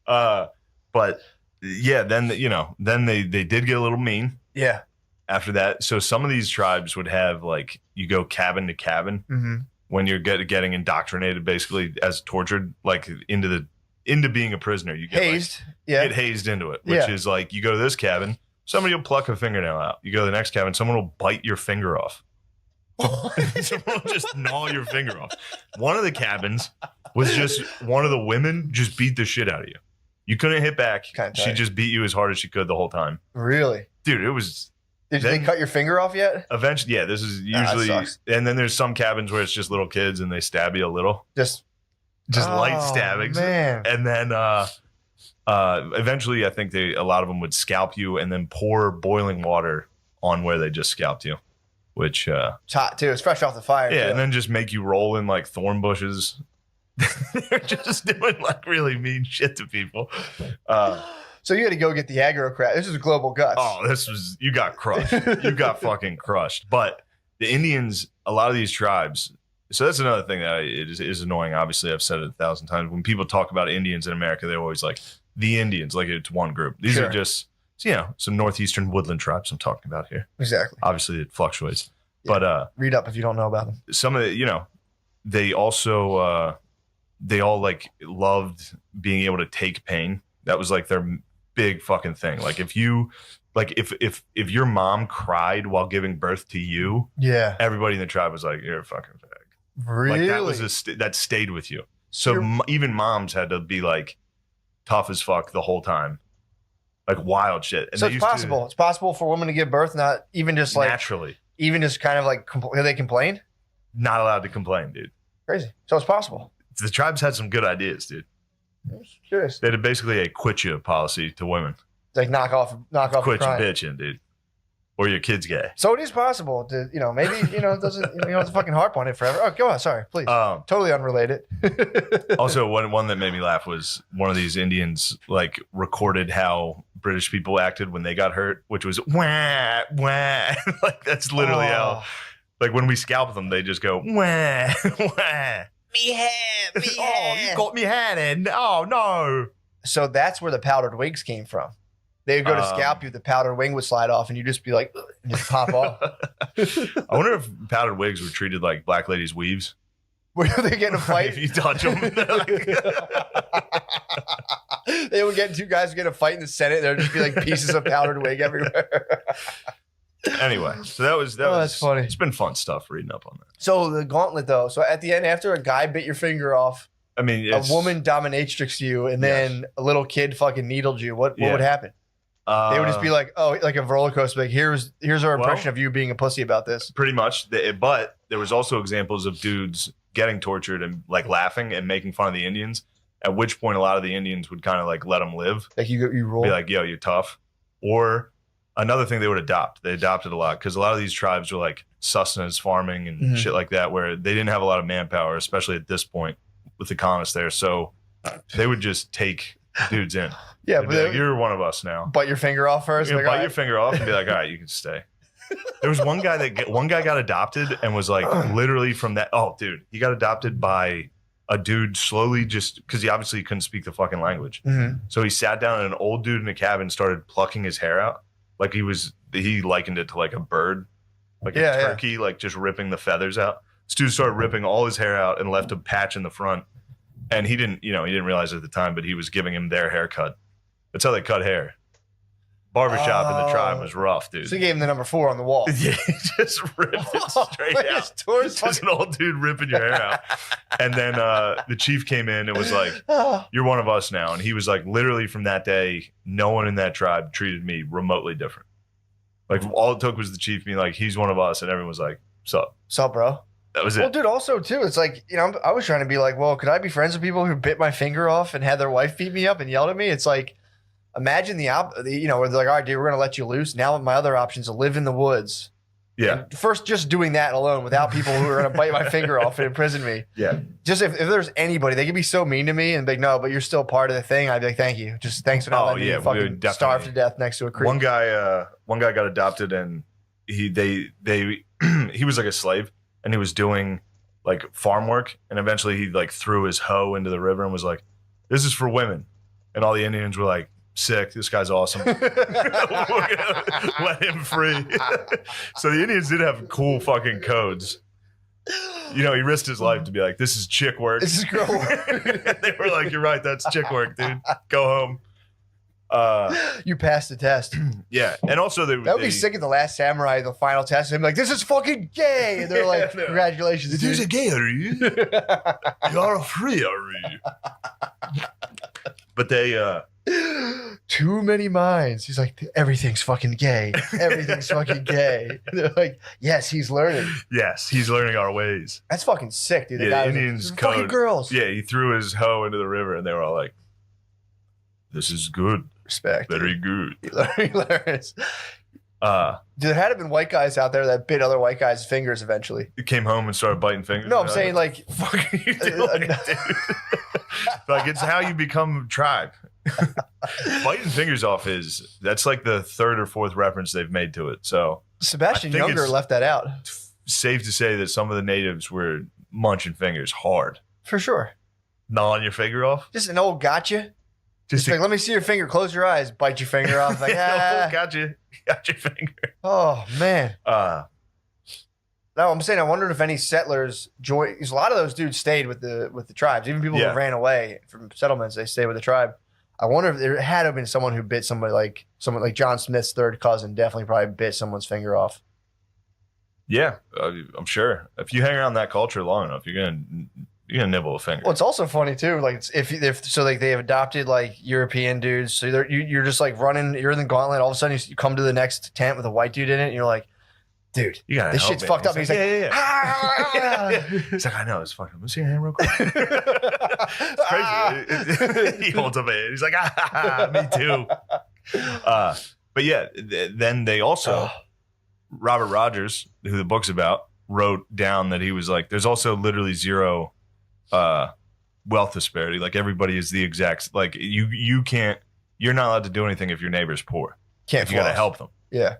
But yeah, then they did get a little mean
Yeah.
after that. So some of these tribes would have like you go cabin to cabin
Mm-hmm.
when you're getting indoctrinated, basically as tortured, like into being a prisoner. You get
Hazed.
you get hazed into it, which
Yeah.
is like you go to this cabin, somebody will pluck a fingernail out. You go to the next cabin, someone will bite your finger off. Someone will just gnaw your finger off. One of the cabins was just one of the women just beat the shit out of you. You couldn't hit back.
Kinda
She
tight.
just beat you as hard as she could the whole time.
Really?
Dude, it was
Did they cut your finger off yet?
Eventually, yeah. This is usually, and then there's some cabins where it's just little kids and they stab you a little, just light stabbings,
man.
And then eventually, I think a lot of them would scalp you and then pour boiling water on where they just scalped you, which
it's hot too. It's fresh off the fire.
Yeah,
too.
and then just make you roll in like thorn bushes. They're just doing like really mean shit to people.
So you had to go get the aggro crap. This is global guts.
Oh, you got crushed. You got fucking crushed. But the Indians, a lot of these tribes. So that's another thing that is annoying. Obviously, I've said it 1,000 times. When people talk about Indians in America, they're always like the Indians, like it's one group. These are just some northeastern woodland tribes I'm talking about here.
Exactly.
Obviously, it fluctuates.
Yeah.
But
read up if you don't know about them.
Some of the, they also they all like loved being able to take pain. That was like their big fucking thing. Like if your mom cried while giving birth to you, everybody in the tribe was like, you're a fucking fag.
Really?
Like that stayed with you. So even moms had to be like tough as fuck the whole time, like wild shit. And
so it's possible. It's possible for women to give birth, not even just like
naturally,
even just kind of like they complain.
Not allowed to complain, dude.
Crazy. So it's possible.
The tribes had some good ideas, dude.
I'm curious.
They had basically a quit you policy to women.
It's like knock off.
Quit you bitching, dude. Or your kid's gay.
So it is possible to, maybe, it doesn't, you don't have to fucking harp on it forever. Oh, go on. Sorry, please. Totally unrelated.
Also, one that made me laugh was one of these Indians like recorded how British people acted when they got hurt, which was wah, wah. Like that's literally how, like when we scalp them, they just go wah, wah.
Me head.
Oh, you got me hand in. Oh, no.
So that's where the powdered wigs came from. They would go to scalp you, the powdered wing would slide off, and you'd just be like, and just pop off.
I wonder if powdered wigs were treated like black ladies' weaves.
Were they getting a fight?
If you touch them.
They would get two guys would get a fight in the Senate. There'd just be like pieces of powdered wig everywhere.
Anyway, so that was
that's funny.
It's been fun stuff reading up on that.
So the gauntlet, though. So at the end, after a guy bit your finger off,
I mean,
a woman dominatrixed you, and then a little kid fucking needled you. What would happen? They would just be like, oh, like a roller coaster. Like, here's our impression of you being a pussy about this.
Pretty much. But there was also examples of dudes getting tortured and like laughing and making fun of the Indians. At which point, a lot of the Indians would kind of like let them live.
Like you roll.
Be like, yo, you're tough. Or another thing they would adopt. They adopted a lot because a lot of these tribes were like sustenance farming and shit like that, where they didn't have a lot of manpower, especially at this point with the colonists there. So they would just take dudes in.
Yeah,
but like, you're one of us now.
Bite your finger off first.
Like, bite your finger off and be like, all right, you can stay. There was one guy got adopted and was like literally from that. Oh, dude, he got adopted by a dude slowly just because he obviously couldn't speak the fucking language. So he sat down and an old dude in a cabin started plucking his hair out. Like he likened it to like a bird, like a turkey, like just ripping the feathers out. This dude started ripping all his hair out and left a patch in the front. And he didn't realize it at the time, but he was giving him their haircut. That's how they cut hair. Barbershop in the tribe was rough, dude.
So he gave him the number 4 on the wall.
Yeah, he just ripped it straight out. Just an old dude ripping your hair out. And then the chief came in and was like, you're one of us now. And he was like, literally from that day, no one in that tribe treated me remotely different. Like all it took was the chief being like, he's one of us. And everyone was like, sup?
Sup, bro?
That was it.
Well, dude, also, too, it's like, I was trying to be like, well, could I be friends with people who bit my finger off and had their wife beat me up and yelled at me? It's like, imagine where they're like, all right, dude, we're going to let you loose. Now my other option is to live in the woods.
Yeah.
And first, just doing that alone without people who are going to bite my finger off and imprison me.
Yeah.
Just if there's anybody, they could be so mean to me and be like, no, but you're still part of the thing. I'd be like, thank you. Just thanks for not letting me fucking starve to death next to a creek.
One guy got adopted and he was like a slave and he was doing like farm work, and eventually he like threw his hoe into the river and was like, this is for women. And all the Indians were like, sick, this guy's awesome. We're gonna let him free. So the Indians did have cool fucking codes. He risked his life to be like, this is chick work.
This is girl work.
They were like, you're right, that's chick work, dude. Go home.
You passed the test.
Yeah. And also that
would be sick at the Last Samurai, the final test. And like, this is fucking gay. And they're like, congratulations.
This is gay, are you? You're free, are you? But they
Too many minds. He's like, everything's fucking gay. Everything's fucking gay. They're like, yes, he's learning.
Yes, he's learning our ways.
That's fucking sick, dude. The
Yeah,
guy
the
was
Indians
like, fucking
code.
girls.
Yeah, he threw his hoe into the river, and they were all like, "This is good,
respect,
very good."
He learns. There had been white guys out there that bit other white guys' fingers eventually.
He came home and started biting fingers.
No, I'm saying like,
fuck are you doing, dude? Like, it's how you become a tribe. Biting fingers off that's like the third or fourth reference they've made to it. So
Sebastian Younger left that out.
Safe to say that some of the natives were munching fingers hard.
For sure.
Gnawing your finger off.
Just an old gotcha. Just like, let me see your finger. Close your eyes. Bite your finger off. Like,
got your finger.
Oh man. No, I'm saying I wondered if any settlers joined. Because a lot of those dudes stayed with the tribes. Even people who ran away from settlements, they stayed with the tribe. I wonder if there had to have been someone who bit someone like John Smith's third cousin. Definitely probably bit someone's finger off.
Yeah, I'm sure. If you hang around that culture long enough, you're gonna nibble a finger.
Well, it's also funny too. Like if so, like they have adopted like European dudes. So you're just like running. You're in the gauntlet. All of a sudden, you come to the next tent with a white dude in it, and you're like, dude, this shit's fucked up. He's like,
yeah. He's like, I know, it's fucking. Let me see your hand real quick. It's crazy. He holds up a hand. He's like, me too. But yeah, then they also, Robert Rogers, who the book's about, wrote down that he was like, there's also literally zero wealth disparity. Like everybody is the exact, like you're not allowed to do anything if your neighbor's poor.
You
got to help them.
Yeah.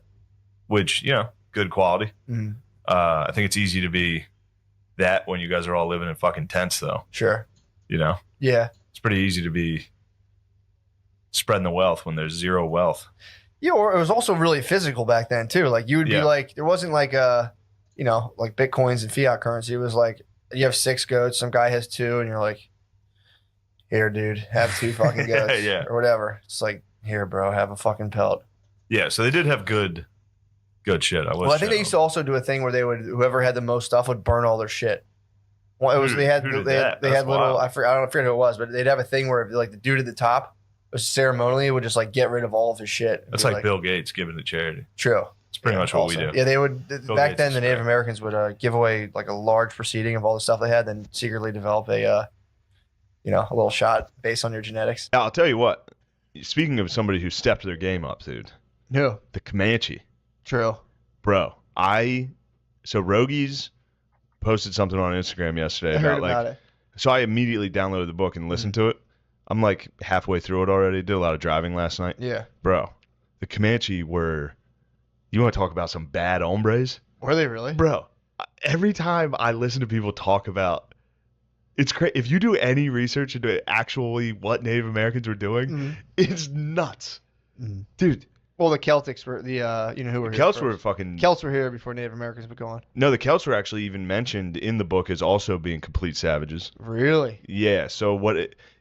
Which, good quality.
Mm.
I think it's easy to be that when you guys are all living in fucking tents, though.
Sure.
Yeah. It's pretty easy to be spreading the wealth when there's zero wealth.
Yeah, or it was also really physical back then too. Like you would be like, there wasn't like like Bitcoins and fiat currency. It was like you have 6 goats, some guy has 2, and you're like, here, dude, have 2 fucking goats, or whatever. It's like, here, bro, have a fucking pelt.
Yeah, so they did have good shit.
I think they used to also do a thing where they would, whoever had the most stuff would burn all their shit. Well, it was they had little. I forget who it was, but they'd have a thing where like the dude at the top was ceremonially would just like get rid of all of his shit.
That's like Bill Gates giving to charity.
True.
It's pretty much what we do.
Yeah, they would back then. The Native Americans would give away like a large proceeding of all the stuff they had, then secretly develop a little shot based on your genetics.
I'll tell you what. Speaking of somebody who stepped their game up, dude.
No.
The Comanche.
True.
Bro, so Rogies posted something on Instagram yesterday about it. So I immediately downloaded the book and listened to it. I'm like halfway through it already. Did a lot of driving last night.
Yeah.
Bro, the Comanche were, you want to talk about some bad hombres?
Were they really?
Bro, every time I listen to people talk about, it's crazy. If you do any research into actually what Native Americans were doing, it's nuts. Dude.
Well, the Celtics were who were here
Celts were fucking.
Celts were here before Native Americans would go on.
No, the Celts were actually even mentioned in the book as also being complete savages.
Really?
Yeah. So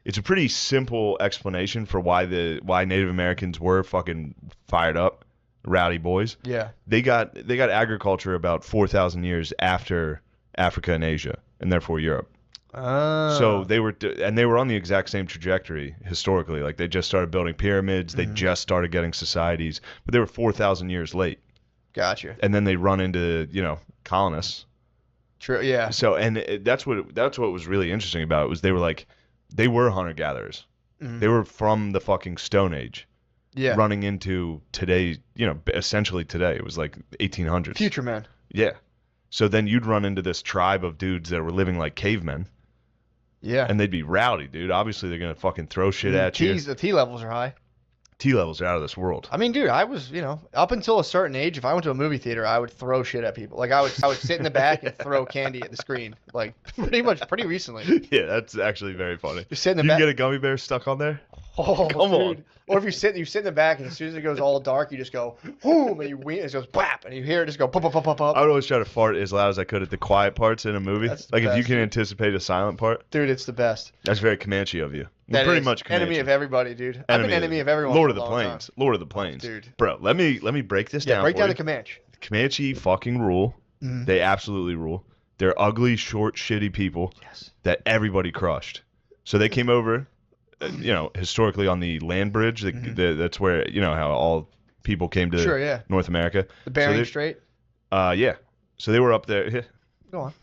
it's a pretty simple explanation for why Native Americans were fucking fired up, rowdy boys.
Yeah.
They got agriculture about 4,000 years after Africa and Asia, and therefore Europe. So they were on the exact same trajectory historically. Like they just started building pyramids, they just started getting societies, but they were 4,000 years late.
Gotcha.
And then they run into colonists.
True. Yeah.
So that's what was really interesting about it was they were hunter gatherers. They were from the fucking Stone Age.
Yeah.
Running into today, essentially today. It was like 1800s.
Future men.
Yeah. So then you'd run into this tribe of dudes that were living like cavemen.
Yeah.
And they'd be rowdy, dude. Obviously, they're going to fucking throw shit at you.
The T levels are high.
T levels are out of this world.
I mean, dude, I was, up until a certain age, if I went to a movie theater, I would throw shit at people. Like, I would sit in the back and throw candy at the screen. Like, pretty recently.
Yeah, that's actually very funny.
You sit in the
back.
back.
You get a gummy bear stuck on there?
Oh, come on. Or if you sit in the back, and as soon as it goes all dark, you just go, boom, and you wing, and it goes, bap, and you hear it just go, pop, pop, pop, pop, pop.
I would always try to fart as loud as I could at the quiet parts in a movie. Like, if you can anticipate a silent part.
Dude, it's the best.
That's very Comanche of you.
That
pretty
is
much Comanche.
enemy of everybody, dude. I've been enemy of everyone.
Lord of the Plains. Lord of the Plains.
Dude.
Bro, let me break this down.
Break down the Comanche.
The Comanche fucking rule. They absolutely rule. They're ugly, short, shitty people that everybody crushed. So they came over
historically on the land bridge. That's where how all people came to North America.
The Bering Strait.
Yeah. So they were up there.
Go on.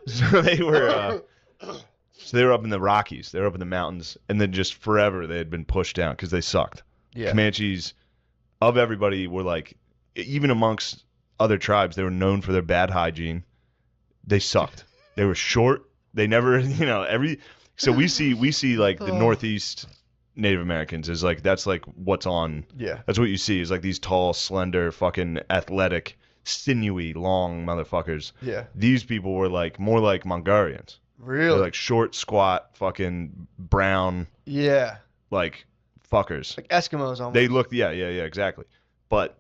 So they were up in the Rockies. They were up in the mountains, and then just forever they had been pushed down because they sucked.
Yeah.
Comanches, of everybody, were like, even amongst other tribes, they were known for their bad hygiene. They sucked. They were short. They never, So we see like the Northeast Native Americans is like that's like what's on.
Yeah.
That's what you see is like these tall, slender, fucking athletic, sinewy, long motherfuckers.
Yeah.
These people were like more like Mongolians.
Really?
They're like short, squat, fucking brown.
Yeah.
Like fuckers.
Like Eskimos almost.
They looked, yeah, exactly. But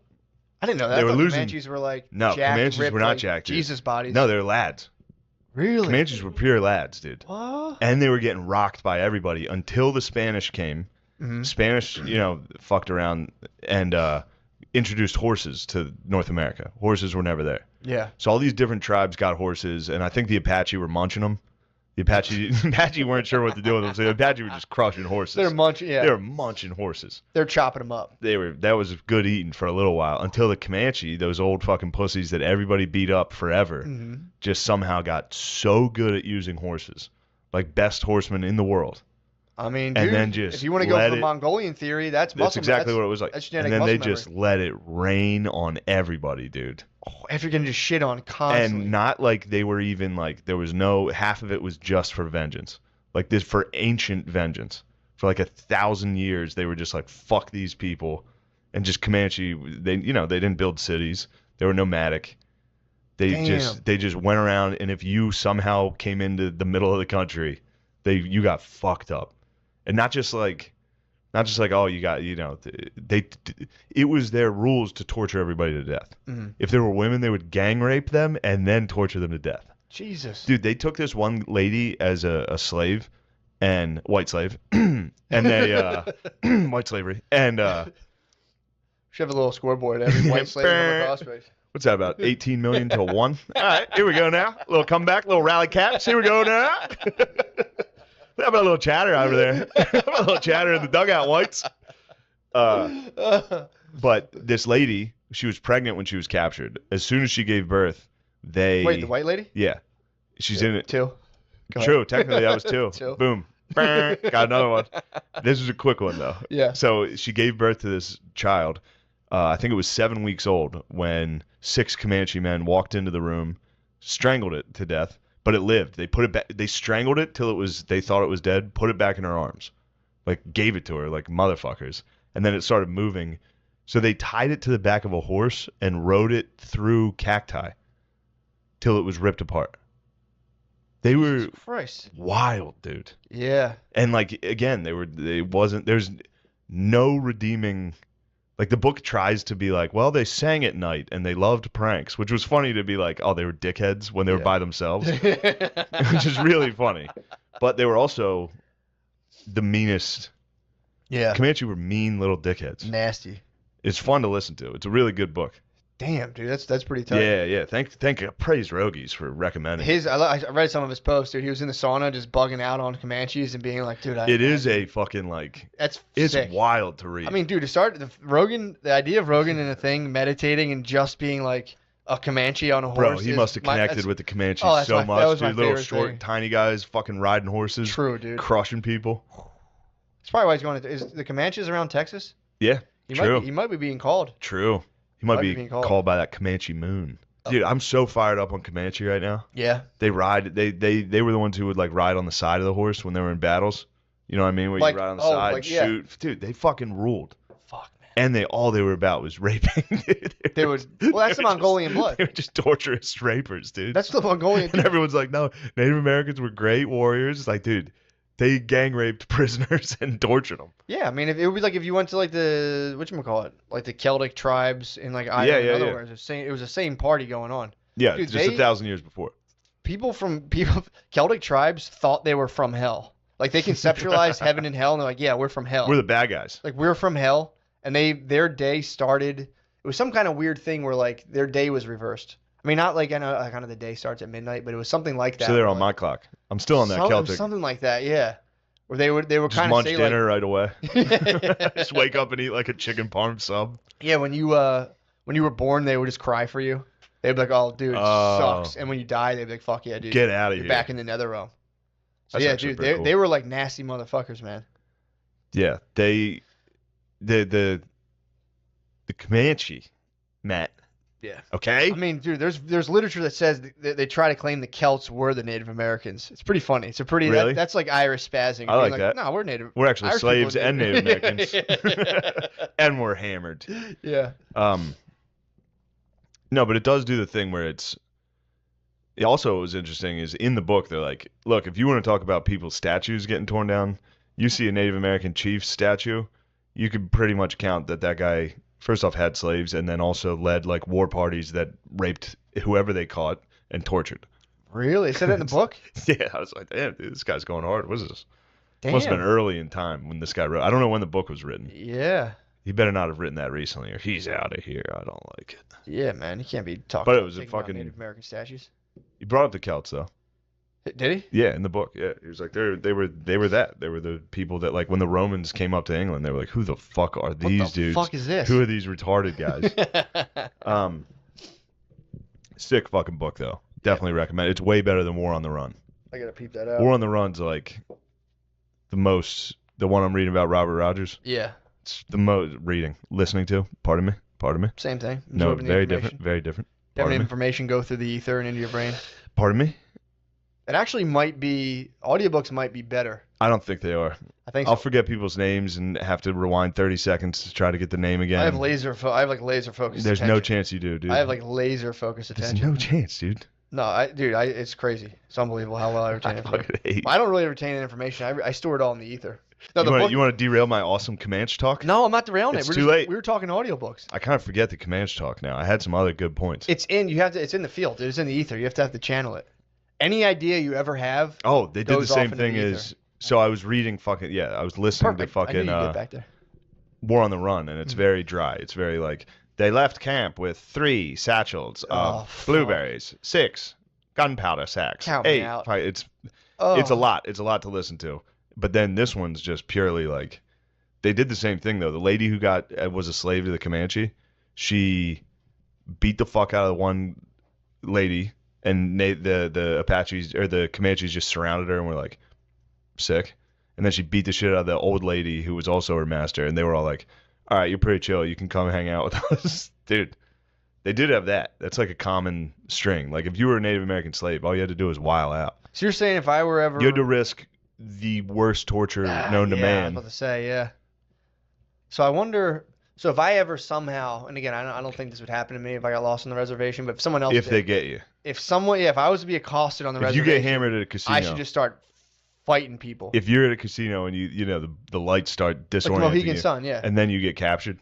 I didn't know that.
They were losing.
Comanches were like
no,
jacked,
Comanches
ripped,
were not
like
jacked. Dude.
Jesus bodies.
No, they're lads.
Really?
Comanches were pure lads, dude.
What?
And they were getting rocked by everybody until the Spanish came.
Mm-hmm.
Spanish, fucked around and introduced horses to North America. Horses were never there.
Yeah.
So all these different tribes got horses, and I think the Apache were munching them. The Apache weren't sure what to do with them, so the Apache were just crushing horses.
They're munching, yeah.
They were munching horses.
They're chopping them up.
That was good eating for a little while until the Comanche, those old fucking pussies that everybody beat up forever, just somehow got so good at using horses, like best horsemen in the world.
I mean,
and
dude,
then just
if you want to go for the Mongolian theory, that's muscle.
That's exactly what it was like.
That's
and
genetic
then
muscle
they
memory.
just let it rain on everybody, dude.
Oh, after getting just shit on constantly.
And not like they were even like there was no half of it was just for vengeance. Like this for ancient vengeance. For like 1,000 years they were just like fuck these people. And just Comanche they didn't build cities. They were nomadic. They just went around, and if you somehow came into the middle of the country, you got fucked up. And not just like oh you got it was their rules to torture everybody to death.
Mm-hmm.
If there were women, they would gang rape them and then torture them to death.
Jesus,
dude, they took this one lady as a slave, and white slave, and they white slavery, and
should have a little scoreboard every white slave on the crossface.
What's that about 18 million to 1? All right, here we go now. A little comeback, little rally caps. Here we go now. How about a little chatter over there? How about a little chatter in the dugout, whites? But this lady, she was pregnant when she was captured. As soon as she gave birth,
Wait, the white lady?
Yeah. She's in it.
2.
True. Technically, that was 2.
2.
Boom. Got another one. This was a quick one, though.
Yeah.
So she gave birth to this child. I think it was 7 weeks old when 6 Comanche men walked into the room, strangled it to death. But it lived. They put it back. They strangled it till they thought it was dead. Put it back in her arms, like gave it to her, like motherfuckers. And then it started moving. So they tied it to the back of a horse and rode it through cacti till it was ripped apart. They were wild, dude.
Yeah.
And like again, there's no redeeming. Like the book tries to be like, well, they sang at night and they loved pranks, which was funny to be like, oh, they were dickheads when they were by themselves, which is really funny. But they were also the meanest.
Yeah.
Comanche were mean little dickheads.
Nasty.
It's fun to listen to. It's a really good book.
Damn, dude, that's pretty tough.
Yeah. Praise Rogies for recommending.
I read some of his posts, dude. He was in the sauna just bugging out on Comanches and being like, dude,
it is a fucking like. It's
sick.
wild to read.
I mean, dude, to start the idea of Rogan in a thing, meditating and just being like a Comanche on a horse.
Bro, he must have connected with the Comanches so much, dude. Little short, tiny guys, fucking riding horses.
True, dude.
Crushing people.
That's probably why he's going to. Is the Comanches around Texas?
Yeah, true.
He might be being called.
True. He might be called by that Comanche moon. Dude, I'm so fired up on Comanche right now.
Yeah.
They ride. They were the ones who would like ride on the side of the horse when they were in battles. You know what I mean? Where you ride on the side, and shoot. Yeah. Dude, they fucking ruled.
Fuck, man.
And they were about was raping.
Well, that's the Mongolian blood.
They were just torturous rapers, dude.
That's the Mongolian.
And everyone's like, no, Native Americans were great warriors. It's like, dude, they gang raped prisoners and tortured them.
Yeah, I mean, it would be like if you went to like the whatchamacallit, like the Celtic tribes in like Ireland. In other words, it was the same party going on.
Yeah, dude, just 1,000 years before.
Celtic tribes thought they were from hell. Like they conceptualized heaven and hell, and they're like, yeah, we're from hell.
We're the bad guys.
Like we're from hell, and their day started. It was some kind of weird thing where like their day was reversed. I mean, not like I know kind of the day starts at midnight, but it was something like that.
So they're on my clock. I'm still on that Celtic.
Something like that, yeah. Where they were
Just
kind of
munch
say
dinner
like,
right away. Just wake up and eat like a chicken parm sub.
Yeah, when you were born, they would just cry for you. They'd be like, "Oh, dude, it sucks." And when you die, they'd be like, "Fuck yeah, dude,
get out of
You're
here,
back in the nether realm." So
That's
yeah,
actually
dude,
pretty cool.
they were like nasty motherfuckers, man.
Yeah, the Comanche, Matt.
Yeah.
Okay.
I mean, dude, there's literature that says they try to claim the Celts were the Native Americans. It's pretty funny. It's a pretty
Really?
that's like Irish spazzing.
I
Being
like that.
No, we're Native.
We're actually
Irish
slaves
people are
and Native Americans, and we're hammered.
Yeah.
No, but it does do the thing where it also was interesting is in the book they're like, look, if you want to talk about people's statues getting torn down, you see a Native American chief statue, you could pretty much count that guy first off had slaves and then also led like war parties that raped whoever they caught and tortured.
Really? It said that in the book?
Yeah, I was like, damn, dude, this guy's going hard. What is this?
Damn.
Must have been early in time when this guy wrote. I don't know when the book was written.
Yeah.
He better not have written that recently, or he's out of here. I don't like it.
Yeah, man, you can't be talking.
But it was a
taking down
fucking
Native American statues.
He brought up the Celts though.
Did he?
Yeah, in the book. Yeah, he was like they were that. They were the people that like when the Romans came up to England, they were like, who the fuck are these dudes?
What the fuck is this?
Who are these retarded guys? Sick fucking book though. Definitely recommend it. It's way better than War on the Run.
I gotta peep that out.
War on the Run's like the one I'm reading about Robert Rogers.
Yeah.
It's the most listening to. Pardon me.
Same thing.
No,
Absorbing the
very
information.
different. Very different.
Having
Pardon me.
information go through the ether and into your brain.
Pardon me.
It actually might be audiobooks might be better.
I don't think they are.
I think
I'll
so.
forget people's names and have to rewind 30 seconds to try to get the name again.
I have laser focused.
There's
attention.
no chance you do, dude.
I have like laser focused attention.
There's no chance, dude.
No, it's crazy. It's unbelievable how well I retain information. I don't really retain information. I store it all in the ether. No,
You want to derail my awesome Comanche talk?
No, I'm not derailing
It's
it.
too late.
We were talking audiobooks.
I kind of forget the Comanche talk now. I had some other good points.
It's in the field. It's in the ether. You have to channel it. Any idea you ever have?
Oh, they did the
goes off
same
into
thing
the ether.
as. So I was reading I was listening
Perfect.
to
I knew
fucking
you'd get back there.
War on the Run, and it's very dry. It's very like they left camp with 3 satchels of blueberries, 6 gunpowder sacks,
Count me
8.
out.
It's a lot. It's a lot to listen to. But then this one's just purely like they did the same thing though. The lady who was a slave to the Comanche, she beat the fuck out of the one lady, and the Apaches or the Comanches just surrounded her and were like sick. And then she beat the shit out of the old lady who was also her master, and they were all like, "All right, you're pretty chill. You can come hang out with us, dude." They did have that. That's like a common string. Like if you were a Native American slave, all you had to do was while out.
So you're saying if I were ever
You had to risk the worst torture known to
I was
man.
about to say, yeah. So I wonder. So if I ever somehow, and again, I don't think this would happen to me if I got lost on the reservation, but if someone else
If
did,
they get you.
if I was to be accosted on the
If you
reservation,
get hammered at a casino,
I should just start fighting people.
If you're at a casino and you know the lights start disorienting
Like the Mohegan
you,
Sun, yeah.
and then you get captured.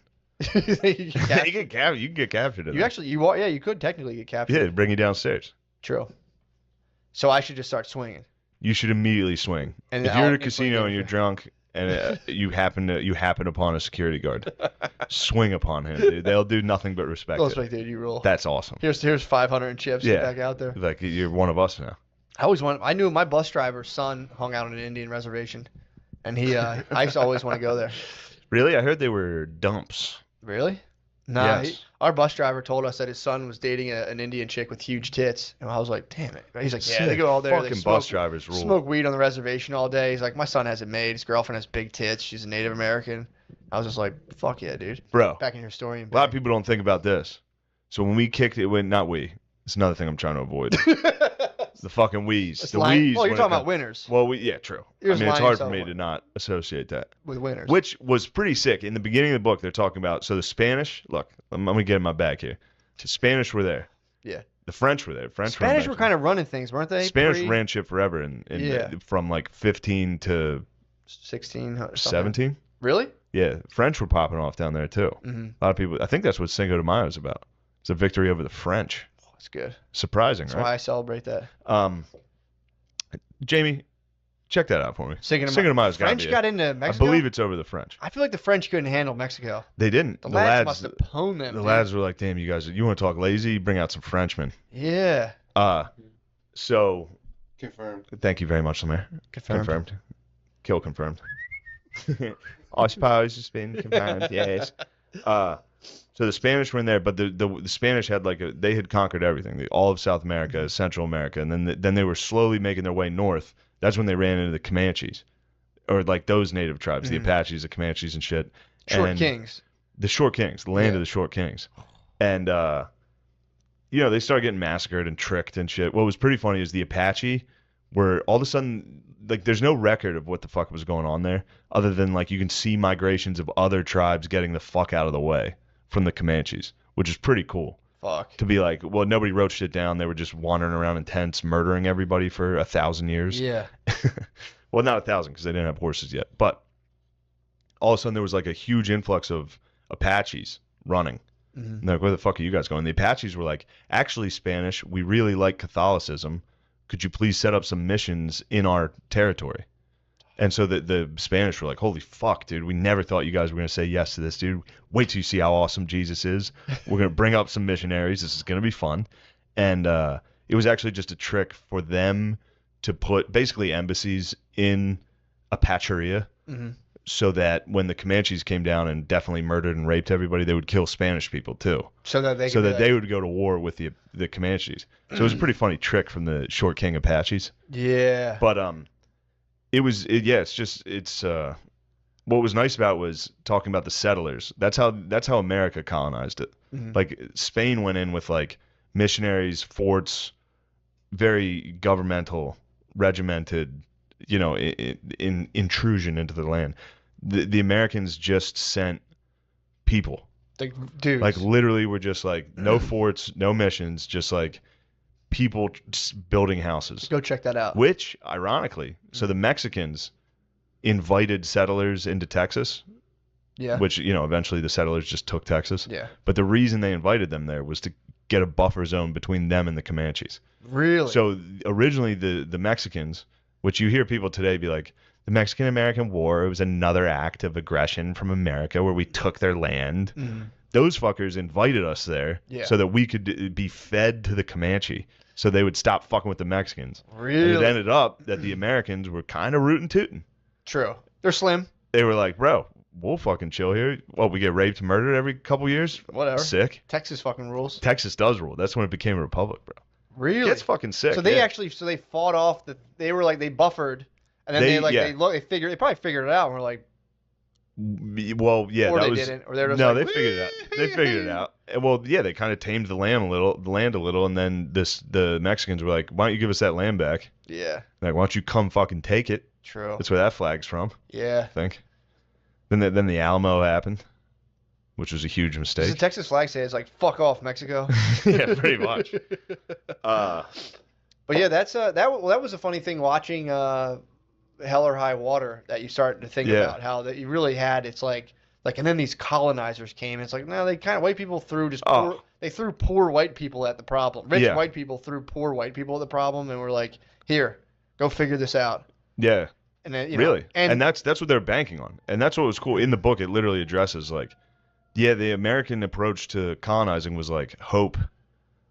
You get captured.
You can get captured. in
You
that.
actually, you could technically get captured.
Yeah, bring you downstairs.
True. So I should just start swinging.
You should immediately swing.
And
if
I'll
you're at a
instantly
casino
get
and you're drunk and you happen upon a security guard, swing upon him, dude. They'll do nothing but respect
They'll
it.
respect it, you rule.
That's awesome.
Here's 500 in chips.
Yeah.
Get back out there.
Like you're one of us now.
I knew my bus driver's son hung out on an Indian reservation, and I used to always want to go there.
Really? I heard they were dumps.
Really? Nah,
Yes.
our bus driver told us that his son was dating an Indian chick with huge tits, and I was like, damn it. He's like, yeah, they go all there. They
Fucking
smoke,
bus drivers rule.
smoke weed on the reservation all day. He's like, my son has it made. His girlfriend has big tits. She's a Native American. I was just like, fuck yeah, dude.
Bro.
Back in your story.
A lot of people don't think about this. So when we kicked it, it's another thing I'm trying to avoid. The fucking wheeze.
It's
The
lying-
wheeze.
well, you're
when it
talking about
comes-
winners.
Well, yeah, true.
You're
I mean,
just
it's
lying
hard for
yourself
me
away.
to not associate that.
With winners.
Which was pretty sick. In the beginning of the book, they're talking about, so the Spanish, look, I'm going to get in my bag here. The Spanish were there.
Yeah.
The French were there.
Spanish were kind of running things, weren't they?
Spanish ran shit forever
Yeah.
from like 15 to
16 or something.
17.
Really?
Yeah, French were popping off down there too.
Mhm.
A lot of people. I think that's what Cinco de Mayo is about. It's a victory over the French.
That's good.
Surprising,
That's
right?
why I celebrate that.
Jamie, Check that out for me.
Cinco de
Mayo's gotta
French
be
got
it.
into Mexico?
I believe it's over the French.
I feel like the French couldn't handle Mexico.
They didn't.
The lads must have pwned them.
The lads were like, damn, you guys, you want to talk lazy? Bring out some Frenchmen.
Yeah.
So.
Confirmed.
Thank you very much, Lemaire.
Confirmed.
Kill confirmed. I suppose it's been confirmed, yes. So the Spanish were in there, but the Spanish had they had conquered everything, all of South America, Central America, and then they were slowly making their way north. That's when they ran into the Comanches, or like those native tribes, the Apaches, the Comanches, and shit.
Short Kings.
The Short Kings, the land of the Short Kings, and they started getting massacred and tricked and shit. What was pretty funny is the Apache were all of a sudden there's no record of what the fuck was going on there, other than you can see migrations of other tribes getting the fuck out of the way from the Comanches, which is pretty cool.
Fuck.
To be well, nobody wrote shit down. They were just wandering around in tents, murdering everybody for 1,000 years.
Yeah.
Well, not 1,000 because they didn't have horses yet. But all of a sudden there was a huge influx of Apaches running. And they're like, where the fuck are you guys going? The Apaches were like, actually, Spanish, we really like Catholicism. Could you please set up some missions in our territory? And so the Spanish were like, holy fuck, dude, we never thought you guys were going to say yes to this, dude. Wait till you see how awesome Jesus is. We're going to bring up some missionaries. This is going to be fun. And it was actually just a trick for them to put basically embassies in Apacheria so that when the Comanches came down and definitely murdered and raped everybody, they would kill Spanish people too.
So that
they would go to war with the Comanches. So it was a pretty funny trick from the Short King Apaches.
Yeah.
But what was nice about it was talking about the settlers. That's how America colonized it. Spain went in with missionaries, forts, very governmental, regimented, in intrusion into the land. The Americans just sent people.
Dudes.
Literally were just no forts, no missions, just people just building houses.
Go check that out.
Which, ironically, so the Mexicans invited settlers into Texas.
Yeah.
Which, eventually the settlers just took Texas.
Yeah.
But the reason they invited them there was to get a buffer zone between them and the Comanches.
Really?
So originally the Mexicans, which you hear people today be like, the Mexican-American War, it was another act of aggression from America where we took their land. Those fuckers invited us there so that we could be fed to the Comanche so they would stop fucking with the Mexicans.
Really?
And it ended up that the Americans were kind of rootin' tootin'.
True. They're slim.
They were like, bro, we'll fucking chill here. Well, we get raped and murdered every couple years?
Whatever.
Sick.
Texas fucking rules.
Texas does rule. That's when it became a republic, bro.
Really?
It's fucking sick.
So they fought off they were they buffered, and then they probably figured it out and were like,
well, yeah,
or
that
they
was,
didn't, or they're just
no, they figured it out. They figured it out. And, well, yeah, they kind of tamed the land a little, and then the Mexicans were like, why don't you give us that land back?
Yeah.
Like, why don't you come fucking take it?
True.
That's where that flag's from.
Yeah.
I think. Then the Alamo happened, which was a huge mistake.
Does the Texas flag say it's fuck off, Mexico?
Yeah, pretty much.
But yeah, that's that was a funny thing watching Hell or High Water that you start to think about how that you really had. It's and then these colonizers came. It's no, they kind of white people threw they threw poor white people at the problem. Rich white people threw poor white people at the problem, and were like, here, go figure this out.
Yeah.
And then
really, and that's what they're banking on, and that's what was cool in the book. It literally addresses the American approach to colonizing was hope.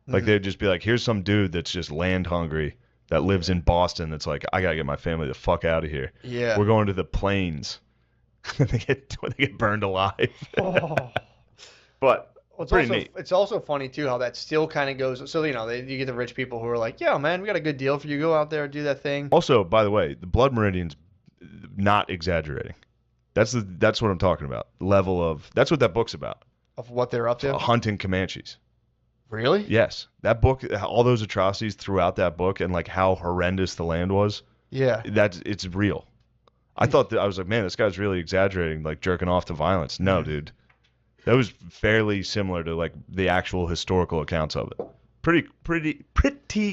They'd just be like, here's some dude that's just land hungry that lives in Boston. That's I gotta get my family the fuck out of here.
Yeah,
we're going to the plains. they get burned alive. But pretty neat.
It's also funny too how that still kind of goes. So you get the rich people who are like, yeah, man, we got a good deal for you. Go out there and do that thing.
Also, by the way, the Blood Meridian's not exaggerating. That's what I'm talking about. That's what that book's about.
Of what they're up to.
Hunting Comanches.
Really?
Yes. That book, all those atrocities throughout that book, and how horrendous the land was.
Yeah.
It's real. I thought that I was like, man, this guy's really exaggerating, jerking off to violence. No, dude. That was fairly similar to the actual historical accounts of it. Pretty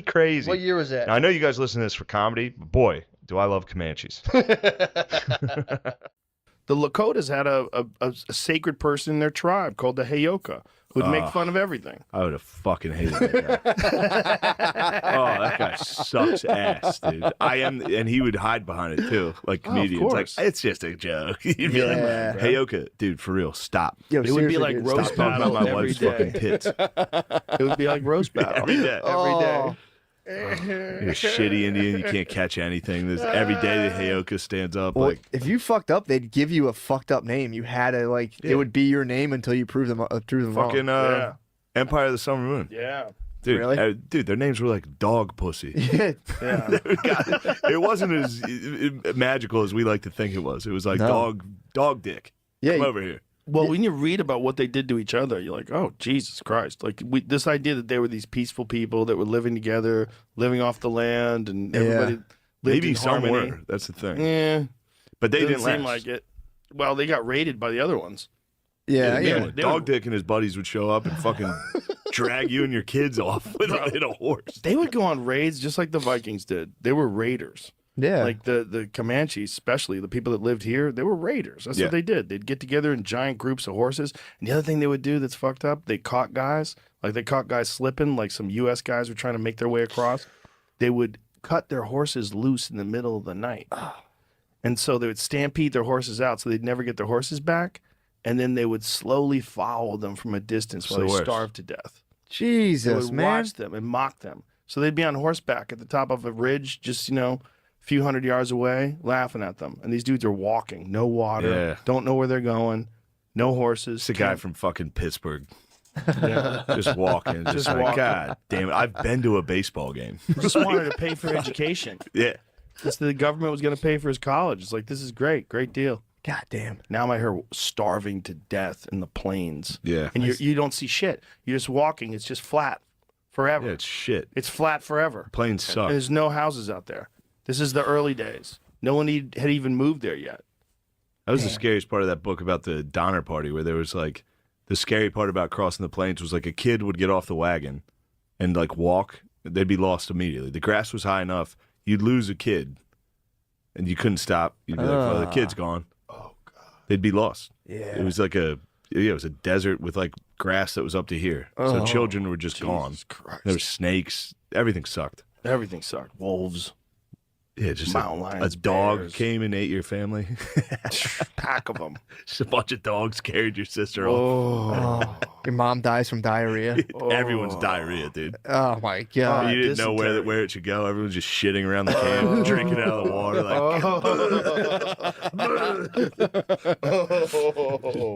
crazy.
What year was that?
Now, I know you guys listen to this for comedy, but boy, do I love Comanches.
The Lakotas had a sacred person in their tribe called the Heyoka who would make fun of everything.
I would have fucking hated that guy. Oh, that guy sucks ass, dude. And he would hide behind it too, like comedians. Like, it's just a joke. You'd be like, Heyoka, dude, for real, stop.
Yo, it would be like roast battle
about my
every
wife's
day.
fucking tits.
It would be like roast battle
Every day.
Every day.
You're a shitty Indian. You can't catch anything. Every day the Heyoka stands up.
Well,
like,
if you fucked up, they'd give you a fucked up name. You had to it would be your name until you prove them
fucking
wrong.
Empire of the Summer Moon.
Yeah.
Dude,
Really?
Dude, their names were like dog pussy.
Yeah.
It wasn't as magical as we like to think it was. It was like dog dick.
Yeah.
Come over here.
Well, when you read about what they did to each other, you're like, oh, Jesus Christ. Like, this idea that they were these peaceful people that were living together, living off the land, and everybody lived
Maybe
in
some
harmony.
were. That's the thing.
Yeah.
But they didn't
seem
last.
like it. Well, they got raided by the other ones.
Yeah.
Dog Dick and his buddies would show up and fucking drag you and your kids off in a horse.
They would go on raids just like the Vikings did. They were raiders.
Yeah.
Like the Comanches, especially the people that lived here, they were raiders. That's what they did. They'd get together in giant groups of horses. And the other thing they would do that's fucked up, they caught guys. Like they caught guys slipping, like some U.S. guys were trying to make their way across. They would cut their horses loose in the middle of the night. And so they would stampede their horses out so they'd never get their horses back. And then they would slowly follow them from a distance while they starved to death.
Jesus,
they would
man.
watch them and mock them. So they'd be on horseback at the top of a ridge, just, a few hundred yards away, laughing at them. And these dudes are walking, no water, don't know where they're going, no horses.
It's a guy from fucking Pittsburgh. Just walking. Just like,
walking.
God damn it. I've been to a baseball game.
Just wanted to pay for education.
Yeah.
Just the government was going to pay for his college. It's like, this is great deal.
God damn.
Now I'm out here starving to death in the plains.
Yeah.
And you don't see shit. You're just walking. It's just flat forever.
Yeah, it's shit.
It's flat forever.
Plains suck.
There's no houses out there. This is the early days. No one had even moved there yet.
That was the scariest part of that book about the Donner Party, where there was like, the scary part about crossing the plains was like a kid would get off the wagon and like walk. They'd be lost immediately. The grass was high enough. You'd lose a kid and you couldn't stop. You'd be like, well, the kid's gone.
Oh, God.
They'd be lost.
Yeah.
It was like it was a desert with like grass that was up to here. So children were just gone.
Christ.
There were snakes. Everything sucked.
Everything sucked. Wolves.
Yeah, just
mountain lions,
a dog
bears.
came and ate your family.
Pack of them.
Just a bunch of dogs carried your sister off.
Oh. Your mom dies from diarrhea.
Everyone's diarrhea, dude.
Oh my God.
You didn't know where it should go. Everyone's just shitting around the camp, drinking out of the water. Like,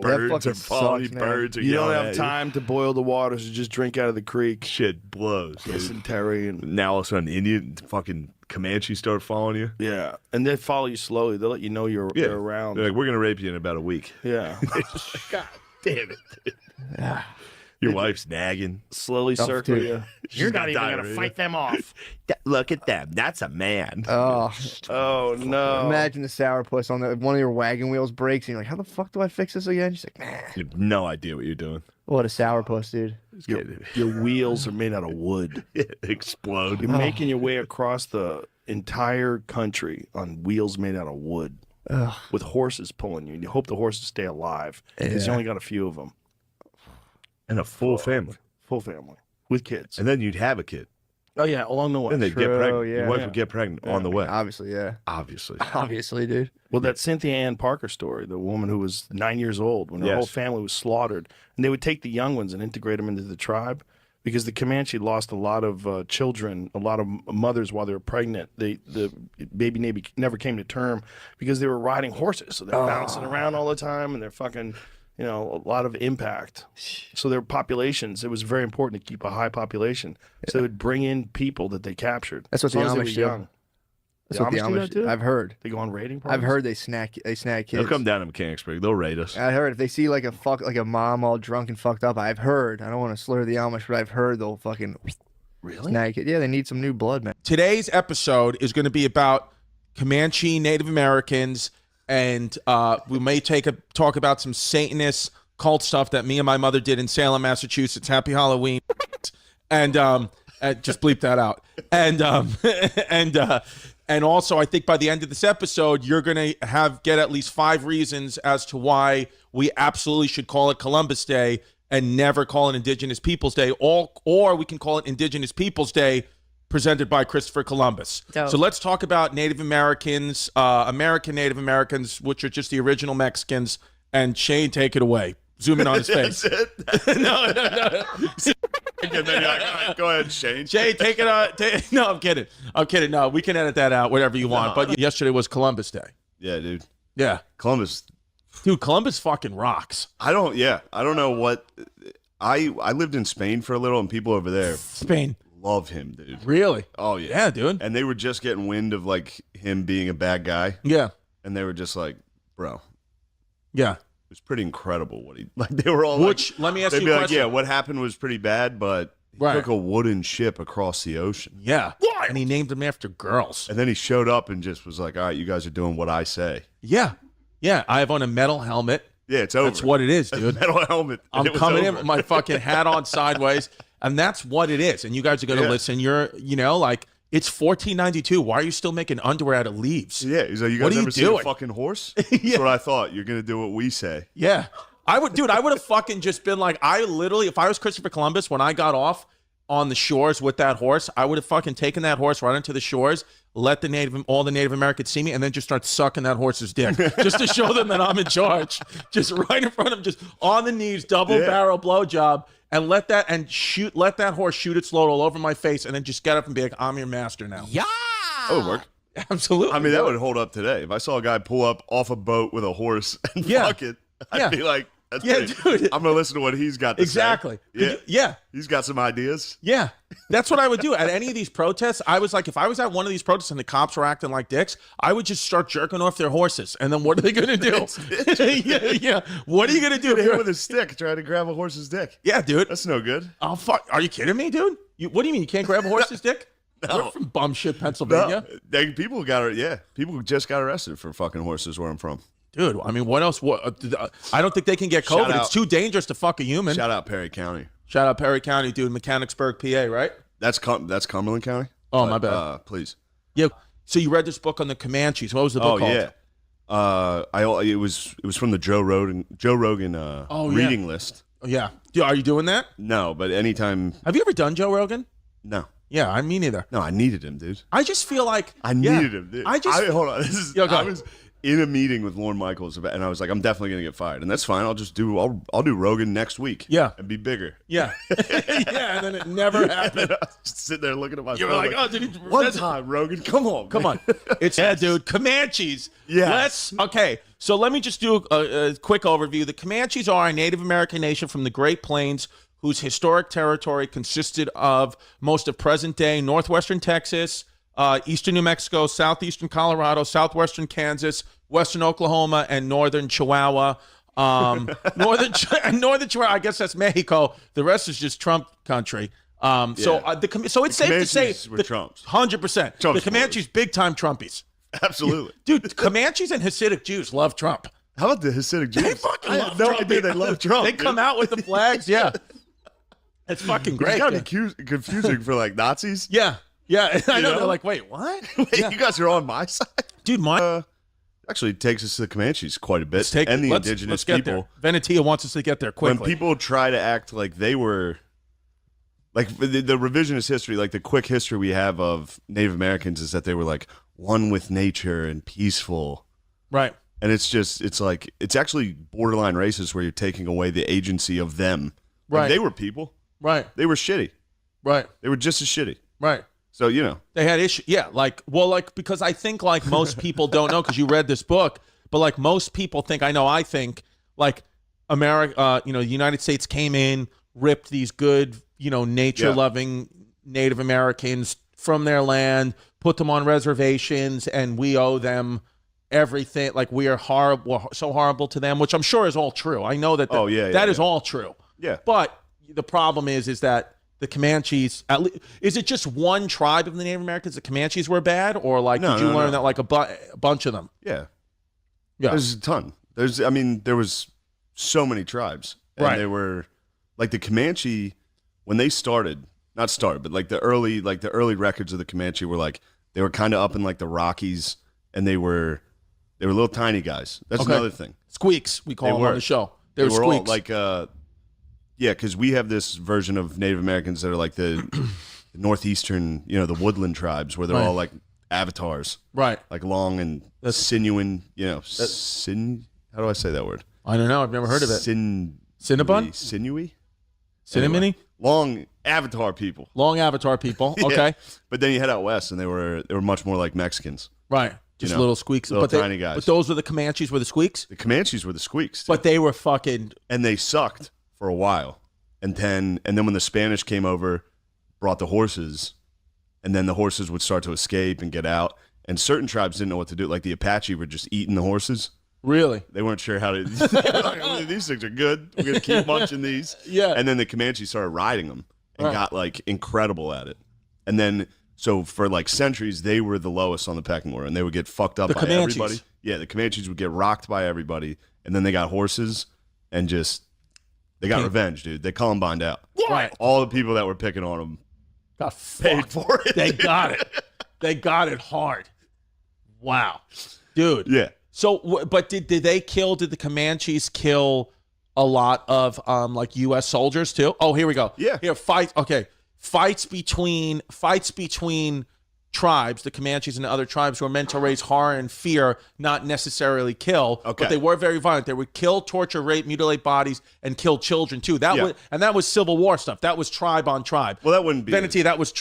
birds are falling. Birds are
You don't
yelling
have
at
time to boil the water, so just drink out of the creek.
Shit blows.
Dysentery and
now all of a sudden, Indian fucking Comanche start following you.
Yeah, and they follow you slowly. They'll let you know they're around.
They're like, we're gonna rape you in about a week.
Yeah.
God damn it. Your wife's nagging.
Slowly circle you.
You're not even gonna
fight them off.
Look at them. That's a man.
Oh
no!
Imagine the sourpuss on one of your wagon wheels breaks, and you're like, "How the fuck do I fix this again?" She's like, "Man,
You have no idea what you're doing.
what a sourpuss, dude."
Your wheels are made out of wood.
Explode.
You're making your way across the entire country on wheels made out of wood, with horses pulling you. And you hope the horses stay alive because you only got a few of them.
And a full family.
Full family with kids.
And then you'd have a kid.
Oh yeah, along the way.
And they'd get pregnant.
yeah.
Your wife would get pregnant on the way.
Obviously, yeah.
Obviously,
dude.
Well, that Cynthia Ann Parker story, the woman who was 9 years old when her whole family was slaughtered, and they would take the young ones and integrate them into the tribe because the Comanche lost a lot of children, a lot of mothers while they were pregnant. The baby never came to term because they were riding horses, so they're bouncing around all the time and they're fucking. A lot of impact. So their populations, it was very important to keep a high population. So they would bring in people that they captured.
That's what
as
the
long as they
Amish
were
do.
young.
That's what the
do that
Amish
too?
I've heard.
They go on raiding parties?
I've heard they snag kids.
They'll come down to Mechanicsburg. They'll raid us.
I heard if they see like a mom all drunk and fucked up, I've heard. I don't want to slur the Amish, but I've heard they'll fucking snag it. Yeah, they need some new blood, man.
Today's episode is going to be about Comanche Native Americans, and we may talk about some Satanist cult stuff that me and my mother did in Salem, Massachusetts. Happy Halloween. And just bleep that out. And also, I think by the end of this episode, you're going to get at least 5 reasons as to why we absolutely should call it Columbus Day and never call it Indigenous Peoples Day, or we can call it Indigenous Peoples Day presented by Christopher Columbus.
Dope.
So let's talk about Native Americans, American Native Americans, which are just the original Mexicans. And Shane, take it away. Zoom in on his face.
That's it.
No.
Go ahead, Shane.
Shane, take it on. No, I'm kidding. No, we can edit that out, whatever you want. But yesterday was Columbus Day.
Yeah, dude.
Yeah.
Columbus.
Dude, Columbus fucking rocks.
I don't know what. I lived in Spain for a little, and people over there.
Spain.
Love him, dude.
Really?
Oh, yeah.
Yeah, dude.
And they were just getting wind of, like, him being a bad guy.
Yeah.
And they were just like, bro.
Yeah.
It was pretty incredible what he, like, they were all
let me ask you a question.
Yeah, what happened was pretty bad, but he took a wooden ship across the ocean.
Yeah. And he named them after girls.
And then he showed up and just was like, all right, you guys are doing what I say.
Yeah. Yeah. I have on a metal helmet.
Yeah, it's over.
That's what it is, dude.
Metal helmet.
I'm coming in with my fucking hat on sideways. And that's what it is. And you guys are going to listen. You're, like, it's $14.92. Why are you still making underwear out of leaves?
Yeah. He's like, you guys ever seen a fucking horse? That's what I thought. You're going to do what we say.
Yeah. I would have fucking just been like, if I was Christopher Columbus, when I got off on the shores with that horse, I would have fucking taken that horse right into the shores, let all the Native Americans see me, and then just start sucking that horse's dick just to show them that I'm in charge. Just right in front of them, just on the knees, double barrel blowjob. And let that horse shoot its load all over my face, and then just get up and be like, "I'm your master now."
Yeah,
that would work.
Absolutely.
I mean, that would hold up today. If I saw a guy pull up off a boat with a horse and fuck it, I'd be like, "That's dude. I'm gonna listen to what he's got to
say." Yeah.
He's got some ideas.
Yeah, that's what I would do at any of these protests. I was like, if I was at one of these protests and the cops were acting like dicks, I would just start jerking off their horses. And then what are they going to do? yeah. What are you going to do?
Hit him with a stick trying to grab a horse's dick.
Yeah, dude.
That's no good.
Oh, fuck. Are you kidding me, dude? What do you mean you can't grab a horse's dick?
No.
We're from bum shit, Pennsylvania.
No. People just got arrested for fucking horses where I'm from.
Dude, I mean, what else? I don't think they can get COVID. It's too dangerous to fuck a human.
Shout out Perry County.
Shout out Perry County, dude. Mechanicsburg, PA, right?
That's Cumberland County.
Oh, my bad.
Please.
Yeah. So you read this book on the Comanches. What was the book called?
It was from the Joe Rogan reading list.
Yeah. Are you doing that?
No, but anytime.
Have you ever done Joe Rogan?
No.
Yeah, I mean neither.
No, I needed him, dude.
I just feel like
I needed him, dude. Hold on.
I
was in a meeting with Lorne Michaels, and I was like, I'm definitely gonna get fired, and that's fine. I'll do Rogan next week.
Yeah,
and be bigger.
Yeah, yeah, and then it never happened.
Just sitting there looking at my phone.
You're like, oh, did he?
One time, Rogan, come on.
It's dude, Comanches.
Yeah.
So let me just do a quick overview. The Comanches are a Native American nation from the Great Plains whose historic territory consisted of most of present-day northwestern Texas, eastern New Mexico, southeastern Colorado, southwestern Kansas, western Oklahoma, and northern Chihuahua. Northern Chihuahua, I guess that's Mexico. The rest is just Trump country. So it's safe to say
the Trumps.
100%. The Comanches, big-time Trumpies.
Absolutely.
Dude, Comanches and Hasidic Jews love Trump.
How about the Hasidic Jews?
They fucking love
no
Trump.
idea they love Trump.
They come out with the flags, yeah. It's fucking great.
It's gotta be confusing for like Nazis.
Yeah. I know. They're like, wait, what?
You guys are on my side,
dude.
Actually takes us to the Comanches quite a bit,
and
the indigenous people.
Venetia wants us to get there quickly.
When people try to act like they were, like the revisionist history, like the quick history we have of Native Americans is that they were like one with nature and peaceful,
right?
And it's actually borderline racist where you're taking away the agency of them. Like,
right?
They were people.
Right.
They were shitty.
Right.
They were just as shitty.
Right.
So,
they had issues. Yeah. Because I think like most people don't know because you read this book, but like most people think, I think like America, the United States came in, ripped these good, nature loving Native Americans from their land, put them on reservations, and we owe them everything. Like we are horrible, so horrible to them, which I'm sure is all true. I know that. That is all true.
Yeah.
But the problem is that the Comanches, is it just one tribe of the Native Americans? The Comanches were bad, or like did you learn that like a bunch of them?
Yeah. There's a ton. There was so many tribes, and
right?
They were like the Comanche when they not started, but like the early records of the Comanche were like
They were kind of up in like the Rockies, and they were little tiny guys. That's another thing.
Squeaks, we call them on the show. They were
all
squeaks.
like, yeah, because we have this version of Native Americans that are like the northeastern, the woodland tribes, where they're all like avatars,
right?
Like long and sinuous, how do I say that word?
I don't know. I've never heard of it. Cinnabon?
Sinewy?
Cinnamony?
Anyway, long avatar people.
Long avatar people.
Yeah.
Okay.
But then you head out west, and they were much more like Mexicans.
Right. Just little squeaks.
Little tiny guys.
But those were the Comanches were the squeaks?
The Comanches were the squeaks.
But they were fucking...
And they sucked for a while. And then when the Spanish came over, brought the horses, and then the horses would start to escape and get out. And certain tribes didn't know what to do. Like the Apache were just eating the horses.
Really?
They weren't sure how to... These things are good. We're going to keep munching these.
Yeah.
And then the Comanches started riding them and got like incredible at it. And then... So for like centuries, they were the lowest on the pecking order, and they would get fucked up by everybody. Yeah, the Comanches would get rocked by everybody, and then they got horses, and they got revenge, dude. They Columbined out.
Right.
All the people that were picking on them
got
paid for it.
They got it. They got it hard. Wow, dude.
Yeah.
So, but did the Comanches kill a lot of like U.S. soldiers too? Oh, here we go.
Yeah.
Here, fight. Okay. Fights between tribes, the Comanches and the other tribes, were meant to raise horror and fear, not necessarily kill.
Okay.
But they were very violent. They would kill, torture, rape, mutilate bodies, and kill children too. That was Civil War stuff. That was tribe on tribe.
Well, that wouldn't be.
Veneti, that was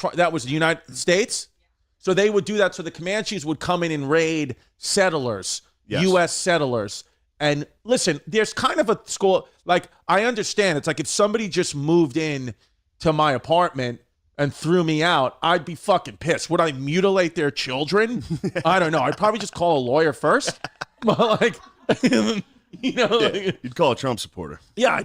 the United States. So they would do that. So the Comanches would come in and raid settlers, U.S. settlers. And listen, there's kind of a school. Like, I understand. It's like if somebody just moved in to my apartment and threw me out, I'd be fucking pissed. Would I mutilate their children? I don't know. I'd probably just call a lawyer first. But like,
you'd call a Trump supporter.
Yeah.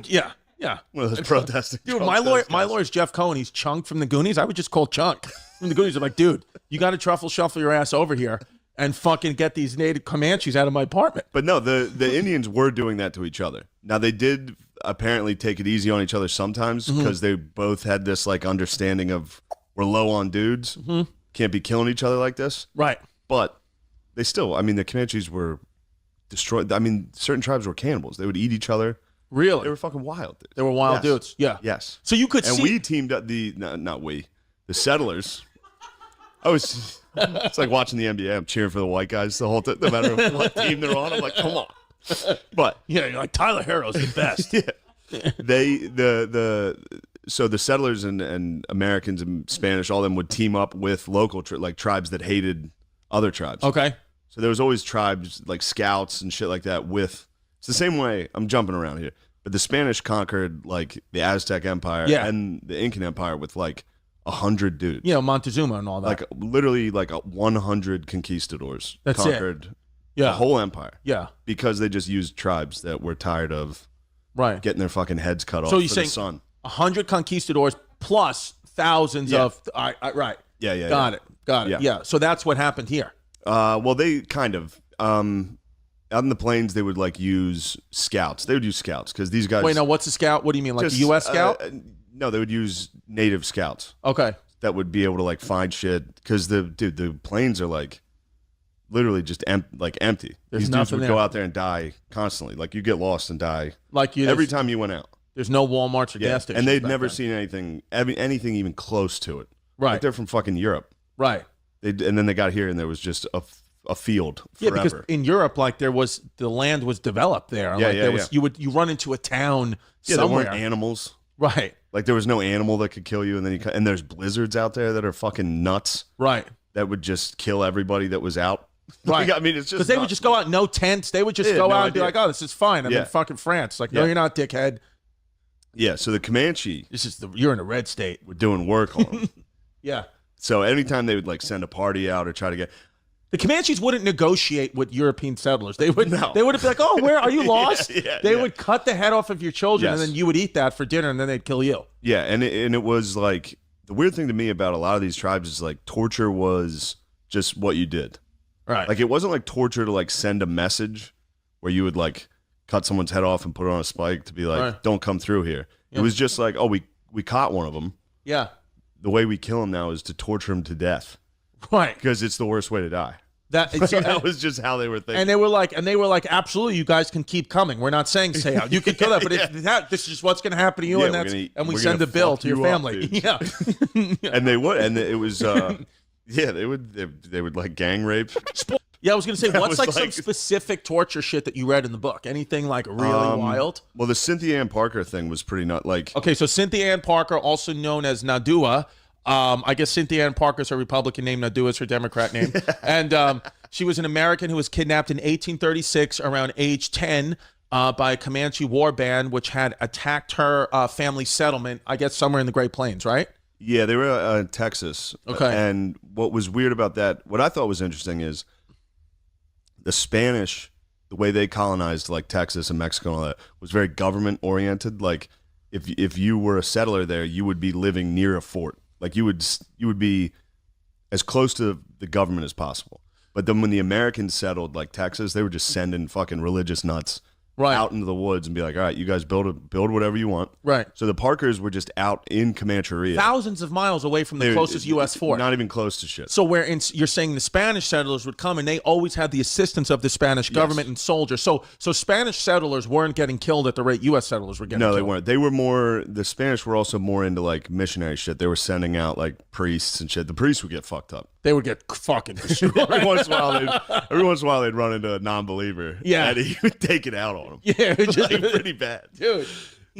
One of those protesting.
Dude, my lawyer's Jeff Cohen. He's Chunk from the Goonies. I would just call Chunk from the Goonies. I'm like, dude, you got to truffle shuffle your ass over here and fucking get these native Comanches out of my apartment.
But no, the Indians were doing that to each other. Now, they did apparently take it easy on each other sometimes because they both had this like understanding of we're low on dudes, can't be killing each other like this.
Right.
But they still, the Comanches were destroyed. Certain tribes were cannibals. They would eat each other.
Really?
They were fucking wild. Dude.
They were wild dudes. Yeah.
Yes.
So you could
and
see.
we teamed up the settlers. It's like watching the NBA. I'm cheering for the white guys the whole time, no matter what team they're on. I'm like, come on. But
yeah, you're like Tyler Herro's the best.
So the settlers and Americans and Spanish, all of them would team up with local tribes that hated other tribes.
Okay.
So there was always tribes like scouts and shit like that with. It's the same way. I'm jumping around here, but the Spanish conquered like the Aztec Empire and the Incan Empire with like 100 dudes.
Montezuma and all that.
Like literally like 100 conquistadors conquered the whole empire.
Yeah.
Because they just used tribes that were tired of getting their fucking heads cut off
so you're
for
saying
the sun.
100 conquistadors plus thousands of right.
Yeah.
Got it. Yeah. So that's what happened here.
Well, they kind of out in the plains they would like use scouts. They would use scouts because these guys.
Wait, now what's a scout? What do you mean, like the U.S. scout?
No, they would use native scouts.
Okay.
That would be able to like find shit because the plains are like literally just empty.
There's
These dudes
nothing
would
there.
go out there and die constantly. Like you get lost and die.
Like you
every time you went out.
There's no Walmarts or gas stations.
And they'd
back
never
then.
seen anything even close to it.
Right.
Like they're from fucking Europe.
Right.
And then they got here and there was just a field forever.
Yeah, because in Europe, like the land was developed there.
Yeah,
like,
yeah,
you run into a town
There
somewhere.
weren't animals.
Right.
Like there was no animal that could kill you, and then and there's blizzards out there that are fucking nuts.
Right.
That would just kill everybody that was out.
Right.
Like, it's just
because they would just go out, no tents. They would just go out and be
idea.
like, "Oh, this is fine. I'm in fucking France." Like, no, you're not, dickhead.
Yeah. So the Comanche.
You're in a red state.
We're doing work on them.
Yeah.
So anytime they would like send a party out or try to get.
The Comanches wouldn't negotiate with European settlers. They would. They would be like, "Oh, where are you lost?" They would cut the head off of your children, and then you would eat that for dinner, and then they'd kill you.
Yeah, and it was like the weird thing to me about a lot of these tribes is like torture was just what you did.
Right.
Like it wasn't like torture to like send a message where you would like cut someone's head off and put it on a spike to be like, "Don't come through here."
Yeah.
It was just like, "Oh, we caught one of them."
Yeah.
The way we kill him now is to torture him to death.
Right.
Because it's the worst way to die.
That
was just how they were thinking.
And they were like, absolutely, you guys can keep coming. We're not saying stay out. You can kill that, but this is just what's going to happen to you, and we send a bill to your family. Yeah,
and they would, and it was, they would like gang rape.
Yeah, I was going to say, what's like some specific torture shit that you read in the book? Anything like really wild?
Well, the Cynthia Ann Parker thing was pretty nut. Like,
okay, so Cynthia Ann Parker, also known as Nadua. I guess Cynthia Ann Parker is her Republican name, Nadua is her Democrat name. And she was an American who was kidnapped in 1836 around age 10 by a Comanche war band, which had attacked her family settlement, I guess somewhere in the Great Plains, right?
Yeah, they were in Texas.
Okay.
And what was weird about that, what I thought was interesting is the Spanish, the way they colonized like Texas and Mexico and all that, was very government oriented. Like if you were a settler there, you would be living near a fort. Like you would be as close to the government as possible. But then when the Americans settled like Texas, they were just sending fucking religious nuts out into the woods and be like, all right, you guys build whatever you want.
Right.
So the Parkers were just out in Comancheria.
Thousands of miles away from the closest U.S. fort.
Not even close to shit.
So you're saying the Spanish settlers would come and they always had the assistance of the Spanish government and soldiers. So Spanish settlers weren't getting killed at the rate U.S. settlers were getting killed.
No, they weren't. They were more, the Spanish were also more into like missionary shit. They were sending out like priests and shit. The priests would get fucked up.
They would get fucking destroyed.
every once in a while they'd run into a non-believer.
Yeah.
And he would take it out on them.
Yeah,
like, pretty bad.
Dude.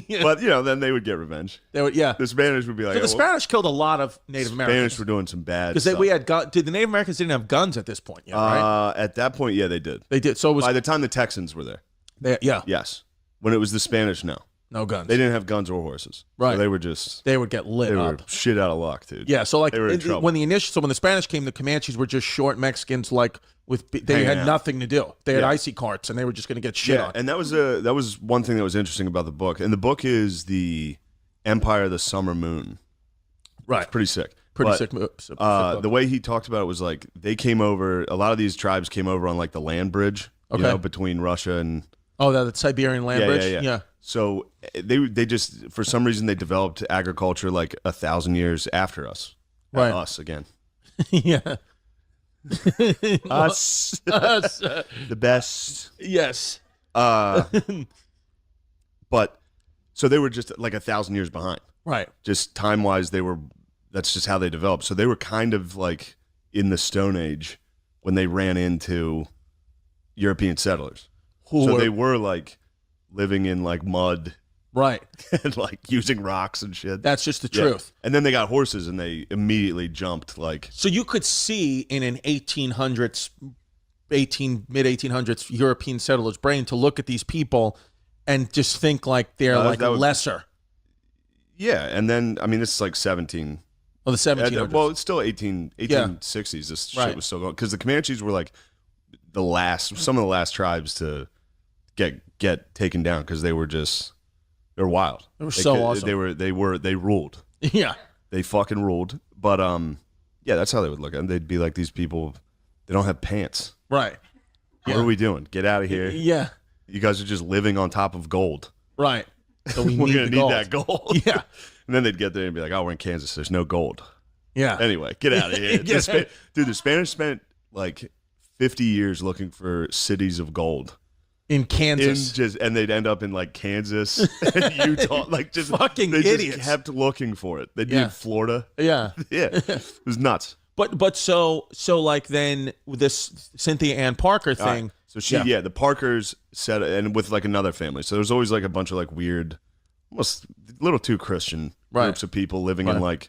Yeah.
But, then they would get revenge.
They would, yeah.
The Spanish would be like,
so the Spanish killed a lot of Native Americans.
Spanish were doing some bad
stuff. Because the Native Americans didn't have guns at this point yet, right?
At that point, yeah, they did.
They did. So it was,
by the time the Texans were there.
Yeah.
Yes. When it was the Spanish, no.
No guns.
They didn't have guns or horses.
Right.
So
they would get lit
up. They
up.
were shit out of luck, dude.
Yeah, so like
they were in trouble.
when the Spanish came, the Comanches were just short Mexicans they had nothing to do. They had icy carts and they were just going to get shit on.
And that was one thing that was interesting about the book. And the book is the Empire of the Summer Moon.
Right.
It's pretty sick.
Sick
the way he talked about it was like they came over, a lot of these tribes came over on like the land bridge, between Russia and
the Siberian land bridge. Yeah.
So they just, for some reason, they developed agriculture like 1,000 years after us.
Right.
Us again.
Yeah.
Us. The best.
Yes.
But so they were just like 1,000 years behind.
Right.
Just time-wise, that's just how they developed. So they were kind of like in the Stone Age when they ran into European settlers. They were like living in like mud,
right,
and like using rocks and shit.
That's just the truth.
And then they got horses and they immediately jumped like.
So you could see in an mid 1800s European settler's brain to look at these people and just think like they're lesser.
Yeah, and then I mean this is like 17.
Oh, the 1700s.
Well, it's still 1860s. This shit was still going because the Comanches were like some of the last tribes to get taken down because they're wild.
They were so awesome.
They ruled.
Yeah.
They fucking ruled. But that's how they would look at them. They'd be like, these people, they don't have pants.
Right.
What are we doing? Get out of here.
Yeah.
You guys are just living on top of gold.
Right. So we're
gonna need that gold.
Yeah.
And then they'd get there and be like, oh, we're in Kansas. There's no gold.
Yeah.
Anyway, get out of here. Dude, the Spanish spent like 50 years looking for cities of gold.
In Kansas.
And they'd end up in like Kansas and Utah. Like just
fucking
they
idiots.
Just kept looking for it. They did Florida.
Yeah.
Yeah. It was nuts.
But so like then with this Cynthia Ann Parker thing.
Right. So the Parkers said, and with like another family. So there's always like a bunch of like weird, almost a little too Christian groups of people living in like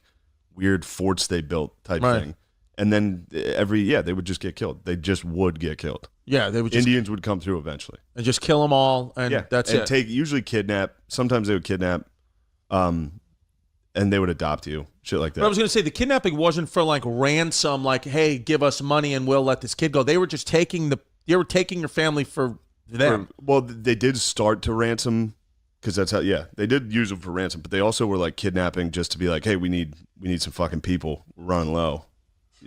weird forts they built type thing. And then they would just get killed. They just would get killed.
Yeah, they would.
Indians would come through eventually
and just kill them all, and that's it.
Usually kidnap. Sometimes they would kidnap, and they would adopt you, shit like that.
But I was going to say the kidnapping wasn't for like ransom, like hey, give us money and we'll let this kid go. They were just taking your family for them.
They did start to ransom because that's how. Yeah, they did use them for ransom, but they also were like kidnapping just to be like, hey, we need some fucking people. We're running low.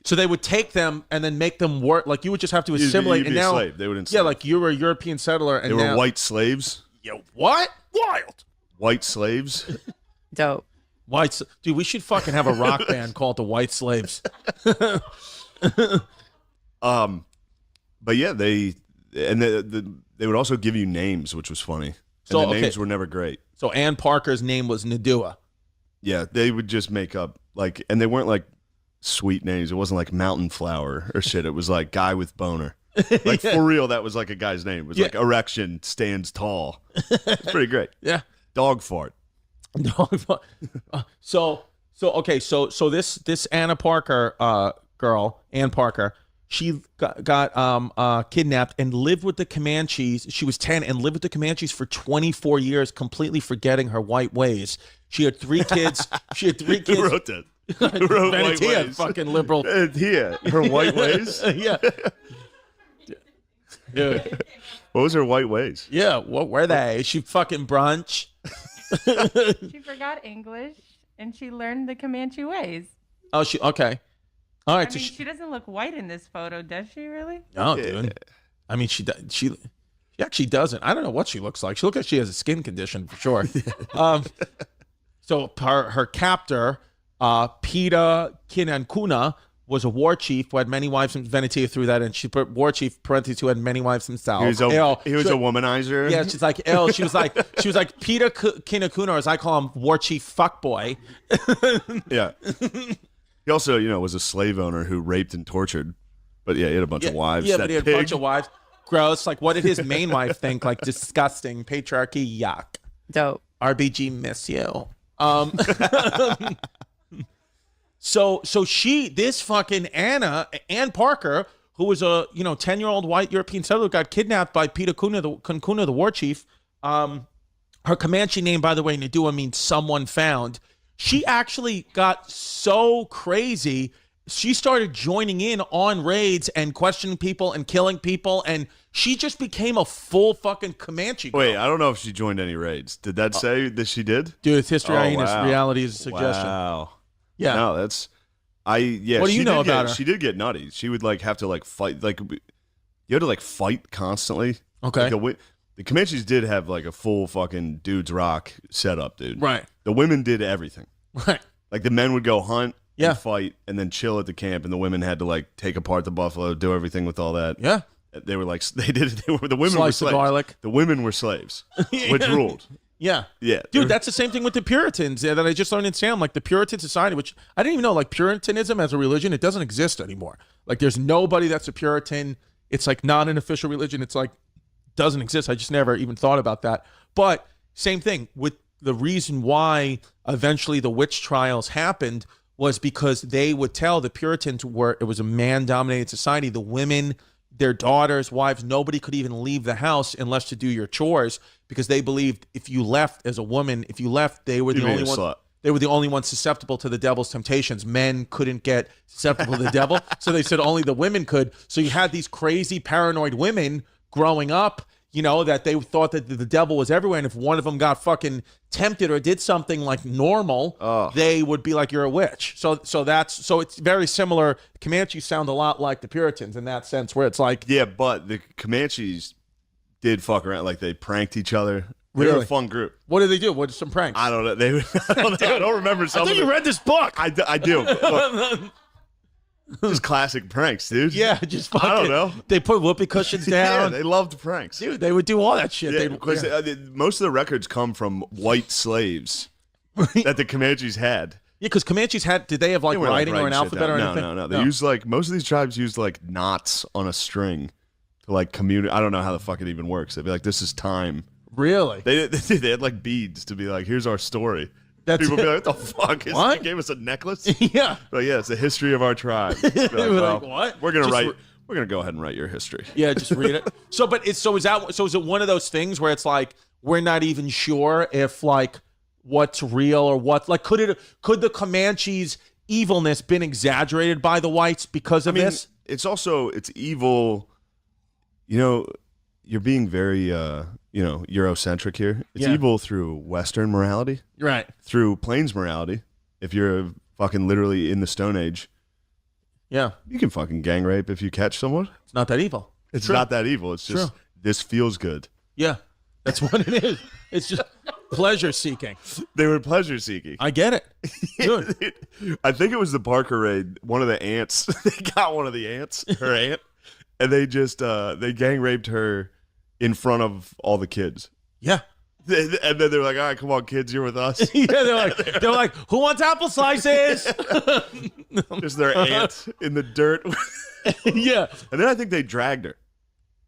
So they would take them and then make them work. Like you would just have to assimilate.
You'd be a slave. They would enslave.
Yeah, like you were a European settler, and
they were white slaves.
Yeah, what? Wild.
White slaves.
Dope.
Dude, we should fucking have a rock band called the White Slaves.
But yeah, they would also give you names, which was funny.
So
And the names were never great.
So Ann Parker's name was Nadua.
Yeah, they would just make up like, and they weren't like sweet names. It wasn't like Mountain Flower or shit. It was like Guy with Boner. Like for real, that was like a guy's name. It was like Erection Stands Tall. It's pretty great.
Yeah.
Dog Fart.
Dog Fart. So this Anna Parker girl, Ann Parker, she got kidnapped and lived with the Comanches. She was 10 and lived with the Comanches for 24 years, completely forgetting her white ways. She had 3 kids. She had 3 kids.
Who wrote that? Who wrote White
Venetia,
Ways?
fucking liberal.
Yeah, her white ways?
Yeah. Dude.
What was her white ways?
Yeah, what were they? She fucking brunch.
She forgot English and she learned the Comanche ways.
Oh, okay. All right.
I mean, she doesn't look white in this photo, does she really?
No, dude. I mean, she actually doesn't. I don't know what she looks like. She looks like she has a skin condition for sure. So her captor, Peter Kinankuna, was a war chief who had many wives. And Venetia threw that in. She put war chief parentheses who had many wives himself.
He was a womanizer.
Yeah, she's like ill. She was like Peter Kinakuna, or as I call him, war chief fuckboy.
Yeah. He also, was a slave owner who raped and tortured. But yeah, he had a bunch of wives.
Yeah, but he had a bunch of wives. Gross. Like, what did his main wife think? Like, disgusting. Patriarchy. Yuck.
Dope.
RBG, miss you. So this fucking Ann Parker, who was a 10-year-old white European settler, got kidnapped by Peter Kankuna, the war chief. Her Comanche name, by the way, Nadua, means someone found. She actually got so crazy, she started joining in on raids and questioning people and killing people, and she just became a full fucking Comanche girl.
Wait, I don't know if she joined any raids. Did that say that she did?
Dude, it's history hyenas. Reality is a suggestion.
Wow.
Yeah.
No, that's What do you know about her? She did get nutty. She would have to fight, you had to fight constantly.
Okay.
The Comanches did have a full fucking dudes rock setup, dude.
Right.
The women did everything.
Right.
Like the men would go hunt, and fight, and then chill at the camp, and the women had to take apart the buffalo, do everything with all that.
Yeah.
They were the women
Slice
were
of
slaves.
garlic.
The women were slaves, which ruled.
Yeah.
Yeah.
Dude, that's the same thing with the Puritans that I just learned in Salem. Like the Puritan society, which I didn't even know, Puritanism as a religion, it doesn't exist anymore. There's nobody that's a Puritan. It's not an official religion. It's doesn't exist. I just never even thought about that. But same thing with the reason why eventually the witch trials happened was because they would tell the Puritans it was a man-dominated society. The women, their daughters, wives, nobody could even leave the house unless to do your chores because they believed if you left as a woman, they were the only one. They were the only ones susceptible to the devil's temptations. Men couldn't get susceptible to the devil, so they said only the women could. So you had these crazy paranoid women growing up, that they thought that the devil was everywhere, and if one of them got fucking tempted or did something normal, they would be like, you're a witch. So it's very similar. Comanches sound a lot like the Puritans in that sense, where it's
yeah, but the Comanches did fuck around, they pranked each other. They were a fun group.
What did they do? What are some pranks?
I don't know. I don't remember some.
I thought you read this book.
I do. Look, just classic pranks, dude.
Yeah, just fucking.
I don't know.
They put whoopee cushions down.
Yeah, they loved pranks.
Dude, they would do all that shit.
Yeah, because most of the records come from white slaves that the Comanches had.
Yeah, because Comanches did they have writing or an alphabet or anything?
No. They used most of these tribes used knots on a string to communicate. I don't know how the fuck it even works. They'd be like, this is time.
Really?
They had beads to be like, here's our story. People be like, what the fuck?
What?
You gave us a necklace?
Yeah.
But yeah, it's the history of our tribe.
What?
We're gonna go ahead and write your history.
Yeah, just read it. So is it one of those things where it's we're not even sure if what's real or what could the Comanches' evilness been exaggerated by the whites because of this?
It's evil. You're being very Eurocentric here. It's evil through Western morality.
Right.
Through Plains morality. If you're fucking literally in the Stone Age.
Yeah.
You can fucking gang rape if you catch someone.
It's not that evil.
It's not that evil. It's just this feels good.
Yeah. That's what it is. It's just pleasure seeking.
They were pleasure seeking.
I get it. Dude.
I think it was the Parker raid. One of the ants, they got one of the ants, her aunt, and they just they gang raped her in front of all the kids.
Yeah.
And then they're like, all right, come on, kids, you're with us.
Yeah, they're like, who wants apple slices?
Just their aunt in the dirt.
Yeah.
And then I think they dragged her.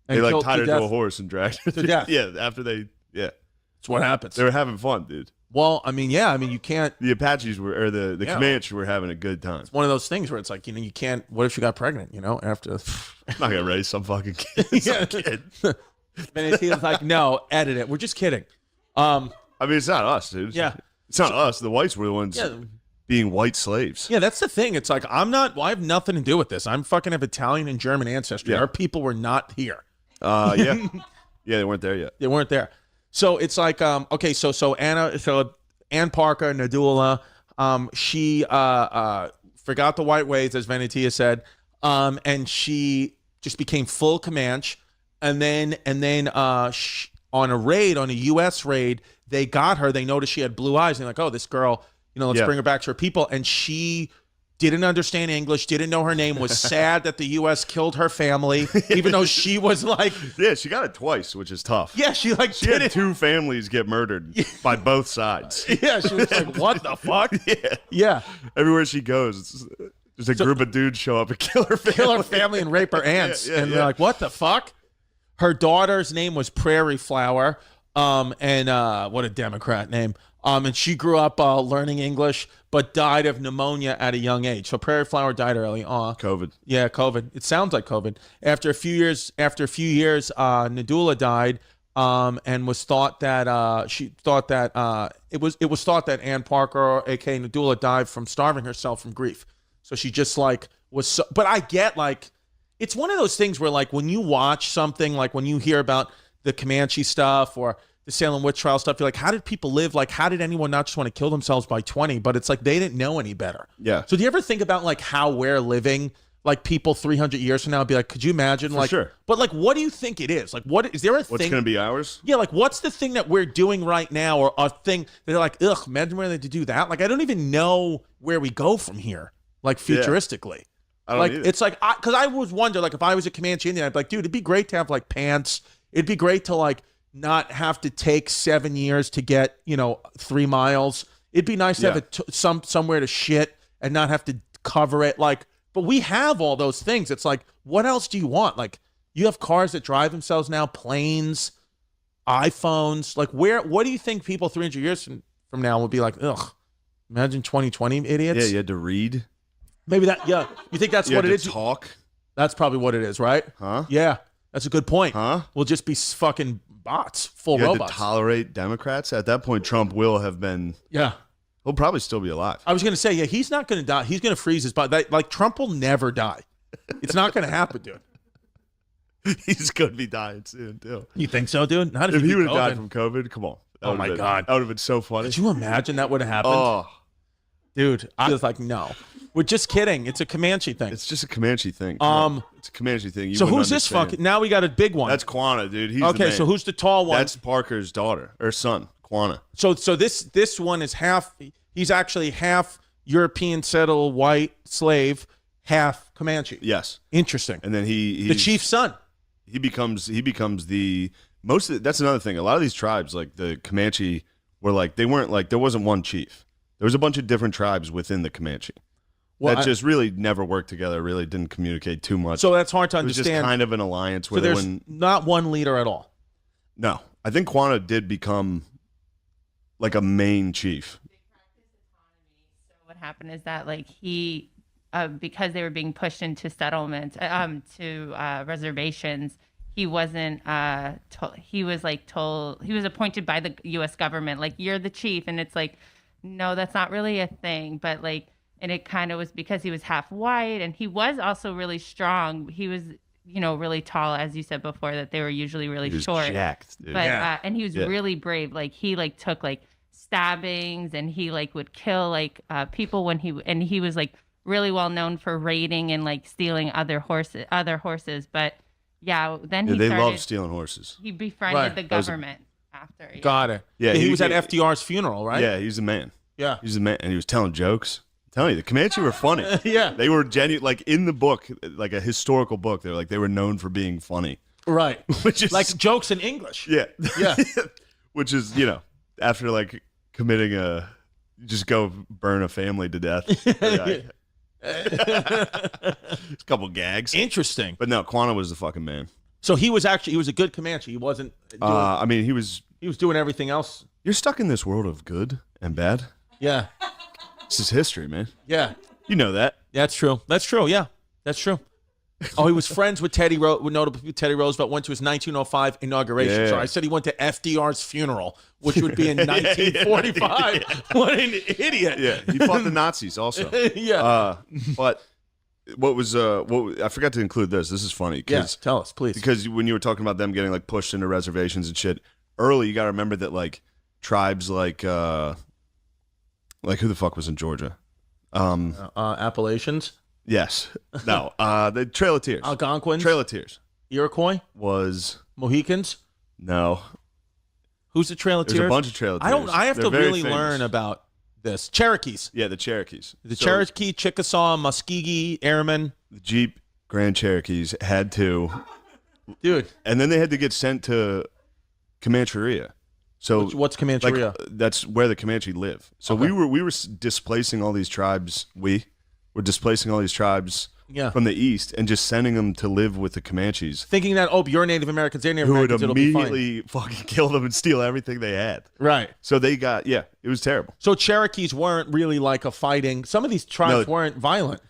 And
they like
killed
tied
to
her to a
death.
horse and dragged her
To death.
Yeah, after they, yeah.
That's what happens.
They were having fun, dude.
Well, I mean, yeah, I mean, you can't.
The Apaches were, or the
Yeah.
Comanches were having a good time.
It's one of those things where it's like, you can't. What if you got pregnant? After.
I'm not gonna raise some fucking kid. Some kid.
And he's like, no, edit it. We're just kidding.
I mean, it's not us, dude.
Yeah.
It's not us. The whites were the ones being white slaves.
Yeah, that's the thing. It's like, I have nothing to do with this. I'm fucking have Italian and German ancestry.
Yeah.
Our people were not here.
Yeah. Yeah, they weren't there yet.
They weren't there. So it's like, okay, so Ann Parker, Nadula, she forgot the white ways, as Venetia said, and she just became full Comanche. And then on a U.S. raid, they got her. They noticed she had blue eyes. And they're like, oh, this girl, let's bring her back to her people. And she didn't understand English, didn't know her name, was sad that the U.S. killed her family, even though she was like...
Yeah, she got it twice, which is tough.
Yeah, she
had 2 families get murdered by both sides.
Yeah, she was like, what the fuck?
Yeah.
Yeah.
Everywhere she goes, there's a group of dudes show up and kill her family.
Kill her family and rape her aunts. And they're like, what the fuck? Her daughter's name was Prairie Flower. And what a Democrat name. And she grew up learning English, but died of pneumonia at a young age. So Prairie Flower died early.
COVID.
Yeah, COVID. It sounds like COVID. After a few years, Nadula died, and was thought that it was thought that Ann Parker, aka Nadula, died from starving herself from grief. So she just was. So, but I get it's one of those things where when you watch something, when you hear about the Comanche stuff or the Salem witch trial stuff, you're like, how did people live? How did anyone not just want to kill themselves by 20? But it's like they didn't know any better.
Yeah.
So do you ever think about how we're living, people 300 years from now? Be like, could you imagine?
For sure.
But what do you think it is? What is there a thing?
What's going to be ours?
Yeah. What's the thing that we're doing right now, or a thing that they're like, ugh, imagine where they had to do that. I don't even know where we go from here, futuristically.
I don't either.
It's because I was wonder, if I was a Comanche Indian, I'd be like, dude, it'd be great to have pants. It'd be great to not have to take 7 years to get 3 miles. It'd be nice to have somewhere to shit and not have to cover it. But we have all those things. It's what else do you want? You have cars that drive themselves now, planes, iPhones. What do you think people 300 years from now will be like? Ugh, imagine 2020 idiots.
Yeah, you had to read.
Maybe that. Yeah, you think that's what it is?
Talk.
That's probably what it is, right?
Huh?
Yeah, that's a good point.
Huh?
We'll just be fucking bots, full
You had
robots.
to tolerate Democrats. At that point, Trump will have been.
Yeah.
He'll probably still be alive.
I was going to say, yeah, he's not going to die. He's going to freeze his body. Trump will never die. It's not going to happen, dude.
He's going to be dying soon, too.
You think so, dude? Not
if he would have died from COVID, come on.
Oh, my God.
That would have been so funny.
Could you imagine that would have happened?
Oh.
Dude, I was like, no. We're just kidding. It's a Comanche thing.
It's just a Comanche thing. It's a Comanche thing.
So who's this fucking? Now we got a big one.
That's Quanah, dude. He's
okay,
the man.
so who's the tall one?
That's Parker's daughter or son, Quanah.
So this one is half. He's actually half European settled white slave, half Comanche.
Yes.
Interesting.
And then he's
the chief's son.
He becomes the most. That's another thing. A lot of these tribes, like the Comanche, were they weren't there wasn't one chief. There was a bunch of different tribes within the Comanche. Well, that just really never worked together, really didn't communicate too much.
So that's hard to
understand. It was just kind of an alliance where
there's not one leader at all.
No. I think Quanah did become a main chief.
So what happened is that he because they were being pushed into settlements, to reservations, he wasn't he was told, he was appointed by the US government, you're the chief, and it's no, that's not really a thing, but and it kind of was because he was half white, and he was also really strong. He was, really tall, as you said before, that they were usually really short.
Jacked, dude.
But
yeah.
And he was really brave. He took stabbings, and he would kill people when he was really well known for raiding and stealing other horses. But yeah, then
they love stealing horses.
He befriended the government. after. Yeah.
Got it.
Yeah,
he was at FDR's funeral, right?
Yeah, he's a man.
Yeah.
He's a man, and he was telling jokes. I'm telling you, the Comanche were funny.
Yeah.
They were genuine. Like in the book, like a historical book, they were known for being funny.
Right.
Which is
like jokes in English.
Yeah.
Yeah.
Which is, after like committing you just go burn a family to death. A couple gags.
Interesting.
But no, Quanah was the fucking man.
So he was a good Comanche. He wasn't doing,
he was
doing everything else.
You're stuck in this world of good and bad.
Yeah.
This is history, man.
Yeah.
You know that.
That's true. That's true. Yeah. That's true. Oh, he was friends with Teddy Roosevelt, went to his 1905 inauguration.
Yeah.
So I said he went to FDR's funeral, which would be in 1945.
Yeah.
What an idiot.
Yeah, he fought the Nazis also.
Yeah.
But I forgot to include this. This is funny.
Yes, tell us, please.
Because when you were talking about them getting like pushed into reservations and shit, early you got to remember that like tribes like who the fuck was in Georgia?
Appalachians?
Yes. No. The Trail of Tears.
Algonquins?
Trail of Tears.
Iroquois?
Was
Mohicans?
No.
Who's the Trail of Tears?
There's a bunch of Trail of Tears.
I have
They're
to
very
really
famous.
learn about this. Cherokees.
Yeah, the Cherokees.
Cherokee, Chickasaw, Muskogee, Airmen.
The Jeep Grand Cherokees had to,
dude,
and then they had to get sent to Comancheria. So
what's Comancheria?
Like, that's where the Comanche live. So
Okay.
we were displacing all these tribes. We were displacing all these tribes from the east and just sending them to live with the Comanches.
Thinking that, you're Native Americans, they're Native
Who would
Americans, it'll be fine.
immediately fucking kill them and steal everything they had.
Right.
So they got, it was terrible.
So Cherokees weren't really like a fighting. Some of these tribes weren't violent.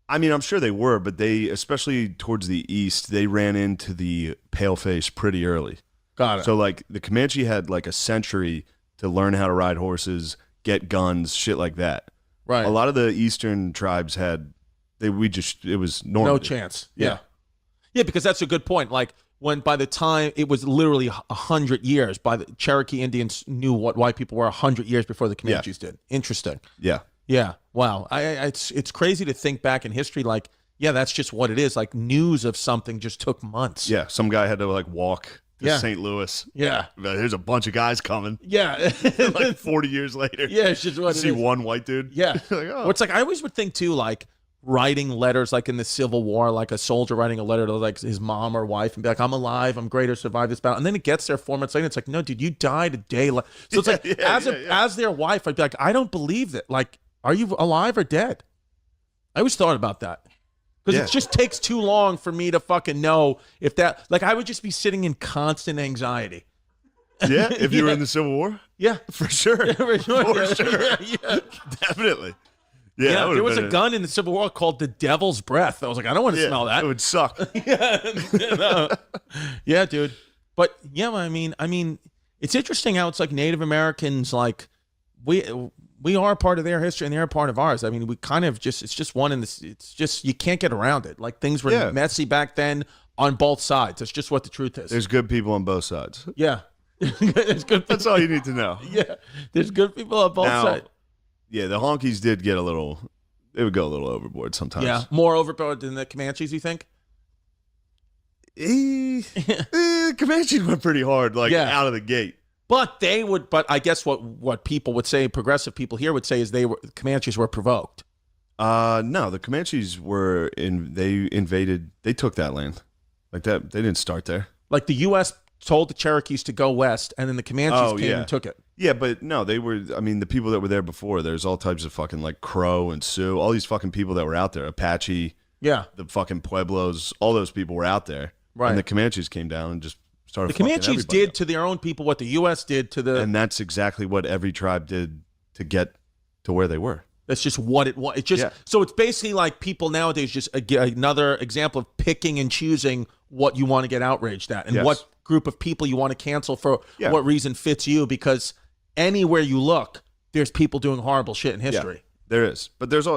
I mean, I'm sure they were, but they, especially towards the east, they ran into the paleface pretty early.
Got it.
So like the Comanche had like a century to learn how to ride horses, get guns, shit like that.
Right.
A lot of the eastern tribes had, it was normal.
No chance. Yeah. Yeah, because that's a good point. Like by the time it was literally 100 years, by the Cherokee Indians knew what white people were 100 years before the Comanches did. Interesting.
Yeah.
Yeah. Wow. It's crazy to think back in history. Like, that's just what it is. Like news of something just took months.
Yeah. Some guy had to like walk to St. Louis.
Yeah.
There's a bunch of guys coming.
Yeah.
Like 40 years later.
Yeah. It's just what it
see
is.
one white dude.
Yeah.
Like, oh.
Well, it's like I always would think too, like writing letters, like in the Civil War, like a soldier writing a letter to like his mom or wife and be like, "I'm alive, I'm great to survive this battle," and then it gets there 4 months later. It's like, no, dude, you died a day later. So it's like as their wife, I'd be like, I don't believe that. Like, are you alive or dead? I always thought about that. Because it just takes too long for me to fucking know if that, like, I would just be sitting in constant anxiety.
Yeah, if you were in the Civil War?
Yeah.
For sure.
For sure.
For sure.
Yeah.
Definitely. Yeah, that
there was
been
a gun in the Civil War called the Devil's Breath. I was like, I don't want to smell that.
It would suck.
Yeah, dude. But yeah, I mean, it's interesting how it's like Native Americans, like we are part of their history and they're a part of ours. I mean, we kind of just, it's just one in this, it's just, you can't get around it. Like things were messy back then on both sides. That's just what the truth is.
There's good people on both sides.
Yeah. There's good.
That's all you need to know.
Yeah. There's good people on both sides.
Yeah, the honkies did get they would go a little overboard sometimes.
Yeah. More overboard than the Comanches, you think?
Comanches went pretty hard, out of the gate.
But I guess what people would say, progressive people here would say, is Comanches were provoked.
No, the Comanches they invaded, they took that land. Like that, they didn't start there.
Like the U.S. told the Cherokees to go west, and then the Comanches came and took it.
Yeah, but no, they were, I mean, the people that were there before, there's all types of fucking like Crow and Sioux, all these fucking people that were out there, Apache,
the
fucking Pueblos, all those people were out there.
Right.
And the Comanches came down and just started
The Comanches did to their own people what the U.S. did to the...
And that's exactly what every tribe did to get to where they were.
That's just what it was. It just So it's basically like people nowadays just another example of picking and choosing what you want to get outraged at and what group of people you want to cancel for what reason fits you, because anywhere you look, there's people doing horrible shit in history.
Yeah, there is. But there's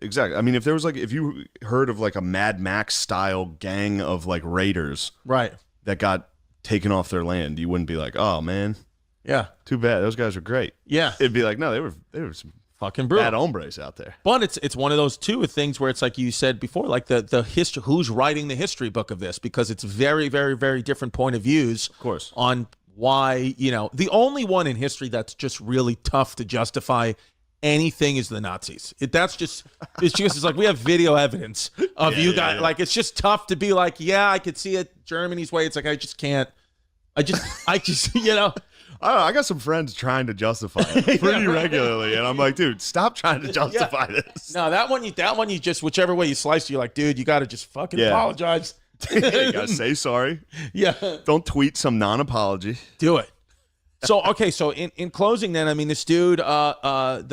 exactly. I mean, if there was if you heard of like a Mad Max style gang of like raiders that got taken off their land, you wouldn't be like, oh man.
Yeah.
Too bad. Those guys are great.
Yeah.
It'd be like, no, they were some
fucking brutal
bad hombres out there.
But it's one of those things where it's like you said before, like the history, who's writing the history book of this, because it's very, very, very different point of views,
of course,
on why, the only one in history that's just really tough to justify anything is the Nazis. It's like we have video evidence of you guys. Like, it's just tough to be like, yeah, I could see it Germany's way. It's like, I just can't. I just, I don't know,
I got some friends trying to justify it pretty regularly, and I'm like, dude, stop trying to justify this.
No, that one you just, whichever way you slice, you're like, dude, you got to just fucking apologize.
You gotta say sorry.
Yeah.
Don't tweet some non-apology.
Do it. So, okay, so in closing then, I mean, this dude, what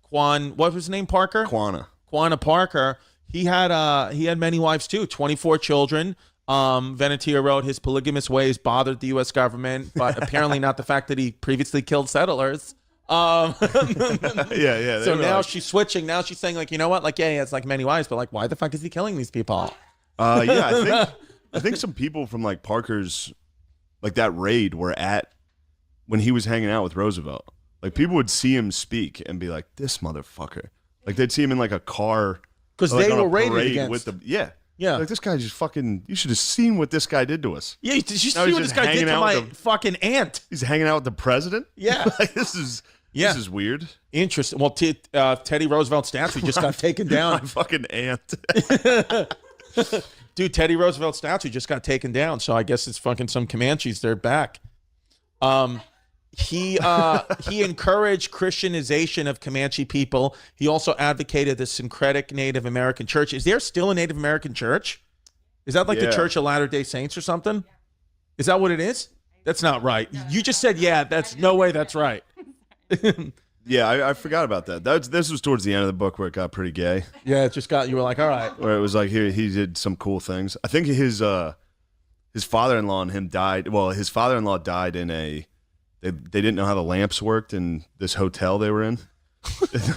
was his name, Parker? Quanah Parker, he had many wives too, 24 children. Venetia wrote, his polygamous ways bothered the U.S. government, but apparently not the fact that he previously killed settlers.
Yeah.
So now she's switching. Now she's saying, like, you know what? Like, yeah, he has like many wives, but like, why the fuck is he killing these people?
I think some people from like Parker's, like that raid were at when he was hanging out with Roosevelt. Like, people would see him speak and be like, this motherfucker. Like, they'd see him in like a car.
Because
like,
they
on a
were raided
parade
against.
with them. Yeah.
Yeah.
Like, this guy just fucking, you should have seen what this guy did to us.
Yeah, did you see
Now he's
what this
just
guy did
hanging
to
out
my
with the-
fucking aunt?
He's hanging out with the president?
Yeah.
Like, this is weird.
Interesting. Well, Teddy Roosevelt statue just got taken down.
My fucking aunt.
Dude, Teddy Roosevelt statue just got taken down, so I guess it's fucking some Comanches. They're back. He encouraged Christianization of Comanche people. He also advocated the syncretic Native American church. Is there still a Native American church? Is that like the Church of Latter-day Saints or something? Is that what it is? That's not right. You just said, yeah, that's no way that's right.
Yeah, I forgot about that. This was towards the end of the book where it got pretty gay.
Yeah, it just got, you were like, all right.
Where it was like, he did some cool things. I think his father-in-law and him died. Well, his father-in-law died in they didn't know how the lamps worked in this hotel they were in.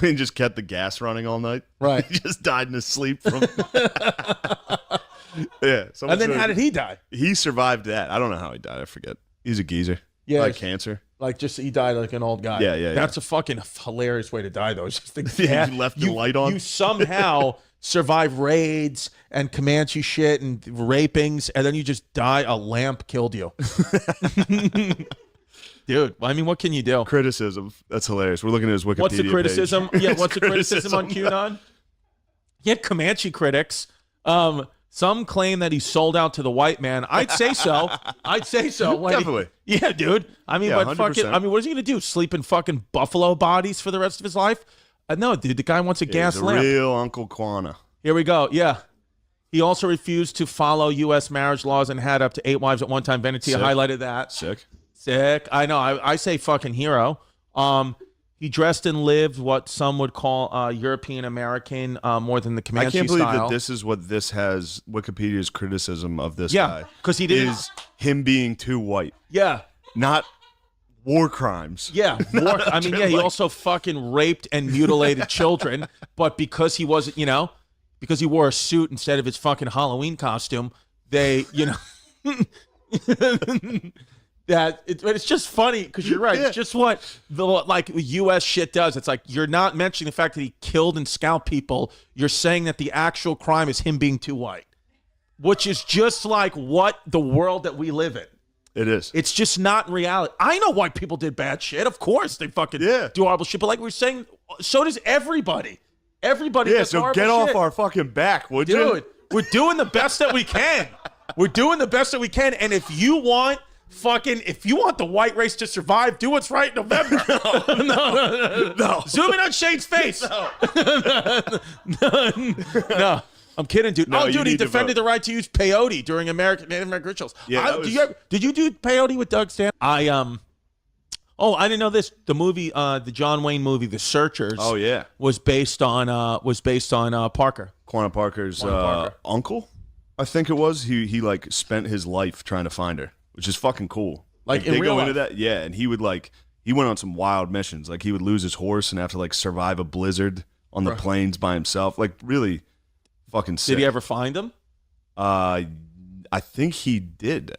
They just kept the gas running all night.
Right.
He just died in his sleep from. Yeah.
And then how did he die?
He survived that. I don't know how he died. I forget. He's a geezer.
Yeah.
Like cancer.
Like, just he died like an old guy.
Yeah.
That's a fucking hilarious way to die, though. It's just think,
You left the light on.
You somehow survive raids and Comanche shit and rapings, and then you just die. A lamp killed you. Dude, I mean, what can you do?
Criticism. That's hilarious. We're looking at his Wikipedia
What's the criticism?
page.
Yeah, what's the criticism on QAnon? He had Comanche critics. Some claim that he sold out to the white man. I'd say so.
Definitely.
Yeah, dude. I mean,
Yeah,
but fucking,
100%.
I mean, what is he gonna do? Sleep in fucking buffalo bodies for the rest of his life? No, dude. The guy wants a gas
He's a
lamp.
real Uncle Quanah.
Here we go. Yeah. He also refused to follow U.S. marriage laws and had up to 8 wives at one time. Venetia highlighted that. Sick. I know. I say fucking hero. He dressed and lived what some would call European American more than the Comanche
I can't believe
style.
that this is what this has Wikipedia's criticism of this
Yeah,
guy.
'cause he didn't-
is him being too white.
Yeah.
Not war crimes.
Yeah. I mean, yeah, he also fucking raped and mutilated children, but because he wasn't, because he wore a suit instead of his fucking Halloween costume, they, but it's just funny because you're right. It's just what the U.S. shit does. It's like you're not mentioning the fact that he killed and scalped people. You're saying that the actual crime is him being too white, which is just like what the world that we live in.
It is.
It's just not in reality. I know white people did bad shit. Of course they fucking do horrible shit. But like we were saying, so does everybody. Everybody does
so
horrible
get off
shit.
our fucking back, would you?
Dude, we're doing the best that we can. And if you want the white race to survive, do what's right in November. No. Zoom in on Shane's face. No. I'm kidding, dude.
No, you
Dude, he
need to
defended
vote.
the right to use peyote during Native American rituals.
Yeah,
Did you do peyote with Doug Stanton? I didn't know this. The movie, the John Wayne movie, The Searchers.
Oh yeah,
was based on Parker.
Quanah Parker's
Parker.
uncle, I think it was. He like spent his life trying to find her, which is fucking cool.
Like in
they
real
go into
life?
that, yeah. And he would he went on some wild missions. Like he would lose his horse and have to like survive a blizzard on the plains by himself. Like really, fucking sick.
Did he ever find him?
I think he did.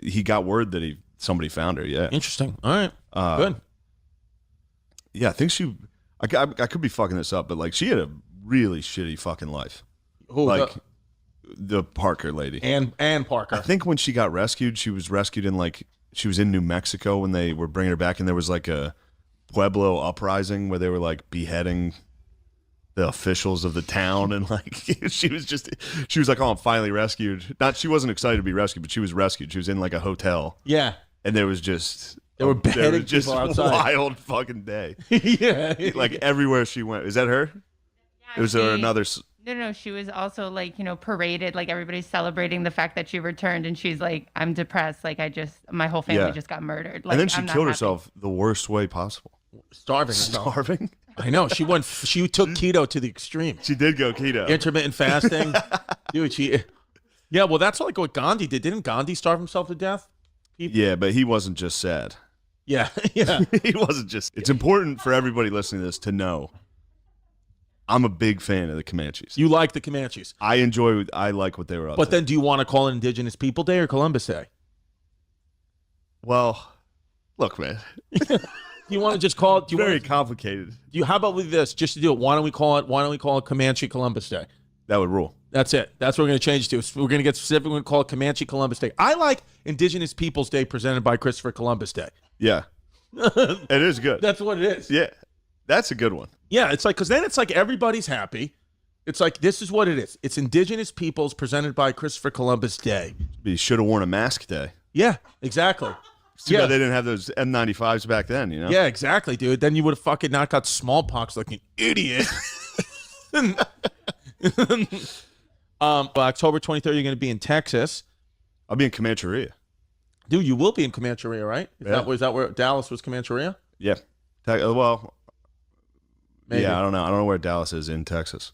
He got word that somebody found her. Yeah.
Interesting. All right. Good.
Yeah, I think I could be fucking this up, but like she had a really shitty fucking life.
Who?
The Parker lady.
And Parker.
I think when she got rescued, she was rescued in like she was in New Mexico when they were bringing her back, and there was like a Pueblo uprising where they were like beheading the officials of the town, and like she was like, oh, I'm finally rescued. She wasn't excited to be rescued, but she was rescued. She was in like a hotel.
Yeah.
And there was just wild fucking day.
Yeah.
Like everywhere she went. Is that her?
Yeah,
Was there another?
No, she was also like, paraded, like everybody's celebrating the fact that she returned, and she's like, I'm depressed. Like my whole family just got murdered. Like,
and then she
I'm not
killed
happy.
herself the worst way possible.
Starving. I know. She took keto to the extreme.
She did go keto.
Intermittent fasting. Dude, yeah, well, that's like what Gandhi did. Didn't Gandhi starve himself to death?
Yeah, but he wasn't just sad.
Yeah, yeah.
He wasn't just. It's important for everybody listening to this to know I'm a big fan of the Comanches.
You like the Comanches?
I like what they were up to.
But then do you want to call it Indigenous People Day or Columbus Day?
Well, look, man.
You want to just call it?
Very complicated.
How about with this? Just to do it. Why don't we call it Comanche Columbus Day?
That would rule.
That's it. That's what we're going to change it to. We're going to get specific. We're going to call it Comanche Columbus Day. I like Indigenous Peoples Day presented by Christopher Columbus Day.
Yeah. It is good.
That's what it is.
Yeah. That's a good one.
Yeah, it's like, because then it's like everybody's happy. It's like, this is what it is. It's Indigenous Peoples presented by Christopher Columbus Day.
You should have worn a mask day.
Yeah, exactly.
Too bad they didn't have those N95s back then, you know?
Yeah, exactly, dude. Then you would have fucking not got smallpox like an idiot. October 23rd, you're going to be in Texas.
I'll be in Comancheria.
Dude, you will be in Comancheria, right? Is that where Dallas was, Comancheria?
Yeah. Well,
maybe.
Yeah, I don't know. I don't know where Dallas is in Texas.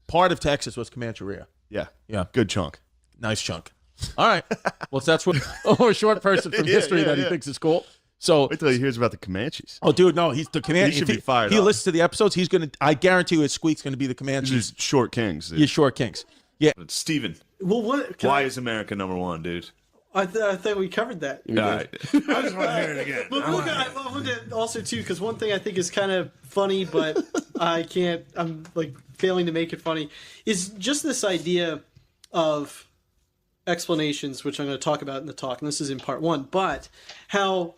Part of Texas was Comancheria.
Yeah.
Yeah.
Good chunk.
Nice chunk. All right. Well, that's what a short person from history that he thinks is cool. So
wait till he hears about the Comanches.
Oh, dude, no, he's the Comanche.
He should be fired.
He listens to the episodes. He's gonna. I guarantee you, his squeak's gonna be the Comanches.
These short kings. Dude.
Yeah, short kings. Yeah.
Steven.
Well,
why is America #1, dude?
I thought we covered that.
All right.
I just want to hear it again. But I wanted to also too, because one thing I think is kind of funny, but I'm like failing to make it funny, is just this idea of explanations, which I'm going to talk about in the talk, and this is in part 1, but how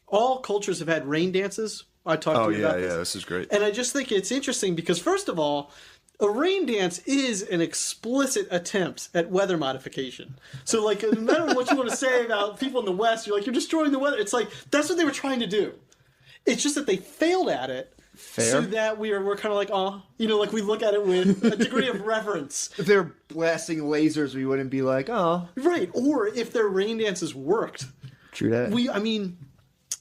all cultures have had rain dances. I talked to you about this.
This is great.
And I just think it's interesting because, first of all, a rain dance is an explicit attempt at weather modification. So, like, no matter what you want to say about people in the West, you're like, you're destroying the weather. It's like, that's what they were trying to do. It's just that they failed at it.
Fair.
So that we're kind of like, like we look at it with a degree of reverence.
If they're blasting lasers, we wouldn't be like, oh.
Right. Or if their rain dances worked.
True that.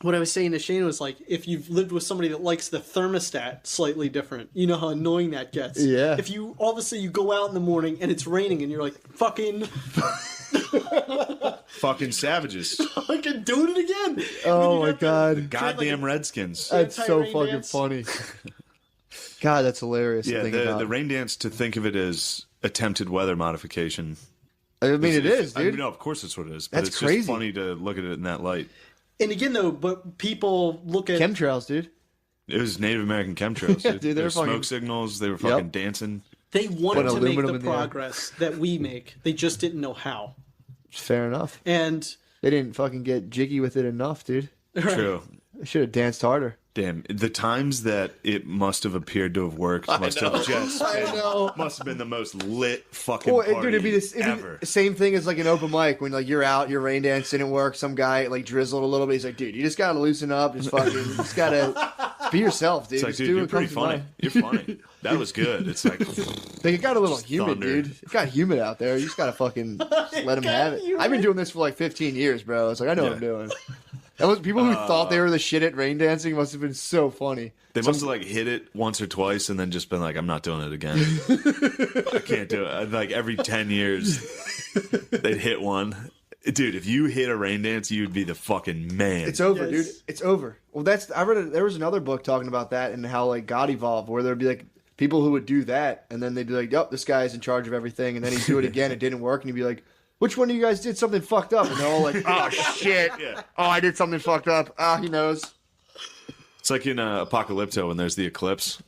What I was saying to Shane was like, if you've lived with somebody that likes the thermostat slightly different, you know how annoying that gets.
Yeah.
If you, obviously you go out in the morning and it's raining and you're like, fucking
savages.
Fucking doing it again.
Oh my God.
Goddamn Redskins.
That's so fucking funny. God, that's hilarious.
Yeah,
to think about.
the rain dance, to think of it as attempted weather modification.
I mean, it is, dude.
I mean, no, of course it's what it is. But
That's
it's
crazy.
just funny to look at it in that light.
And again, though, but people look at
chemtrails, dude.
It was Native American chemtrails,
Yeah,
dude.
dude, they
There
were
were smoke
fucking-
signals. They were fucking dancing.
They wanted
Put
to make
aluminum
the
in the air.
progress that we make. They just didn't know how.
Fair enough.
And
they didn't fucking get jiggy with it enough, dude.
True.
They should have danced harder.
Damn, the times that it must have appeared to have worked must have just must have been the most lit fucking
Well,
party
dude, it'd be
ever.
the same thing as like an open mic when like you're out, your rain dance didn't work. Some guy like drizzled a little bit. He's like, dude, you just gotta loosen up. Just fucking, just gotta be yourself, dude.
It's like,
Just
dude,
do
you're
what
pretty
comes to
funny.
mind.
You're funny. That was good. It's like,
it got a little humid,
thunder.
dude. It got humid out there. You just gotta fucking just let them have it. I've been doing this for like 15 years, bro. It's like I know what I'm doing. That was people who thought they were the shit at rain dancing must have been so funny.
They must have like hit it once or twice and then just been like, I'm not doing it again. I can't do it. Like every 10 years, they'd hit one. Dude, if you hit a rain dance, you'd be the fucking man.
It's over, dude. It's over. Well, there was another book talking about that and how like God evolved, where there'd be like people who would do that, and then they'd be like, "Yep, this guy's in charge of everything," and then he'd do it again, it didn't work, and he'd be like, "Which one of you guys did something fucked up?" And they're all like, "Oh shit! Oh, I did something fucked up. Ah, he knows."
It's like in Apocalypto when there's the eclipse.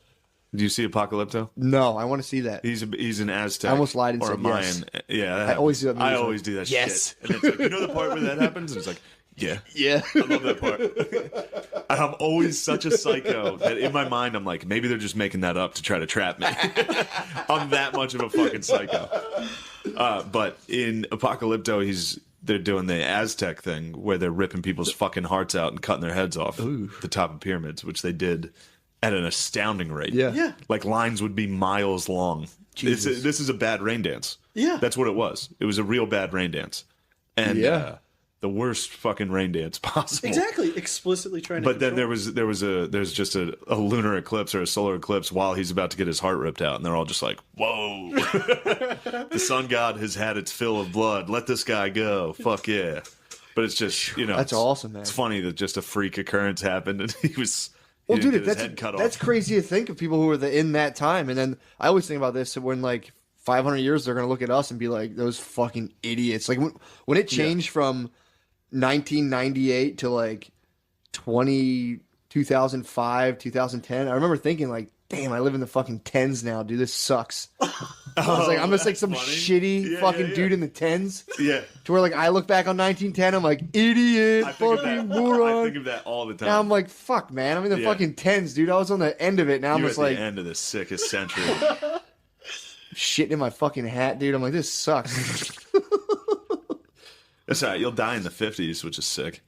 Do you see Apocalypto?
No, I want to see that.
He's an Aztec.
I almost lied and
or
said
a Mayan.
yes.
Yeah,
I always do that.
I always do that
yes.
shit. And it's like, you know the part where that happens? And it's like, Yeah.
Yeah.
I love that part. I'm always such a psycho that in my mind I'm like, maybe they're just making that up to try to trap me. I'm that much of a fucking psycho. But in Apocalypto, they're doing the Aztec thing where they're ripping people's fucking hearts out and cutting their heads off the top of pyramids, which they did at an astounding rate.
Yeah.
Like lines would be miles long. This is a bad rain dance.
Yeah.
That's what it was. It was a real bad rain dance. And the worst fucking rain dance possible.
Exactly. Explicitly trying to
But then
control.
there's just a lunar eclipse or a solar eclipse while he's about to get his heart ripped out, and they're all just like, whoa. The sun god has had its fill of blood. Let this guy go. Fuck yeah. But it's just,
That's awesome, man.
It's funny that just a freak occurrence happened and he
Well,
didn't
dude,
get his head cut
that's
off.
crazy to think of people who were in that time. And then I always think about this when like 500 years they're gonna look at us and be like, those fucking idiots. Like when it changed from 1998 to like 2005, 2010, I remember thinking like, damn, I live in the fucking tens now, dude. This sucks. I was like, I'm just like some shitty fucking dude in the tens.
Yeah.
To where like I look back on 1910, I'm like, idiot, fucking moron.
I think of that all the time.
Now I'm like, fuck, man. I'm in the fucking tens, dude. I was on the end of it. Now I'm
You're
just
at
like
the end of the sickest century.
shitting in my fucking hat, dude. I'm like, this sucks.
That's all right. You'll die in the 50s, which is sick.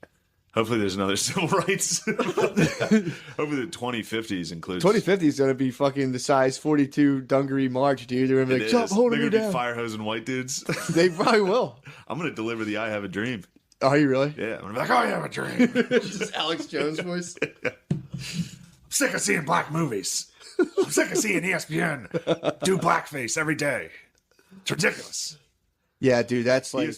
Hopefully there's another civil rights. Hopefully the 2050s includes.
2050 is gonna be fucking the size 42 dungaree march, dude. They're gonna be like, stop holding me
They're gonna
down.
be fire hosing white dudes.
They probably will.
I'm gonna deliver the I have a dream.
Are you really?
Yeah. I'm gonna be like, I have a dream.
Just Alex Jones voice.
I'm sick of seeing black movies. I'm sick of seeing ESPN do blackface every day. It's ridiculous.
Yeah, dude, that's like.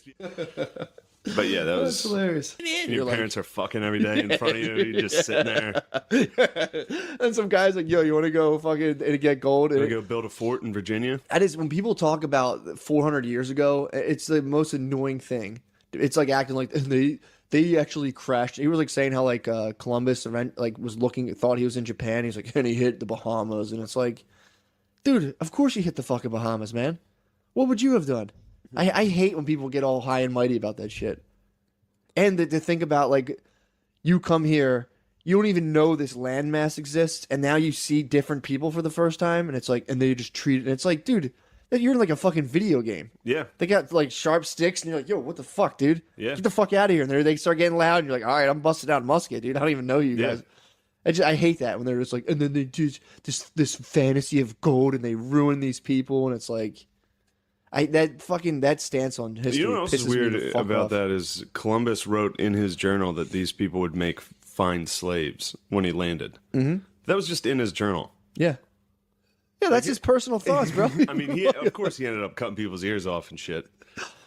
But yeah, that was
hilarious.
Your parents are fucking every day in front of you. You're just sitting there.
And some guys like, yo, you want to go fucking and get gold?
Want to go build a fort in Virginia?
That is when people talk about 400 years ago. It's the most annoying thing. It's like acting like they actually crashed. He was like saying how like Columbus was thought he was in Japan. He's like, and he hit the Bahamas, and it's like, dude, of course you hit the fucking Bahamas, man. What would you have done? I hate when people get all high and mighty about that shit. And to think about, like, you come here, you don't even know this landmass exists, and now you see different people for the first time, and it's like, and they just treat it, and it's like, dude, you're in like a fucking video game.
Yeah.
They got like sharp sticks, and you're like, yo, what the fuck, dude?
Yeah.
Get the fuck out of here. And they start getting loud, and you're like, all right, I'm busting out a musket, dude. I don't even know you guys. I hate that when they're just like, and then they do this fantasy of gold, and they ruin these people, and it's like, that stance on history.
You know what else is
pisses me
weird
the fuck
about
off.
that is Columbus wrote in his journal that these people would make fine slaves when he landed.
Mm-hmm.
That was just in his journal.
Yeah. Yeah, that's his personal thoughts, bro.
I mean, of course he ended up cutting people's ears off and shit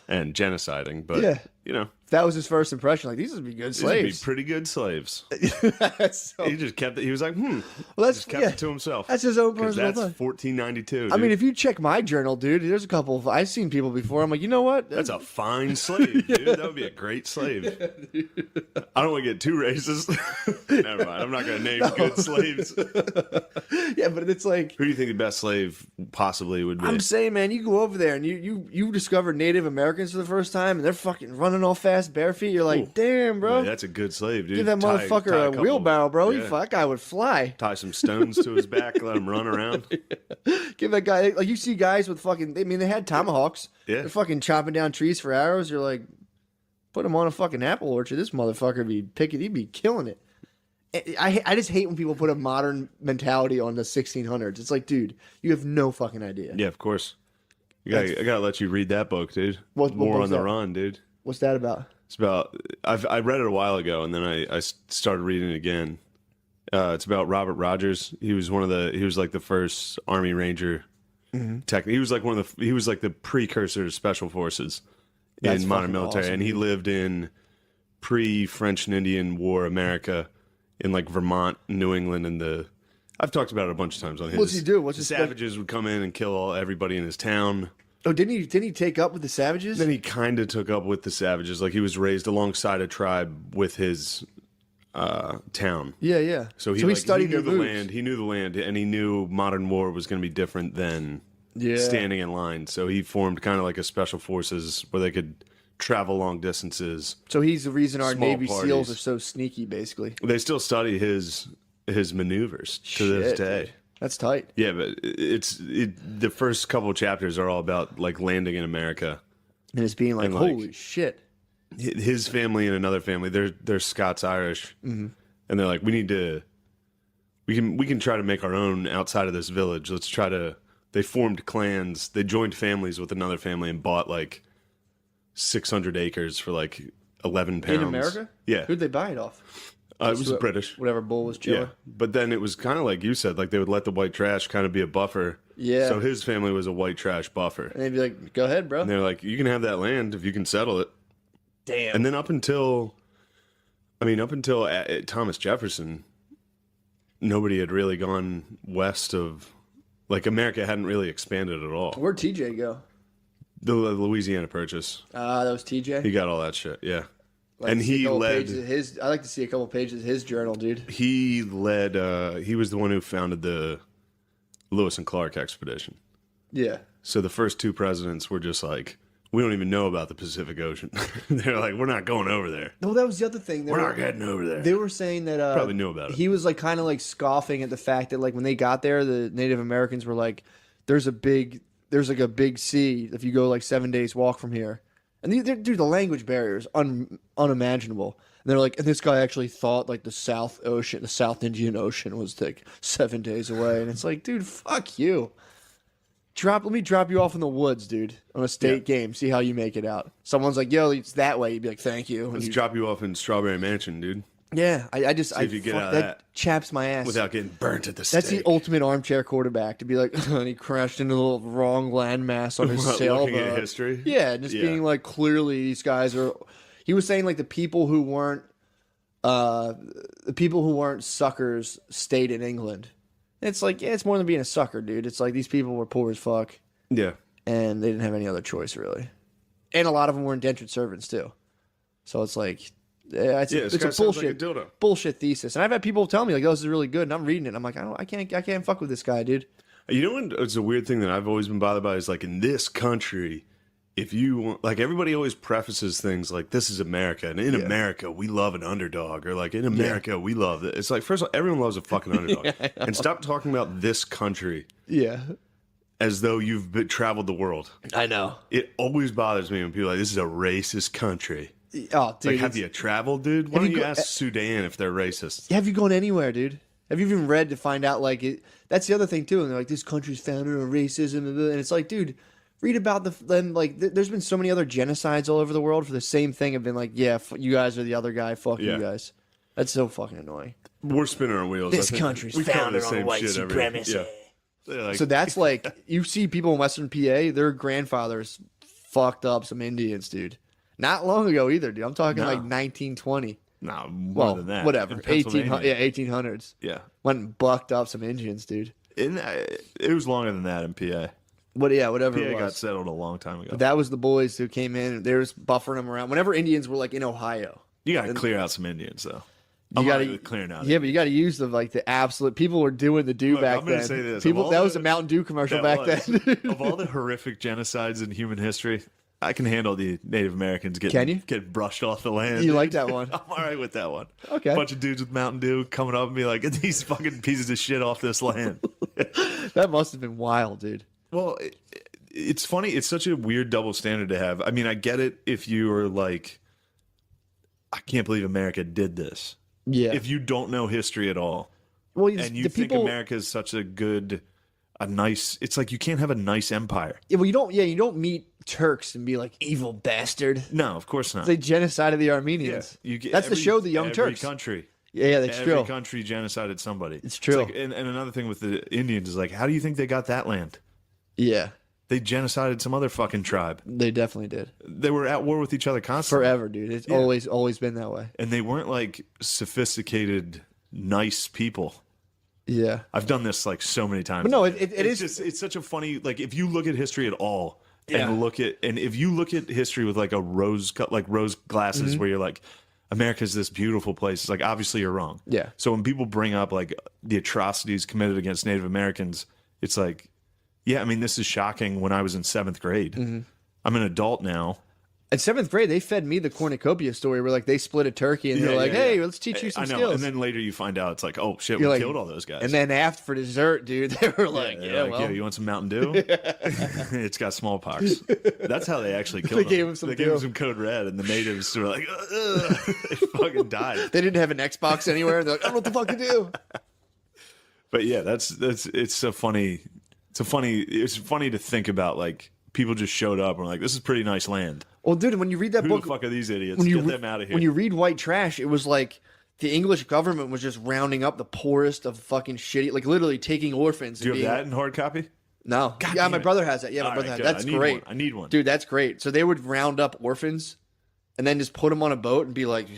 and genociding, but
Yeah.
you know,
that was his first impression. Like, these would be good
these would be
slaves.
pretty good slaves.
So-
He just kept it. He was like,
Well, that's
just kept it to himself.
That's his own
'Cause
personal
that's
thing.
1492.
I mean,
dude.
if you check my journal, dude, there's a couple of I've seen people before. I'm like, you know what?
That's a fine slave, dude. That would be a great slave. I don't want to get too racist. Never mind. I'm not going to name good slaves.
Yeah, but it's like,
who do you think the best slave possibly would be?
I'm saying, man, you go over there and you discover Native Americans for the first time, and they're fucking running all fast, bare feet. You're like, damn, bro.
Yeah, that's a good slave, dude.
Give that
Tie
motherfucker
a
a
couple-
wheelbarrow, bro.
yeah.
That guy would fly.
Tie some stones to his back, let him run around.
Give that guy, like, you see guys with fucking, I mean, they had tomahawks.
Yeah.
They're fucking chopping down trees for arrows. You're like, put him on a fucking apple orchard. This motherfucker would be picking, he'd be killing it. I just hate when people put a modern mentality on the 1600s. It's like, dude, you have no fucking idea.
Yeah, of course. I gotta let you read that book, dude.
What
War
book's
on the
that?
Run, dude.
What's that about?
It's about. I read it a while ago, and then I started reading it again. It's about Robert Rogers. He was he was like the first Army Ranger.
Mhm.
He was like he was like the precursor to Special Forces
That's
in modern
fucking
military,
awesome,
and he
dude.
lived in pre-French and Indian War America in like Vermont, New England, and I've talked about it a bunch of times on his.
What's he do? What's his
savages would come in and kill everybody in his town.
Oh, didn't he take up with the savages?
Then he kind of took up with the savages. Like he was raised alongside a tribe with his town.
Yeah, yeah.
So he
studied
knew
their
the
moves.
land. He knew the land, and he knew modern war was going to be different than
Yeah.
standing in line. So he formed kind of like a special forces where they could travel long distances.
So he's the reason our
Small
Navy
parties.
SEALs are so sneaky, basically.
They still study his maneuvers to this
Shit,
day.
dude. That's tight.
Yeah, but the first couple of chapters are all about like landing in America.
And it's being like,
And, like,
holy shit.
His family and another family, they're Scots-Irish.
Mhm.
And they're like, we can try to make our own outside of this village. Let's try to. They formed clans. They joined families with another family and bought like 600 acres for like 11 pounds.
In America?
Yeah.
Who'd they buy it off?
It was British.
Whatever bull was chilling.
Yeah. But then it was kind of like you said, like they would let the white trash kind of be a buffer.
Yeah.
So his family was a white trash buffer.
And they'd be like, go ahead, bro.
And they're like, you can have that land if you can settle it.
Damn.
And then up until Thomas Jefferson, nobody had really gone west of, like America hadn't really expanded at all.
Where'd TJ go?
The Louisiana Purchase.
That was TJ?
He got all that shit, yeah. And
see a
he
couple
led.
pages of his. I like to see a couple pages of his journal, dude.
He led. He was the one who founded the Lewis and Clark expedition.
Yeah.
So the first two presidents were just like, we don't even know about the Pacific Ocean. They're like, we're not going over there.
No, that was the other thing.
We're not heading over there.
They were saying that
Probably knew about it.
He was like kind of like scoffing at the fact that like when they got there, the Native Americans were like, there's like a big sea if you go like 7 days walk from here. And dude, the language barrier is unimaginable. And they're like, and this guy actually thought like the South Indian Ocean was like 7 days away. And it's like, dude, fuck you. Let me drop you off in the woods, dude, on a state game. See how you make it out. Someone's like, yo, it's that way. You'd be like, thank you.
Let's drop you off in Strawberry Mansion, dude.
Yeah, I just
See if you get out of that
chaps my ass
without getting burnt at the stake.
That's the ultimate armchair quarterback to be like, and he crashed into the little wrong landmass on his sailboat.
Looking at history?
Yeah, just being like, clearly these guys are. He was saying like the people who weren't suckers stayed in England. It's like, yeah, it's more than being a sucker, dude. It's like these people were poor as fuck.
Yeah.
And they didn't have any other choice, really. And a lot of them were indentured servants, too. So it's like, it's a bullshit thesis. And I've had people tell me, like, oh, this is really good. And I'm reading it. And I'm like, I can't fuck with this guy, dude.
You know what? It's a weird thing that I've always been bothered by is like in this country, if you want, like everybody always prefaces things like this is America, and in America we love an underdog, or like in America we love it. It's like, first of all, everyone loves a fucking underdog, and stop talking about this country, as though you've traveled the world.
I know.
It always bothers me when people are like, this is a racist country.
Oh, dude,
like, have you traveled, dude? Why don't you ask Sudan if they're racist?
Have you gone anywhere, dude? Have you even read to find out, like, that's the other thing, too. And they're like, this country's founded on racism. And it's like, dude, read about there's been so many other genocides all over the world for the same thing. Have been like, yeah, you guys are the other guy. Fuck you guys. That's so fucking annoying.
We're spinning our wheels.
This country's founded on white supremacy.
Like,
so that's like, you see people in Western PA, their grandfathers fucked up some Indians, dude. Not long ago either, dude. I'm talking like 1920.
No, more than that.
Whatever. 1800s.
Yeah.
Went and bucked up some Indians, dude.
It was longer than that in PA.
Whatever it
PA
was.
got settled a long time ago.
But that was the boys who came in. They were just buffering them around. Whenever Indians were like in Ohio.
You got to clear out some Indians, though.
You got to
clearing out.
Yeah, but you got to use the absolute. People were doing the do back
I'm gonna
then.
say this,
People, that was a Mountain Dew commercial back then.
Of all the horrific genocides in human history, I can handle the Native Americans getting brushed off the land.
You like that one?
I'm all right with that one.
Okay.
A bunch of dudes with Mountain Dew coming up and be like, get these fucking pieces of shit off this land.
That must have been wild, dude.
Well, it's funny. It's such a weird double standard to have. I mean, I get it if you are like, I can't believe America did this.
Yeah.
If you don't know history at all,
well,
and you think America is such a nice, it's like you can't have a nice empire.
Yeah, well, you don't meet Turks and be like, evil bastard.
No, of course not.
They genocided the Armenians.
Yeah,
that's the show, The Young Turks.
Every country.
Yeah, that's true.
Every country genocided somebody.
It's true.
Like, and another thing with the Indians is like, how do you think they got that land?
Yeah.
They genocided some other fucking tribe.
They definitely did.
They were at war with each other constantly.
Forever, dude. It's always been that way.
And they weren't like sophisticated, nice people.
Yeah.
I've done this like so many times.
But no, it's
just, it's such a funny, like if you look at history at all and if you look at history with like a rose glasses where you're like, America's this beautiful place. It's like, obviously you're wrong.
Yeah.
So when people bring up like the atrocities committed against Native Americans, it's like, yeah, I mean, this is shocking when I was in 7th grade. I'm an adult now.
At 7th grade, they fed me the cornucopia story where like they split a turkey and they're like, "Hey, let's teach you some skills."
And then later you find out it's like, "Oh shit,
You're
we
like-
killed all those guys."
And then after for dessert, dude, they were like,
they're
"Yeah,
like,
well,
"Yo, you want some Mountain Dew?" It's got smallpox. That's how they actually killed
They
him.
gave him some
They gave him
dew.
some Code Red, and the natives were like, they fucking died.
they didn't have an Xbox anywhere." They're like, "I don't know what the fuck to do."
But yeah, it's funny to think about, like, people just showed up and were like, "This is pretty nice land."
Well, dude, when you read that
Who
book,
the fuck are these idiots?
when you
Get
re-
them out of here.
When you read White Trash, it was like the English government was just rounding up the poorest of fucking shitty, like literally taking orphans.
Do you
and
have
being,
that in hard copy?
No.
God
Yeah,
damn
my
it.
brother has that. Yeah, my
All
brother
right,
has.
good.
That's
I need
great.
one. I need one.
Dude, that's great. So they would round up orphans and then just put them on a boat and be like,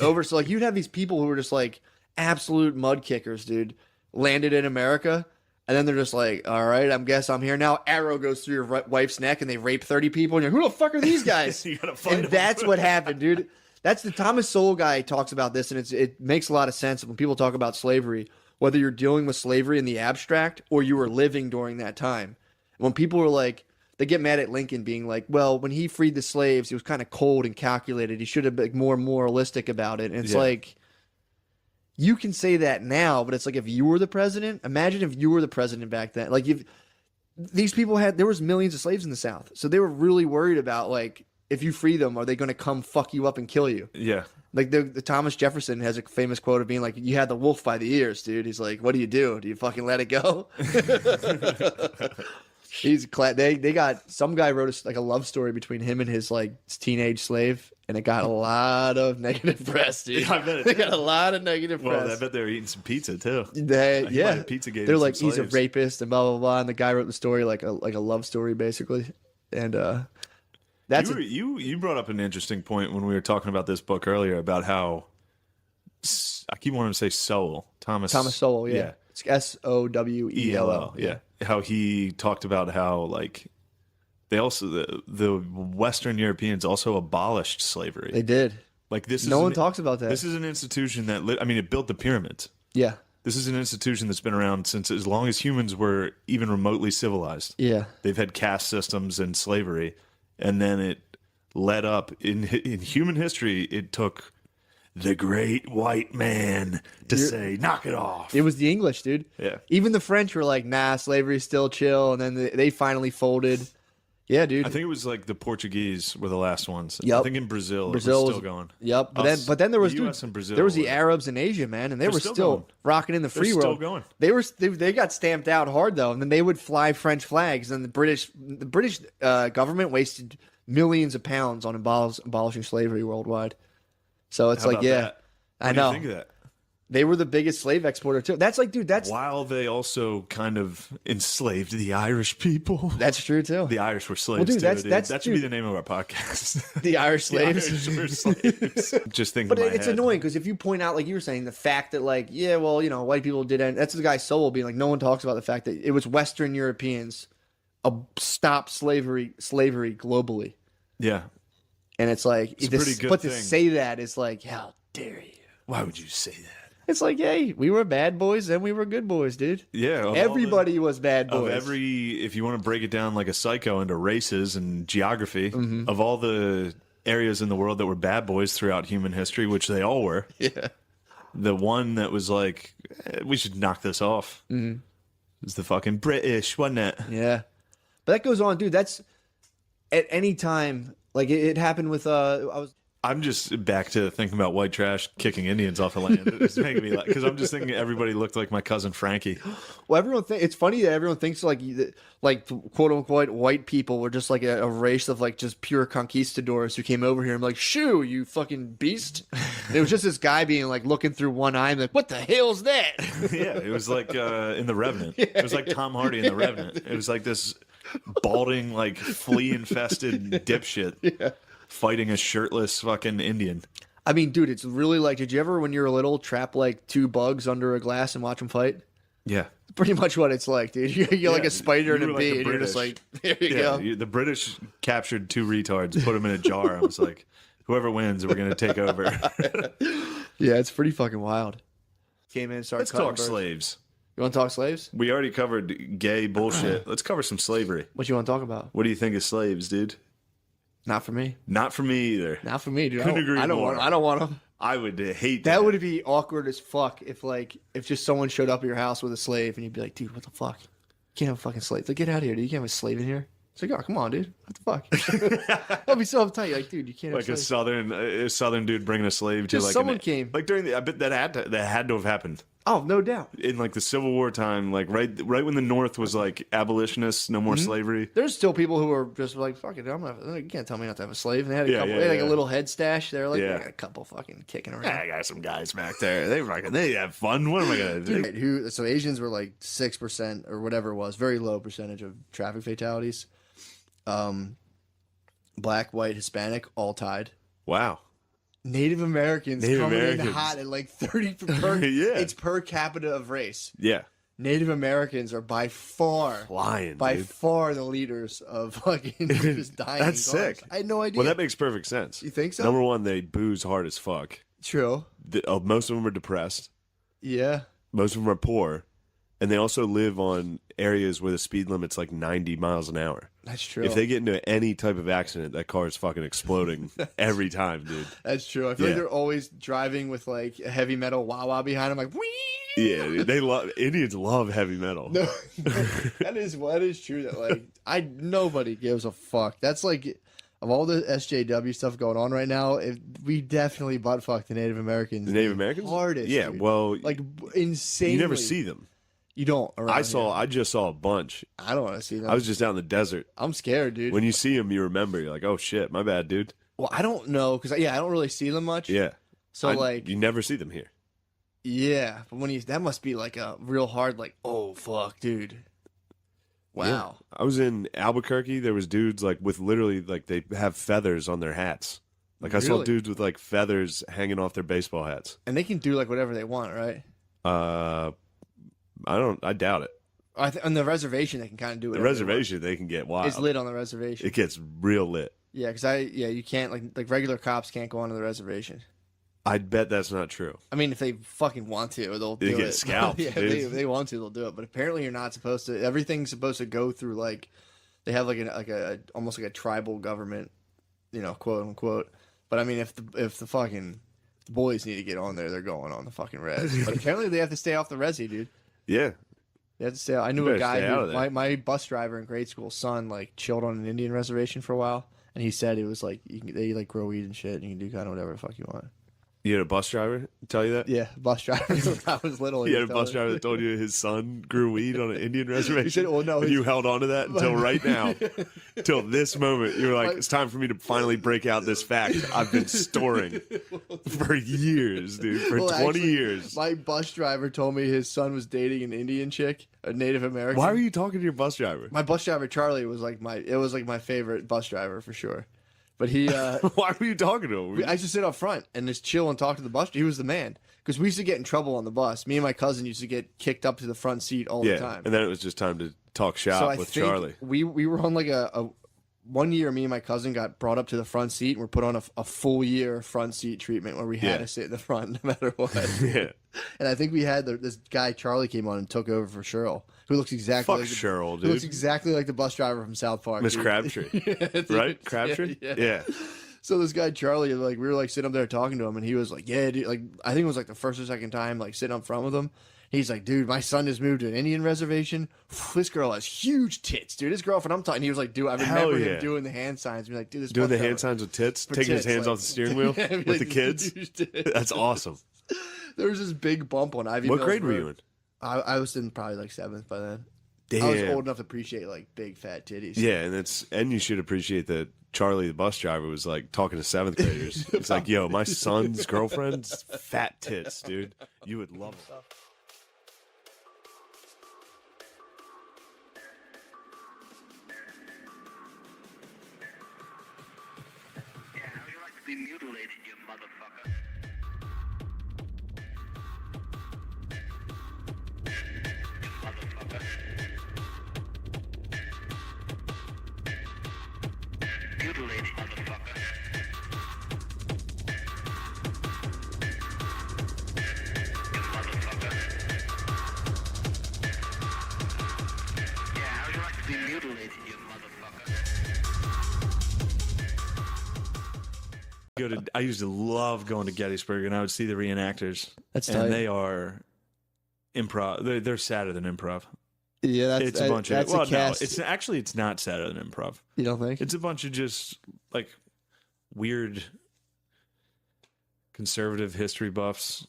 over. So like you'd have these people who were just like absolute mud kickers, dude, landed in America. And then they're just like, all right, I guess I'm here now. Arrow goes through your wife's neck and they rape 30 people. And you're, who the fuck are these guys?
You gotta fight
and
them.
that's what happened, dude. That's the Thomas Sowell guy talks about this. And it makes a lot of sense when people talk about slavery, whether you're dealing with slavery in the abstract or you were living during that time. When people were like, they get mad at Lincoln being like, well, when he freed the slaves, he was kind of cold and calculated. He should have been more moralistic about it. And it's like, you can say that now, but it's like if you were the president, imagine if you were the president back then. Like if these people there was millions of slaves in the South. So they were really worried about like, if you free them, are they going to come fuck you up and kill you?
Yeah.
Like the Thomas Jefferson has a famous quote of being like, you had the wolf by the ears, dude. He's like, what do you do? Do you fucking let it go? They got some guy wrote a love story between him and his like teenage slave, and it got a lot of negative press, dude.
Yeah, I bet it
They
did.
got a lot of negative
Well,
press.
I bet they were eating some pizza too.
They,
He might
yeah,
have Pizzagate
they're
some
like he's a
slaves.
rapist and blah blah blah, and the guy wrote the story like a love story basically, and that's
you brought up an interesting point when we were talking about this book earlier about how I keep wanting to say Sowell, Thomas
Sowell, yeah. It's Sowell,
yeah. How he talked about how like they also the Western Europeans also abolished slavery.
They did.
Like this.
No one talks about that.
This is an institution that it built the pyramids.
Yeah.
This is an institution that's been around since as long as humans were even remotely civilized.
Yeah.
They've had caste systems and slavery, and then it led up in human history. It took the great white man to say, knock it off.
It was the English, dude.
Yeah.
Even the French were like, nah, slavery's still chill. And then they finally folded. Yeah, dude.
I think it was like the Portuguese were the last ones.
Yep.
I think in Brazil,
Brazil
it was
was
still going.
Yep. But then there was
the US and Brazil.
there was the
were-
Arabs in Asia, man, and they
They're
were
still
still
going.
rocking in the
They're
free
still
world.
going.
They got stamped out hard though, and then they would fly French flags. And the British government wasted millions of pounds on abolishing slavery worldwide. So it's
How
like,
about
yeah,
that?
I
What do you
know.
think of that?
They were the biggest slave exporter too. That's like, dude, that's
While they also kind of enslaved the Irish people.
That's true too.
The Irish were slaves
Well, dude,
too.
that's-
dude.
that's-
that should be
dude.
the name of our podcast.
The Irish slaves.
The Irish were slaves. Just thinking.
But
in my
it's
head.
annoying because if you point out, like you were saying, the fact that, like, yeah, well, white people did it. That's the guy Sowell being like, no one talks about the fact that it was Western Europeans stopped slavery globally.
Yeah.
And it's like,
It's a pretty good
but to
thing.
say that is like, how dare you?
Why would you say that?
It's like, hey, we were bad boys and we were good boys, dude.
Yeah. of all
Everybody was bad boys.
if you want to break it down like a psycho into races and geography,
Mm-hmm.
of all the areas in the world that were bad boys throughout human history, which they all were.
Yeah.
The one that was like, we should knock this off.
Mhm.
Was the fucking British, wasn't it?
Yeah. But that goes on, dude. That's at any time. Like it happened with
I'm just back to thinking about white trash kicking Indians off the land. It's making me laugh because I'm just thinking everybody looked like my cousin Frankie.
Well, it's funny that everyone thinks like quote unquote white people were just like a race of like just pure conquistadors who came over here and like, shoo, you fucking beast. And it was just this guy being like looking through one eye and like, what the hell's that?
Yeah, it was like in The Revenant. It was like Tom Hardy in The Revenant. It was like this balding, like flea infested dipshit fighting a shirtless fucking Indian.
I mean, dude, it's really like, did you ever, when you were little, trap like two bugs under a glass and watch them fight?
Yeah.
Pretty much what it's like, dude. You're like a spider and
you
a
were
bee,
the
and you're just
British.
like, there you go.
The British captured two retards, put them in a jar. I was like, whoever wins, we're going to take over.
Yeah, it's pretty fucking wild. Came in and started
Let's
cutting
talk
birds.
slaves.
You want to talk slaves?
We already covered gay bullshit. Let's cover some slavery.
What you want to talk about?
What do you think of slaves, dude?
Not for me.
Not for me either.
Not for me, dude.
Couldn't agree
I don't
more.
want. I don't want them.
I would hate
That would be awkward as fuck if just someone showed up at your house with a slave and you'd be like, dude, what the fuck? You can't have a fucking slave. Like, get out of here, dude. You can't have a slave in here. It's like, oh, come on, dude. What the fuck? I'll be so uptight. Like, dude, you can't have
like a southern dude bringing a slave to
Just
like
someone came.
Like during the I bet that had to have happened.
Oh, no doubt.
In like the Civil War time, like right when the North was like abolitionists, no more slavery.
There's still people who are just like, fuck it, you can't tell me not to have a slave. And they had a couple, they had like a little head stash. They're like, I got a couple fucking kicking around.
I got some guys back there. They have fun. What am I gonna do?
So Asians were like 6% or whatever it was, very low percentage of traffic fatalities. Black, white, Hispanic, all tied.
Wow.
Native Americans coming in hot at like 30 per.
Yeah.
It's per capita of race.
Yeah.
Native Americans are by far the leaders of fucking just dying.
That's sick.
I had no idea.
Well, that makes perfect sense.
You think so?
Number one, they booze hard as fuck.
True.
Most of them are depressed.
Yeah.
Most of them are poor. And they also live on areas where the speed limit's like 90 miles an hour.
That's true.
If they get into any type of accident, that car is fucking exploding every time, dude.
That's true. I feel like they're always driving with like a heavy metal wah-wah behind them, like, whee!
Yeah, dude, Indians love heavy metal.
No, that is true. That like nobody gives a fuck. That's like of all the SJW stuff going on right now, we definitely butt fuck the Native Americans.
The Native Americans?
Hardest.
Yeah,
dude.
well,
like insanely.
You never see them.
You don't.
I just saw a bunch.
I don't want to see them.
I was just out in the desert.
I'm scared, dude.
When you see them, you remember. You're like, oh shit, my bad, dude.
Well, I don't know because I don't really see them much.
Yeah.
So
you never see them here.
Yeah, but that must be like a real hard, like, oh fuck, dude. Wow.
Yeah. I was in Albuquerque. There was dudes like with literally like they have feathers on their hats. Like I saw
Really?
dudes with like feathers hanging off their baseball hats.
And they can do like whatever they want, right?
I doubt it.
On the reservation, they can kind of do it.
The reservation, they can get wild.
It's lit on the reservation.
It gets real lit.
Yeah, because you can't like regular cops can't go onto the reservation.
I'd bet that's not true.
I mean, if they fucking want to, they'll do it.
They get scalped.
Yeah, if they want to, they'll do it. But apparently, you're not supposed to. Everything's supposed to go through like they have like a almost like a tribal government, quote unquote. But I mean, if the fucking boys need to get on there, they're going on the fucking res. But apparently, they have to stay off the resi, dude.
Yeah.
They have to stay. I knew a guy who my bus driver in grade school, son, like chilled on an Indian reservation for a while, and he said it was like they like grow weed and shit, and you can do kind of whatever the fuck you want.
You had a bus driver tell you that?
Yeah, bus driver. I was little.
He had a bus driver that told you his son grew weed on an Indian reservation.
He said, well, no,
and you held on to that until right now, till this moment. You were like, it's time for me to finally break out this fact I've been storing for years, dude, for 20 years.
My bus driver told me his son was dating an Indian chick, a Native American.
Why were you talking to your bus driver?
My bus driver Charlie was like my favorite bus driver for sure. But he,
why were you talking to him?
I used to sit up front and just chill and talk to the bus. He was the man because we used to get in trouble on the bus. Me and my cousin used to get kicked up to the front seat all the time.
And then it was just time to talk shop with Charlie.
We were on like a 1 year. Me and my cousin got brought up to the front seat and were put on a full year front seat treatment where we had to sit in the front no matter what.
Yeah.
And I think we had this guy Charlie came on and took over for Cheryl, who looks exactly
Cheryl, dude.
Who looks exactly like the bus driver from South Park.
Miss Crabtree, right? Crabtree, yeah.
So this guy Charlie, like we were like sitting up there talking to him, and he was like, "Yeah, dude." Like I think it was like the first or second time, like sitting up front with him. He's like, "Dude, my son just moved to an Indian reservation. This girl has huge tits, dude. His girlfriend, I'm talking." He was like, "Dude, I remember him doing the hand signs. Be like, dude, this
doing the hand signs with tits, taking his hands off the steering wheel with the kids. That's awesome."
There was this big bump on Ivy.
What grade were you in?
I was in probably like 7th by then.
Damn.
I was old enough to appreciate like big fat titties.
Yeah, and you should appreciate that Charlie the bus driver was like talking to 7th graders. It's like, yo, my son's girlfriend's fat tits, dude. You would love it.
Be mutilated, you motherfucker. You motherfucker. Mutilated, motherfucker. You motherfucker. Yeah, how would you like to be mutilated, you motherfucker?
I used to love going to Gettysburg, and I would see the reenactors.
That's
and
tight.
they are improv. They're sadder than improv.
Yeah,
It's a bunch of.
that's
Well,
a cast.
no, it's not sadder than improv.
You don't think?
It's a bunch of just like weird conservative history buffs,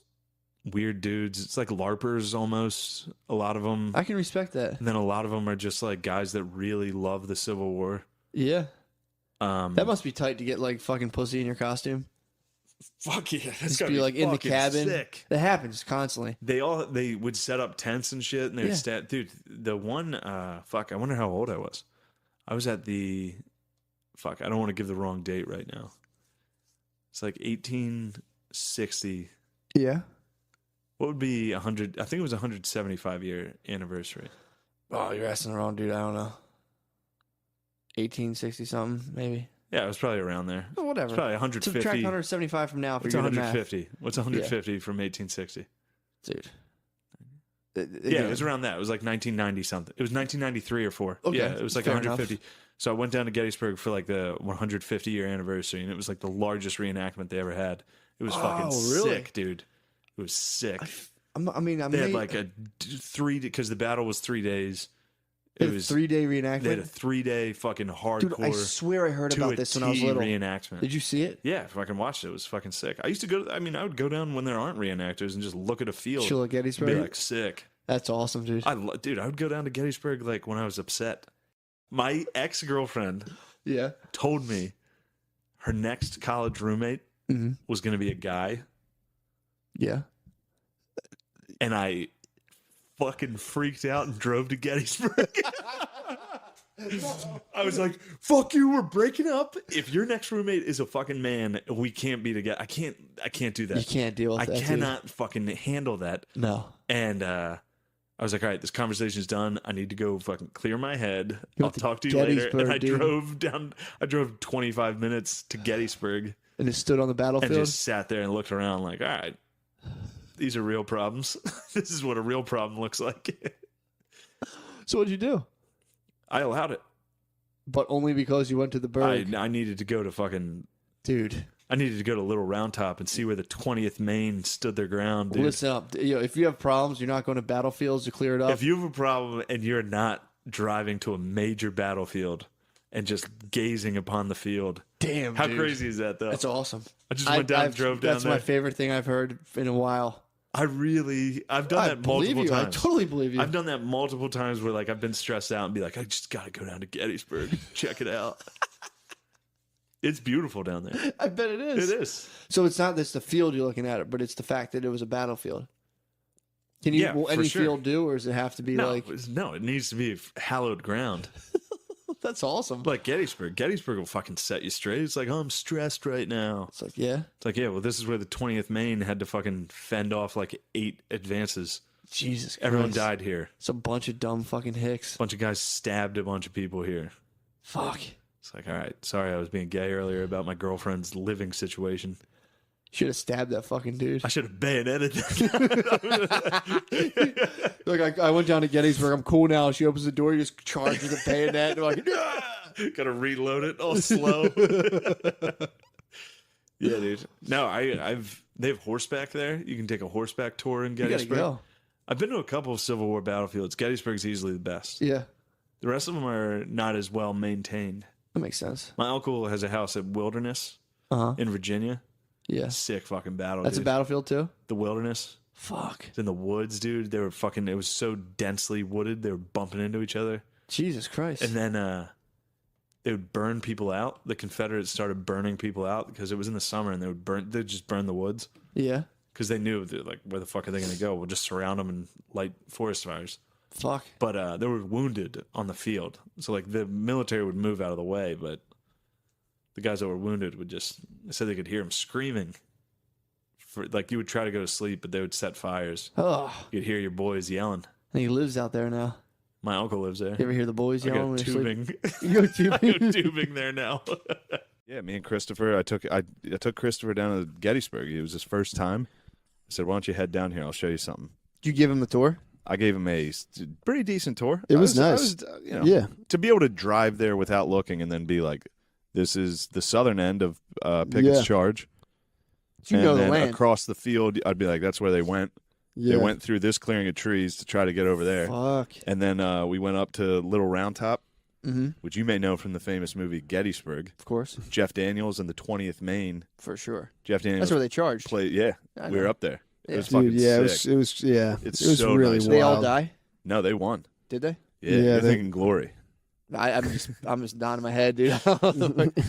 weird dudes. It's like LARPers almost. A lot of them.
I can respect that.
And then a lot of them are just like guys that really love the Civil War.
Yeah.
Um,
That must be tight to get like fucking pussy in your costume.
Fuck yeah, that's
Just
gotta
be like in the
fucking
cabin.
sick.
That happens constantly.
They would set up tents and shit, and they would
Yeah.
stand. Dude, the one fuck, I wonder how old I was. I was at the fuck. I don't want to give the wrong date right now. It's like 1860.
Yeah.
What would be 100? I think it was 175-year anniversary.
Oh, you're asking the wrong dude. I don't know. 1860 something, maybe.
Yeah, it was probably around there.
Oh, whatever.
It's probably 150.
Subtract 175 from now. If
What's
you're good at math.
150? What's 150 from 1860?
Dude.
Yeah, it was around that. It was like 1990 something. It was 1993 or 4.
Okay,
Yeah, it was like
fair
150.
enough.
So I went down to Gettysburg for like the 150-year anniversary, and it was like the largest reenactment they ever had. It was fucking
really?
sick, dude. It was sick.
I
They had like a 3 because the battle was 3 days. It was
3-day reenactment.
They had a 3-day fucking hardcore.
Dude, I swear I heard about this when I was little.
Reenactment.
Did you see it?
Yeah, if I can watch it, it was fucking sick. I used to go. I would go down when there aren't reenactors and just look at a field.
Chill at Gettysburg?
Be like sick.
That's awesome, dude.
Dude, I would go down to Gettysburg like when I was upset. My ex-girlfriend,
Yeah.
told me her next college roommate was going to be a guy,
Yeah.
and I fucking freaked out and drove to Gettysburg. I was like, "Fuck you, we're breaking up. If your next roommate is a fucking man, we can't be together. I can't do that.
You can't deal with that,
I
dude.
cannot fucking handle that."
No.
And I was like, "All right, this conversation's done. I need to go fucking clear my head.
You
I'll
went to
talk to you later."
Gettysburg,
And I
dude.
drove 25 minutes to Gettysburg
And it stood on the battlefield.
and just sat there and looked around like, "All right, these are real problems. This is what a real problem looks like."
So what'd you do?
I allowed it.
But only because you went to the Berg.
I needed to go to fucking
Dude.
I needed to go to Little Round Top and see where the 20th Maine stood their ground, dude.
Listen up. If you have problems, you're not going to battlefields to clear it up.
If you have a problem and you're not driving to a major battlefield and just gazing upon the field,
damn,
how
dude.
crazy is that, though?
That's awesome.
I just went down and drove down
That's
there.
my favorite thing I've heard in a while.
I've done that multiple times.
I totally believe you.
I've done that multiple times where like I've been stressed out and be like, I just got to go down to Gettysburg, check it out. It's beautiful down there.
I bet it is.
It is.
So it's not just the field you're looking at, but it's the fact that it was a battlefield. Can you will
for
any
sure.
field do, or does it have to be like?
No, it needs to be hallowed ground.
That's awesome.
Like Gettysburg. Gettysburg will fucking set you straight. It's like, oh, I'm stressed right now.
It's like, yeah.
It's like, yeah, well, this is where the 20th Maine had to fucking fend off like 8 advances.
Jesus Christ.
Everyone died here.
It's a bunch of dumb fucking hicks.
A bunch of guys stabbed a bunch of people here.
Fuck.
It's like, all right, sorry I was being gay earlier about my girlfriend's living situation.
Should have stabbed that fucking dude.
I should have bayoneted that.
Look, I went down to Gettysburg. I'm cool now. She opens the door. You just charge with a bayonet. And I'm like,
gotta reload it all slow. Yeah, dude. No, they have horseback there. You can take a horseback tour in Gettysburg.
go.
I've been to a couple of Civil War battlefields. Gettysburg's easily the best.
Yeah.
The rest of them are not as well maintained.
That makes sense.
My uncle has a house at Wilderness in Virginia.
Yeah.
Sick fucking battle.
That's
dude.
a battlefield too?
The Wilderness.
Fuck.
It's in the woods, dude. They were fucking, it was so densely wooded. They were bumping into each other.
Jesus Christ.
And then they would burn people out. The Confederates started burning people out because it was in the summer and they'd just burn the woods.
Yeah.
Because they knew, like, where the fuck are they going to go? We'll just surround them and light forest fires.
Fuck.
But they were wounded on the field. So, like, the military would move out of the way, but the guys that were wounded would just, they said they could hear them screaming. Like, you would try to go to sleep, but they would set fires.
Oh.
You'd hear your boys yelling.
And he lives out there now.
My uncle lives there.
You ever hear the boys
I
yelling?
go
when they're
tubing.
sleeping? You go tubing?
I go tubing there now.
Yeah, me and Christopher, I took Christopher down to Gettysburg. It was his first time. I said, why don't you head down here? I'll show you something.
Did you give him the tour?
I gave him a pretty decent tour.
It was nice.
yeah. To be able to drive there without looking and then be like, This is the southern end of Pickett's
Yeah.
Charge.
So you
and
know the
then
land.
across the field, I'd be like, that's where they went.
Yeah.
They went through this clearing of trees to try to get over there.
Fuck.
And then we went up to Little Round Top,
Mhm.
which you may know from the famous movie Gettysburg.
Of course.
Jeff Daniels and the 20th Maine.
For sure.
Jeff Daniels.
That's where they charged.
Played, yeah,
I
we were
know.
up there. It
Yeah.
was
Dude,
fucking
yeah,
sick.
it was yeah.
It's
It was
so
really
nice.
wild. They all die?
No, they won.
Did they?
Yeah,
Yeah,
you're
they-
thinking Glory.
I'm just nodding my head, dude.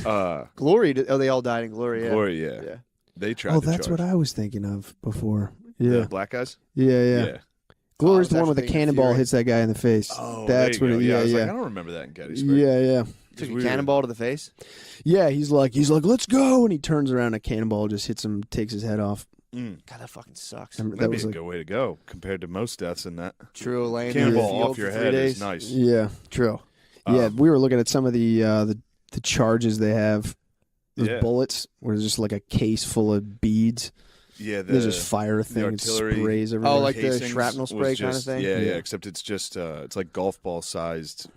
Uh,
Glory. They all died in Glory. Yeah.
Glory, yeah. They tried
Oh,
to
that's
charge.
what I was thinking of before.
The
Yeah.
black guys?
Yeah.
Yeah.
Glory's
I
the
was
one where the
actually thinking
cannonball
Fury.
hits that guy in the face.
Oh,
That's
there you
what.
go.
Yeah,
I was
yeah.
like, I don't remember that in Gettysburg.
Yeah.
Took a
we were-
cannonball to the face.
Yeah, he's like, let's go, and he turns around, a cannonball just hits him, takes his head off.
Mm.
God, that fucking sucks.
Remember,
That'd
that
be
was
a
like,
good way to go compared to most deaths in that.
True, laying in the
Cannonball
field
off your
for 3
head
days.
is nice.
yeah, true. Yeah, we were looking at some of the charges they have. Those
Yeah.
bullets where there's just like a case full of beads.
Yeah,
They just fire a thing and
artillery
sprays everywhere.
Oh, like the
casings
shrapnel
was
spray kind of
just-
thing?
Yeah,
Yeah.
except it's just it's like golf ball sized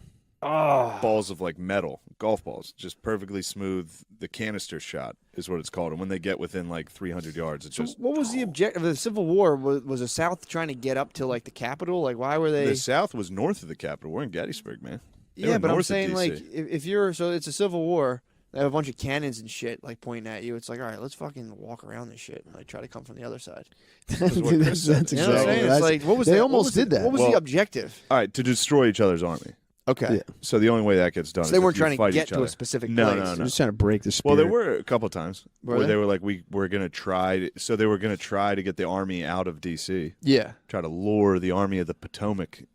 Oh.
balls of like metal, golf balls, just perfectly smooth. The canister shot is what it's called, and when they get within like 300 yards, it's
So
just
what was the objective of the Civil War? Was the South trying to get up to like the Capitol? Like, why were they?
the South was north of the Capitol. We're in Gettysburg, man. They
Yeah,
were
but I'm
north of
saying
DC.
like if you're so it's a Civil War. They have a bunch of cannons and shit like pointing at you. It's like, all right, let's fucking walk around this shit and like try to come from the other side.
That's what Chris said.
You know what I'm saying? It's like, what was
they
the,
almost
what was
did
the,
that.
What was
Well,
the objective?
All right, to destroy each other's army.
Okay.
Yeah.
So the only way that gets done
So
is
they
if
weren't
you
trying to
fight
get
each
to a
other.
specific
No,
place.
no,
They're
no.
just trying to break the
Well,
spirit.
there were a couple times
Were
where
they?
they were like, we were going to try. So they were going to try to get the army out of D.C.
Yeah.
Try to lure the army of the Potomac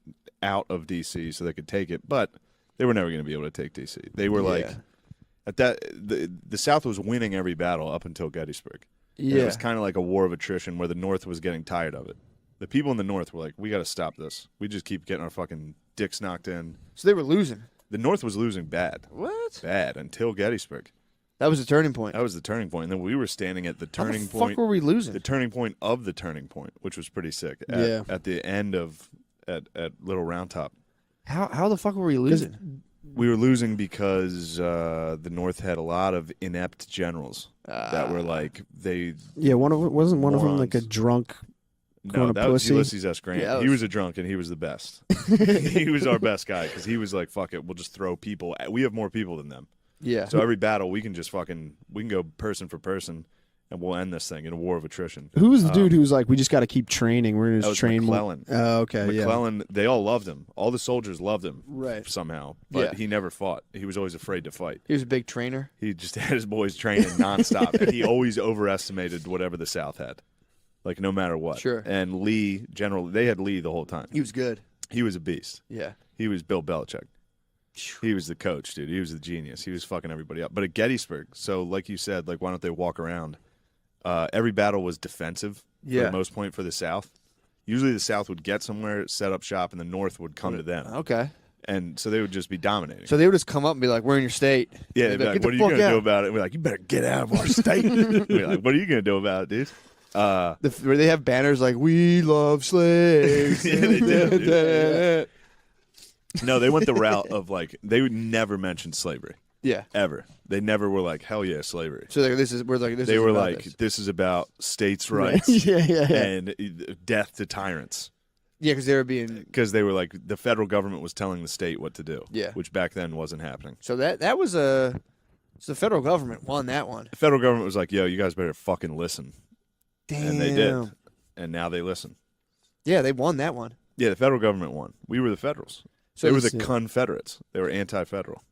out of D.C. so they could take it, but they were never going to be able to take D.C. They were like, at that the South was winning every battle up until Gettysburg. And
Yeah.
it was kind of like a war of attrition where the North was getting tired of it. The people in the North were like, we got to stop this. We just keep getting our fucking dicks knocked in.
So they were losing.
The North was losing bad.
What?
Bad until Gettysburg.
That was the turning point.
That was the turning point. And then we were standing at the
How the
turning
fuck
point.
were we losing?
The turning point of the turning point, which was pretty sick.
Yeah.
At the end of at Little Round Top.
How the fuck were we losing?
We were losing because the North had a lot of inept generals that were like they.
Yeah, wasn't one of them like a
morons.
drunk
No,
kind of
that was
pussy?
Ulysses S. Grant.
Yeah, that
he
was-
was a drunk and he was the best. He was our best guy because he was like, "Fuck it, we'll just throw people. We have more people than them.
Yeah.
So every battle we can just we can go person for person, and we'll end this thing in a war of attrition."
Who was the dude who was like, we just got to keep training? We're gonna
That
just
was
train more.
McClellan.
Oh, okay, yeah.
McClellan, they all loved him. All the soldiers loved him,
Right.
Somehow, but
Yeah.
he never fought. He was always afraid to fight.
He was a big trainer.
He just had his boys training nonstop, and he always overestimated whatever the South had, like no matter what.
Sure.
And Lee, they had Lee the whole time.
He was good.
He was a beast.
Yeah.
He was Bill Belichick. He was the coach, dude. He was the genius. He was fucking everybody up. But at Gettysburg, so like you said, like why don't they walk around? Every battle was defensive for
Yeah.
the most point for the South. Usually the South would get somewhere, set up shop, and the North would come to them.
Okay.
And so they would just be dominating.
So they would just come up and be like, "We're in your state."
Yeah,
They'd
they'd be like,
"Get
what
the
are you
fuck
going to do
out."
about it? And we're like, you better get out of our state. We're like, what are you going to do about it, dude?
Where they have banners like "We love slaves."
Yeah, they do, dude. No, they went the route of like, they would never mention slavery.
Yeah.
Ever. They never were like, hell yeah, slavery.
So we're like, this.
They
is
were
about
like, this is about states' rights
Yeah.
and death to tyrants.
Yeah, because they were being.
Because they were like, the federal government was telling the state what to do.
Yeah.
Which back then wasn't happening.
So that was a. So the federal government won that one.
The federal government was like, yo, you guys better fucking listen.
Damn.
And they did. And now they listen.
Yeah, they won that one.
Yeah, the federal government won. We were the Federals.
So
they were
it's-
the Confederates. They were anti-federal.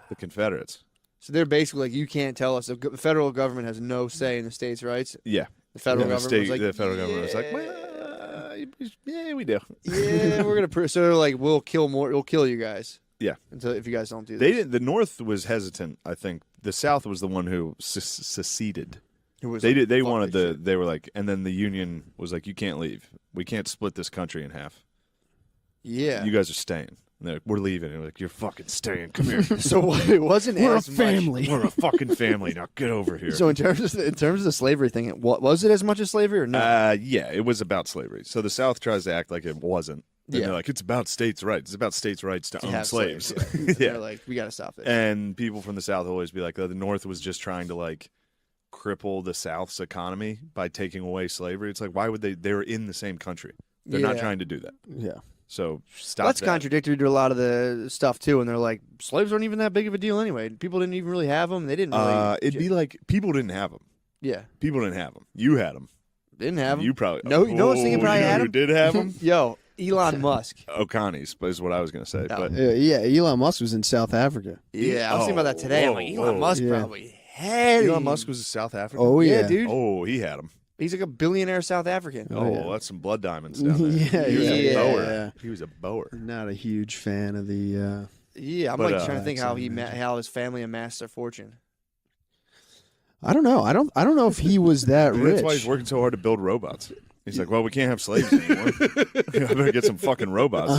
The Confederates.
So they're basically like, you can't tell us. The federal government has no say in the states' rights.
Yeah.
The federal
Yeah,
government was like,
the federal government was like, well, yeah, we do.
yeah, we're gonna. So they're like, we'll kill you guys.
Yeah.
Until if you guys don't do
They
this.
didn't. The North was hesitant. I think the South was the one who seceded.
Who was
They
like,
did. They
"Fuck
wanted
this
the.
shit."
They were like, and then the Union was like, you can't leave. We can't split this country in half.
Yeah.
You guys are staying. And they're like, we're leaving. And we're like, you're fucking staying. Come here.
So it wasn't
We're a
as much-
family.
We're a fucking family. Now get over here.
So in terms of the slavery thing, was it as much as slavery or no?
Yeah, it was about slavery. So the South tries to act like it wasn't,
And they're like, it's about states' rights. It's about states' rights to own
have
slaves.
yeah. They're like, we got to stop this.
And people from the South always be like, the North was just trying to like cripple the South's economy by taking away slavery. It's like, why would they? They're in the same country. They're not trying to do that.
Yeah.
So stop.
That's
that.
contradictory to a lot of the stuff too. And they're like, slaves aren't even that big of a deal anyway. People didn't even really have them. They didn't really.
It'd be like people didn't have them.
Yeah.
People didn't have them. You had them.
Didn't have them.
You probably.
No, you know what's thinking probably had
who
them?
did have them?
Yo, Elon Musk.
O'Connie's is what I was going to say. But
Yeah, Elon Musk was in South Africa.
Yeah, I was thinking about that today. I'm like, Elon Musk probably had
Elon
him.
Musk was in South Africa.
Oh, yeah.
dude.
Oh, he had them.
He's like a billionaire South African.
Oh, that's some blood diamonds down there.
Yeah,
He was a
yeah.
bower. He was a bower.
Not a huge fan of the.
Yeah, I'm
But,
like trying to think how
that's
how his family amassed their fortune.
I don't know. I don't know if he was that
Maybe
rich.
that's why he's working so hard to build robots. He's like, well, we can't have slaves anymore. I better get some fucking robots.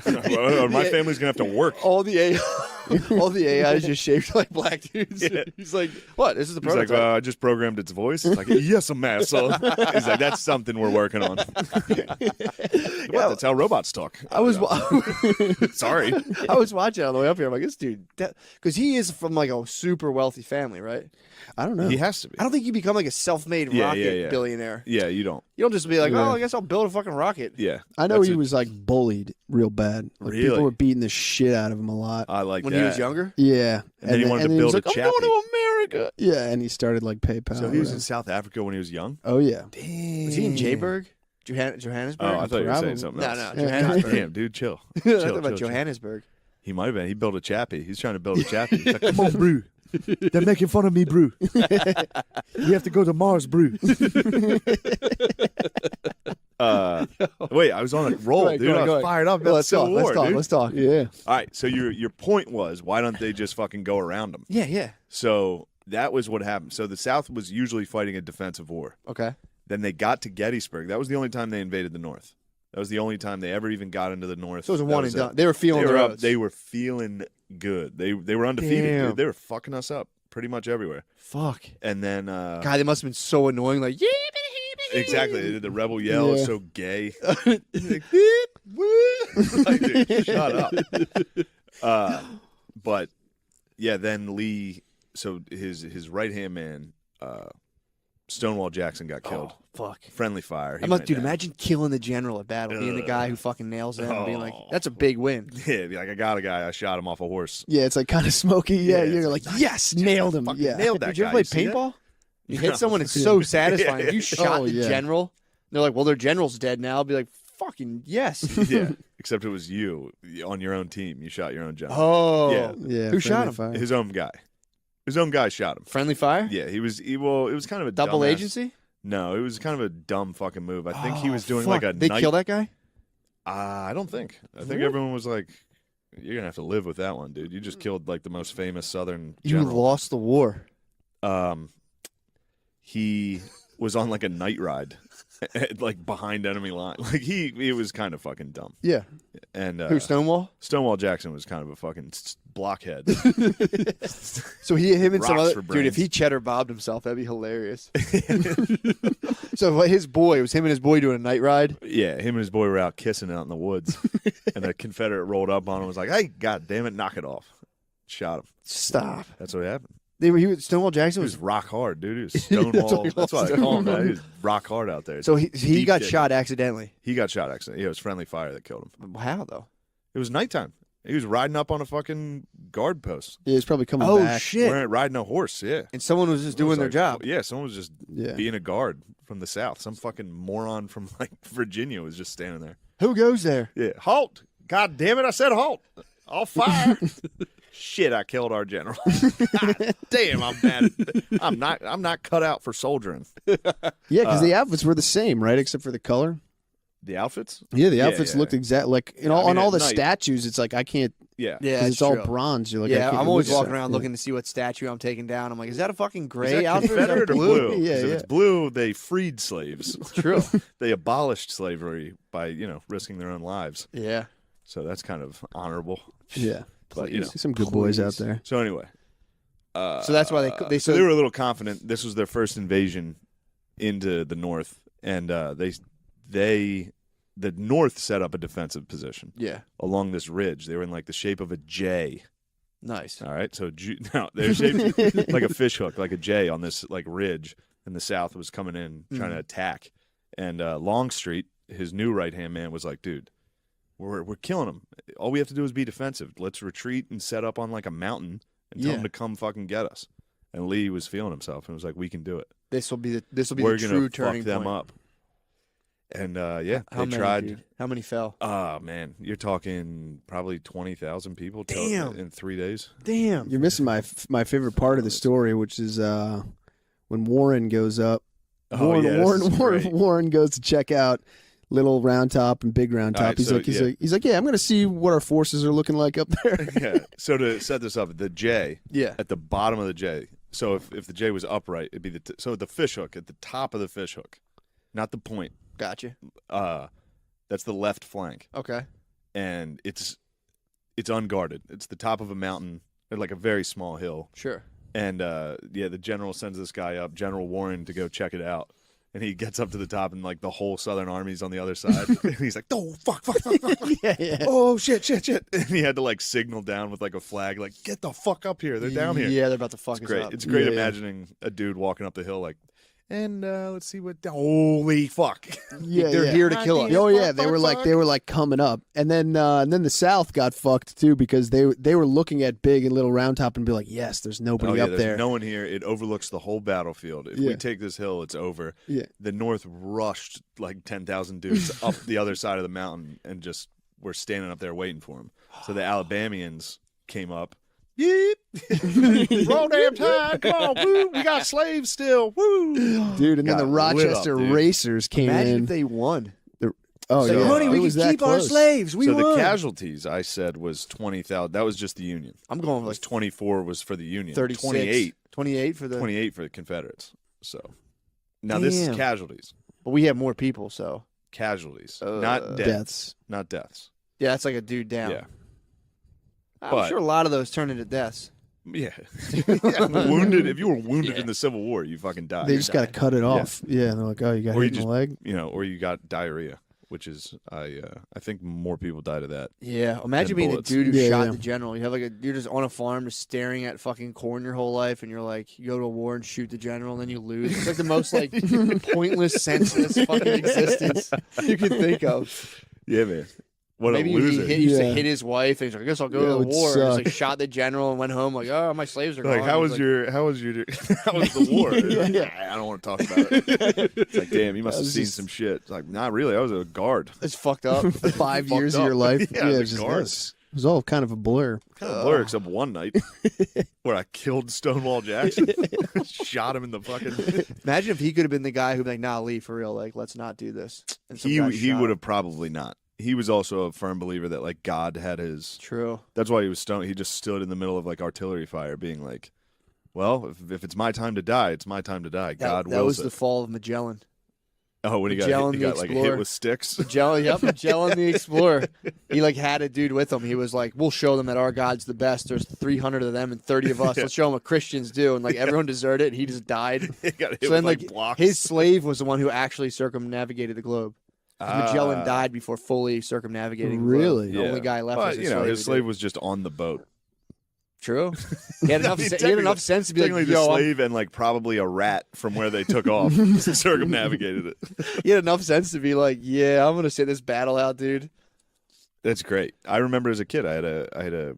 Or my family's gonna have to work.
All the AI is just shaped like black dudes.
Yeah.
He's like, what? This is the
He's like,
prototype.
I just programmed its voice. It's like, yes, massa. He's like, that's something we're working on. What? That's how robots talk.
I was
Sorry.
I was watching on the way up here. I'm like, this dude, because he is from like a super wealthy family, right?
I don't know.
He has to be.
I don't think you become like a self-made rocket billionaire.
Yeah, you don't.
You don't just be like,
Yeah.
oh, I guess I'll build a fucking rocket.
Yeah.
I know he was like bullied real bad. Like,
Really?
People were beating the shit out of him a lot.
I like
When
that.
he was younger?
Yeah.
And then he wanted to
was
build
like,
a
I'm
chappy.
going to America. Yeah, and he started like PayPal.
So he was
or
in South Africa when he was young?
Oh, yeah.
Damn.
Was he in Jayburg? Johannesburg?
Oh, I thought you were saying
Probably.
something
No,
else.
no, Johannesburg.
Damn, dude, chill.
I
Chill,
thought about
chill.
Johannesburg.
He might have been. He built a chappy. He's trying to build a chappy. He's like, come on, brew. They're making fun of me, brew. We have to go to Mars, brew. Wait, I was on a roll,
Go ahead,
dude.
go
I
ahead,
was
go ahead.
fired up about
Let's
Civil
talk,
War,
let's talk,
dude.
let's talk.
Yeah.
All right, so your point was, why don't they just fucking go around them?
Yeah, yeah.
So that was what happened. So the South was usually fighting a defensive war.
Okay.
Then they got to Gettysburg. That was the only time they invaded the North. That was the only time they ever even got into the North.
So it was a
That
one and
it.
done. They were feeling
They
the
were up.
roads.
They were feeling good. They were undefeated.
Damn.
Dude. They were fucking us up pretty much everywhere.
Fuck.
And then
God, they must have been so annoying. Like, yeah.
exactly, they did the rebel yell. It's
Yeah.
so gay. Like, beep, woo. Like, dude, shut up. But yeah, then Lee. So his right hand man, Stonewall Jackson, got killed.
Oh, fuck.
Friendly fire. He
I'm like,
went
dude,
down.
imagine killing the general at battle, being the guy who fucking nails them, and being like, that's a big win.
Yeah, be like, I got a guy. I shot him off a horse.
Yeah, it's like kind of smoky. Yeah,
Yeah,
you're like, yes, nailed him. Yeah.
Nailed that
Did you
guy.
ever play
You see that?
paintball? You hit
No.
someone, it's so satisfying. If you shot
Oh,
the
yeah.
general, they're like, well, their general's dead now. I'll be like, fucking yes.
Yeah, except it was you on your own team. You shot your own general.
Oh.
Yeah.
Yeah.
Who shot
friendly
him?
fire.
His own guy. His own guy shot him.
Friendly fire?
Yeah, he was. Well, it was kind of a
Double
dumbass-
agency?
No, it was kind of a dumb fucking move. I think he was doing
fuck.
like a.
They
night-
kill that guy?
I don't think. I think
Really?
everyone was like, "You're gonna have to live with that one, dude. You just killed like the most famous Southern
You
general."
lost the war.
He was on like a night ride, like behind enemy line. Like he was kind of fucking dumb.
Yeah.
And
Who, Stonewall?
Stonewall Jackson was kind of a fucking blockhead.
So him and some
Rocks
other
for
dude. If
brains.
he cheddar bobbed himself, that'd be hilarious. So his boy, it was him and his boy doing a night ride.
Yeah, him and his boy were out kissing out in the woods, and a Confederate rolled up on him and was like, "Hey, God damn it, knock it off!" Shot him.
Stop.
That's what happened.
Stonewall Jackson
He
was.
was rock hard, dude. He was Stonewall. That's why I call him that. He was rock hard out there.
So he
Deep
got
digging.
shot accidentally.
He got shot accidentally. Yeah, it was friendly fire that killed him.
How though?
It was nighttime. He was riding up on a fucking guard post.
Yeah, he's probably coming
Oh
back.
shit!
Riding a horse, yeah.
And someone was just
It was
doing their
like-
job.
Yeah, someone was just
Yeah.
being a guard from the South. Some fucking moron from like Virginia was just standing there.
Who goes there?
Yeah, halt! God damn it! I said halt! I'll fire! Shit! I killed our general. God damn! I'm mad. I'm not cut out for soldiering.
Yeah, because the outfits were the same, right? Except for the color.
The outfits?
Yeah, the outfits looked exact like
I mean,
on all
at
the
night-
statues. It's like I can't.
Yeah,
Yeah,
'cause
it's
it's all
true.
bronze. You're like, I
Yeah,
can't-
I'm
it
always
looks
walking
so-
around
yeah.
looking to see what statue I'm taking down. I'm like, is that a fucking
Is
gray
that
outfit? Or is that
Confederate or
blue?
blue?
Yeah,
'Cause if
yeah.
it's blue, they freed slaves.
True.
They abolished slavery by risking their own lives.
Yeah.
So that's kind of honorable.
Yeah,
But
some good boys out there.
So anyway,
So that's why they
so they were a little confident. This was their first invasion into the North, and they
the North set up a defensive position.
Yeah.
Along this ridge, they were in like the shape of a J.
Nice.
All right, so now they're shaped like a fish hook, like a J on this like ridge, and the South was coming in trying to attack. And Longstreet, his new right hand man, was like, "Dude, we're killing them. All we have to do is be defensive. Let's retreat and set up on like a mountain and tell them to come fucking get us." And Lee was feeling himself and was like, "We can do it.
This will be the
We're
true
gonna
turning
fuck them
point."
up." And
How
they
many,
tried.
dude? How many fell?
Oh man, you're talking probably 20,000 people in 3 days.
Damn.
You're missing my favorite part of the story, which is when Warren goes up. Warren goes to check out Little Round Top and Big Round Top.
Right,
he's like, yeah, I'm going to see what our forces are looking like up there.
Yeah. So to set this up, the J.
Yeah.
At the bottom of the J. So if the J was upright, it'd be so the fish hook at the top of the fish hook, not the point.
Gotcha.
That's the left flank.
Okay.
And it's unguarded. It's the top of a mountain, or like a very small hill.
Sure.
And the general sends this guy up, General Warren, to go check it out. And he gets up to the top, and like the whole Southern Army's on the other side. And he's like, "Oh fuck!"
Yeah.
Oh shit! And he had to like signal down with like a flag, like, "Get the fuck up here! They're down here."
Yeah, they're about to fuck
It's
us
great.
up.
It's great
Yeah.
imagining a dude walking up the hill like, and let's see what. Holy fuck!
Yeah,
They're here to kill us.
Oh yeah, they were like coming up, and then the South got fucked too because they were looking at Big and Little Round Top and be like, yes, there's nobody up
there's
there.
no one here. It overlooks the whole battlefield. If we take this hill, it's over.
Yeah.
The North rushed like 10,000 dudes up the other side of the mountain and just were standing up there waiting for them. So the Alabamians came up. Yeep. Roll damn time. Come on. Woo. We got slaves still. Woo.
Dude, and then the
Got lit
Rochester
up, dude.
Racers came
Imagine
in.
if they won.
Oh
So,
yeah,
honey, we
it was
can
that
keep our
close.
slaves. We
So
won.
the casualties I said was 20,000. That was just the Union.
I'm going
It was
like
24 was for the Union.
36.
28.
28 for the.
28 for the Confederates. So now this is
Damn.
casualties.
But we have more people, so.
Casualties. Not
Deaths.
Not deaths.
Yeah, that's like a dude down.
Yeah.
I'm
But-
sure a lot of those turn into deaths.
Yeah. Wounded. If you were wounded in the Civil War, you fucking died.
They just got to cut it off. Yeah, and they're like, oh, you got
Or
hit
you
in the leg.
or you got diarrhea, which is I think more people died of that.
Yeah, imagine
than
being
bullets.
a dude who
Yeah,
shot
yeah.
the general. You have like you're just on a farm just staring at fucking corn your whole life, and you're like, you go to a war and shoot the general, and then you lose. It's like the most like pointless, senseless fucking existence you could think of.
Yeah, man. What
Maybe
a loser.
he used to
Yeah.
hit his wife, and he's like, I guess I'll go
Yeah,
to
it
the
would
war. And just,
suck.
like shot the general and went home like, oh, my slaves are
Like,
gone.
how
He's
was
like,
how was the war? I don't want to talk about it. It's like, damn, you must have seen some shit. It's like, not really. I was a guard.
It's fucked up.
5
Fucked
years of
up.
your life.
Yeah, I was
it
a
was just
guard.
this. It was all kind of a blur.
Kind of blur, except one night where I killed Stonewall Jackson, shot him in the fucking.
Imagine if he could have been the guy who'd be like, nah, Lee, for real, like, let's not do this. And some
He
guy
he
shot
would
him.
have probably not. He was also a firm believer that like God had his.
True.
That's why he was stoned. He just stood in the middle of like artillery fire, being like, "Well, if it's my time to die, it's my time to die. God
that
wills
was
it."
the fall of Magellan.
Oh, when he
Magellan
got
the
like
Explorer.
hit with sticks.
Magellan the Explorer. He like had a dude with him. He was like, we'll show them that our God's the best. There's 300 of them and 30 of us. Let's show them what Christians do. And like everyone deserted and he just died.
He got hit
So
with
then
like
like
blocks.
his slave was the one who actually circumnavigated the globe. 'Cause Magellan
Ah.
died before fully circumnavigating the
Really?
globe. The only guy left was
But
his
you know,
slave.
his
who
slave
did.
was just on the boat.
True. He had enough,
I mean,
he had enough sense to be like,
technically
yo,
the
I'm-
slave and like probably a rat from where they took off circumnavigated it.
he had enough sense to be like, yeah, I'm going to sit this battle out, dude.
That's great. I remember as a kid, I had a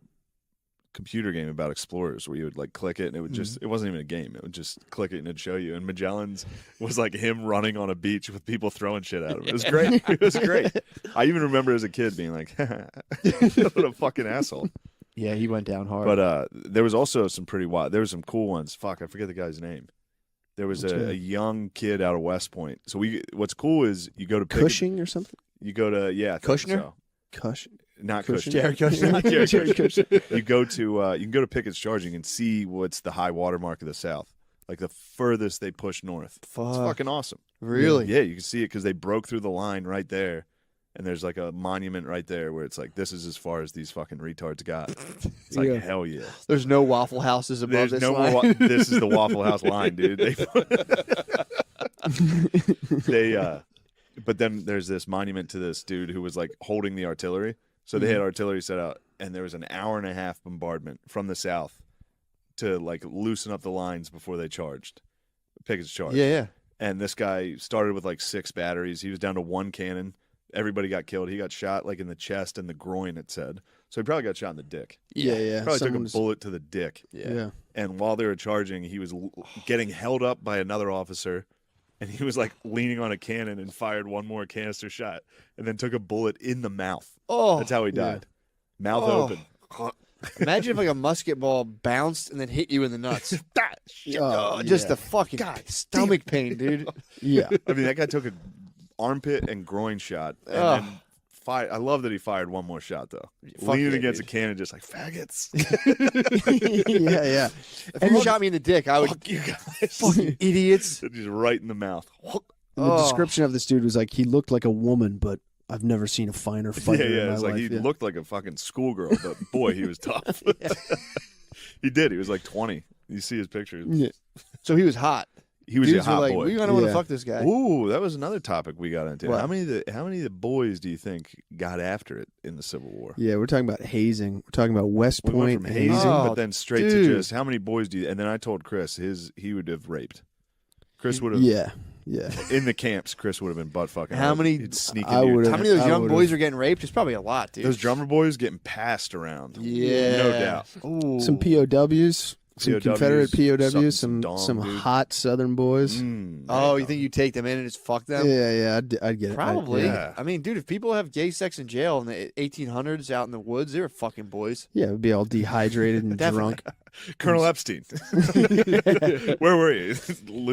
computer game about explorers where you would like click it and it would just it wasn't even a game. It would just click it and it'd show you. And Magellan's was like him running on a beach with people throwing shit at him. It was great. It was great. I even remember as a kid being like, what a fucking asshole.
Yeah, he went down hard.
But there was also some pretty wild. There were some cool ones. Fuck, I forget the guy's name. There was a young kid out of West Point. So what's cool is you go to
Cushing or something.
You go to I think
Kushner?
so.
Cushing.
Not
Cushing?
Cushing.
Jared Kushner.
Not Jared
Jared
Kushner. You go to Pickett's Charge. You can see what's the high water mark of the South, like the furthest they push north. It's fucking awesome.
Really?
Yeah, you can see it because they broke through the line right there, and there's like a monument right there where it's like this is as far as these fucking retards got. It's like hell yeah.
There's no Waffle Houses above
There's
this
no
line.
more. This is the Waffle House line, dude. But then there's this monument to this dude who was like holding the artillery. So they had artillery set out, and there was an 1.5-hour bombardment from the south to like loosen up the lines before they charged. Pickett's charge.
Yeah.
And this guy started with like 6 batteries. He was down to 1 cannon. Everybody got killed. He got shot like in the chest and the groin, it said. So he probably got shot in the dick.
Yeah.
Probably took a bullet to the dick.
Yeah.
And while they were charging, he was getting held up by another officer, and he was like leaning on a cannon and fired one more canister shot, and then took a bullet in the mouth.
Oh,
that's how he died. Mouth open.
Imagine if like a musket ball bounced and then hit you in the nuts. Just the fucking stomach pain, dude.
Yeah.
I mean, that guy took an armpit and groin shot, and then fired. I love that he fired one more shot though. Leaning against a cannon, just like faggots.
Yeah. If you shot me in the dick, I would.
Fuck you guys.
Fucking idiots.
Just right in the mouth.
And the description of this dude was like, he looked like a woman, but I've never seen a finer fighter.
Yeah.
In my
It's like
life.
he looked like a fucking schoolgirl, but boy, he was tough. He did. He was like 20. You see his pictures.
Yeah.
So he was hot.
He was
Dudes
a hot
were like,
boy.
we kind of want to fuck this guy.
Ooh, that was another topic we got into.
What?
How many of the boys do you think got after it in the Civil War?
Yeah, we're talking about hazing. We're talking about West
We went
Point
from hazing,
hazing.
but then straight to just how many boys do you? And then I told Chris he would have raped. Chris would have.
Yeah.
In the camps, Chris would have been butt fucking.
How many?
He'd sneak
I
in your
would've-
How many of those
I
young
would've-
boys are getting raped? It's probably a lot, dude.
Those drummer boys getting passed around.
Yeah.
No doubt.
Ooh.
Some POWs. Some
POWs,
Confederate POWs,
sucking
some
dong, dude.
hot Southern boys.
Oh, you think you take them in and just fuck them?
Yeah, I'd get it.
Probably.
Yeah.
I mean, dude, if people have gay sex in jail in the 1800s out in the woods, they were fucking boys.
Yeah, it'd be all dehydrated and
Definitely.
drunk.
Colonel Epstein. Where were you?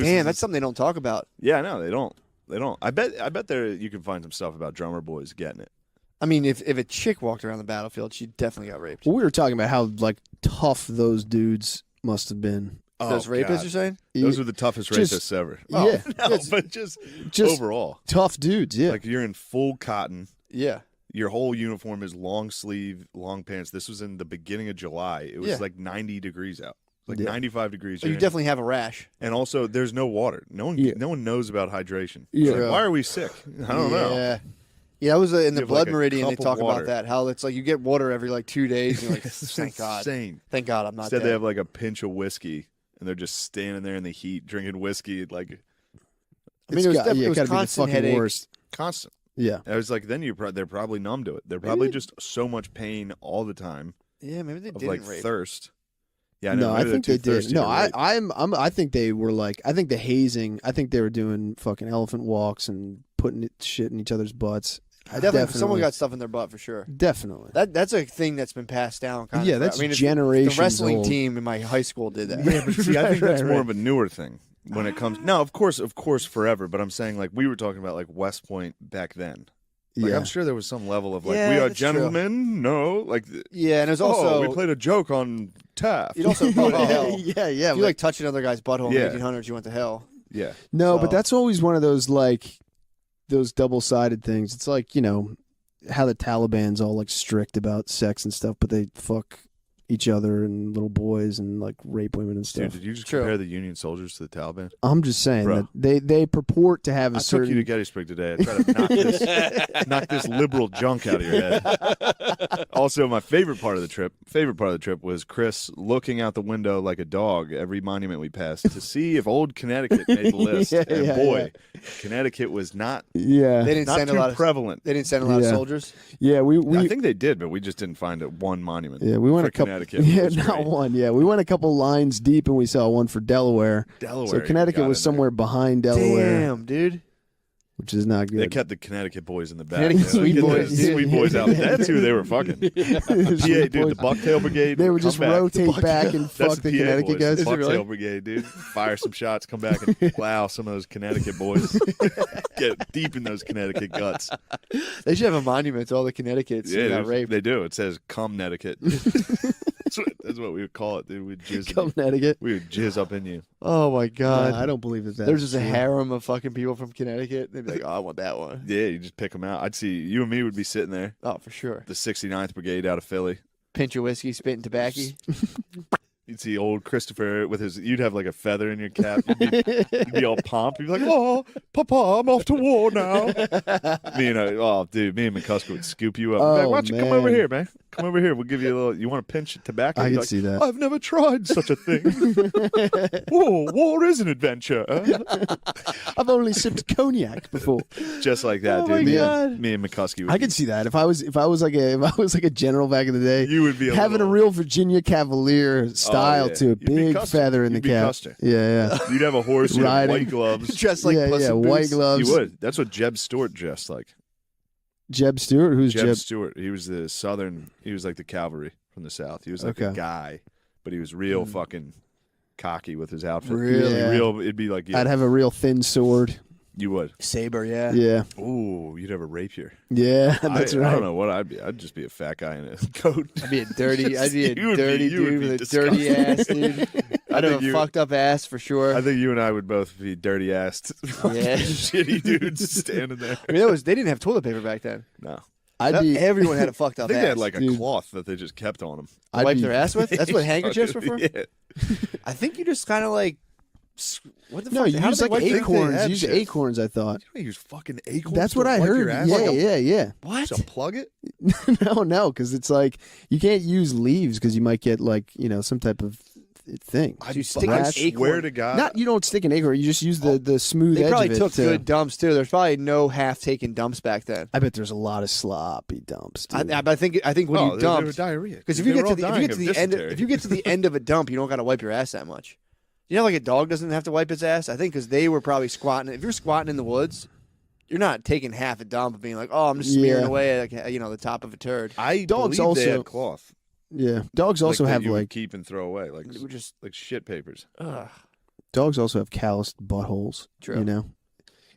Damn, that's something they don't talk about.
Yeah, no, they don't. They don't. I bet there you can find some stuff about drummer boys getting it.
I mean, if a chick walked around the battlefield, she definitely got raped.
Well, we were talking about how like tough those dudes must have been.
Those rapists,
God.
you're saying?
Those were the toughest
Just-
rapists ever.
Yeah.
No, but just overall.
Tough dudes, yeah.
Like you're in full cotton.
Yeah.
Your whole uniform is long sleeve, long pants. This was in the beginning of July. It was
Yeah.
like 90 degrees out. Like
Yeah.
95 degrees.
So you
You're in-
definitely have a rash.
And also, there's no water. No one knows about hydration.
Yeah.
It's like, why are we sick? I don't know.
Yeah. Yeah, that was in the
You have,
Blood
like, a
Meridian. They
cup of
talk
water.
about that. How it's like you get water every like 2 days. And you're like,
It's
thank God.
insane.
Thank God I'm not
Instead,
dead.
they have like a pinch of whiskey, and they're just standing there in the heat drinking whiskey. Like,
I mean, it was,
got- yeah,
it was
gotta be the
constant
fucking
headache.
worst.
constant.
Yeah.
I was like, then they're probably numb to it. They're probably just so much pain all the time.
Yeah, maybe they
of
didn't
like
rape.
thirst. Yeah, I know.
No, I
maybe they're
think
too
they did.
thirsty
No,
to rape.
I think they were like, I think the hazing, I think they were doing fucking elephant walks and putting shit in each other's butts.
Definitely, someone got stuff in their butt for sure.
Definitely.
That's a thing that's been passed down. Kind
Yeah,
of.
that's
I mean,
generations
The wrestling
old.
team in my high school did that.
Yeah, but see, I think that's
Right.
more of a newer thing when it comes. No, of course, forever. But I'm saying like we were talking about like West Point back then. Like
Yeah.
I'm sure there was some level of like
Yeah,
we are
that's true.
gentlemen. No, like
Yeah, and there's also
we played a joke on Taft.
You'd also go to hell.
Yeah.
If you like touch another guy's butthole
Yeah.
in the 1800s, you went to hell.
Yeah.
No,
So-
but that's always one of those like those double-sided things. It's like, you know, how the Taliban's all like strict about sex and stuff, but they fuck each other and little boys and like rape women and stuff.
Dude, did you just compare the Union soldiers to the Taliban?
I'm just saying
Bro.
that they purport to have a
I
certain
took you to Gettysburg today. I tried to knock this liberal junk out of your head. Also, my favorite part of the trip was Chris looking out the window like a dog every monument we passed to see if old Connecticut made the list.
Yeah,
and
yeah,
boy, Connecticut was not.
Yeah.
They didn't
not
send
too
a lot of
prevalent.
They didn't send a lot of
Yeah.
soldiers.
Yeah, we
I think they did, but we just didn't find one monument.
yeah, we went
for
a couple
Connecticut.
Yeah,
It was
not
great.
one. Yeah, we went a couple lines deep and we saw one for Delaware.
Delaware,
So
you
Connecticut
got
was
in there.
somewhere behind Delaware,
Damn, dude.
which is not
They
good.
kept the Connecticut boys in the back.
Connecticut sweet
Get
boys.
the sweet boys out. That's who they were fucking.
Sweet
PA, dude,
boys.
the Bucktail Brigade.
They would
come
just
back.
rotate back and
That's
fuck the
PA
Connecticut
boys,
guys.
the
Is it
Bucktail
really?
Brigade, dude. Fire some shots, come back and plow some of those Connecticut boys. Get deep in those Connecticut guts.
They should have a monument to all the Connecticut's who got raped.
they do. It says "Come Connecticut." That's what we would call it, dude. We'd jizz.
Come Connecticut.
We would jizz up in you.
Oh my God.
I don't believe that.
There's just a
true.
harem of fucking people from Connecticut. They'd be like, oh, I want that one.
Yeah, you just pick them out. I'd see you and me would be sitting there.
Oh, for sure.
The 69th Brigade out of Philly.
Pinch of whiskey, spitting tobacco.
You'd see old Christopher with his. You'd have like a feather in your cap. You'd be all pomp. You'd be like, "Oh, Papa, I'm off to war now." Oh, dude, me and McCusker would scoop you up. Like, why don't you come over here, man? Come over here. We'll give you a little. You want a pinch of tobacco?
I
You'd
can
like,
see that.
I've never tried such a thing. Whoa, war is an adventure.
I've only sipped cognac before.
Just like that, dude. Me and McCusker.
I could see that. If I was like a general back in the day,
you would be
having a real Virginia Cavalier style to a
You'd be
big
Custer.
feather in
You'd
the
be
cap.
Custer.
Yeah.
You'd have a horse with
Riding.
white gloves.
Dressed like Puss in
white
Boots.
gloves.
You would. That's what Jeb Stuart dressed like.
Jeb Stuart? Who's
Jeb
Jeb?
Stuart. He was the Southern. He was like the cavalry from the South. He was like a
Okay.
guy, but he was real fucking cocky with his outfit.
Really?
Yeah. Real. It'd be like
I'd have a real thin sword.
You would.
Saber, yeah.
Yeah.
Ooh, you'd have a rapier.
Yeah, that's right.
I don't know what I'd be. I'd just be a fat guy in a coat.
I'd be a dirty
You would be
dude with a dirty ass, dude. I'd have a fucked up ass for sure.
I think you and I would both be dirty assed.
Yeah.
Shitty dudes standing there.
I mean, they didn't have toilet paper back then.
No.
Everyone had a fucked
I
up
think
ass.
they had like a cloth that they just kept on them.
To wipe their ass with? That's what handkerchiefs were for?
Yeah.
I think you just kind of like. What the
No,
fuck?
you
How
use
do they
like
wipe their-
acorns. Use acorns, I thought.
You use fucking acorns.
That's
to
what I
wipe
heard.
your ass?
Yeah.
What?
To plug it?
No, because it's like you can't use leaves because you might get like some type of thing.
You stick an acorn.
Swear to God.
Not you don't stick an acorn. You just use the smooth
They
edge
probably
of it.
took
to-
good dumps too. There's probably no half-taken dumps back then.
I bet there's a lot of sloppy dumps. Dude.
I think when you
they
dump
were diarrhea.
because if
They
you
were
get
all
to
dying
the
of
end
dysentery.
if you get to the end of a dump, you don't got to wipe your ass that much. You know, like a dog doesn't have to wipe its ass. I think because they were probably squatting. If you're squatting in the woods, you're not taking half a dump and being like, "Oh, I'm just smearing
Yeah.
away like the top of a turd."
Dogs
believe they
also
had cloth.
Yeah, dogs also
that
have
you would
like
keep and throw away, like
just
like shit papers.
Ugh.
dogs also have calloused buttholes.
True.
You know,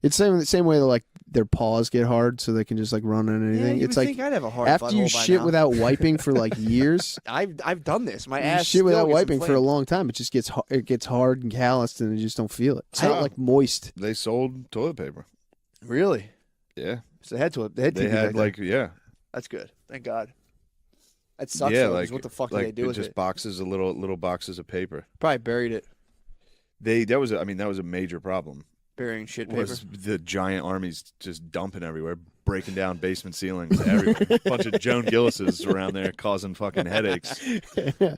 it's the same way that like their paws get hard so they can just like run on anything.
you
it's
would
like
think I'd have a hard
after you
butthole by
shit
now.
without wiping for like years.
I've done this. My
You
ass
shit without
still gets
wiping for a
inflamed.
long time. It just gets hard and calloused, and you just don't feel it. It's not
Ah.
like moist.
They sold toilet paper.
Really?
Yeah.
So they had to. They had
They
TV
had
back
like
then.
yeah.
That's good. Thank God. That sucks.
Yeah,
though, 'cause
like
what the fuck
like
did they do with
just
it?
boxes of little boxes of paper.
Probably buried it.
That was a major problem.
Burying shit paper.
Was the giant armies just dumping everywhere, breaking down basement ceilings everywhere. Bunch of Joan Gillises around there causing fucking headaches.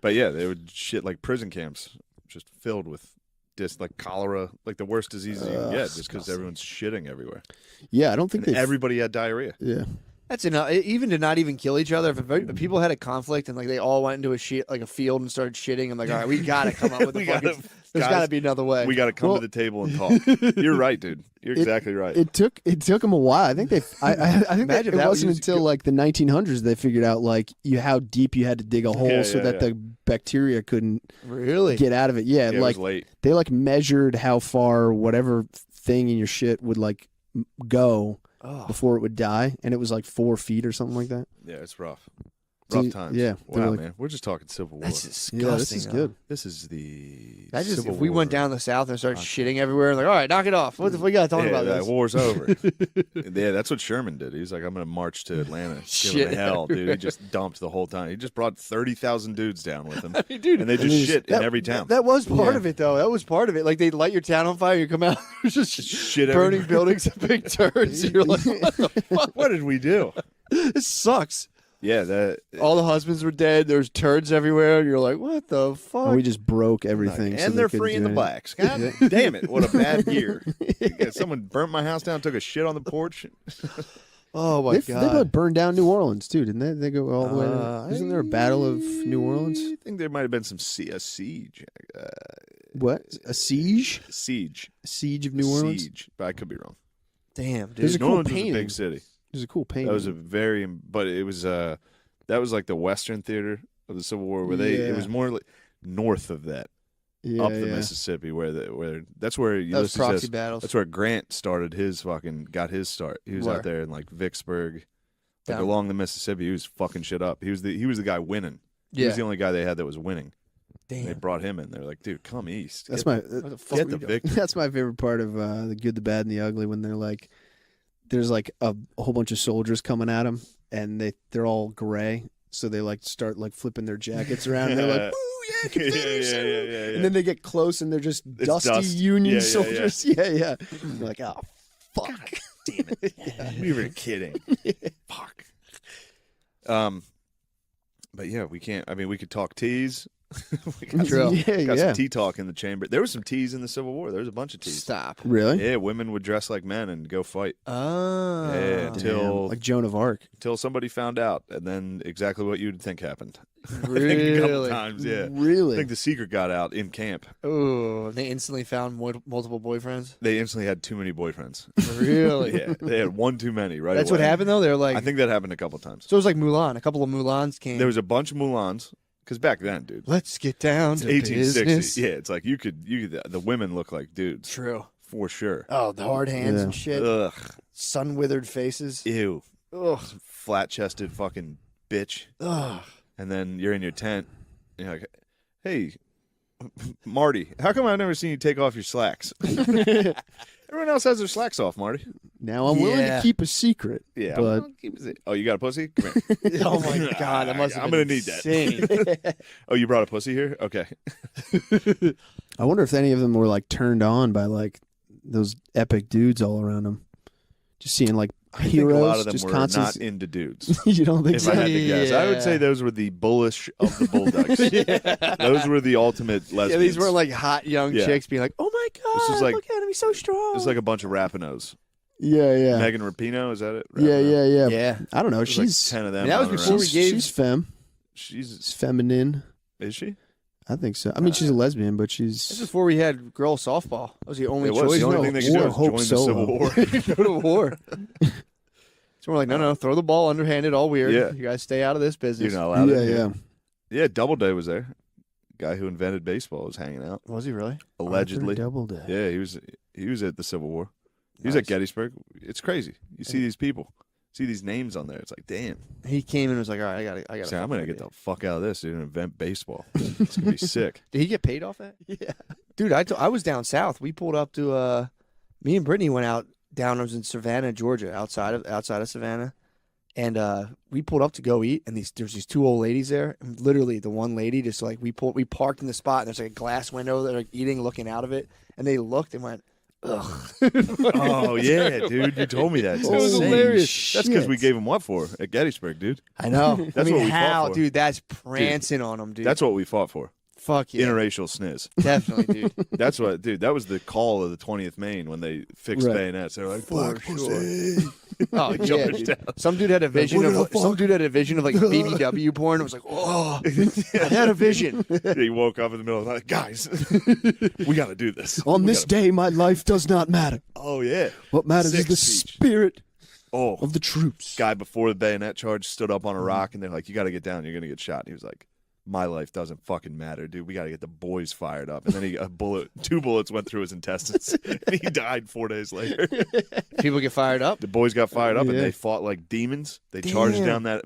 But yeah, they would shit like prison camps, just filled with just like cholera, like the worst diseases you can get, just because everyone's shitting everywhere.
Yeah, I don't think
And
they.
everybody had diarrhea.
Yeah.
That's enough. Even to not even kill each other. If people had a conflict and like they all went into a field and started shitting, I'm like, all right, we gotta come up with a fucking. There's
guys,
got to be another way.
We got to come
Well-
to the table and talk. You're right, dude. You're exactly right.
It took them a while. I think I think
Imagine
that it
that
wasn't
was-
until like the 1900s they figured out like how deep you had to dig a hole
Yeah,
so
yeah,
that
yeah.
the bacteria couldn't
Really?
get out of it. Yeah,
Yeah, it
like
was late.
they like measured how far whatever thing in your shit would like go
Oh.
before it would die, and it was like 4 feet or something like that.
Yeah, it's rough.
So
Rough times.
yeah, they're
Wow,
like-
man. We're just talking Civil War.
That's disgusting.
Yeah, this is
though.
good.
This is the
That just
Civil
if we
War.
went down the south and started shitting everywhere, like, all right, knock it off. What the we got to talk
Yeah,
about
that
this?
war's over. Yeah, that's what Sherman did. He's like, I'm going to march to Atlanta. Give
Shit
him hell, dude. He
everywhere.
just dumped the whole time. He just brought 30,000 dudes down with him.
I mean, dude,
and they just shit in every town.
That was part
Yeah.
of it, though. That was part of it. Like they light your town on fire, you come out, there's just
shit
burning
everywhere.
buildings and big turds. You're like, what the fuck?
What did we do?
This sucks.
Yeah, that.
All the husbands were dead. There's turds everywhere. You're like, what the fuck?
And we just broke everything. so
And
they
they're
couldn't
free
do
in the
anything.
blacks. God damn it. What a bad year. Yeah, someone burnt my house down, took a shit on the porch.
Oh, my
They
God.
about burned down New Orleans too, didn't they? They go all the way. To, isn't there a battle of New Orleans?
I think there might have been a siege.
What? A siege?
Siege.
A siege of New Orleans?
Siege. But I could be wrong.
Damn, dude.
There's a
New
cool
Orleans was a
painting.
big city.
There's a cool painting.
That was a very, but it was that was like the Western theater of the Civil War, where it was more like north of that,
Yeah,
up the
yeah.
Mississippi, where that's where
Those
Ulysses
proxy
says-
battles.
That's where Grant started got his start. He was
Where?
out there in like Vicksburg, like
Down-
along the Mississippi. He was fucking shit up. He was the guy winning. He
Yeah.
was the only guy they had that was winning.
Damn.
They brought him in. They're like, dude, come east.
That's
Get
my
the-
What the fuck
get
were
the
you doing?
victory.
that's my favorite part of the Good, the Bad, and the Ugly, when they're like, there's like a whole bunch of soldiers coming at them, and they're all gray. So they like start like flipping their jackets around. And they're like, "Woo, yeah, Confederacy!"
yeah.
And then they get close and they're just
It's
dusty
dust.
Union
Yeah.
soldiers. Yeah. You're like, oh, fuck.
Damn it. We were kidding. Fuck. But yeah, we can't. I mean, we could talk teas. We got some tea talk in the chamber. There was some teas in the Civil War. There was a bunch of teas.
Stop. Really?
Yeah, women would dress like men and go fight.
Oh.
Yeah, until
like Joan of Arc.
Until somebody found out, and then exactly what you'd think happened.
Really?
I think a couple times, yeah.
Really?
I think the secret got out in camp.
Oh, they instantly found multiple boyfriends.
They instantly had too many boyfriends.
Really?
Yeah, they had one too many. Right.
That's
away.
what happened though. They're like,
I think that happened a couple times.
So it was like Mulan. A couple of Mulans came.
There was a bunch of Mulans. Because back then, dude.
Let's get down
it's
to
1860.
business.
Yeah, it's like you could the women look like dudes.
True.
For sure.
Oh, the hard hands and shit.
Ugh.
Sun withered faces.
Ew.
Ugh.
Flat chested fucking bitch.
Ugh.
And then you're in your tent. And you're like, hey, Marty, how come I've never seen you take off your slacks? Everyone else has their slacks off, Marty.
Now I'm willing to keep a secret.
Yeah.
But
Oh, you got a pussy? Come here.
Oh my god, that must have
I'm
been
gonna need
insane.
that. Oh, you brought a pussy here? Okay.
I wonder if any of them were like turned on by like those epic dudes all around them. Just seeing like
I think
heroes.
a lot of them
just
were
constant...
not into dudes.
You don't think
if
so?
I had to guess, I would say
Yeah.
those were the bullish of the bulldogs. Those were the ultimate lesbians.
Yeah, these were like hot young
Yeah.
chicks being like, "Oh my god,
This is like-
look at him, he's so strong."
It was like a bunch of Rapinos.
Yeah.
Megan Rapinoe, is that it?
Yeah.
Yeah.
I don't know.
There's like
She's
10 of them.
And that was
running
before
around.
we gave-
she's femme.
She's
Feminine.
is she?
I think so. I mean, she's a lesbian, but
This is
she's
before we had girl softball. That was the only
It was
choice.
the only thing they could do
Or
was
Hope
join the
Solo.
Civil War.
Go to war. So we're like, no, throw the ball underhanded, all weird.
Yeah.
You guys stay out of this business.
You're not allowed.
Yeah.
Yeah, Doubleday was there. Guy who invented baseball was hanging out.
Was he really?
Allegedly.
Doubleday.
Yeah, he was at the Civil War. He was at Gettysburg. It's crazy. You see these people, see these names on there. It's like, damn.
He came and was like, all right, I got.
So I'm gonna get the fuck out of this, dude, and invent baseball. It's gonna be sick.
Did he get paid off that? Yeah, dude. I was down south. We pulled up to. Me and Brittany went out down. I was in Savannah, Georgia, outside of Savannah, and we pulled up to go eat. And there's these two old ladies there. And literally, the one lady just like we parked in the spot. And there's like a glass window. They're like eating, looking out of it, and they looked and went, ugh.
Oh yeah, dude, you told me that. It's
It was
insane.
hilarious.
That's because we gave him what for at Gettysburg, dude.
I know.
That's what we fought for.
Dude, that's prancing on them, dude.
That's what we fought for.
Fuck yeah.
Interracial sniz.
Definitely, dude.
That's what, dude. That was the call of the 20th Maine when they fixed bayonets. They were like, "Black pussy."
Oh yeah,
Charged
dude.
down.
Some dude had a vision of like BBW porn. It was like, oh, I had a vision.
He woke up in the middle of the night, guys. We got to do this.
On this day, my life does not matter.
Oh yeah.
What matters is
Sick
the
speech.
spirit
Oh,
of the troops.
guy before the bayonet charge stood up on a rock, and they're like, "You got to get down. You're gonna get shot." And he was like, "My life doesn't fucking matter, dude. We got to get the boys fired up." And then two bullets went through his intestines, and he died 4 days later.
People get fired up.
The boys got fired up, and
Yeah.
they fought like demons. They charged down that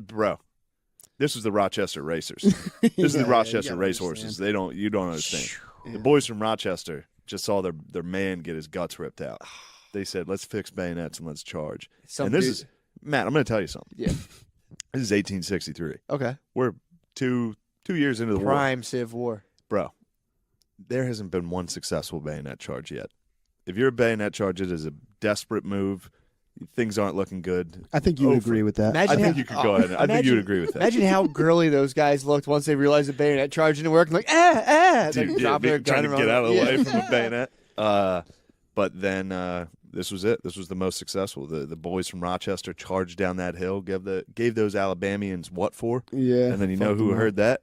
This was the Rochester Racers. This is the Rochester racehorses. You don't understand. The boys from Rochester just saw their man get his guts ripped out. They said, "Let's fix bayonets and let's charge." And this is Matt. I'm going to tell you something.
Yeah.
This is 1863.
Okay.
We're two years into the war.
Prime Civ War.
Bro, there hasn't been one successful bayonet charge yet. If you're a bayonet charge, it is a desperate move. Things aren't looking good.
I think you would agree with that.
I think you could go ahead. I think you would agree with that.
Imagine how girly those guys looked once they realized the bayonet charge didn't work. And like, They
Dude,
drop their gun
trying to
around.
get out of the
Yeah.
way from a bayonet. But then this was it. This was the most successful. The boys from Rochester charged down that hill, gave those Alabamians what for?
Yeah.
And then you know
fucked
who
them up.
heard that?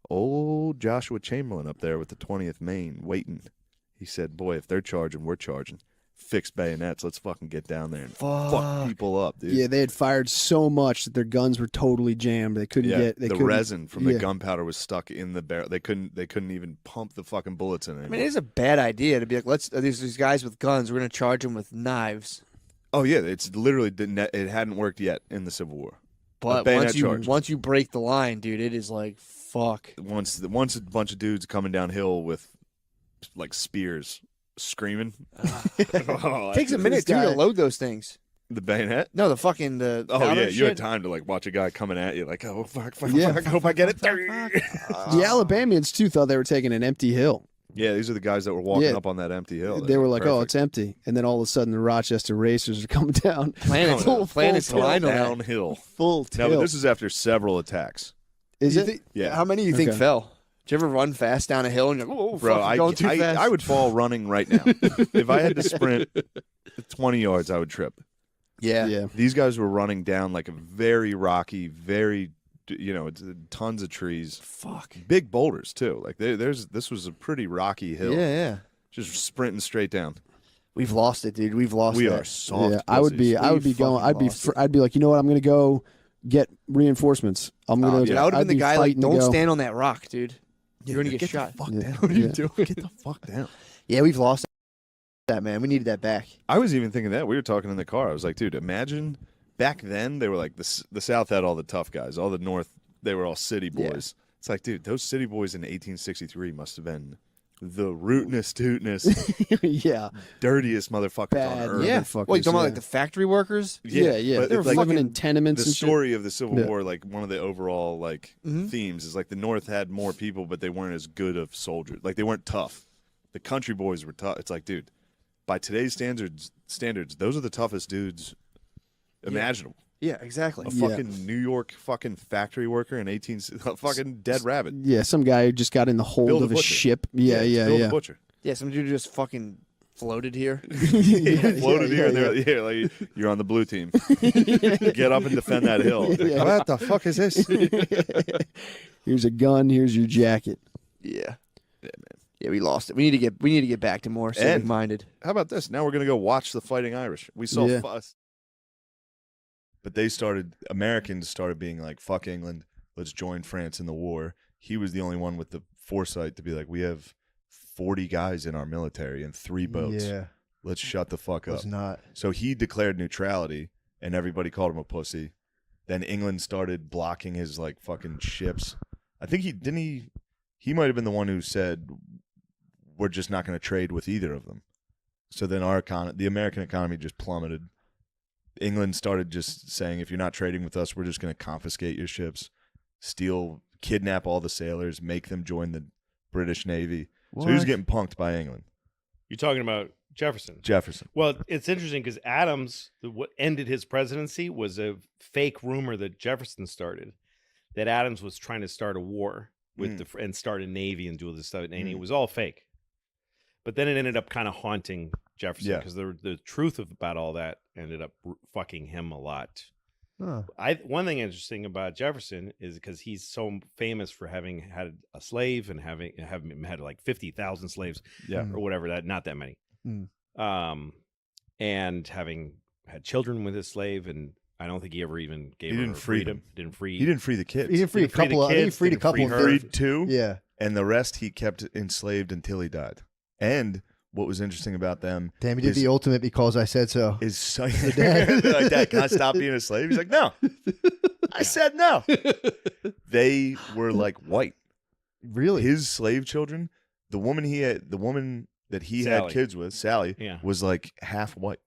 Old Joshua Chamberlain up there with the 20th Maine waiting. He said, "Boy, if they're charging, we're charging. Fix bayonets. Let's fucking get down there and fuck people up, dude."
Yeah, they had fired so much that their guns were totally jammed. They couldn't get
the resin from the gunpowder was stuck in the barrel. They couldn't even pump the fucking bullets in it.
I mean, it is a bad idea to be like, these guys with guns, we're going to charge them with knives.
Oh yeah, it's literally it hadn't worked yet in the Civil War.
But once you break the line, dude, it is like fuck.
Once a bunch of dudes coming downhill with like spears screaming.
Takes a minute too to load those things.
The bayonet?
No, the fucking the.
Oh
powder
yeah, you
shit.
had time to like watch a guy coming at you, like, oh fuck,
Yeah.
fuck, hope I get it.
The Alabamians too thought they were taking an empty hill.
Yeah, these are the guys that were walking up on that empty hill.
They were like, "Oh, it's empty," and then all of a sudden the Rochester Racers are coming down.
Planets
downhill.
Full
No, but
tilt.
this is after several attacks.
Is
You
it?
think-
Yeah.
How many do you think
Okay.
fell? Did you ever run fast down a hill and you're like, oh,
Bro,
fuck, I'm going too fast?
I would fall running right now. If I had to sprint 20 yards, I would trip.
Yeah.
These guys were running down like a very rocky, very, it's tons of trees.
Fuck.
Big boulders too. Like this was a pretty rocky hill.
Yeah.
Just sprinting straight down.
We've lost it, dude. We've lost
We
that.
are soft.
Yeah, I would be going. I'd be like, you know what? I'm gonna go get reinforcements. I'm gonna.
Dude, I would have
I'd
been the
be
guy like,
fighting to
don't
go.
stand on that rock, dude. You're going to get
the
shot.
fuck
Yeah.
down. What are you
Yeah.
doing? Get the fuck down.
Yeah, we've lost that, man. We needed that back.
I was even thinking that. We were talking in the car. I was like, dude, imagine back then they were like the South had all the tough guys. All the North, they were all city boys. It's like, dude, those city boys in 1863 must have been the rootinest, tootinest,
Yeah.
dirtiest motherfuckers
Bad
on earth.
Yeah.
motherfuckers,
Well, you talking about
yeah.
like the factory workers?
Yeah.
but
They were
like,
living in tenements
The
and shit.
story of the Civil
Yeah.
War, like one of the overall
Mhm.
themes is like the North had more people, but they weren't as good of soldiers. Like they weren't tough. The country boys were tough. It's like, dude, by today's standards, those are the toughest dudes imaginable.
Yeah, exactly.
A fucking New York fucking factory worker in a fucking dead rabbit.
Yeah, some guy who just got in the hold
Bill the
of a
Butcher.
ship. Yeah.
Bill the Butcher.
Yeah, some dude just fucking floated here.
Floated here, and they're like, you're on the blue team. Get up and defend that hill.
Yeah.
What the fuck is this?
Here's a gun. Here's your jacket.
Yeah. Yeah, we lost it. We need to get back to more civic minded.
How about this? Now we're gonna go watch the Fighting Irish. We saw
Yeah.
fuss, but Americans started being like, "Fuck England, let's join France in the war." He was the only one with the foresight to be like, "We have 40 guys in our military and 3 boats.
Yeah.
Let's shut the fuck up."
Was not.
So he declared neutrality, and everybody called him a pussy. Then England started blocking his like fucking ships. I think he might have been the one who said, we're just not going to trade with either of them. So then the American economy just plummeted. England started just saying, if you're not trading with us, we're just going to confiscate your ships, kidnap all the sailors, make them join the British Navy. So he was
What?
getting punked by England.
You're talking about Jefferson.
Jefferson.
Well, it's interesting because Adams, what ended his presidency was a fake rumor that Jefferson started, that Adams was trying to start a war with and start a navy and do all this stuff, and it was all fake. But then it ended up kind of haunting Jefferson
Yeah.
because the truth about all that ended up fucking him a lot.
Huh.
One thing interesting about Jefferson is because he's so famous for having had a slave and having had like 50,000 slaves, or whatever, not that many, and having had children with his slave, and I don't think he ever even gave
He
her
didn't free
freedom.
them.
Didn't free.
He didn't free the kids.
He didn't free a couple of. I think he freed a couple of
Freed 2.
Yeah.
And the rest he kept enslaved until he died. And what was interesting about them?
Damn, he did the ultimate because I said so.
Is so, like, Dad, can I stop being a slave? He's like, no. I said no. They were like white.
Really?
His slave children, the woman that he had
Sally.
kids with, Sally,
Yeah.
was like half white,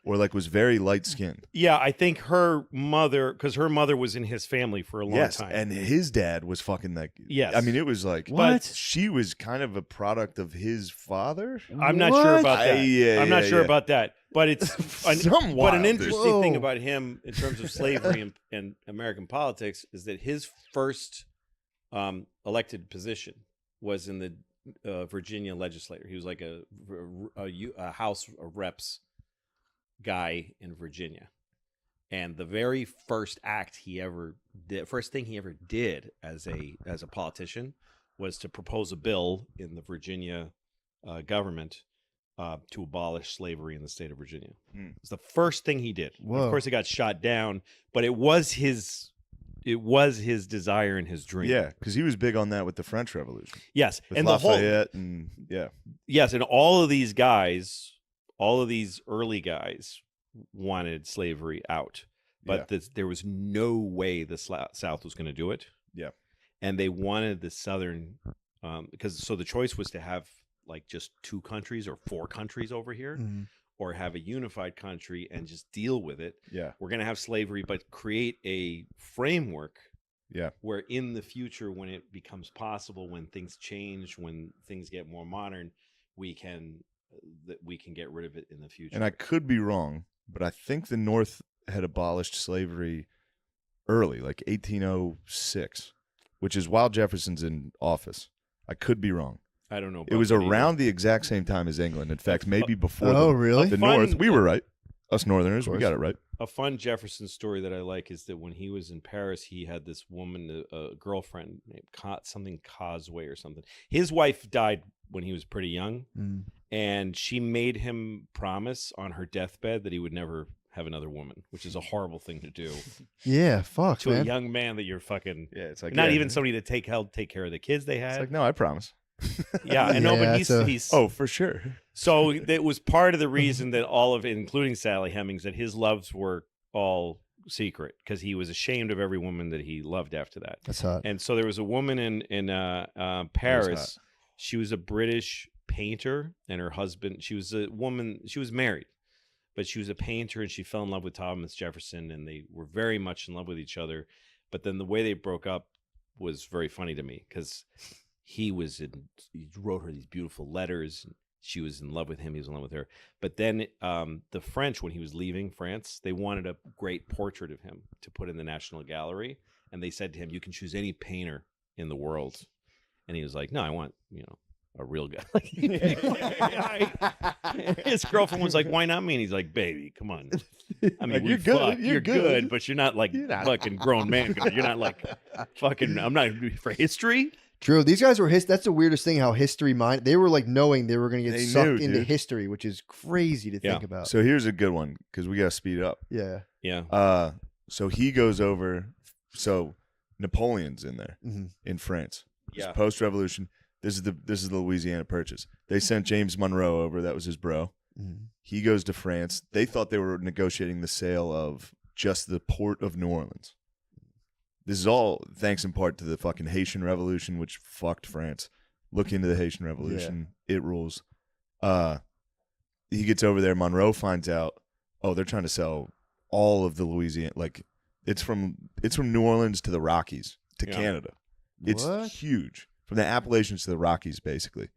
or like was very light skinned.
Yeah, I think her mother, because her mother was in his family for a long
Yes,
time.
and his dad was fucking like.
Yes.
I mean, it was like.
What?
She was kind of a product of his father.
I'm not sure about that. I'm not sure
yeah.
about that. But it's
Some
but
wild,
an
dude.
interesting thing
Whoa.
about him in terms of slavery and American politics is that his first elected position was in the Virginia legislature. He was like a House of Reps guy in Virginia. And the very first act he ever did, first thing he ever did as a politician, was to propose a bill in the Virginia government to abolish slavery in the state of Virginia. It's the first thing he did.
Whoa.
Of course, it got shot down, but it was his desire and his dream.
Yeah, because he was big on that with the French Revolution.
Yes,
with
and the whole
Lafayette and yeah.
Yes, and all of these guys, all of these early guys wanted slavery out, but there was no way the South was going to do it.
Yeah,
and they wanted the Southern, because so the choice was to have like just 2 countries or 4 countries over here, or have a unified country and just deal with it.
Yeah.
We're going to have slavery, but create a framework where in the future, when it becomes possible, when things change, when things get more modern, we can get rid of it in the future.
And I could be wrong, but I think the North had abolished slavery early, like 1806, which is while Jefferson's in office. I could be wrong.
I don't know.
It was around the exact same time as England. In fact, maybe before
really?
the North. We were right. Us Northerners, we got it right.
A fun Jefferson story that I like is that when he was in Paris, he had this woman, a girlfriend named something Causeway or something. His wife died when he was pretty young, and she made him promise on her deathbed that he would never have another woman, which is a horrible thing to do.
Yeah, fuck,
to
man.
a young man that you're fucking.
Yeah, it's like
not even somebody to take care of the kids they had.
It's like, no, I promise.
Yeah, and no, but he's
oh, for sure.
So it was part of the reason that all of it, including Sally Hemings, that his loves were all secret because he was ashamed of every woman that he loved after that.
That's hot.
And so there was a woman in Paris. She was a British painter, and her husband. She was a woman. She was married, but she was a painter, and she fell in love with Thomas Jefferson, and they were very much in love with each other. But then the way they broke up was very funny to me because he wrote her these beautiful letters. She was in love with him. He was in love with her. But then the French, when he was leaving France, they wanted a great portrait of him to put in the National Gallery. And they said to him, you can choose any painter in the world. And he was like, no, I want, a real guy. His girlfriend was like, why not me? And he's like, baby, come on. I mean,
you're good.
You're good, but you're not like fucking grown man. You're not like fucking, I'm not for history.
True. These guys were that's the weirdest thing. How history mind. They were like knowing they were going to get sucked into history, which is crazy to think about.
So here's a good one because we got to speed up.
Yeah.
Yeah.
So he goes over. So Napoleon's in there in France.
Yeah.
Post-revolution. This is the Louisiana Purchase. They sent James Monroe over. That was his bro. He goes to France. They thought they were negotiating the sale of just the port of New Orleans. This is all thanks in part to the fucking Haitian Revolution, which fucked France. Look into the Haitian Revolution. Yeah. It rules. He gets over there. Monroe finds out, they're trying to sell all of the Louisiana. Like, it's from New Orleans to the Rockies to Canada. It's huge. From the Appalachians to the Rockies, basically.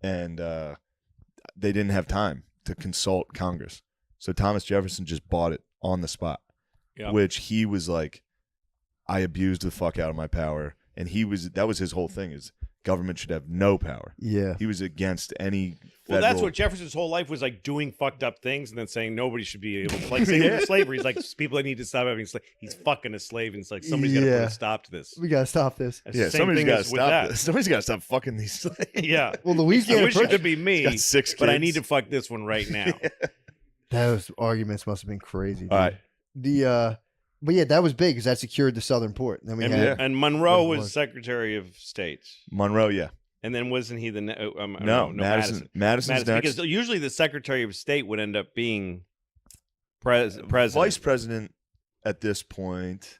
And they didn't have time to consult Congress. So Thomas Jefferson just bought it on the spot, which he was like, I abused the fuck out of my power. And that was his whole thing is government should have no power.
Yeah.
He was against any
Well, that's what Jefferson's whole life was like, doing fucked up things and then saying nobody should be able to, like, saying slavery. He's like, people that need to stop having slaves. He's fucking a slave, and it's like, somebody's got to put a stop to this.
We got to stop this.
Somebody's got to stop this. Somebody's got to stop fucking these slaves.
Yeah.
Well, Louisiana
I wish it could be me,
got 6 kids.
but I need to fuck this one right now.
Those arguments must have been crazy. Dude.
All right.
But yeah, that was big because that secured the southern port. And then
and Monroe was Secretary of State.
Monroe, yeah.
And then wasn't he the
no, Madison's next.
Because usually the Secretary of State would end up being president,
vice president at this point.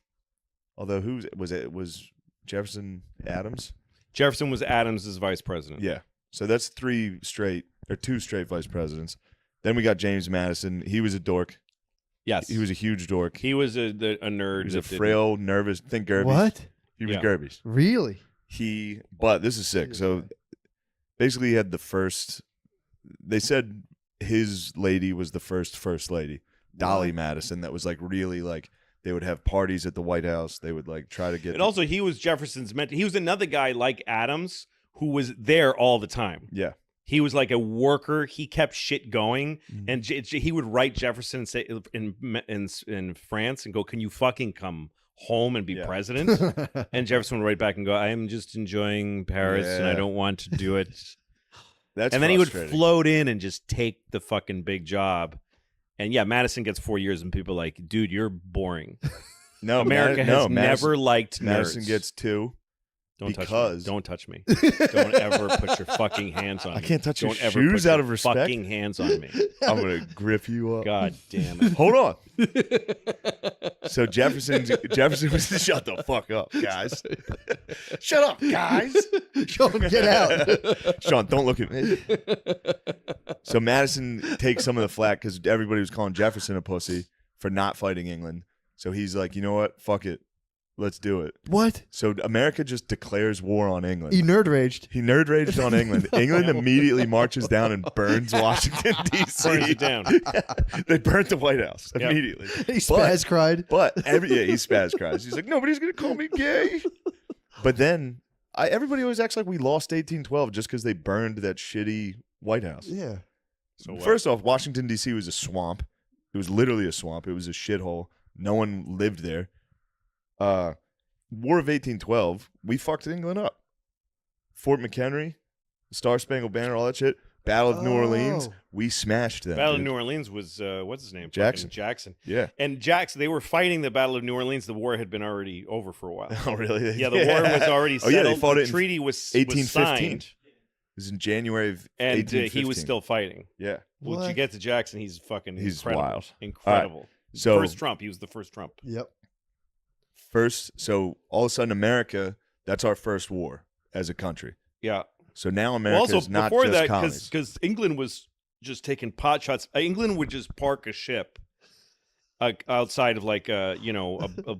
Although was Jefferson Adams?
Jefferson was Adams's vice president.
Yeah, so that's 2 straight vice presidents. Then we got James Madison. He was a dork.
Yes,
he was a huge dork.
He was a nerd.
He was a frail, nervous. Think Gerbies.
What?
He was Gerbies.
Really?
But this is sick. So basically, he had the first. They said his lady was the first lady, Dolly Madison. That was like really like they would have parties at the White House. They would like try to get.
And also, he was Jefferson's mentor. He was another guy like Adams who was there all the time.
Yeah.
He was like a worker. He kept shit going, and he would write Jefferson and say in France and go, "Can you fucking come home and be president?" And Jefferson would write back and go, "I am just enjoying Paris, and I don't want to do it." And then he would float in and just take the fucking big job. And yeah, Madison gets 4 years, and people are like, "Dude, you're boring."
No,
America has never liked nerds.
Madison gets 2.
Don't touch me. Don't ever put your fucking hands on me.
I can't touch your
ever
shoes
put
out
your
of respect.
Fucking hands on me.
I'm gonna grip you up.
God damn it!
Hold on. So Jefferson was shut the fuck up, guys. Shut up, guys.
Sean, get out.
Sean, don't look at me.
So Madison takes some of the flack because everybody was calling Jefferson a pussy for not fighting England. So he's like, you know what? Fuck it. Let's do it.
What?
So America just declares war on England.
He nerd raged.
He nerd raged on England. England immediately marches down and burns Washington, D.C.
Burns it down.
They burnt the White House immediately.
He spaz cried.
But he spaz cries. He's like, nobody's going to call me gay. But then everybody always acts like we lost 1812 just because they burned that shitty White House.
Yeah.
So first off, Washington, D.C. was a swamp. It was literally a swamp. It was a shithole. No one lived there. War of 1812, we fucked England up. Fort McHenry, the Star Spangled Banner, all that shit. Battle of New Orleans, we smashed them.
Battle
dude.
of New Orleans was what's his name?
Jackson.
Fucking Jackson.
Yeah.
And Jackson, they were fighting the Battle of New Orleans. The war had been already over for a while.
Oh, really?
Yeah, the war was already settled.
Oh, yeah, they fought
the
it in
treaty was
1815.
signed.
It was in January of
And
1815.
he was still fighting.
Yeah.
Once you get to Jackson, he's fucking
He's
incredible.
wild.
Incredible.
All right. So
first Trump. He was the first Trump.
Yep.
So all of a sudden, America, that's our first war as a country.
Yeah.
So now America's
also,
not
before
just
that,
colonies.
because England was just taking pot shots. England would just park a ship outside of like a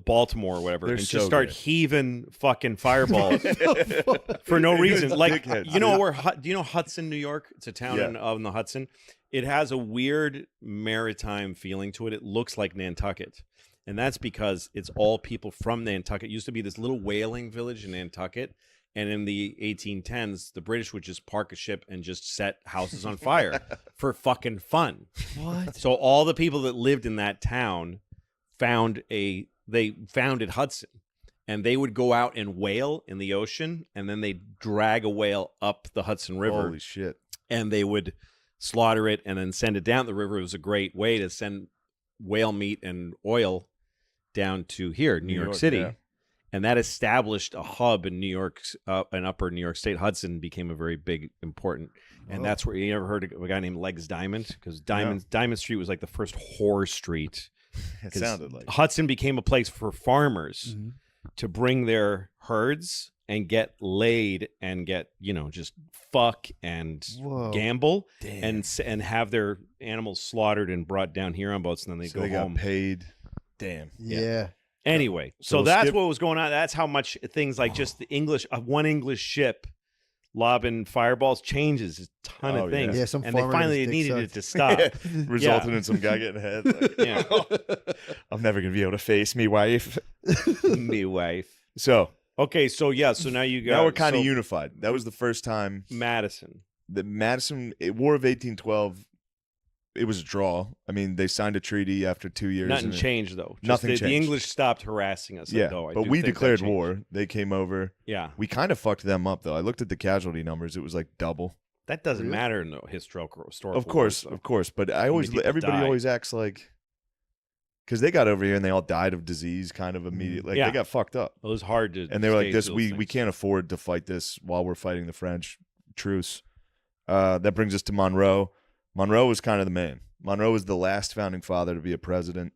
Baltimore or whatever,
They're
and
so
just start
good.
heaving fucking fireballs for no reason. Like
Dickheads,
you know
dude.
where do you know Hudson, New York? It's a town on the Hudson. It has a weird maritime feeling to it. It looks like Nantucket. And that's because it's all people from Nantucket. It used to be this little whaling village in Nantucket. And in the 1810s, the British would just park a ship and just set houses on fire for fucking fun.
What?
So all the people that lived in that town founded Hudson. And they would go out and whale in the ocean. And then they'd drag a whale up the Hudson River.
Holy shit.
And they would slaughter it and then send it down the river. It was a great way to send whale meat and oil down to here, New York City.
Yeah.
And that established a hub in New York, an upper New York State. Hudson became a very big, important. And that's where you ever heard of a guy named Legs Diamond? Because Diamond Street was like the first whore street.
It sounded like
Hudson became a place for farmers to bring their herds and get laid and get, just fuck and gamble and have their animals slaughtered and brought down here on boats, and then they go home.
Got paid. Damn.
Yeah.
Anyway, so that's what was going on. That's how much things like just the English, one English ship lobbing fireballs changes a ton of things.
Yeah, some
and they
farmer
finally
got his
needed
dick
it to stop.
Resulting in some guy getting head. Like, I'm never going to be able to face me wife.
Me wife.
So.
Okay, so now you got.
Now we're kind of unified. That was the first time.
Madison.
The War of 1812. It was a draw. I mean, they signed a treaty after 2 years.
Nothing changed, though.
Nothing changed.
The English stopped harassing us.
Yeah,
though.
but we declared war. They came over.
Yeah.
We kind of fucked them up, though. I looked at the casualty numbers. It was like double.
That doesn't matter in the historical
Of course. But everybody always acts like, because they got over here and they all died of disease kind of immediately. Like, they got fucked up.
It was hard to.
And they were like, we can't afford to fight this while we're fighting the French. Truce. That brings us to Monroe. Monroe was kind of the man. Monroe was the last founding father to be a president,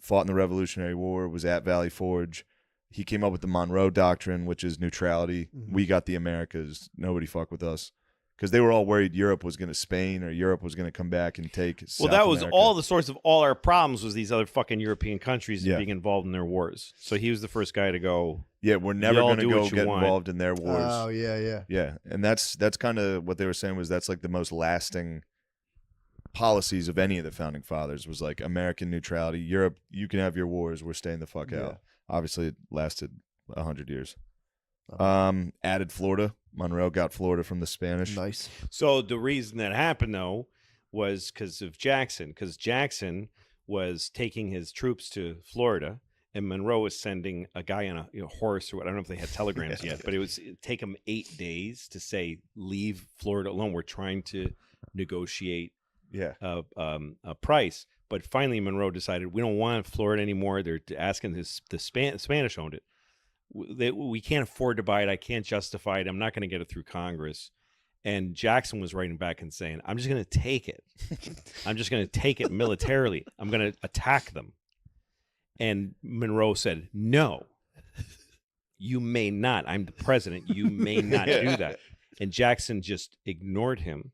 fought in the Revolutionary War, was at Valley Forge. He came up with the Monroe Doctrine, which is neutrality. We got the Americas. Nobody fuck with us. Because they were all worried Europe was going to Spain or Europe was going to come back and take South
that was
America.
all the source of all our problems was these other fucking European countries being involved in their wars. So he was the first guy to go,
yeah, we're never going to go get
want.
involved in their wars.
Oh, yeah.
Yeah, and that's kind of what they were saying was that's like the most lasting policies of any of the founding fathers was like American neutrality. Europe, you can have your wars. We're staying the fuck out. Obviously, it lasted 100 years. Added Florida. Monroe got Florida from the Spanish.
Nice.
So the reason that happened, though, was because of Jackson. Because Jackson was taking his troops to Florida, and Monroe was sending a guy on a horse or what. I don't know if they had telegrams yet, but it'd take them 8 days to say, leave Florida alone. We're trying to negotiate a price. But finally, Monroe decided we don't want Florida anymore. They're asking the Spanish owned it. We can't afford to buy it. I can't justify it. I'm not going to get it through Congress. And Jackson was writing back and saying, I'm just going to take it. I'm just going to take it militarily. I'm going to attack them. And Monroe said, no, you may not. I'm the president. You may not do that. And Jackson just ignored him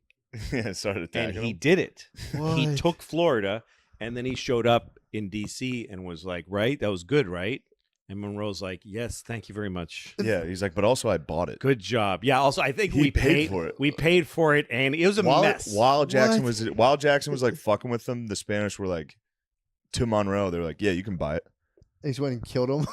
started attacking
and he
him.
did it. He
What?
took Florida, and then he showed up in D.C. and was like, "Right, that was good, right?" And Monroe's like, "Yes, thank you very much."
Yeah, he's like, but also I bought it.
Good job. Yeah. Also, I think
He
we
paid for it.
We paid for it, and it was a mess.
While Jackson was like fucking with them, the Spanish were like to Monroe. They were like, "Yeah, you can buy it."
He just went and killed him.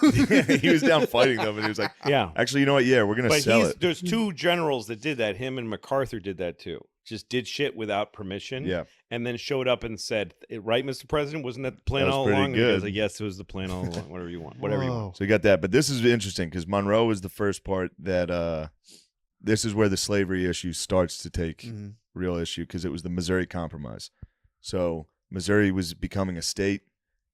He was down fighting them, and he was like,
Yeah.
Actually, you know what? Yeah, we're gonna sell it."
There's two generals that did that. Him and MacArthur did that too. Just did shit without permission.
Yeah.
And then showed up and said, "Right, Mr. President, wasn't that the plan
That was
all
pretty
along?" And he goes,
good.
"Yes, it was the plan all along. Whatever you want. Whatever you want."
So you got that, but this is interesting because Monroe was the first part that this is where the slavery issue starts to take real issue because it was the Missouri Compromise. So Missouri was becoming a state;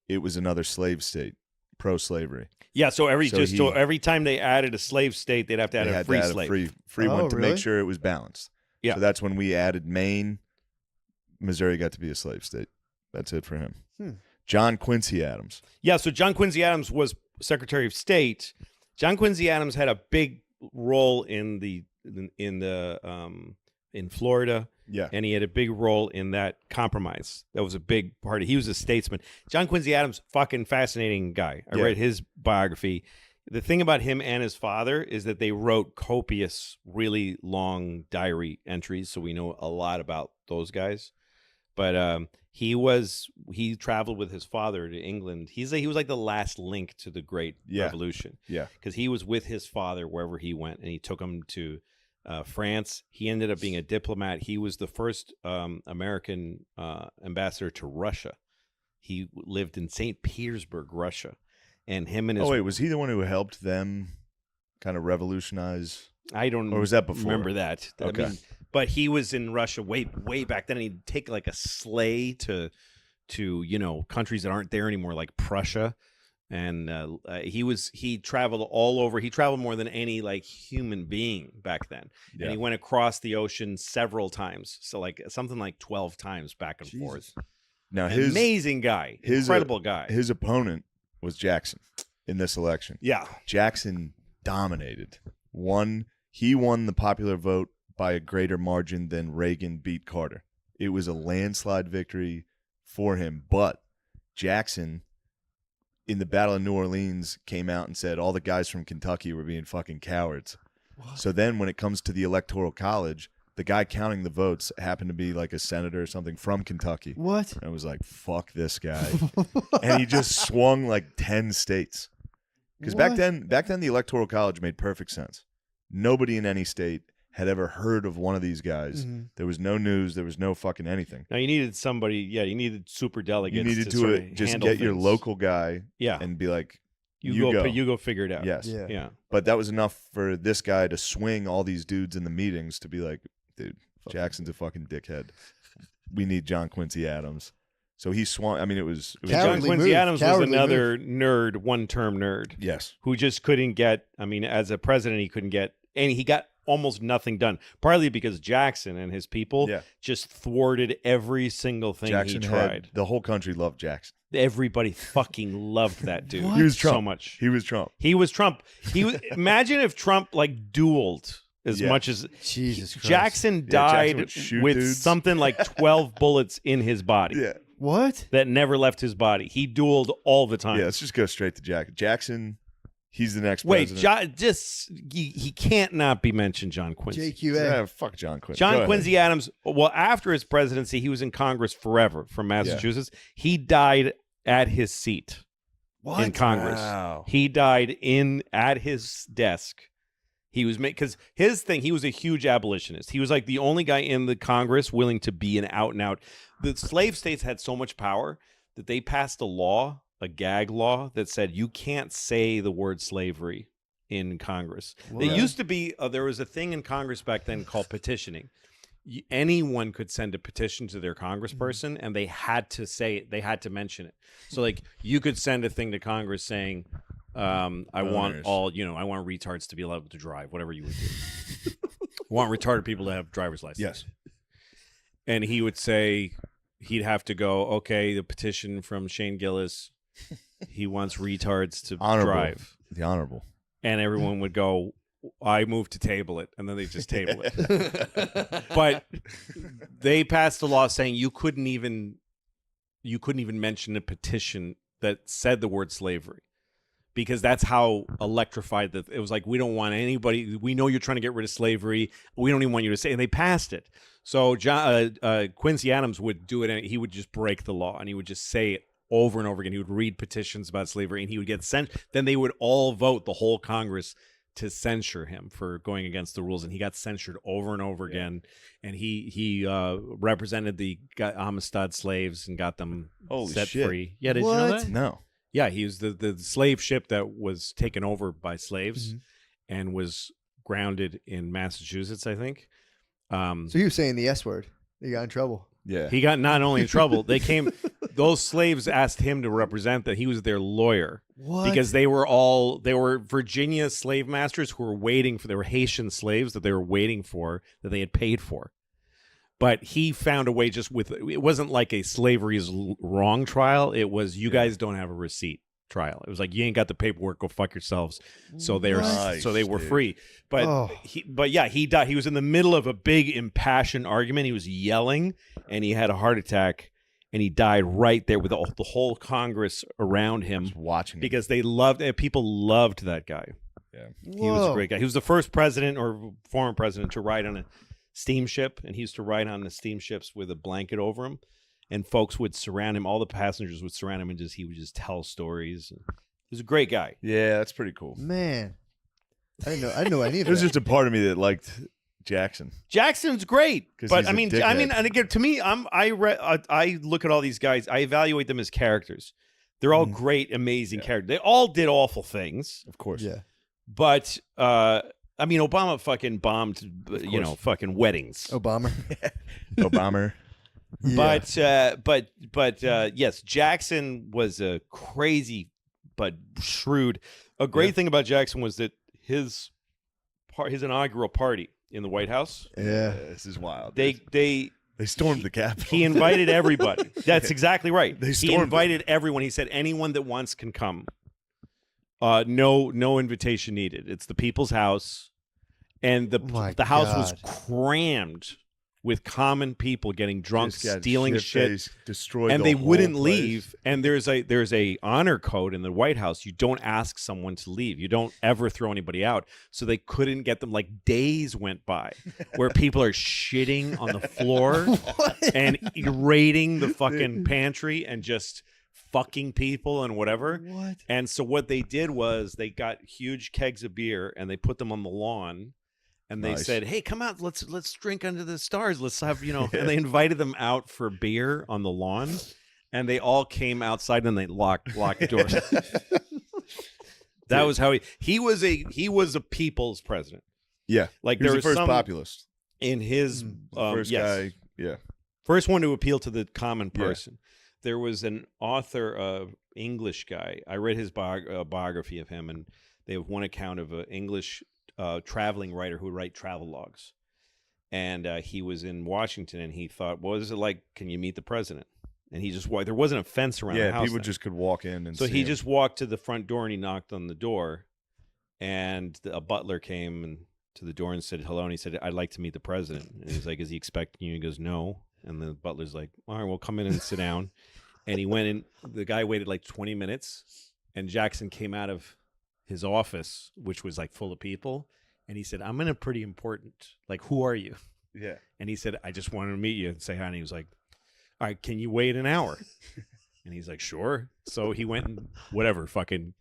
it was another slave state, pro-slavery.
Yeah. So every
So
every time they added a slave state, they'd have to add
They
a
had
free
to add
slave.
a free one to make sure it was balanced.
Yeah.
So that's when we added Maine. Missouri got to be a slave state. That's it for him. John Quincy Adams.
Yeah, so John Quincy Adams was Secretary of State. John Quincy Adams had a big role in Florida.
Yeah.
And he had a big role in that compromise. That was a big part. He was a statesman. John Quincy Adams, fucking fascinating guy. I read his biography. The thing about him and his father is that they wrote copious, really long diary entries, so we know a lot about those guys. But he traveled with his father to England. He was like the last link to the Great Revolution.
Yeah.
Because he was with his father wherever he went, and he took him to France. He ended up being a diplomat. He was the first American ambassador to Russia. He lived in St. Petersburg, Russia. And him and his...
Oh, wait, was he the one who helped them kind of revolutionize?
I don't
Or was that before?
remember that.
Okay.
I mean, but he was in Russia way back then, and he'd take like a sleigh to countries that aren't there anymore, like Prussia. And he traveled all over. He traveled more than any like human being back then.
Yeah.
And he went across the ocean several times. So like something like 12 times back and forth.
Now
amazing guy, incredible guy.
His opponent was Jackson in this election.
Yeah.
Jackson dominated. He won the popular vote by a greater margin than Reagan beat Carter. It was a landslide victory for him, but Jackson in the Battle of New Orleans came out and said all the guys from Kentucky were being fucking cowards. What? So then when it comes to the Electoral College, the guy counting the votes happened to be like a senator or something from Kentucky.
What?
And I was like, fuck this guy. And he just swung like 10 states. Because back then the Electoral College made perfect sense. Nobody in any state had ever heard of one of these guys. There was no news. There was no fucking anything.
Now you needed somebody. Yeah, you needed super delegates.
You needed
to sort
to
of
just
handle
get your
things.
local guy
Yeah.
and be like,
You go figure it out.
Yes.
Yeah.
But that was enough for this guy to swing all these dudes in the meetings to be like, dude, Jackson's a fucking dickhead. We need John Quincy Adams. So he swung. I mean, it was
John Quincy Adams was another nerd, one-term nerd.
Yes.
Who just couldn't get, I mean, as a president, he couldn't get, and he got almost nothing done, partly because Jackson and his people just thwarted every single thing
Jackson
he tried.
the whole country loved Jackson.
Everybody fucking loved that dude.
He was Trump.
So much.
He was Trump.
He was Trump. Imagine if Trump like dueled as much as
Jesus Christ.
Jackson
Jackson
died
would shoot
with
dudes.
something like 12 bullets in his body.
Yeah.
What?
That never left his body. He dueled all the time.
Yeah, let's just go straight to Jackson. Jackson, he's the next
Wait,
president.
he can't not be mentioned, John Quincy.
JQA.
Yeah, fuck John Quincy.
John Quincy Adams, well, after his presidency, he was in Congress forever from Massachusetts. He died at his seat in Congress.
Wow.
He died at his desk. He was because his thing, he was a huge abolitionist. He was like the only guy in the Congress willing to be an out and out. The slave states had so much power that they passed a law, a gag law, that said you can't say the word slavery in Congress. It used to be, there was a thing in Congress back then called petitioning. Anyone could send a petition to their congressperson and they had to say it, they had to mention it. So like you could send a thing to Congress saying, I want retards to be allowed to drive, whatever you would do. I want retarded people to have driver's license.
Yes.
And he would say, he'd have to go, okay, the petition from Shane Gillis, he wants retards to drive.
The honorable.
And everyone would go, I moved to table it, and then they just table it. But they passed a law saying you couldn't even mention a petition that said the word slavery, because that's how electrified that it was. Like, we don't want anybody. We know you're trying to get rid of slavery. We don't even want you to say. And they passed it. So Quincy Adams would do it, and he would just break the law, and he would just say it over and over again. He would read petitions about slavery, and he would get sent. Then they would all vote, the whole Congress, to censure him for going against the rules, and he got censured over and over again. And he represented the Amistad slaves and got them set free. Yeah, did you know that?
No.
Yeah, he was the slave ship that was taken over by slaves and was grounded in Massachusetts, I think.
So he was saying the S word. He got in trouble.
Yeah.
He got not only in trouble, those slaves asked him to represent that. He was their lawyer.
What?
Because they were Virginia slave masters who were they were Haitian slaves that they were waiting for, that they had paid for. But he found a way it wasn't like a slavery is wrong trial. It was, you guys don't have a receipt trial. It was like, you ain't got the paperwork, go fuck yourselves. So they were free. But he died. He was in the middle of a big impassioned argument. He was yelling, and he had a heart attack, and he died right there with the whole Congress around him
watching
because people loved that guy.
Yeah.
He was a great guy. He was the first president or former president to ride on a steamship, and he used to ride on the steamships with a blanket over him, and folks would surround him. All the passengers would surround him, and he would just tell stories. He was a great guy.
Yeah, that's pretty cool.
Man, I didn't know any of that.
There's just a part of me that liked Jackson.
Jackson's great, but
he's a
and again, to me, I look at all these guys. I evaluate them as characters. They're all great, amazing characters. They all did awful things,
of course.
Yeah,
but Obama fucking bombed, fucking weddings.
Obama.
But yes, Jackson was a crazy but shrewd. A great thing about Jackson was that his inaugural party in the White House.
Yeah,
this is wild.
They
stormed the Capitol.
He invited everybody. That's exactly right.
He
invited everyone. He said anyone that wants can come. No invitation needed. It's the people's house, and the house was crammed with common people getting drunk, stealing shit, and they wouldn't leave. And there's a honor code in the White House. You don't ask someone to leave. You don't ever throw anybody out. So they couldn't get them. Like, days went by where people are shitting on the floor and raiding the fucking pantry and just fucking people and whatever.
What?
And so what they did was they got huge kegs of beer and they put them on the lawn. And they said, "Hey, come out. Let's drink under the stars. Let's have, And they invited them out for beer on the lawn, and they all came outside and they locked the doors. That was how he was a people's president.
Yeah,
like
he
there
was the first populist
in his
first guy. Yeah,
first one to appeal to the common person. Yeah. There was an author, English guy. I read his biography of him, and they have one account of an English traveling writer who would write travel logs, and he was in Washington, and he thought, "What is it like? Can you meet the president?" And he just walked. There wasn't a fence around the house.
People just could walk in, and
so he just walked to the front door and he knocked on the door, and a butler came to the door and said hello, and he said, "I'd like to meet the president." And he's like, "Is he expecting you?" And he goes, "No." And the butler's like, "All right, well, come in and sit down." And he went in. The guy waited like 20 minutes, and Jackson came out of his office, which was like full of people, and he said, "I'm in a pretty important, like, who are you?"
Yeah.
And he said, "I just wanted to meet you and say hi." And he was like, "All right, can you wait an hour?" And he's like, "Sure." So he went and fucking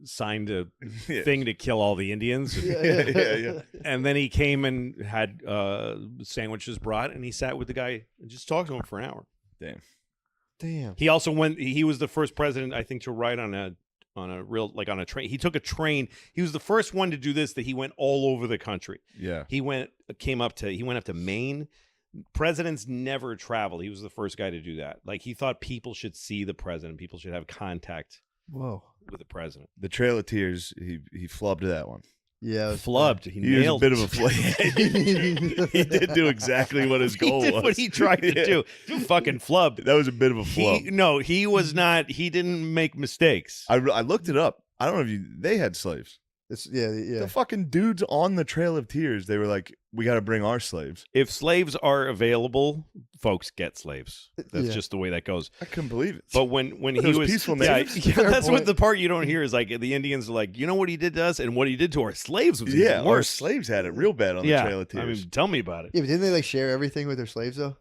signed a thing to kill all the Indians.
Yeah.
And then he came and had sandwiches brought, and he sat with the guy and just talked to him for an hour.
Damn.
He also he was the first president, I think, to ride on a train. He took a train. He was the first one to do this, that he went all over the country.
Yeah.
He went up to Maine. Presidents never traveled. He was the first guy to do that. Like, he thought people should see the president. People should have contact with the president.
The Trail of Tears, he flubbed that one.
Yeah,
flubbed. He nailed
was a bit of a flub. He did do exactly what his goal
was. He did what he tried to do. You fucking flubbed.
That was a bit of a flub.
He was not. He didn't make mistakes.
I looked it up. I don't know if they had slaves.
The fucking dudes on the Trail of Tears, they were like, we got to bring our slaves.
If slaves are available, folks get slaves. That's just the way that goes.
I couldn't believe it.
But when he was
peaceful
yeah,
natives.
yeah, that's what the part you don't hear is like the Indians are like, you know what he did to us and what he did to our slaves was even
Our
worse.
slaves had it real bad on the Trail of Tears.
I mean, tell me about it.
Yeah, but didn't they like share everything with their slaves though?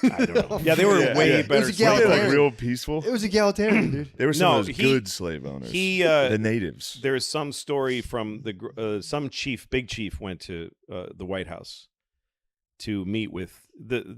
I don't know. Yeah, they were way better.
It was egalitarian.
Like real peaceful.
It was egalitarian, dude.
They were some of those good slave owners. The natives.
There's some story from some big chief went to the White House to meet with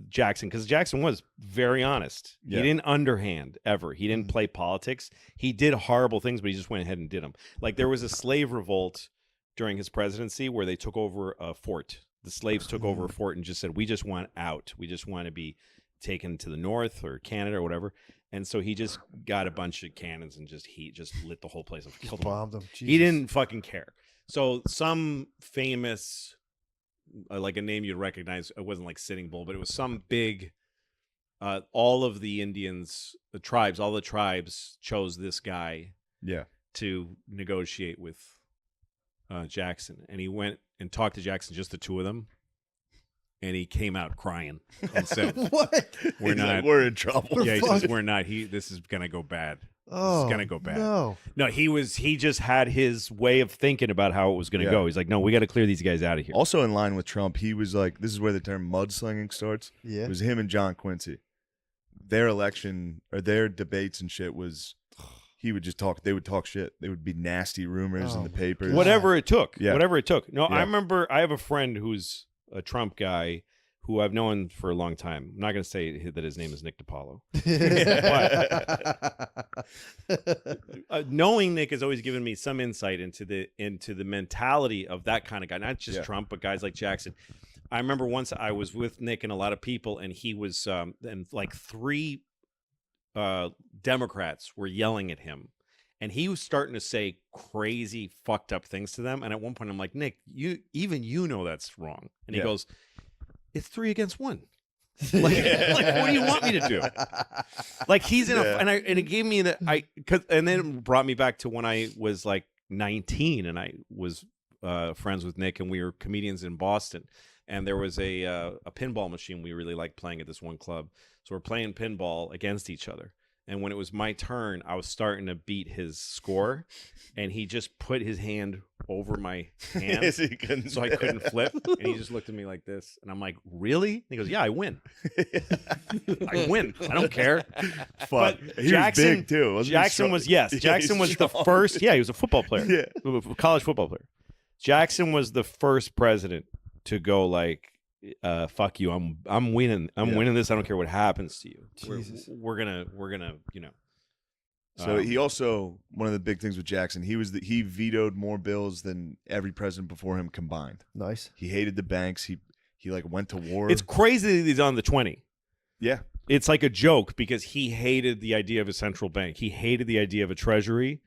Jackson because Jackson was very honest.
Yeah.
He didn't underhand ever. He didn't play politics. He did horrible things, but he just went ahead and did them. Like there was a slave revolt during his presidency where they took over a fort. The slaves took over a fort and just said, we just want out. We just want to be taken to the north or Canada or whatever. And so he just got a bunch of cannons and just lit the whole place up. Killed them.
Bombed them.
He didn't fucking care. So some famous, like a name you'd recognize, it wasn't like Sitting Bull, but it was some big, all of the Indians, all the tribes chose this guy to negotiate with Jackson. And he went and talked to Jackson, just the two of them, and he came out crying and said,
"What?
We're in trouble."
Yeah, he says, "We're not. This is gonna go bad.
Oh,
it's gonna go bad."
No,
he just had his way of thinking about how it was gonna go. He's like, "No, we got to clear these guys out of here."
Also in line with Trump, he was like, "This is where the term mudslinging starts."
Yeah,
it was him and John Quincy. Their election or their debates and shit was. He would just talk. They would talk shit. There would be nasty rumors in the papers.
Whatever it took.
Yeah.
Whatever it took. No,
Yeah.
I remember I have a friend who's a Trump guy who I've known for a long time. I'm not going to say that his name is Nick DiPaolo. But knowing Nick has always given me some insight into the mentality of that kind of guy. Not just Trump, but guys like Jackson. I remember once I was with Nick and a lot of people, and he was and like three Democrats were yelling at him, and he was starting to say crazy fucked up things to them. And at one point I'm like, Nick, you know that's wrong. And he goes, it's 3 against 1. like what do you want me to do? Like he's in and it gave me and then it brought me back to when I was like 19 and I was friends with Nick and we were comedians in Boston. And there was a pinball machine we really liked playing at this one club. So we're playing pinball against each other. And when it was my turn, I was starting to beat his score. And he just put his hand over my hand so I couldn't flip. And he just looked at me like this. And I'm like, really? And he goes, yeah, I win. I win. I don't care.
Fuck. He
Jackson,
was big too. Wasn't he
Jackson
strong?
was, yes. Jackson was the first. Yeah, he was a football player. College football player. Jackson was the first president to go like, fuck you, I'm winning. I'm winning this. I don't care what happens to you. We're gonna, you know.
So he also, one of the big things with Jackson, he vetoed more bills than every president before him combined.
Nice.
He hated the banks. He like went to war.
It's crazy that he's on the 20.
Yeah.
It's like a joke because he hated the idea of a central bank. He hated the idea of a treasury.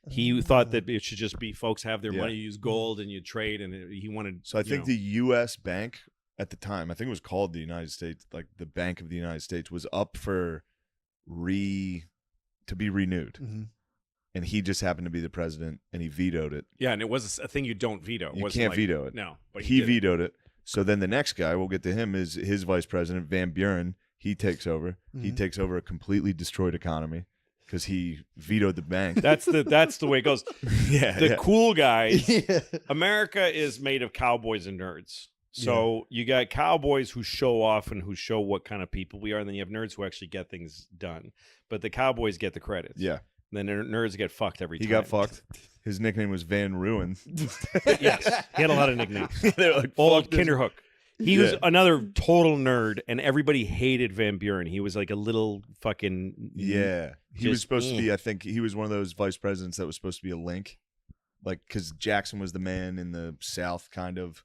He thought that it should just be folks have their money, use gold, and you trade. And he wanted.
So I think the U.S. bank at the time, I think it was called the United States, like the Bank of the United States, was up for to be renewed.
Mm-hmm.
And he just happened to be the president, and he vetoed it.
Yeah, and it was a thing you don't veto.
You can't veto it.
No, but
he vetoed it. So then the next guy, we'll get to him, is his vice president, Van Buren. He takes over.
Mm-hmm.
He takes over a completely destroyed economy because he vetoed the bank.
That's the way it goes. Cool guys. America is made of cowboys and nerds. So you got cowboys who show off and who show what kind of people we are, and then you have nerds who actually get things done. But the cowboys get the credits.
Yeah.
Then nerds get fucked every time.
He got fucked. His nickname was Van Ruin.
Yes. He had a lot of nicknames.
They were like,
Old Kinderhook. He was another total nerd, and everybody hated Van Buren. He was like a little fucking...
Yeah. He was supposed to be, I think, he was one of those vice presidents that was supposed to be a link. Like, because Jackson was the man in the South, kind of,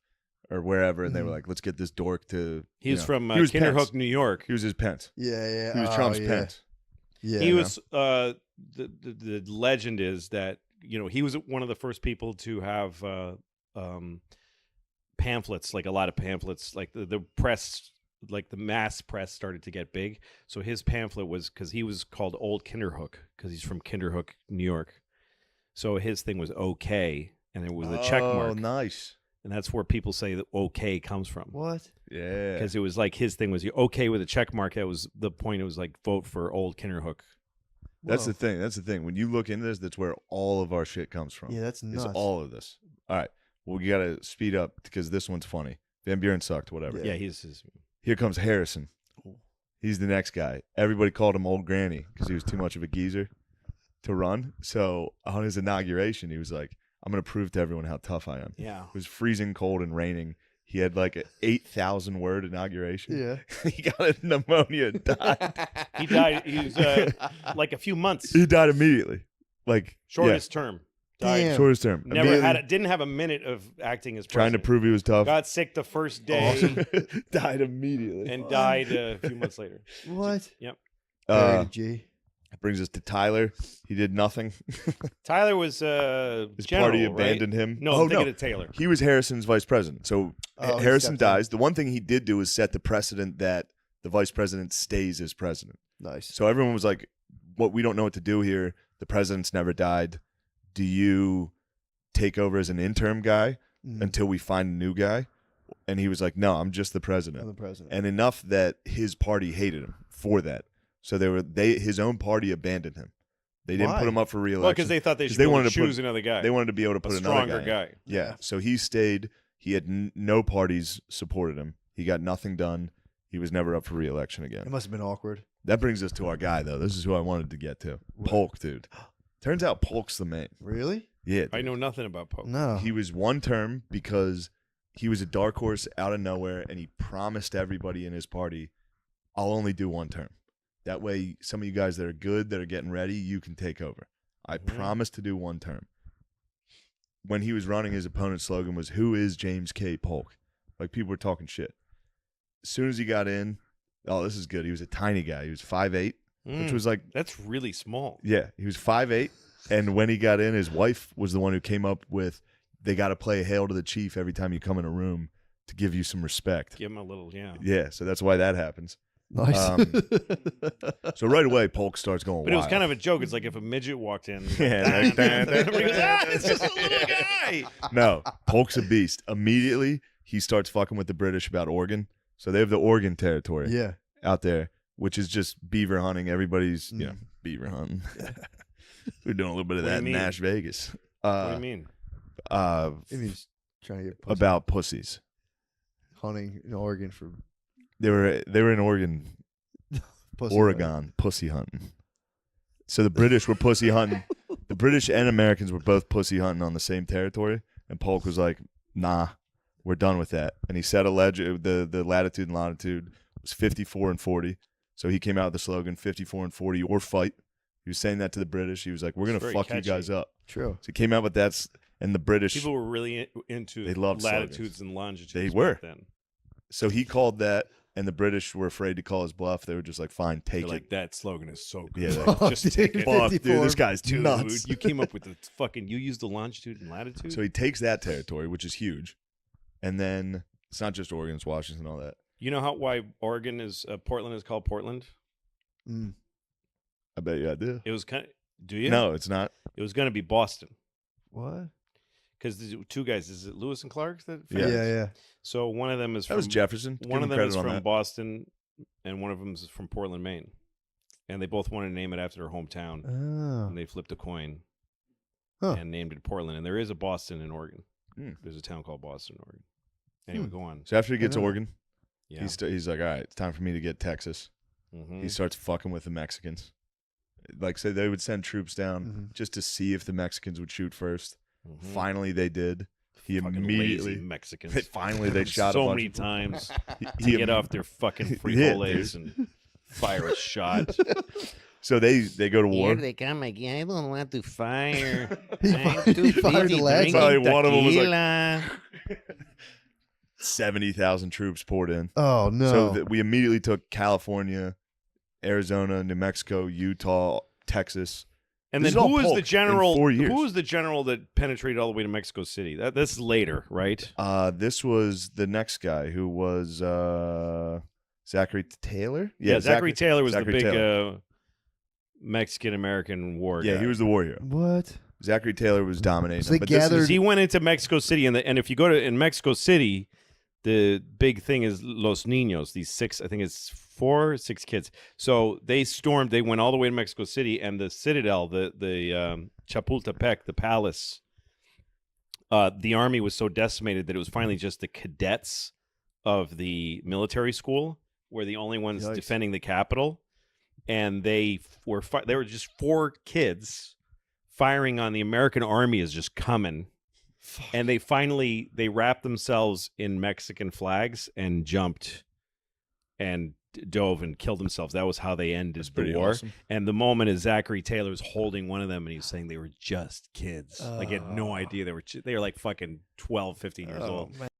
or wherever, and they were like, let's get this dork to...
He was from Kinderhook, New York.
He was his Pence.
Yeah.
He was Trump's Pence.
Yeah.
He was... The legend is that, he was one of the first people to have... pamphlets, like a lot of pamphlets, like the press, like the mass press started to get big. So his pamphlet was, because he was called Old Kinderhook because he's from Kinderhook, New York. So his thing was okay, and it was a check mark.
Oh, nice.
And that's where people say that okay comes from.
What?
Yeah.
Because it was like his thing was you okay with a check mark. That was the point. It was like vote for old Kinderhook.
That's the thing. That's the thing. When you look into this, that's where all of our shit comes from.
Yeah, that's nuts.
Is all of this. All right. Well, you got to speed up because this one's funny. Van Buren sucked, whatever.
Yeah, he's
Here comes Harrison. He's the next guy. Everybody called him Old Granny because he was too much of a geezer to run. So on his inauguration, he was like, I'm going to prove to everyone how tough I am.
Yeah.
It was freezing cold and raining. He had like an 8,000 word inauguration.
Yeah.
He got a pneumonia and died.
He died. He was like a few months.
He died immediately. Like
Shortest term. Died.
Damn.
Shortest term.
Never didn't have a minute of acting as
Trying to
president.
prove he was tough.
Got sick the first day.
Died immediately.
And died a few months later.
What?
Yep.
G.
That brings us to Tyler. He did nothing.
Tyler was
His
general,
party
right?
abandoned him.
No,
oh,
I'm thinking of Taylor.
He was Harrison's vice president. So
Oh, he
Harrison
stepped in.
dies. The one thing he did do is set the precedent that the vice president stays as president.
Nice.
So everyone was like, "What? We don't know what to do here. The president's never died. Do you take over as an interim guy until we find a new guy?" And he was like, "No, I'm just the president."
I'm the president.
And enough that his party hated him for that. So his own party abandoned him. They didn't
Why?
put him up for re-election.
Well, because they thought they should wanted to choose another guy.
They wanted to be able to put
a
another
stronger guy.
Yeah. So he stayed. He had no parties supported him. He got nothing done. He was never up for re-election again.
It must have been awkward.
That brings us to our guy, though. This is who I wanted to get to. Polk, dude. Turns out Polk's the man.
Really?
Yeah.
I
dude.
know nothing about Polk.
No.
He was one term because he was a dark horse out of nowhere, and he promised everybody in his party, I'll only do one term. That way, some of you guys that are good, that are getting ready, you can take over. I promise to do one term. When he was running, his opponent's slogan was, "Who is James K. Polk?" Like, people were talking shit. As soon as he got in, oh, this is good. He was a tiny guy. He was 5'8", which was like...
That's really small.
Yeah, he was 5'8", and when he got in, his wife was the one who came up with, they got to play Hail to the Chief every time you come in a room to give you some respect.
Give him a little, yeah.
Yeah, so that's why that happens.
Nice.
So right away, Polk starts going
But it was
wild.
kind of a joke. It's like if a midget walked in.
Yeah, like,
everybody goes, it's just a little guy.
No, Polk's a beast. Immediately, he starts fucking with the British about Oregon. So they have the Oregon Territory
Yeah.
out there, which is just beaver hunting. Everybody's, beaver hunting. We're doing a little bit of
What do
that
you
in
mean?
Nash Vegas.
What do you mean?
Maybe he's trying to get pussy.
About pussies.
Hunting in Oregon for
They were in Oregon,
pussy
Oregon, pussy hunting. So the British were pussy hunting. The British and Americans were both pussy hunting on the same territory, and Polk was like, "Nah, we're done with that." And he set the latitude and longitude was 54 and 40. So he came out with the slogan 54 and 40 or fight. He was saying that to the British. He was like, "We're gonna
It's
fuck
very
you guys
catchy.
up."
True.
So he came out with that, and the British
People were really into
They loved
latitudes
slogans.
and longitudes.
They
back
were.
then.
So he called that, and the British were afraid to call his bluff. They were just like, "Fine, take
They're
it."
like, that slogan is so good.
Yeah, they're like,
Just take it.
Fuck, dude, this guy's
Dude,
nuts.
you came up with the fucking. You used the longitude and latitude.
So he takes that territory, which is huge, and then it's not just Oregon, it's Washington, all that.
You know why Oregon is Portland is called Portland?
I bet you I do.
It was kind of. Do you?
No, it's not.
It was going to be Boston.
What?
Because the two guys, is it Lewis and Clark? That
Yeah.
Yeah.
So one of them is
That was Jefferson. Give
One
him
of them
credit
is
on
from
that.
Boston, and one of them is from Portland, Maine. And they both wanted to name it after their hometown.
Oh.
And they flipped a coin
Huh.
and named it Portland. And there is a Boston in Oregon.
Hmm.
There's a town called Boston, Oregon. Anyway, go on.
So after he gets
I know.
Oregon,
Yeah.
he's like, "All right, it's time for me to get Texas."
Mhm.
He starts fucking with the Mexicans. Like, say they would send troops down
Mm-hmm.
just to see if the Mexicans would shoot 1st.
Mhm.
Finally, they did. He
Fucking
immediately
lazy Mexicans.
Finally, they shot
so
a bunch
many
of-
times
He-
to get off their fucking
Yeah,
frijoles
dude.
and fire a shot.
So they go to war.
Here they come again. I don't want to fire.
He
I'm too
fired
busy
the lads.
drinking
Probably one of them was like-
tequila.
70,000 troops poured in.
Oh no.
So we immediately took California, Arizona, New Mexico, Utah, Texas.
And
This
then
is all
who was
Polk
the
in
general?
4 years.
Who was the general that penetrated all the way to Mexico City? That's later, right?
This was the next guy who was Zachary Taylor.
Yeah, Zachary Taylor was
Zachary
the big
Taylor.
Mexican American war
Yeah,
guy.
he was the war hero.
What?
Zachary Taylor was dominating.
So they
them, but this
gathered-
is-
He went into Mexico City, and if you go to in Mexico City, the big thing is Los Niños. These 6, I think it's 4 or 6 kids. So they stormed. They went all the way to Mexico City, and the Citadel, the Chapultepec, the palace. The army was so decimated that it was finally just the cadets of the military school were the only ones defending the capital, and they were just 4 kids firing on the American army is just coming. And they wrapped themselves in Mexican flags and jumped and dove and killed themselves. That was how they ended the war.
Awesome.
And the moment is Zachary Taylor's holding one of them, and he's saying they were just kids. Like he had no idea they were like fucking 12, 15 years old.
Man.